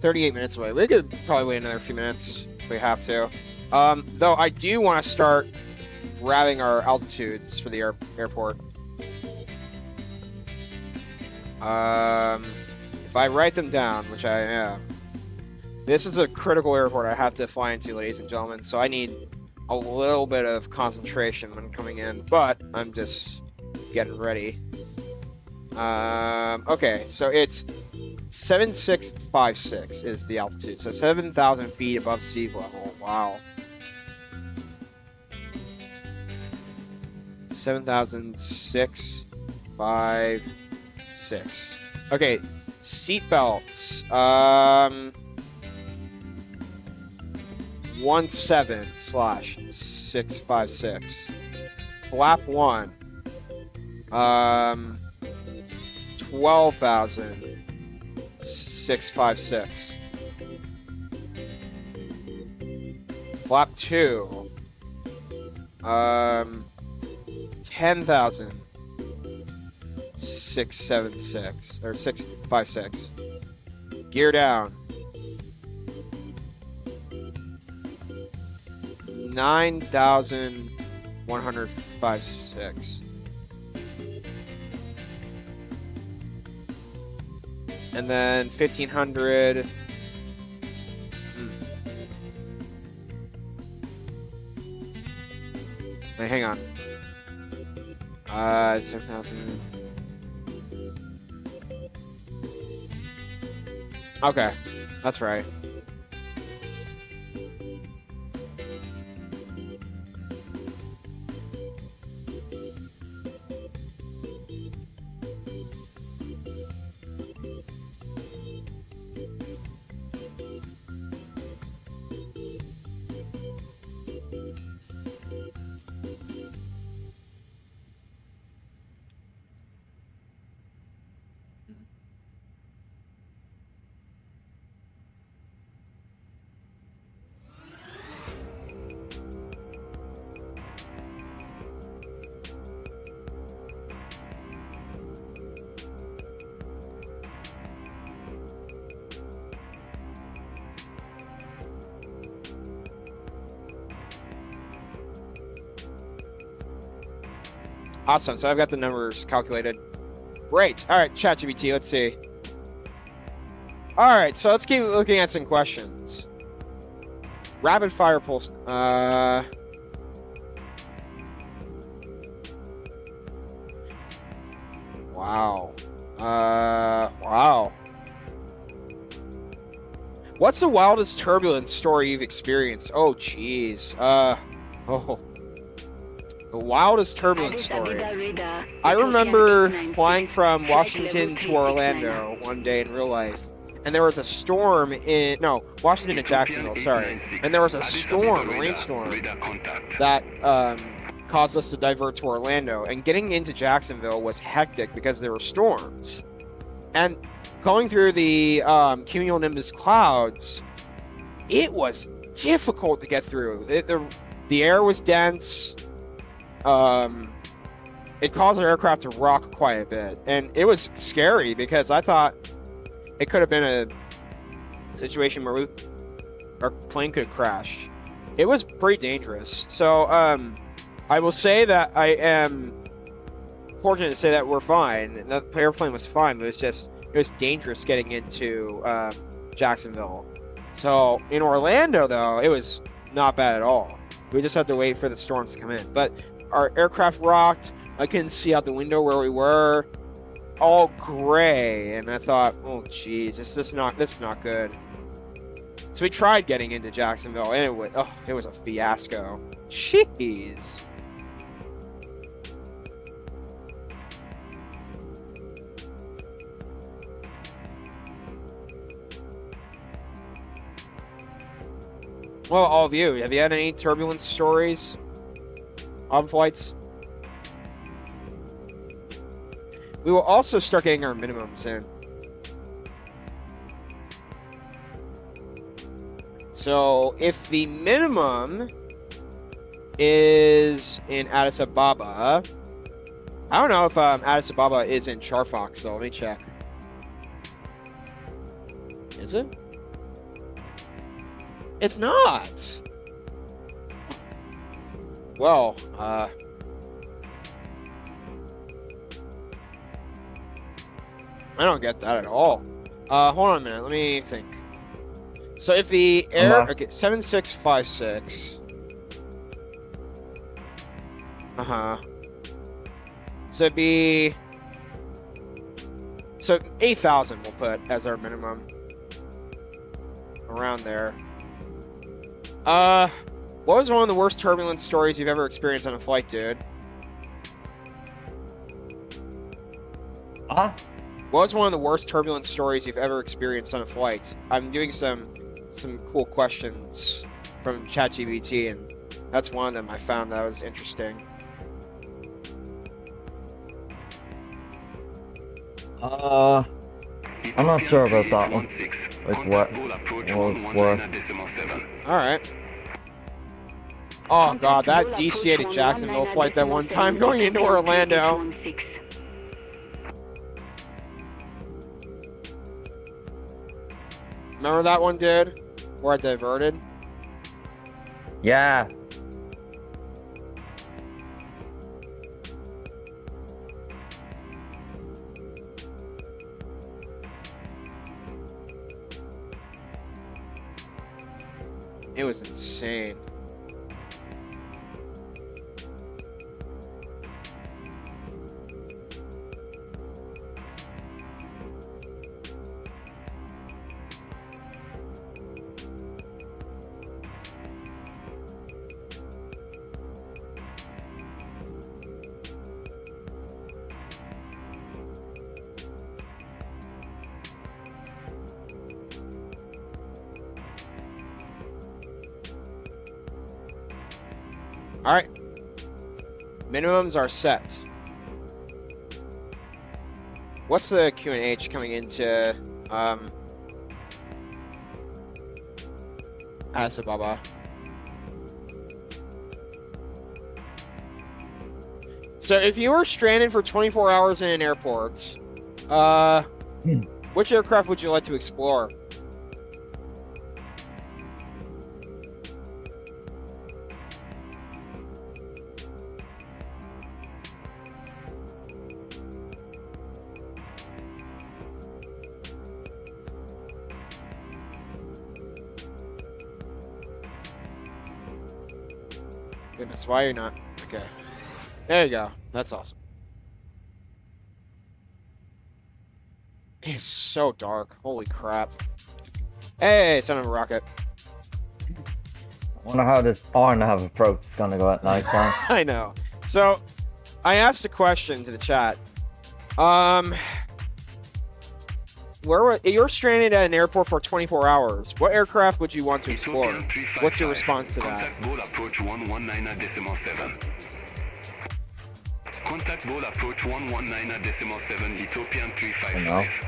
38 minutes away. We could probably wait another few minutes if we have to. Though I do want to start grabbing our altitudes for the airport. If I write them down, which I am, this is a critical airport I have to fly into, ladies and gentlemen. So I need a little bit of concentration when coming in, but I'm just getting ready. Okay, so it's 7656 is the altitude, so 7,000 feet above sea level. Wow. 7,656. Okay, seat belts. 17/656. Flap 1. 12,656. Flap 2. 10,676 or 656. Gear down. 9,156. And then 1,500. Wait, hang on. 7,000. Okay, that's right. Awesome, so I've got the numbers calculated. Great. All right, ChatGPT, let's see. All right, so let's keep looking at some questions. Rapid fire pulse. Wow. Wow. What's the wildest turbulence story you've experienced? Oh, jeez. The wildest turbulence story. I remember flying from Washington to Orlando one day in real life, and there was a storm in Washington to Jacksonville, sorry, and there was a storm, a rainstorm that caused us to divert to Orlando, and getting into Jacksonville was hectic because there were storms, and going through the cumulonimbus clouds, it was difficult to get through. The air was dense. it caused our aircraft to rock quite a bit, and it was scary because I thought it could have been a situation where our plane could have crashed. It was pretty dangerous. So I will say that I am fortunate to say that we're fine. The airplane was fine, but it was dangerous getting into Jacksonville. So in Orlando, though, it was not bad at all. We just had to wait for the storms to come in. But our aircraft rocked. I couldn't see out the window where we were. All gray, and I thought, oh geez, this is not good. So we tried getting into Jacksonville, and it was a fiasco. Jeez. Well, all of you, have you had any turbulence stories on flights? We will also start getting our minimums in. So if the minimum is in Addis Ababa, I don't know if Addis Ababa is in Charfox, so let me check. Is it? It's not. Well, I don't get that at all. Hold on a minute. Let me think. So if the okay, 7656. So it'd be. So 8,000 we'll put as our minimum. Around there. What was one of the worst turbulence stories you've ever experienced on a flight, dude? What was one of the worst turbulence stories you've ever experienced on a flight? I'm doing some cool questions from ChatGPT, and that's one of them I found that was interesting. I'm not sure about that one. Like what was worse? Alright. Oh god, that DCA to Jacksonville flight that one time going into Orlando. Remember that one, dude? Where I diverted? Yeah. It was insane. All right, minimums are set. What's the QNH coming into Addis Ababa? So if you were stranded for 24 hours in an airport, which aircraft would you like to explore? Goodness, why are you not? Okay. There you go. That's awesome. It's so dark. Holy crap. Hey, son of a rocket. I wonder how this hour-and-a-half approach is gonna go at night time. I know. So, I asked a question to the chat. You're stranded at an airport for 24 hours. What aircraft would you want to explore? What's your response to that? Contact Bole approach 119.7. Contact Bole approach 119.7, Ethiopian 355.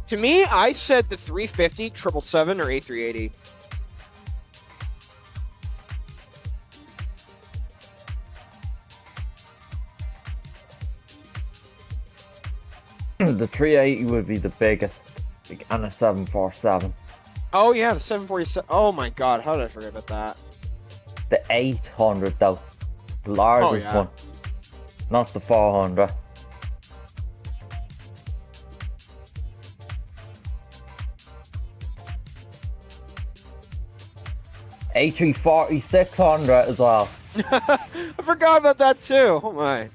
To me, I said the 350, 777, or A380. The 380 would be the biggest, and a 747. Oh yeah, the 747. Oh my god, how did I forget about that? The 800 though, the largest yeah. one, not the 400. A340 600 as well. I forgot about that too. Oh my.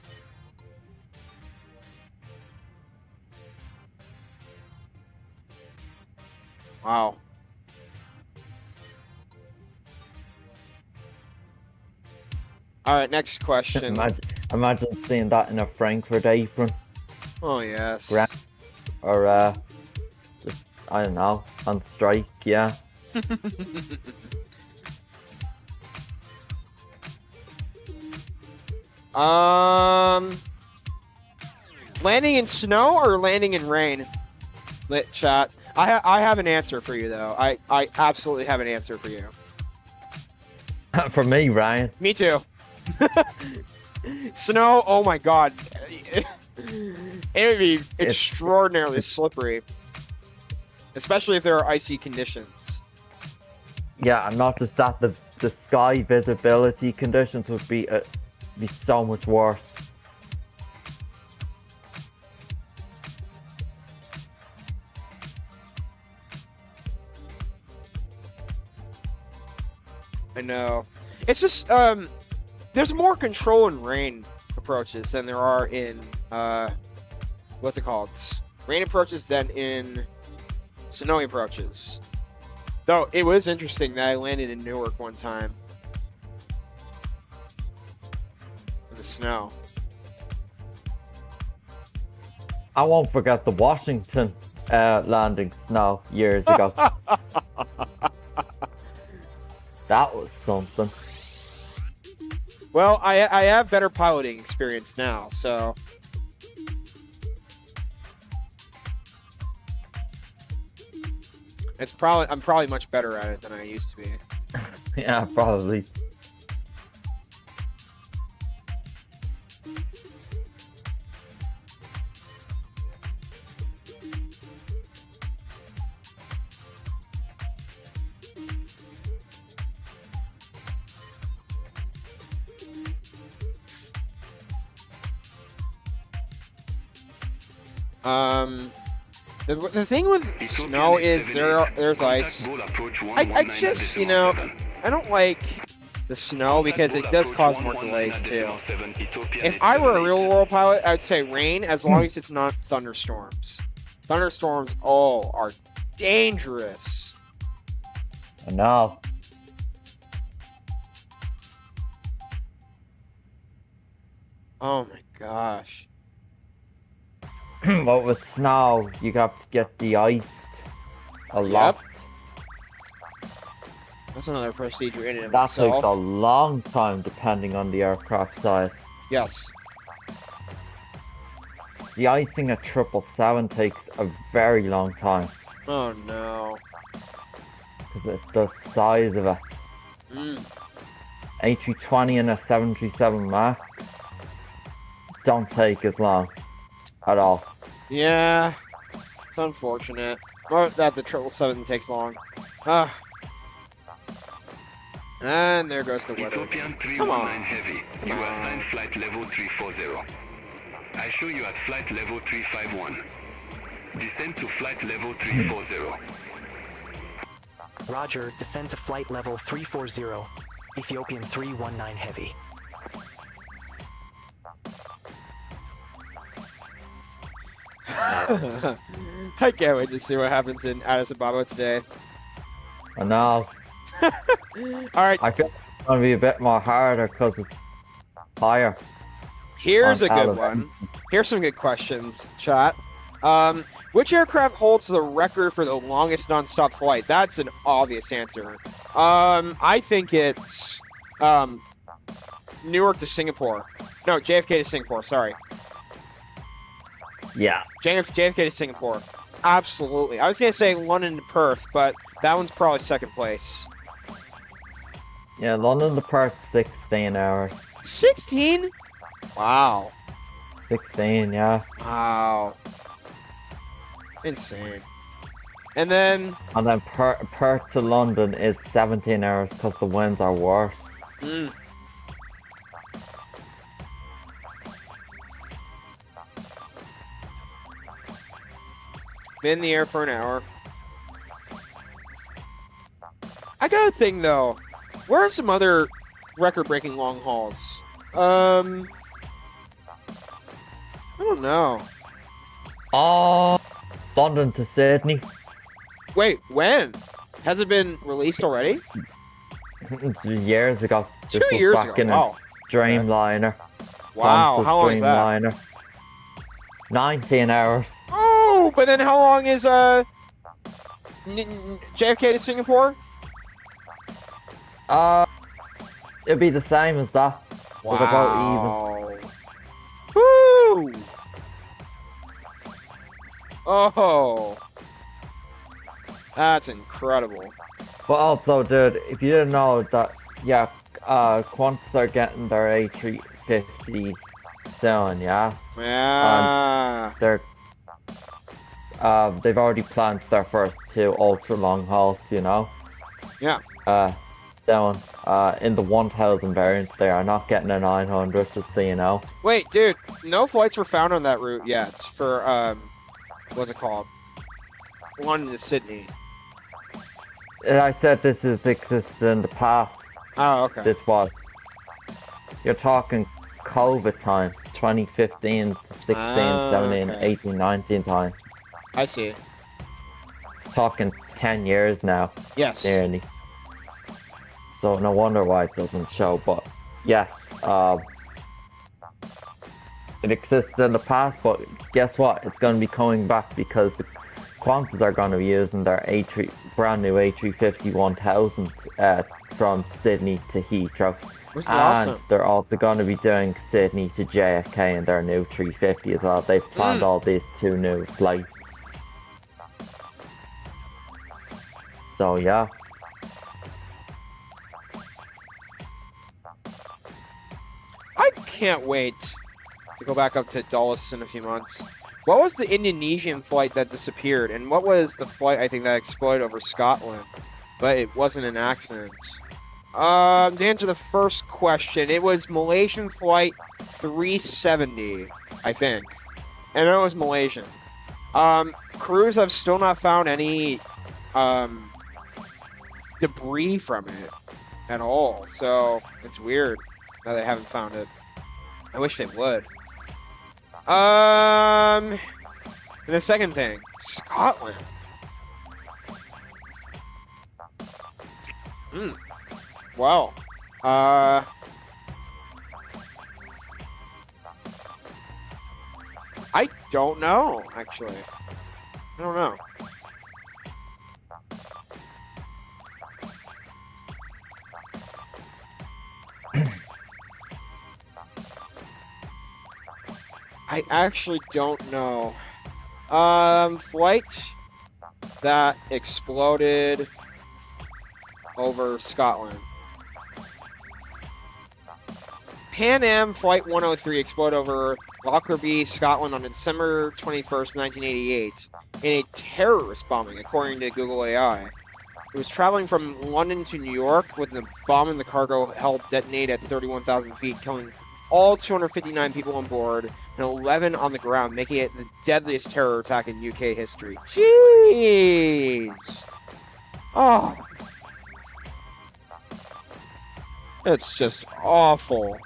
Wow. All right, next question. Imagine seeing that in a Frankfurt apron, Oh yes. or just, I don't know, on strike. Yeah. Landing in snow or landing in rain? Lit chat. I have an answer for you though. I absolutely have an answer for you. For me, Ryan. Me too. Snow. Oh my god. It would be extraordinarily slippery, especially if there are icy conditions. Yeah, and not just that, the sky visibility conditions would be so much worse. I know. It's just there's more control in rain approaches than there are in what's it called? Rain approaches than in snowy approaches. Though it was interesting that I landed in Newark one time in the snow. I won't forget the Washington landing snow years ago. That was something. Well, I have better piloting experience now, so I'm probably much better at it than I used to be. Yeah, probably. The thing with snow is there's ice. I just, you know, I don't like the snow because it does cause more delays too. If I were a real world pilot, I would say rain as long as it's not thunderstorms. Thunderstorms, oh, are dangerous. I know. Oh my gosh. But with snow, you have to get de-iced a lot. That's another procedure in and of That itself. takes a long time depending on the aircraft size. Yes. De-icing a 777 takes a very long time. Oh no. Because it's the size of it. A320 and a 737 MAX don't take as long at all. Yeah, it's unfortunate. Or that the 777 takes long. Ah. And there goes the weather. Ethiopian Come on. 319 Heavy, you are assigned flight level 340. I show you at flight level 351. Descend to flight level 340. Roger, descend to flight level 340, Ethiopian 319 Heavy. I can't wait to see what happens in Addis Ababa today. I know. Alright, I feel it's going to be a bit more harder because it's higher. here's a on good elevation. one. Here's some good questions, chat. Which aircraft holds the record for the longest non-stop flight? That's an obvious answer. I think it's Newark to Singapore. No, JFK to Singapore, sorry. Yeah. JFK to Singapore. Absolutely. I was going to say London to Perth, but that one's probably second place. Yeah, London to Perth, 16 hours. 16? Wow. 16, yeah. Wow. Insane. And then, And then Perth to London is 17 hours because the winds are worse. been in the air for an hour. I got a thing though. Where are some other record-breaking long hauls? I don't know. London to Sydney. Wait, when? Has it been released already? It's years ago. 2 This was years back ago. in Wow. Dreamliner. Wow. Qantas How long is that? Dreamliner. 19 hours. Oh, but then how long is JFK to Singapore? It'd be the same as that. Wow. About even. Woo! Oh, that's incredible. But also, dude, if you didn't know that, yeah, Qantas are getting their A350 soon, yeah? Yeah. They've already planned their first 2 ultra long hauls, you know? Yeah. Down in the 1000 variant, they are not getting a 900, just so you know. Wait, dude, no flights were found on that route yet for, what's it called? London to Sydney. I said this is existed in the past. Oh, okay. This was. You're talking COVID times, 2015 to 16, 17, okay. 18, 19 times. I see. Talking 10 years now. Yes. Nearly. So no wonder why it doesn't show, but yes, it existed in the past, but guess what? It's going to be coming back because the Qantas are going to be using their brand new A350 1000 from Sydney to Heathrow. Which is And awesome. they're also going to be doing Sydney to JFK in their new 350 as well. They've planned all these 2 new flights. So yeah. I can't wait to go back up to Dulles in a few months. What was the Indonesian flight that disappeared? And what was the flight, I think, that exploded over Scotland? But it wasn't an accident. To answer the first question, it was Malaysian flight 370, I think. And it was Malaysian. Crews have still not found any, debris from it at all. So, it's weird that they haven't found it. I wish they would. And the second thing, Scotland. Well, I don't know, actually. I don't know. I actually don't know. Flight that exploded over Scotland. Pan Am Flight 103 exploded over Lockerbie, Scotland on December 21st, 1988 in a terrorist bombing, according to Google AI. It was traveling from London to New York with the bomb in the cargo helped detonate at 31,000 feet, killing all 259 people on board and 11 on the ground, making it the deadliest terror attack in UK history. Jeez! Oh. It's just awful.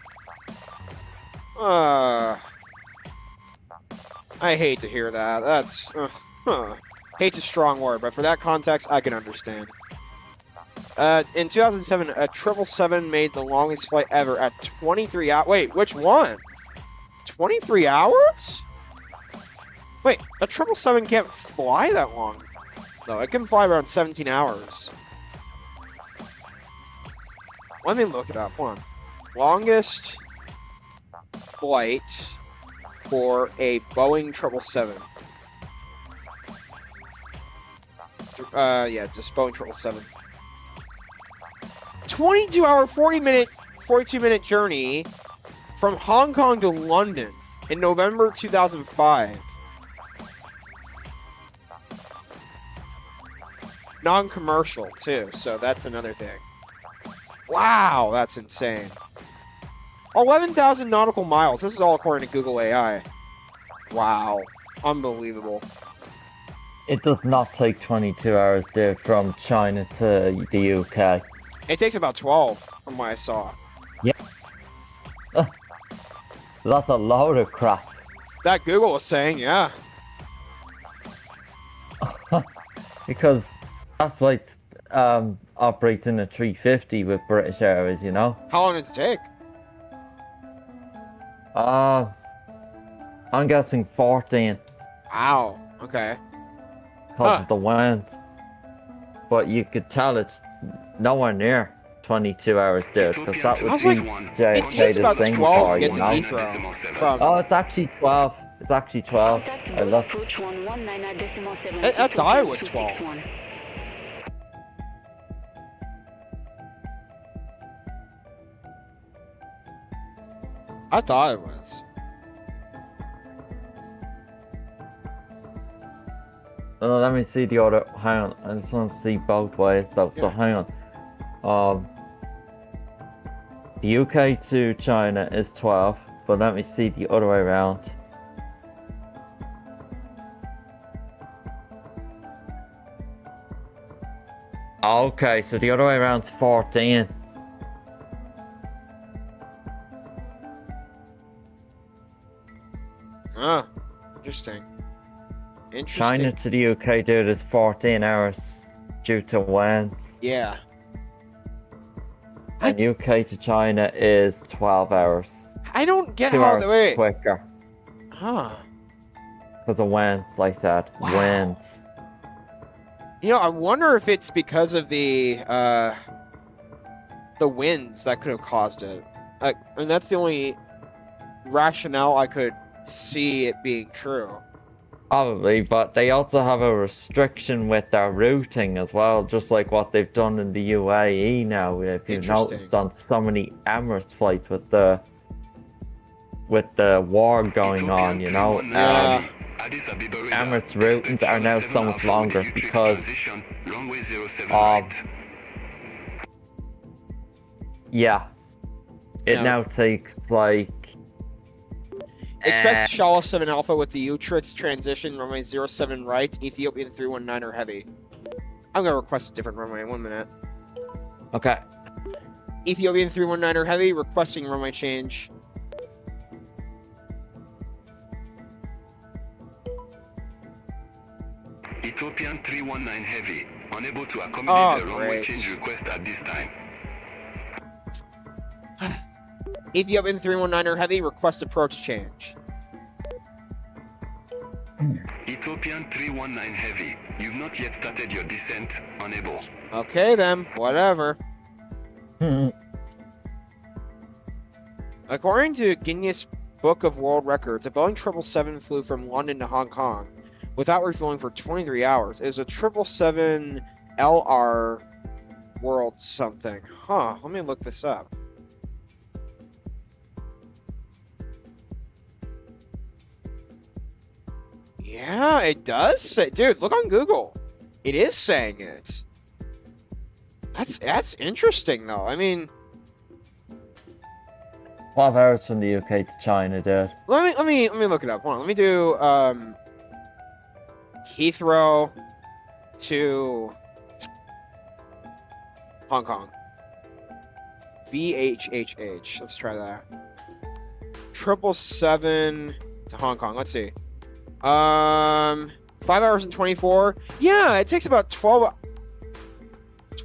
I hate to hear that. That's... Hate's a strong word, but for that context, I can understand. In 2007, a 777 made the longest flight ever at 23 hours. Wait, which one? 23 hours? Wait, a 777 can't fly that long. No, it can fly around 17 hours. Let me look it up. Hold on. Longest flight for a Boeing 777. Yeah, just Boeing 777. 22-hour, 42-minute journey from Hong Kong to London in November 2005. non-commercial too, so that's another thing. Wow, that's insane. 11,000 nautical miles. This is all according to Google AI. Wow, unbelievable. It does not take 22 hours, dude, from China to the UK. It takes about 12 from what I saw. Yeah. That's a load of crap. That Google was saying, yeah. Because that flight operates in a 350 with British Airways, you know? How long does it take? I'm guessing 14 Wow, okay. because of the wind. But you could tell it's nowhere near 22 hours, dude, because that I would was be like, it JFK takes to about 12 Singapore, to get you to know? Heathrow. From, Oh, it's actually 12. It's actually 12. I looked. I thought it was 12. I thought it was. Oh, let me see the other. Hang on, I just want to see both ways though. So Yeah. hang on. The UK to China is 12, but let me see the other way around. Okay, so the other way around's 14. Ah, interesting. Interesting. China to the UK, dude, is 14 hours due to winds. Yeah. And UK to China is 12 hours. I don't get 2 how hours the way. quicker. Huh. Because of winds, like I said. Wow. Winds. You know, I wonder if it's because of the winds that could have caused it. And that's the only rationale I could see it being true. Probably, but they also have a restriction with their routing as well, just like what they've done in the UAE now. If you've noticed on so many Emirates flights with the war going on, you know, Yeah. Emirates routings are now so much longer because it now takes like Expect Shala 7 Alpha with the Utrix transition, runway 07 right, Ethiopian 319 or heavy. I'm gonna request a different runway in 1 minute. okay. Ethiopian 319 or heavy, requesting runway change. Ethiopian 319 heavy, unable to accommodate the runway great. change request at this time. Ethiopian 319 or heavy, request approach change. Ethiopian 319 heavy, you've not yet started your descent, unable. Okay then, whatever. According to Guinness Book of World Records, a Boeing 777 flew from London to Hong Kong without refueling for 23 hours. It was a 777 LR World something. Huh, let me look this up. Yeah, it does say, dude, look on Google. It is saying it. That's interesting though. I mean, 12 hours from the UK to China, dude. let me look it up. Hold on. Let me do Heathrow to Hong Kong. VHHH. Let's try that. 777 to Hong Kong. Let's see. 5 hours and 24. Yeah, it takes about 12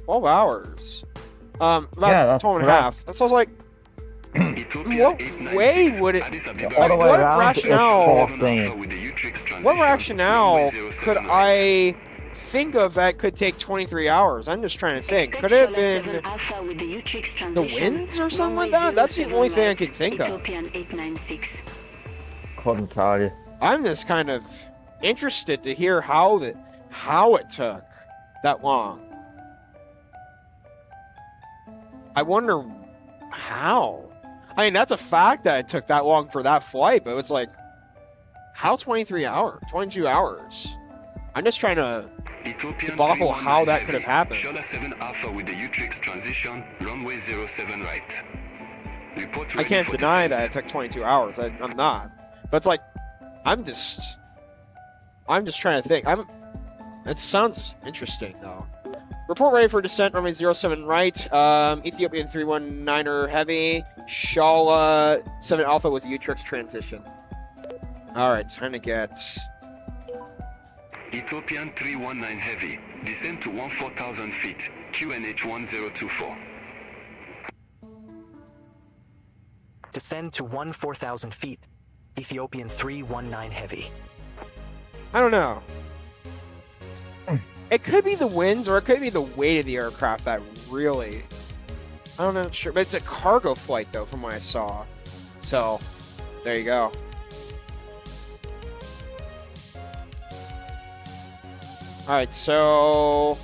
hours. About Yeah, that's 12 and a correct. half. That sounds like what way would it? All the way What around rationale? is 14. What rationale could I think of that could take 23 hours? I'm just trying to think. Could it have been the winds or something like that? That's the only thing I could think of. Couldn't tell you. I'm just kind of interested to hear how it took that long. I wonder how. I mean, that's a fact that it took that long for that flight, but it's like, how 23 hours? 22 hours? I'm just trying to Ethiopian debacle how that could have happened. Shola 7 Alpha with the Utrix transition, runway 07 right. Report I ready can't for deny descent. that it took 22 hours. I'm not. But it's like, I'm just trying to think. It sounds interesting though. Report ready for descent, runway 07 right. Ethiopian 319er heavy. Shala 7 Alpha with Utrix transition. Alright, time to get... Ethiopian 319 heavy, descend to 14,000 feet, QNH 1024. Descend to 14,000 feet. Ethiopian 319 heavy. I don't know. It could be the winds, or it could be the weight of the aircraft that really... I'm not sure, but it's a cargo flight though, from what I saw. So, there you go. Alright, so...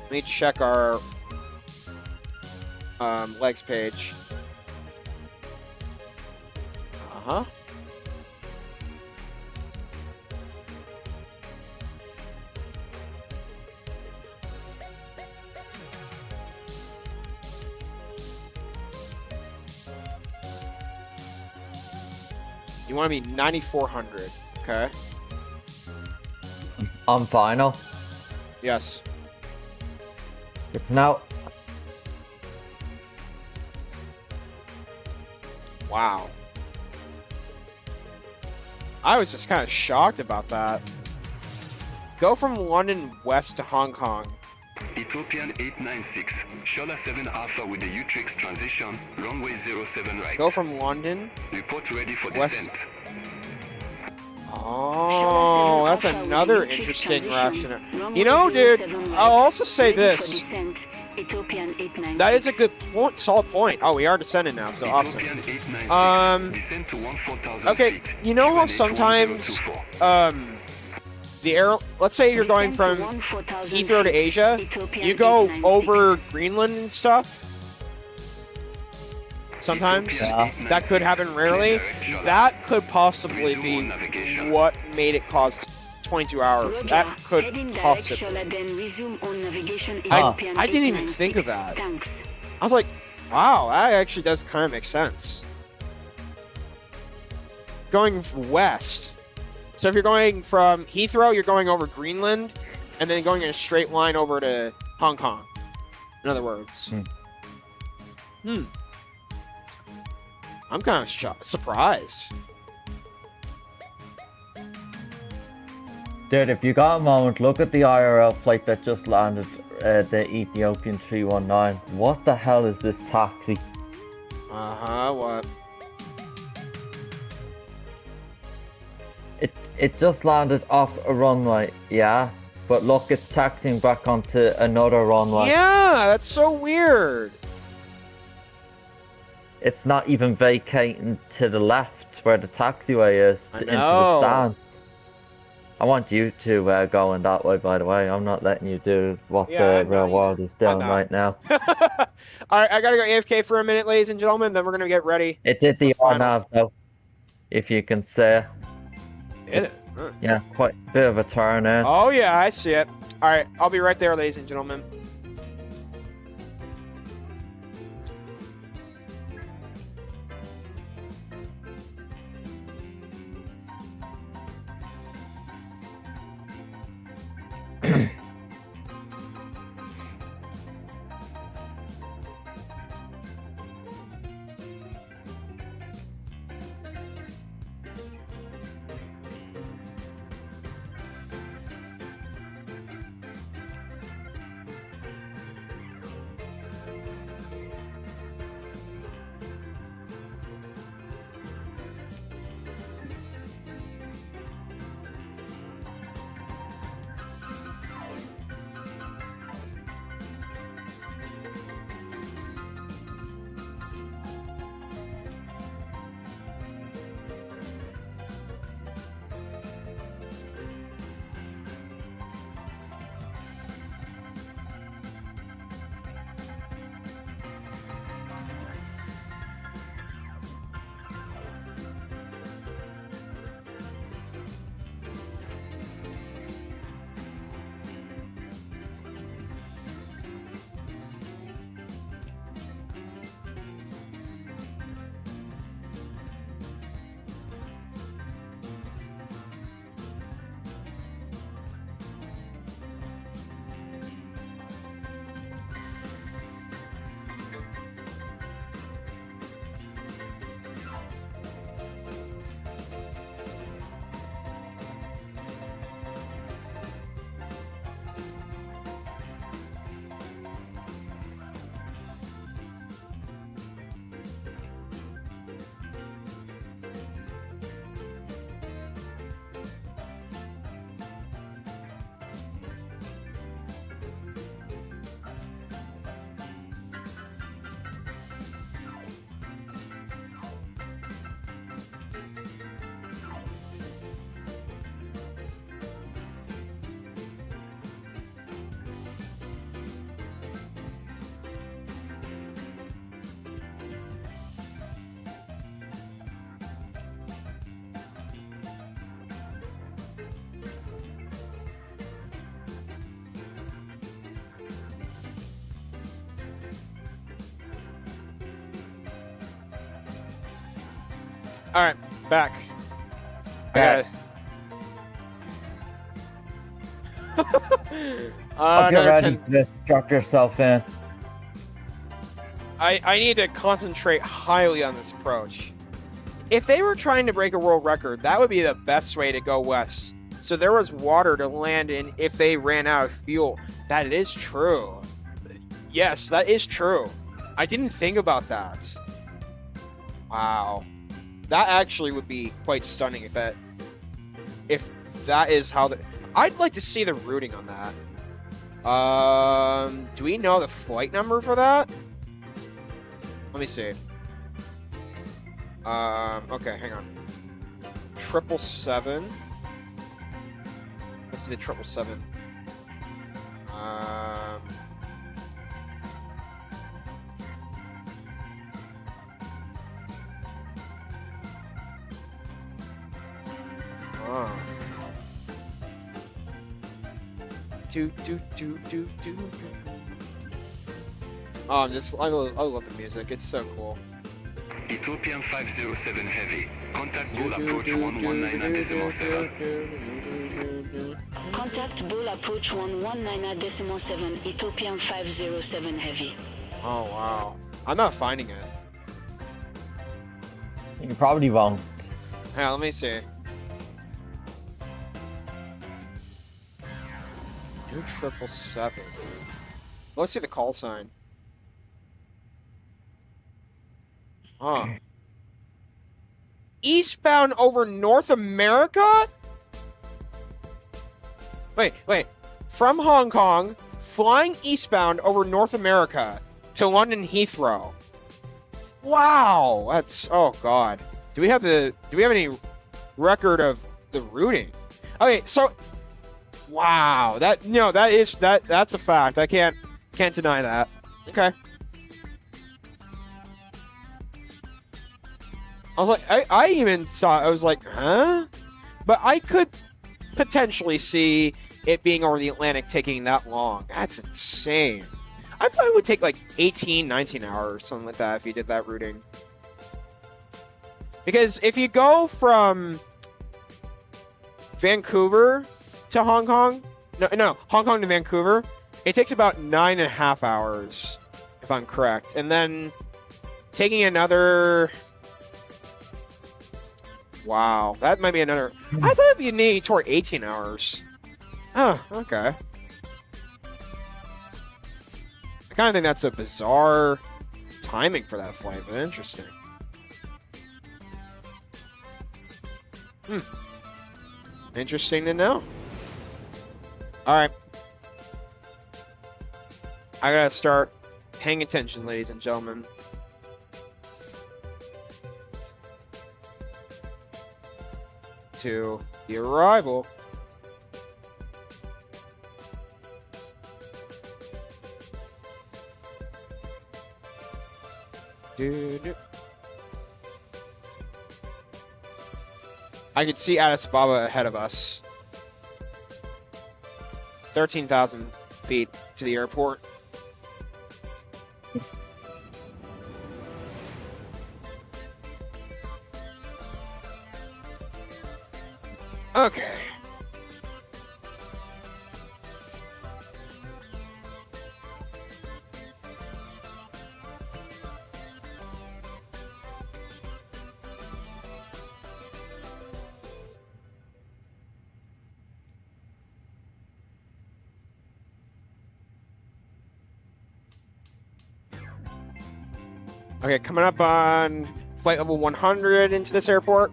Let me check our... legs page. Uh-huh. You want to be 9,400, okay? On final. Yes. It's now. Wow. I was just kind of shocked about that. Go from London west to Hong Kong. Ethiopian 896, Shola 7 Alpha with the Utrix transition, runway 07 right. Go from London. Report ready for West. descent. Oh, that's another interesting rationale. You know, dude, I'll also say this. That is a good point, solid point. Oh, we are descending now, so awesome. Ethiopian 896, descend to 14,000 Okay, feet, you know how QNH sometimes, 1024. the air, let's say you're going from Heathrow to Asia, you go over Greenland and stuff. Sometimes Ethiopian that could happen rarely. That could possibly be what made it cause 22 hours. That could possibly. I didn't even think of that. I was like, wow, that actually does kind of make sense. Going west. So if you're going from Heathrow, you're going over Greenland, and then going in a straight line over to Hong Kong. In other words. I'm kind of surprised. Dude, if you got a moment, look at the IRL flight that just landed, the Ethiopian 319. What the hell is this taxi? Uh-huh, what? It just landed off a runway, yeah? But look, it's taxiing back onto another runway. Yeah, that's so weird. It's not even vacating to the left where the taxiway is, into the know. stand. I want you to go in that way, by the way. I'm not letting you do what Yeah, the real world is doing right now. Alright, I gotta go AFK for a minute, ladies and gentlemen, then we're gonna get ready. It did the for final. RNAV though, if you can say. Did it? Huh. Yeah, quite a bit of a turn in. Oh yeah, I see it. Alright, I'll be right there, ladies and gentlemen. Alright, back. Back. I Get got ready to strap yourself in. I need to concentrate highly on this approach. If they were trying to break a world record, that would be the best way to go west. So there was water to land in if they ran out of fuel. That is true. Yes, that is true. I didn't think about that. Wow. That actually would be quite stunning if that is how the... I'd like to see the routing on that. Do we know the flight number for that? Let me see. Okay, hang on. 777. Let's see the 777. Oh. Oh, I love the music. It's so cool. Ethiopian 507 Heavy. Contact Bole approach 119.7. Contact Bole approach 119.7, Ethiopian 507 Heavy. Oh, wow. I'm not finding it. You probably won't. Hang on, let me see. New 777. Let's see the call sign. Huh. Eastbound over North America? Wait. From Hong Kong, flying eastbound over North America to London Heathrow. Wow, that's... Oh god. Do we have any record of the routing? Okay, so... Wow, that's a fact. I can't deny that. Okay. I was like, I even saw, I was like, huh? But I could potentially see it being over the Atlantic taking that long. That's insane. I thought it would take like 18, 19 hours, something like that, if you did that routing. Because if you go from Vancouver to Hong Kong, no, Hong Kong to Vancouver, it takes about 9.5 hours, if I'm correct. And then taking another... Wow, that might be another... I thought it'd be nearly toward 18 hours. Oh, okay. I kind of think that's a bizarre timing for that flight, but interesting. Interesting to know. Alright. I gotta start paying attention, ladies and gentlemen. To the arrival. I could see Addis Ababa ahead of us. 13,000 feet to the airport. Okay. Okay, coming up on flight level 100 into this airport,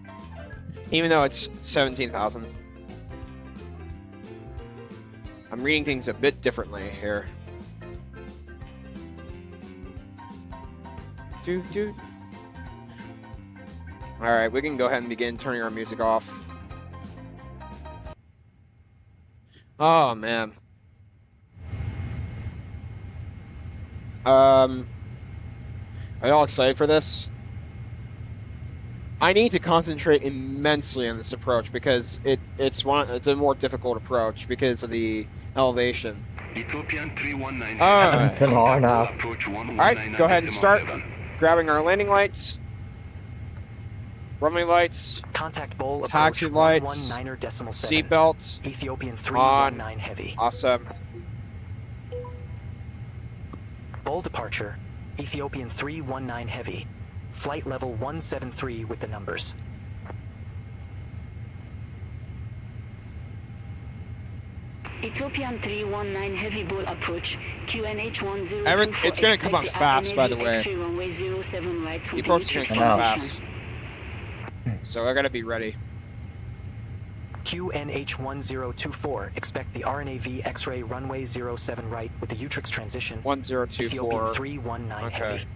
even though it's 17,000. I'm reading things a bit differently here. Alright, we can go ahead and begin turning our music off. Oh, man. Are y'all excited for this? I need to concentrate immensely on this approach because it's a more difficult approach because of the elevation. Ethiopian 319. It's an hour now. Approach Alright, go ahead and start grabbing our landing lights. Runway lights, Contact Bole taxi approach lights, 119.7. seatbelt, Ethiopian on. 319 Heavy. Awesome. Bole departure. Ethiopian 319 Heavy. Flight level 173 with the numbers. Ethiopian 319 Heavy Bole approach. QNH 1024. It's gonna come up fast, by the way. Runway 07 right The approach is gonna come up fast. So I gotta be ready. QNH 1024. Expect the RNAV X-ray runway 07 right with the Utrix transition. 1024. Ethiopian 319 Okay. Heavy.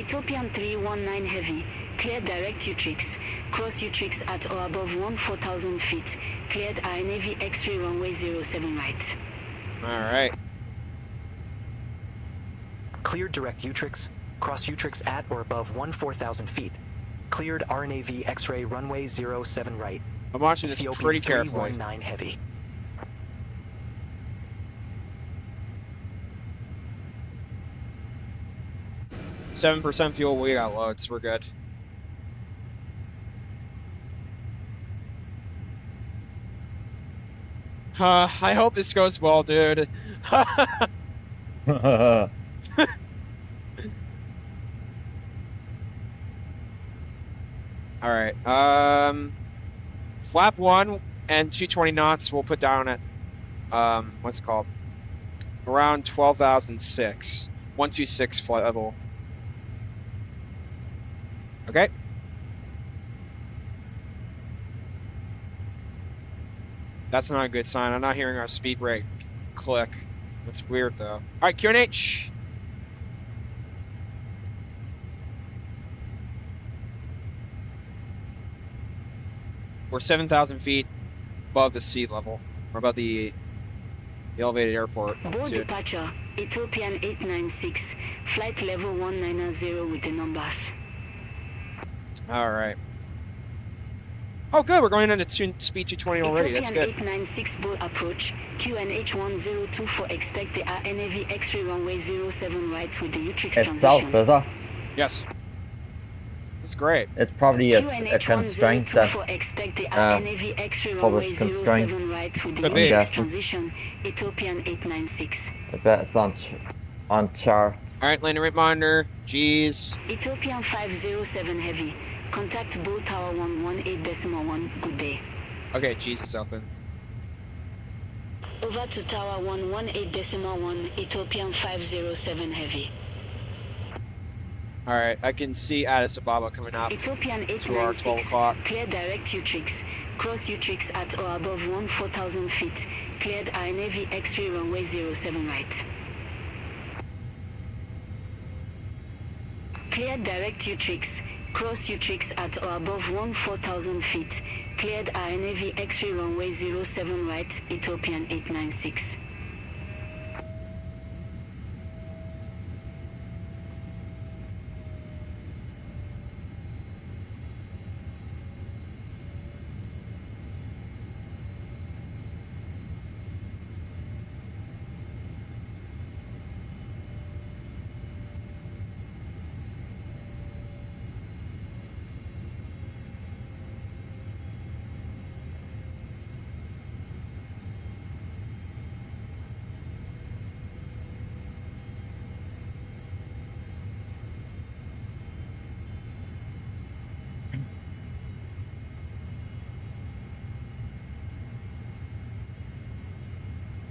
Ethiopian 319 Heavy. Cleared direct Utrix. Cross Utrix at or above 14,000 feet. Cleared RNAV X-ray runway 07 right. Alright. Cleared direct Utrix. Cross Utrix at or above 14,000 feet. Cleared RNAV X-ray runway 07 right. I'm watching this Ethiopian pretty carefully. 319 Heavy. %7 fuel, we got loads, we're good. I hope this goes well, dude. Alright, flap 1 and 220 knots we'll put down at, what's it called? Around 12,006. 126 flight level. Okay. That's not a good sign. I'm not hearing our speed brake click. That's weird though. Alright, QNH. We're 7,000 feet above the sea level. Or above the elevated airport. Bole altitude. departure. Ethiopian 896. Flight level 190 with the numbers. Alright. Oh good, we're going into speed 220 already. That's Ethiopian good. 896 Bole approach. QNH 1024. Expect the RNAV X-ray runway 07 right with the Utrix It's south, transition. is it? Yes. That's great. It's probably a QNH constraint 1024. that Expect the RNAV X-ray runway public constraint. 07 right with the Could be. Utrix transition. Ethiopian 896. I bet it's on charts. Alright, landing rate monitor. G's. Ethiopian 507 Heavy. Contact Bole Tower 118.1. Good day. Okay, G's is open. Over to Tower 118.1. Ethiopian 507 Heavy. Alright, I can see Addis Ababa coming up Ethiopian to our 12 896. o'clock. Clear direct Utrix. Cross Utrix at or above 14,000 feet. Cleared RNAV X-ray runway 07 right. Cleared direct Utrix. Cross Utrix at or above 14,000 feet. Cleared RNAV X-ray runway 07 right. Ethiopian 896.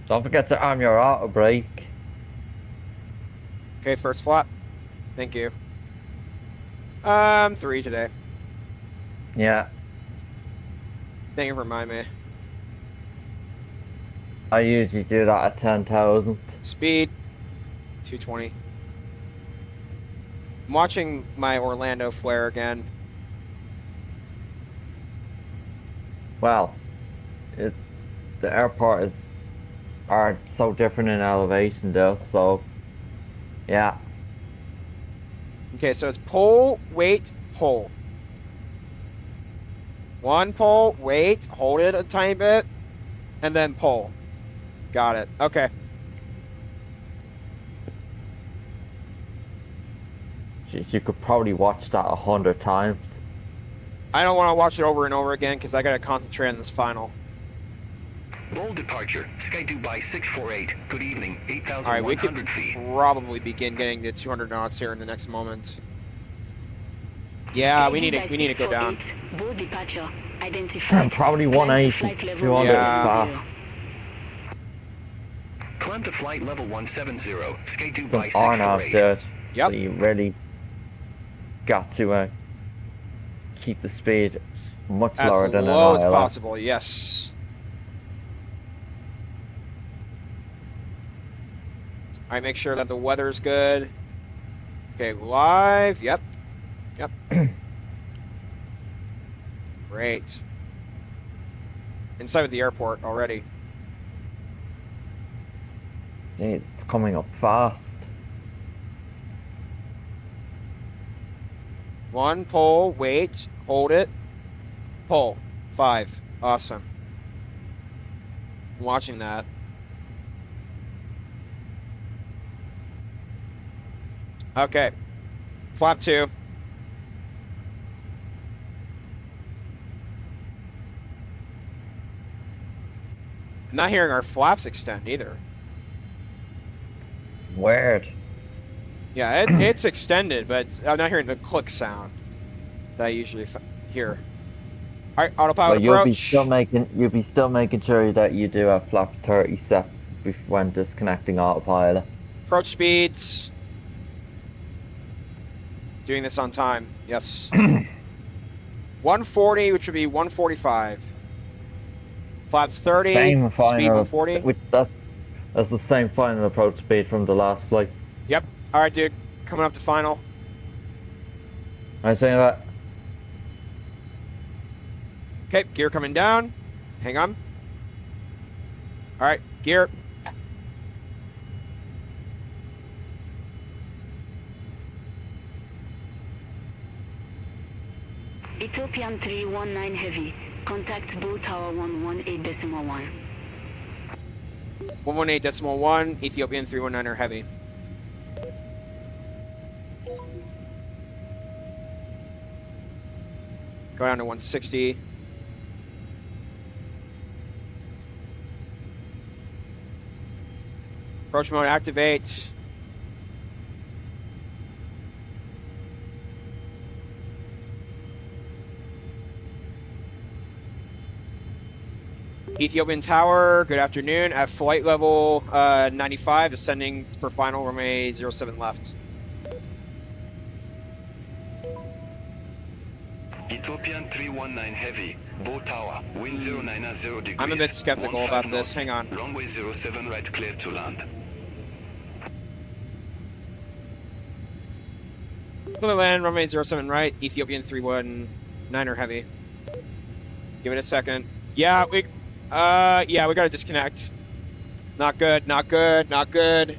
Don't forget to arm your auto brake. Okay, first flap. Thank you. 3 today. Yeah, Thank you for reminding me. I usually do that at 10,000. Speed 220. I'm watching my Orlando flare again. Well, the airport are so different in elevation though, so yeah. Okay, so it's pull, wait, pull. One pull, wait, hold it a tiny bit, and then pull. Got it. Okay. You could probably watch that 100 times. I don't want to watch it over and over again because I got to concentrate on this final. Bole departure, Sky Dubai 648. Good evening, All right, we could 8,100 feet. probably begin getting to 200 knots here in the next moment. Yeah, we need to go down. Bole departure. Identified. Probably Climb to 180, flight level 200 Yeah. is far. Climb to flight level 170, Sky Some Dubai RNAV 648. dirt. Yep. So you really got to keep the speed much As lower than low an as ILS. possible, yes. All right, make sure that the weather's good. Okay, live. Yep. Yep. Great. Inside of the airport already. It's coming up fast. One, pull, wait, hold it. Pull. 5. Awesome. I'm watching that. Okay. Flap 2. I'm not hearing our flaps extend either. Weird. Yeah, it's extended, but I'm not hearing the click sound that I usually hear. All right, autopilot But you'll be approach. still making sure that you do have flaps 30 set when disconnecting autopilot. Approach speeds. Doing this on time. Yes. 140, which would be 145. Flaps 30. Same Speed final. 140. That's the same final approach speed from the last flight. Yep. All right, dude. Coming up to final. I was saying that. Okay, gear coming down. Hang on. All right, gear. Ethiopian 319 heavy. Contact Bole Tower 118.1. 118.1. Ethiopian 319er heavy. Go down to 160. Approach mode activate. Ethiopian Tower, good afternoon. At flight level 95, ascending for final, runway 07 left. Ethiopian 319 heavy, Bole Tower, wind 090 degrees. I'm a bit skeptical 15 about this. knots. Hang on. Runway 07 right, clear to land. Clear land, runway 07 right, Ethiopian 319er heavy. Give it a second. Yeah, we gotta disconnect. Not good, not good, not good.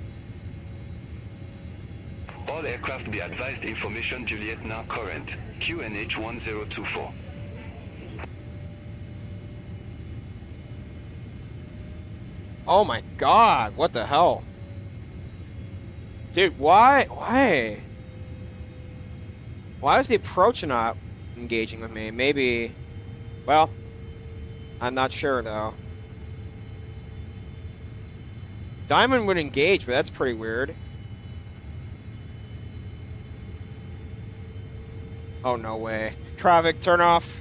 All aircraft be advised information Juliet now current, QNH 1024. Oh my god, what the hell? Dude, why? Why is the approach not engaging with me? Maybe, well, I'm not sure though. Diamond would engage, but that's pretty weird. Oh, no way. Traffic, turn off.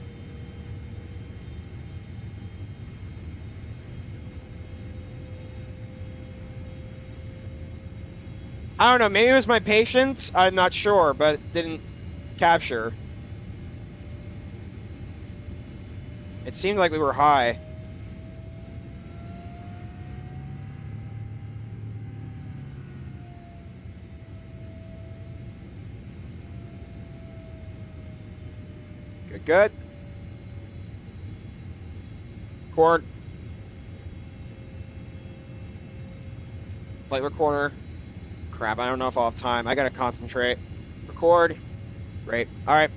I don't know, maybe it was my patience, I'm not sure, but it didn't capture. It seemed like we were high. Good. Record. Flight recorder. Crap, I don't know if I'll have time. I gotta concentrate. Record. Great. Alright.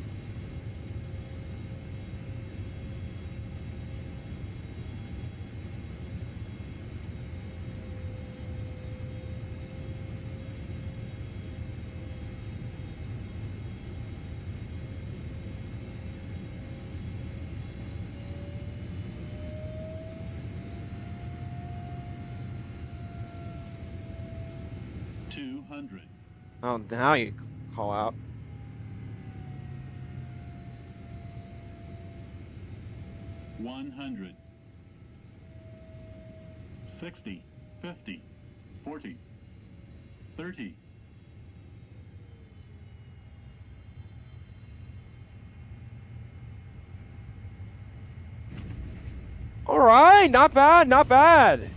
200. Oh, now you call out. 100. 60, 50, 40, 30. All right, not bad, not bad.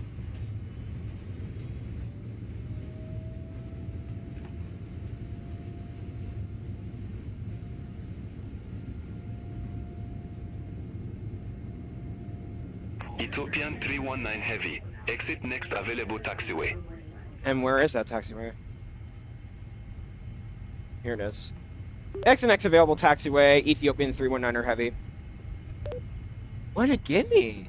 Ethiopian 319 Heavy. Exit next available taxiway. And where is that taxiway? Here it is. Exit next available taxiway, Ethiopian 319er Heavy. What did it give me?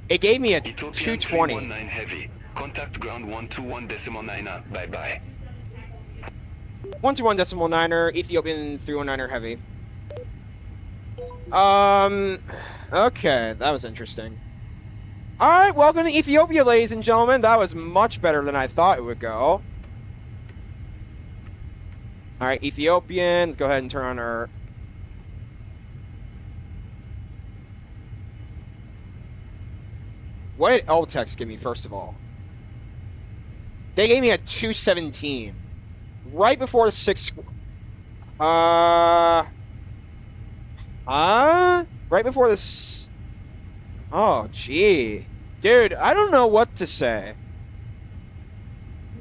It gave me a Ethiopian 220. 319 Heavy. Contact ground 121.9er. Bye-bye. 121.9er, Ethiopian 319er Heavy. Okay, that was interesting. Alright, welcome to Ethiopia, ladies and gentlemen. That was much better than I thought it would go. Alright, Ethiopian, let's go ahead and turn on our... What did LTEX give me, first of all? They gave me a 217. Right before the 6... Right before this. Oh, gee. Dude, I don't know what to say.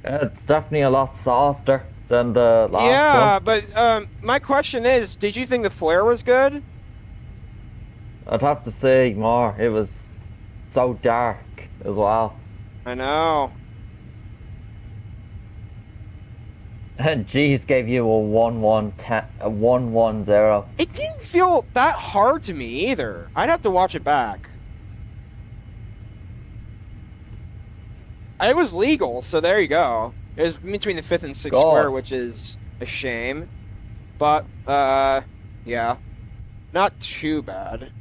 It's definitely a lot softer than the last Yeah, one. but my question is, did you think the flare was good? I'd have to say more. It was so dark as well. I know. And G's gave you a 110. It didn't feel that hard to me either. I'd have to watch it back. It was legal, so there you go. It was between the 5th and 6th God. square, which is a shame. But, yeah. Not too bad.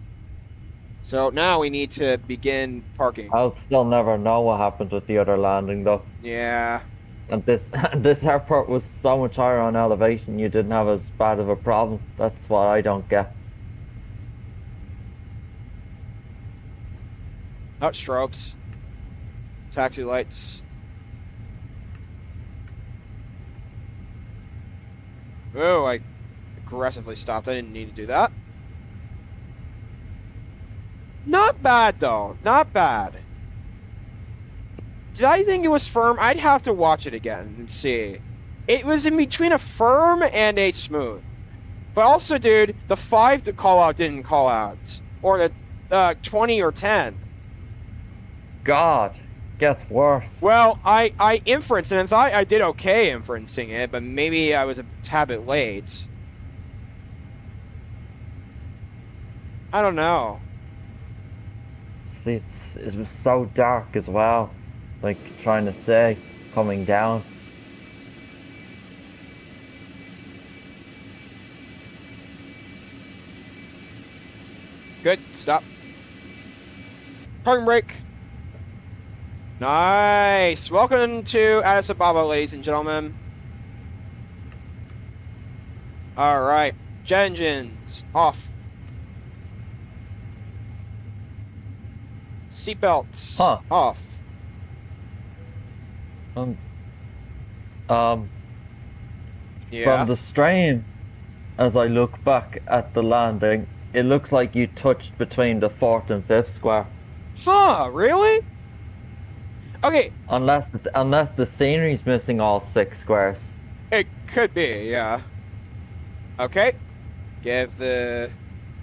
So now we need to begin parking. I'll still never know what happened with the other landing though. Yeah. And this airport was so much higher on elevation, you didn't have as bad of a problem. That's what I don't get. Oh, strobes. Taxi lights. Oh, I aggressively stopped. I didn't need to do that. Not bad, though. Not bad. Did I think it was firm? I'd have to watch it again and see. It was in between a firm and a smooth. But also, dude, the 5 to call out didn't call out. Or the 20 or 10. God, gets worse. Well, I inferenced and I thought I did okay inferencing it, but maybe I was a tad bit late. I don't know. See, it was so dark as well. Like, trying to say, coming down. Good, stop. Parking brake. Nice. Welcome to Addis Ababa, ladies and gentlemen. All right, jet engines off. Seatbelts off. Yeah. From the stream, as I look back at the landing, it looks like you touched between the 4th and 5th square. Huh? Really? Okay. Unless the scenery's missing all 6 squares. It could be, yeah. Okay. Give the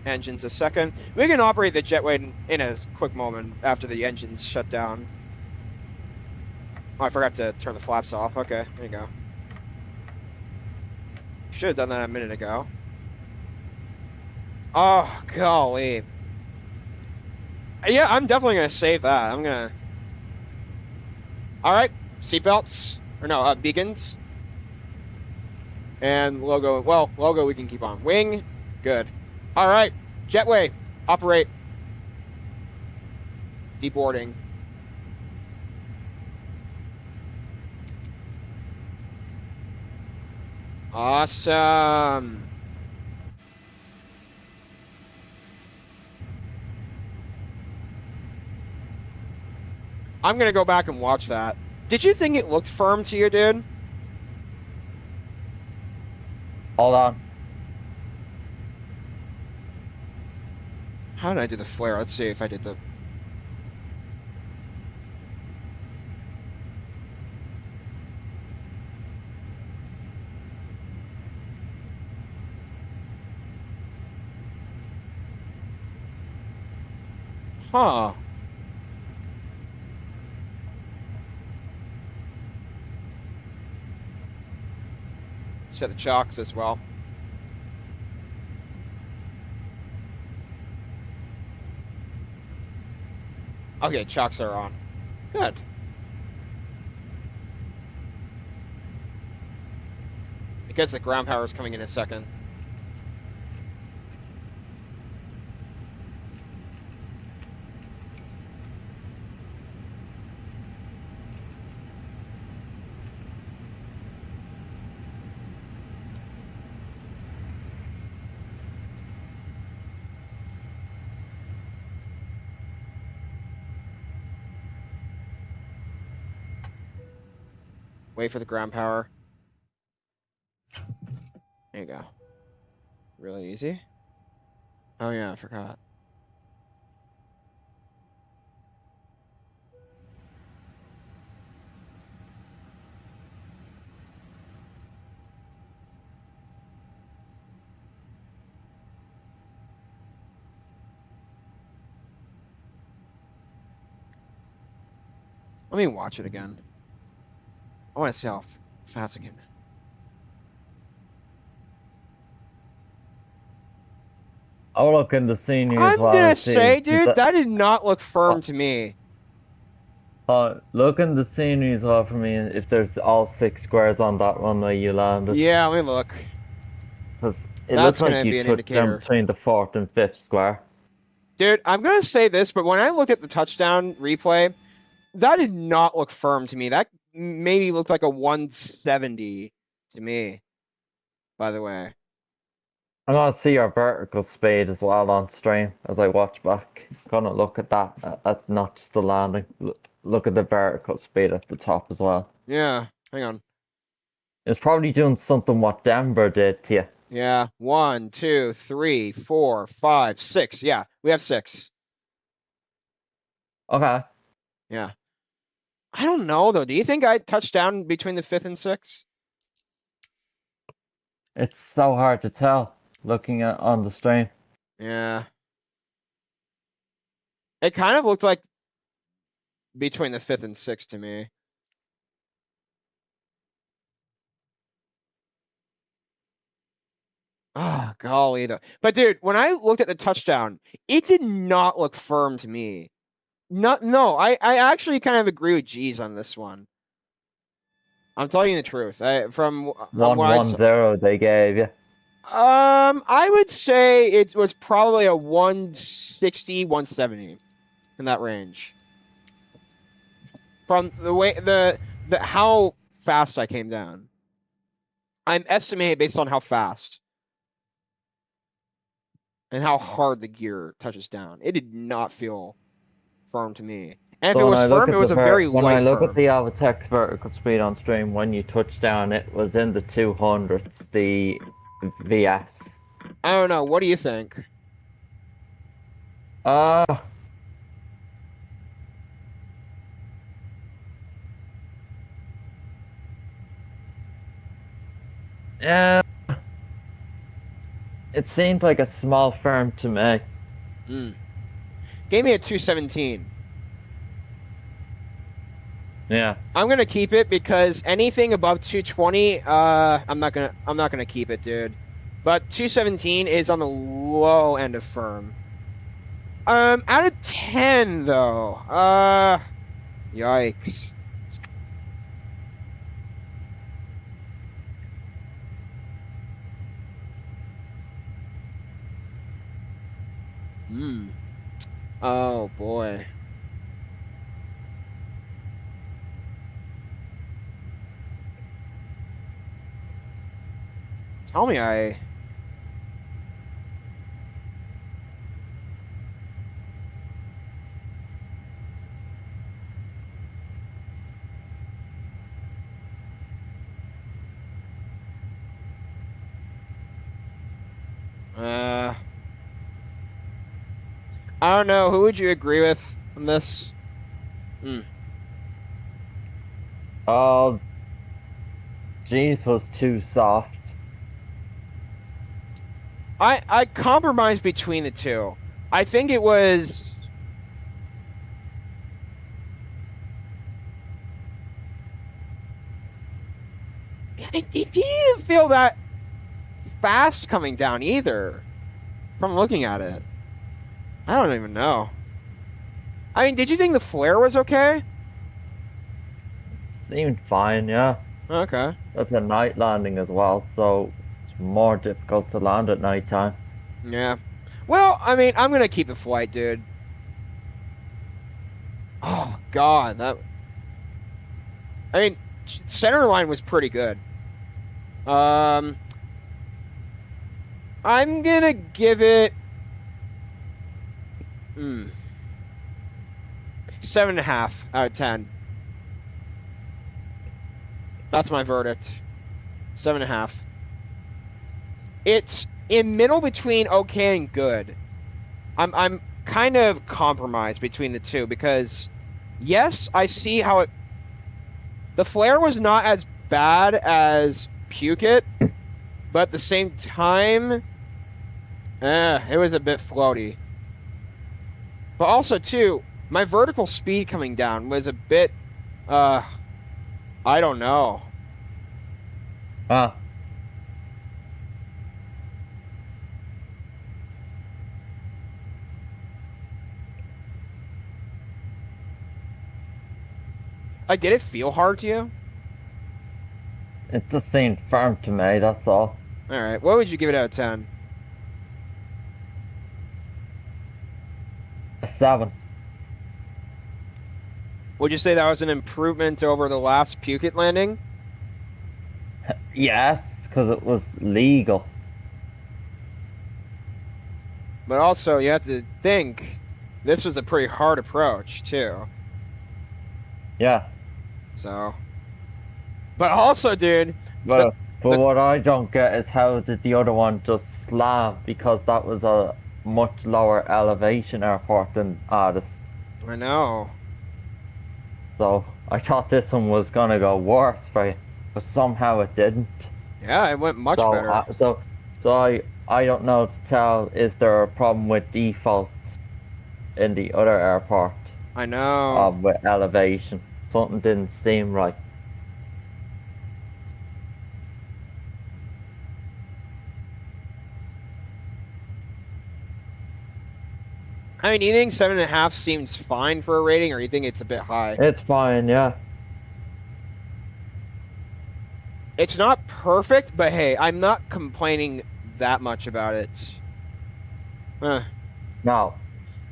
engines a second. We can operate the jetway in a quick moment after the engines shut down. Oh, I forgot to turn the flaps off. Okay, there you go. Should have done that a minute ago. Oh, golly. Yeah, I'm definitely going to save that. I'm going to... Alright, seatbelts. Or no, beacons. And logo. Well, logo we can keep on. Wing. Good. Alright, jetway. Operate. Deboarding. Awesome. I'm gonna go back and watch that. Did you think it looked firm to you, dude? Hold on. How did I do the flare? Let's see if I did the... Huh. Set the chocks as well. Okay, chocks are on. Good. Because the ground power is coming in a second. Wait for the ground power. There you go. Really easy. Oh yeah, I forgot. Let me watch it again. I want to see how fast I can. I'll look in the scenery as I'm well gonna and see. say, dude, that did not look firm to me. Look in the scenery as well for me if there's all 6 squares on that runway you landed. Yeah, let me look. Because it That's looks like gonna you be an touched down indicator. between the 4th and 5th square. Dude, I'm gonna say this, but when I looked at the touchdown replay, that did not look firm to me. That maybe looked like a 170 to me, by the way. I'm gonna see your vertical speed as well on stream as I watch back. Gonna look at that, at not just the landing. Look at the vertical speed at the top as well. Yeah, hang on. It's probably doing something what Denver did to you. Yeah, 1, 2, 3, 4, 5, 6. Yeah, we have 6. Okay. Yeah. I don't know though. Do you think I touched down between the 5th and 6th? It's so hard to tell looking at on the stream. Yeah. It kind of looked like between the 5th and 6th to me. Oh, golly though. But dude, when I looked at the touchdown, it did not look firm to me. No, I actually kind of agree with G's on this one. I'm telling you the truth. From what I saw, 110 they gave you. I would say it was probably a 160, 170 in that range. From the way the how fast I came down. I'm estimating based on how fast and how hard the gear touches down. It did not feel firm to me. And if So it when was I look firm, at it was a very when I light look firm. at the Avatex vertical speed on stream, when you touch down, it was in the 200s, the VS. I don't know. What do you think? Yeah. It seemed like a small firm to me. Gave me a 217. Yeah. I'm gonna keep it because anything above 220, I'm not gonna keep it, dude. But 217 is on the low end of firm. Out of 10 though. Yikes. Oh boy. Tell me I... I don't know. Who would you agree with on this? Oh, jeans was too soft. I compromised between the two. I think it was... It didn't even feel that fast coming down either, from looking at it. I don't even know. I mean, did you think the flare was okay? Seemed fine, yeah. Okay. That's a night landing as well, so it's more difficult to land at night time. Yeah. Well, I mean, I'm gonna keep the flight, dude. Oh, God, that... I mean, center line was pretty good. I'm gonna give it... 7.5 out of 10. That's my verdict. 7.5. It's in middle between okay and good. I'm kind of compromised between the two because, yes, I see how it... The flare was not as bad as Phuket, but at the same time, it was a bit floaty. But also, too, my vertical speed coming down was a bit, I don't know. Ah, Did it feel hard to you? it just seemed firm to me, that's all. All right, what would you give it out of 10? A 7. Would you say that was an improvement over the last Phuket landing? Yes, because it was legal. But also, you have to think, this was a pretty hard approach, too. Yeah. So... But also, dude... But what I don't get is how did the other one just slam, because that was a much lower elevation airport than Addis. I know. So I thought this one was gonna go worse for you, but somehow it didn't. Yeah, it went much better. So I don't know to tell. Is there a problem with default in the other airport? I know. With elevation, something didn't seem right. I mean, you think 7.5 seems fine for a rating, or you think it's a bit high? It's fine, yeah. It's not perfect, but hey, I'm not complaining that much about it. No.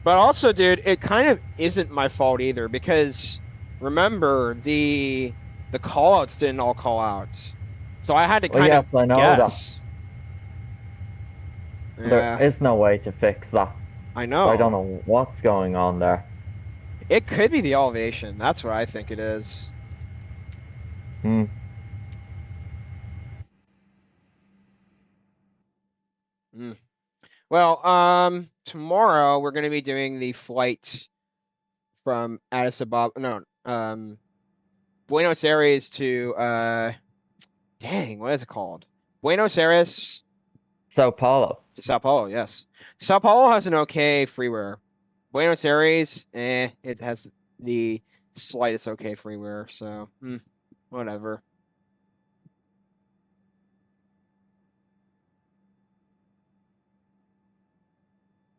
But also, dude, it kind of isn't my fault either, because remember, the callouts didn't all call out. So I had to kind yes, of I know guess. That. There is no way to fix that. I know. So I don't know what's going on there. It could be the elevation. That's what I think it is. Well, tomorrow we're going to be doing the flight from Addis Ababa, no, Buenos Aires to, dang, what is it called? Buenos Aires Sao Paulo. to Sao Paulo, yes. Sao Paulo has an okay freeware. Buenos Aires, it has the slightest okay freeware, so, whatever.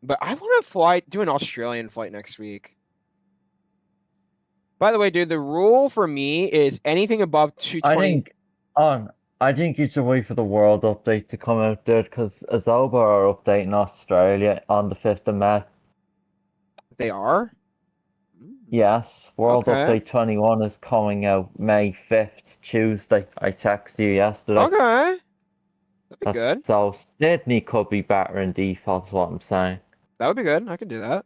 But I want to do an Australian flight next week. By the way, dude, the rule for me is anything above 220. I think you should wait for the world update to come out, dude, because Azoba are updating Australia on the 5th of May. They are? Yes, World Okay. Update 21 is coming out May 5th, Tuesday. I texted you yesterday. Okay. That'd be good. So Sydney could be better in default, is what I'm saying. That would be good. I could do that.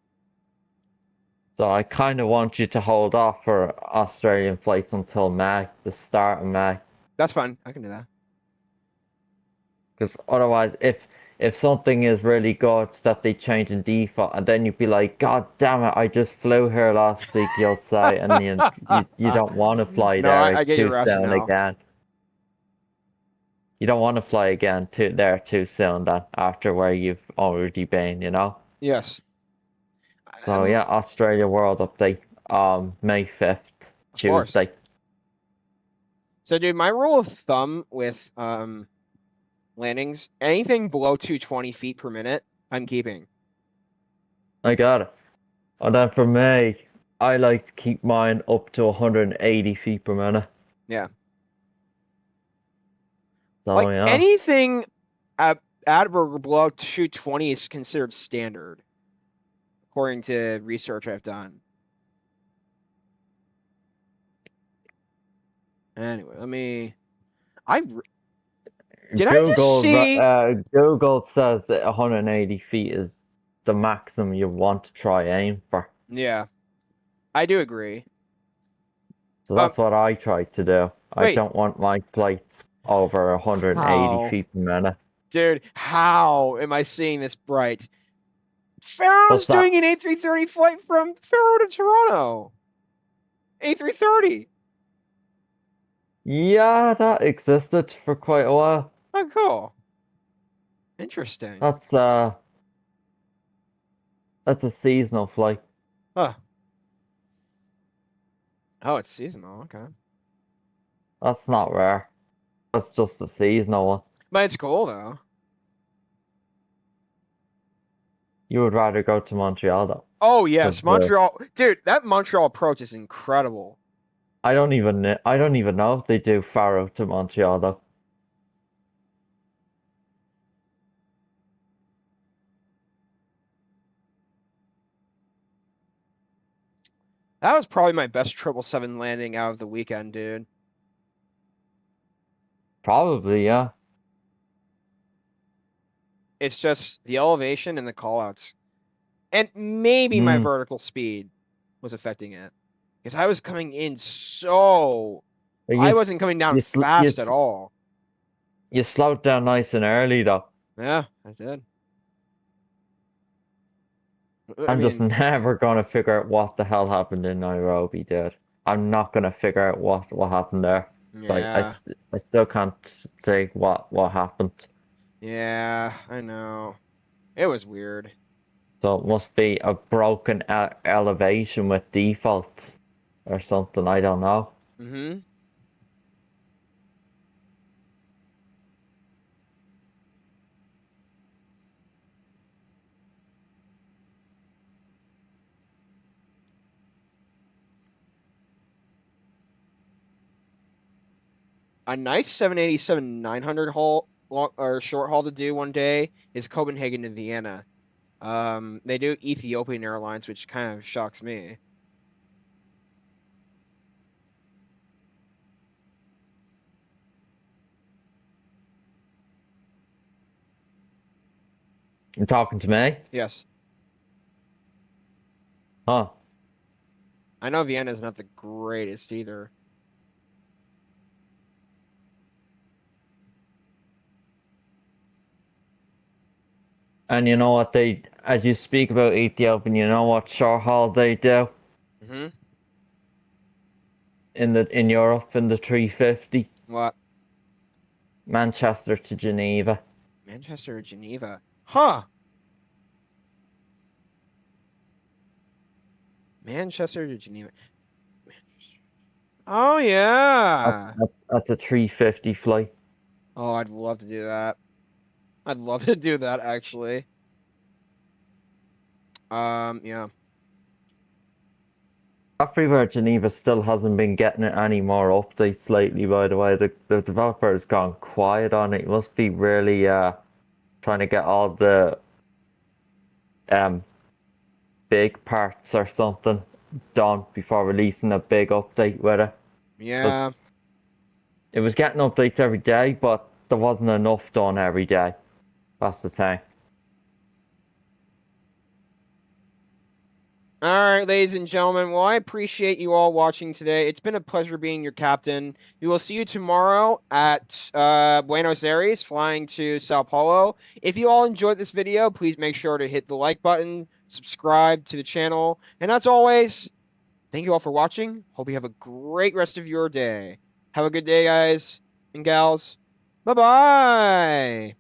So I kind of want you to hold off for Australian flights until May, the start of May. That's fine. I can do that. Because otherwise, if something is really good that they change in default, and then you'd be like, God damn it, I just flew here last week, you'll say, and you don't want to fly No, there I get your too soon rationale. again. You don't want to fly again there too soon then, after where you've already been, you know? Yes. So yeah, Australia World Update, May 5th, Of course. Tuesday. So, dude, my rule of thumb with landings, anything below 220 feet per minute, I'm keeping. I got it. And then for me, I like to keep mine up to 180 feet per minute. Yeah. So Like yeah. anything at or below 220 is considered standard, according to research I've done. Anyway, let me. Did I just see? Google says that 180 feet is the maximum you want to try aim for. Yeah, I do agree. So that's what I try to do. I wait. don't want my flights over 180 How? feet per minute. Dude, how am I seeing this bright? Pharaoh's What's that? doing an A330 flight from Pharaoh to Toronto. A330. Yeah, that existed for quite a while. Oh, cool. Interesting. That's a seasonal flight. Huh. Oh, it's seasonal. Okay. That's not rare. That's just a seasonal one. But it's cool though. You would rather go to Montreal though. Oh yes, Montreal. Dude, that Montreal approach is incredible. I don't even know if they do Faro to Montreal though. That was probably my best 777 landing out of the weekend, dude. Probably, yeah. It's just the elevation and the callouts. And maybe my vertical speed was affecting it. Because I was coming in I wasn't coming down fast at all. You slowed down nice and early though. Yeah, I did. I'm just never gonna figure out what the hell happened in Nairobi, dude. I'm not gonna figure out what happened there. Yeah. I still can't say what happened. Yeah, I know. It was weird. So it must be a broken elevation with default or something. I don't know. Mm-hmm. A nice 787-900 short haul to do one day is Copenhagen to Vienna. They do Ethiopian Airlines, which kind of shocks me. You talking to me? Yes. Huh. I know Vienna's not the greatest either. And you know what as you speak about Ethiopian, you know what short haul they do? Mm-hmm. In Europe in the 350? What? Manchester to Geneva. Manchester or Geneva? Huh. Manchester to Geneva. Oh yeah. That's a 350 flight. Oh, I'd love to do that. I'd love to do that actually. Yeah. Everywhere Geneva still hasn't been getting any more updates lately, by the way. The developer has gone quiet on it. He must be really trying to get all the big parts or something done before releasing a big update with it. Yeah. It was getting updates every day, but there wasn't enough done every day. That's the thing. All right, ladies and gentlemen. Well, I appreciate you all watching today. It's been a pleasure being your captain. We will see you tomorrow at Buenos Aires, flying to Sao Paulo. If you all enjoyed this video, please make sure to hit the like button, subscribe to the channel, and as always, thank you all for watching. Hope you have a great rest of your day. Have a good day, guys and gals. Bye-bye.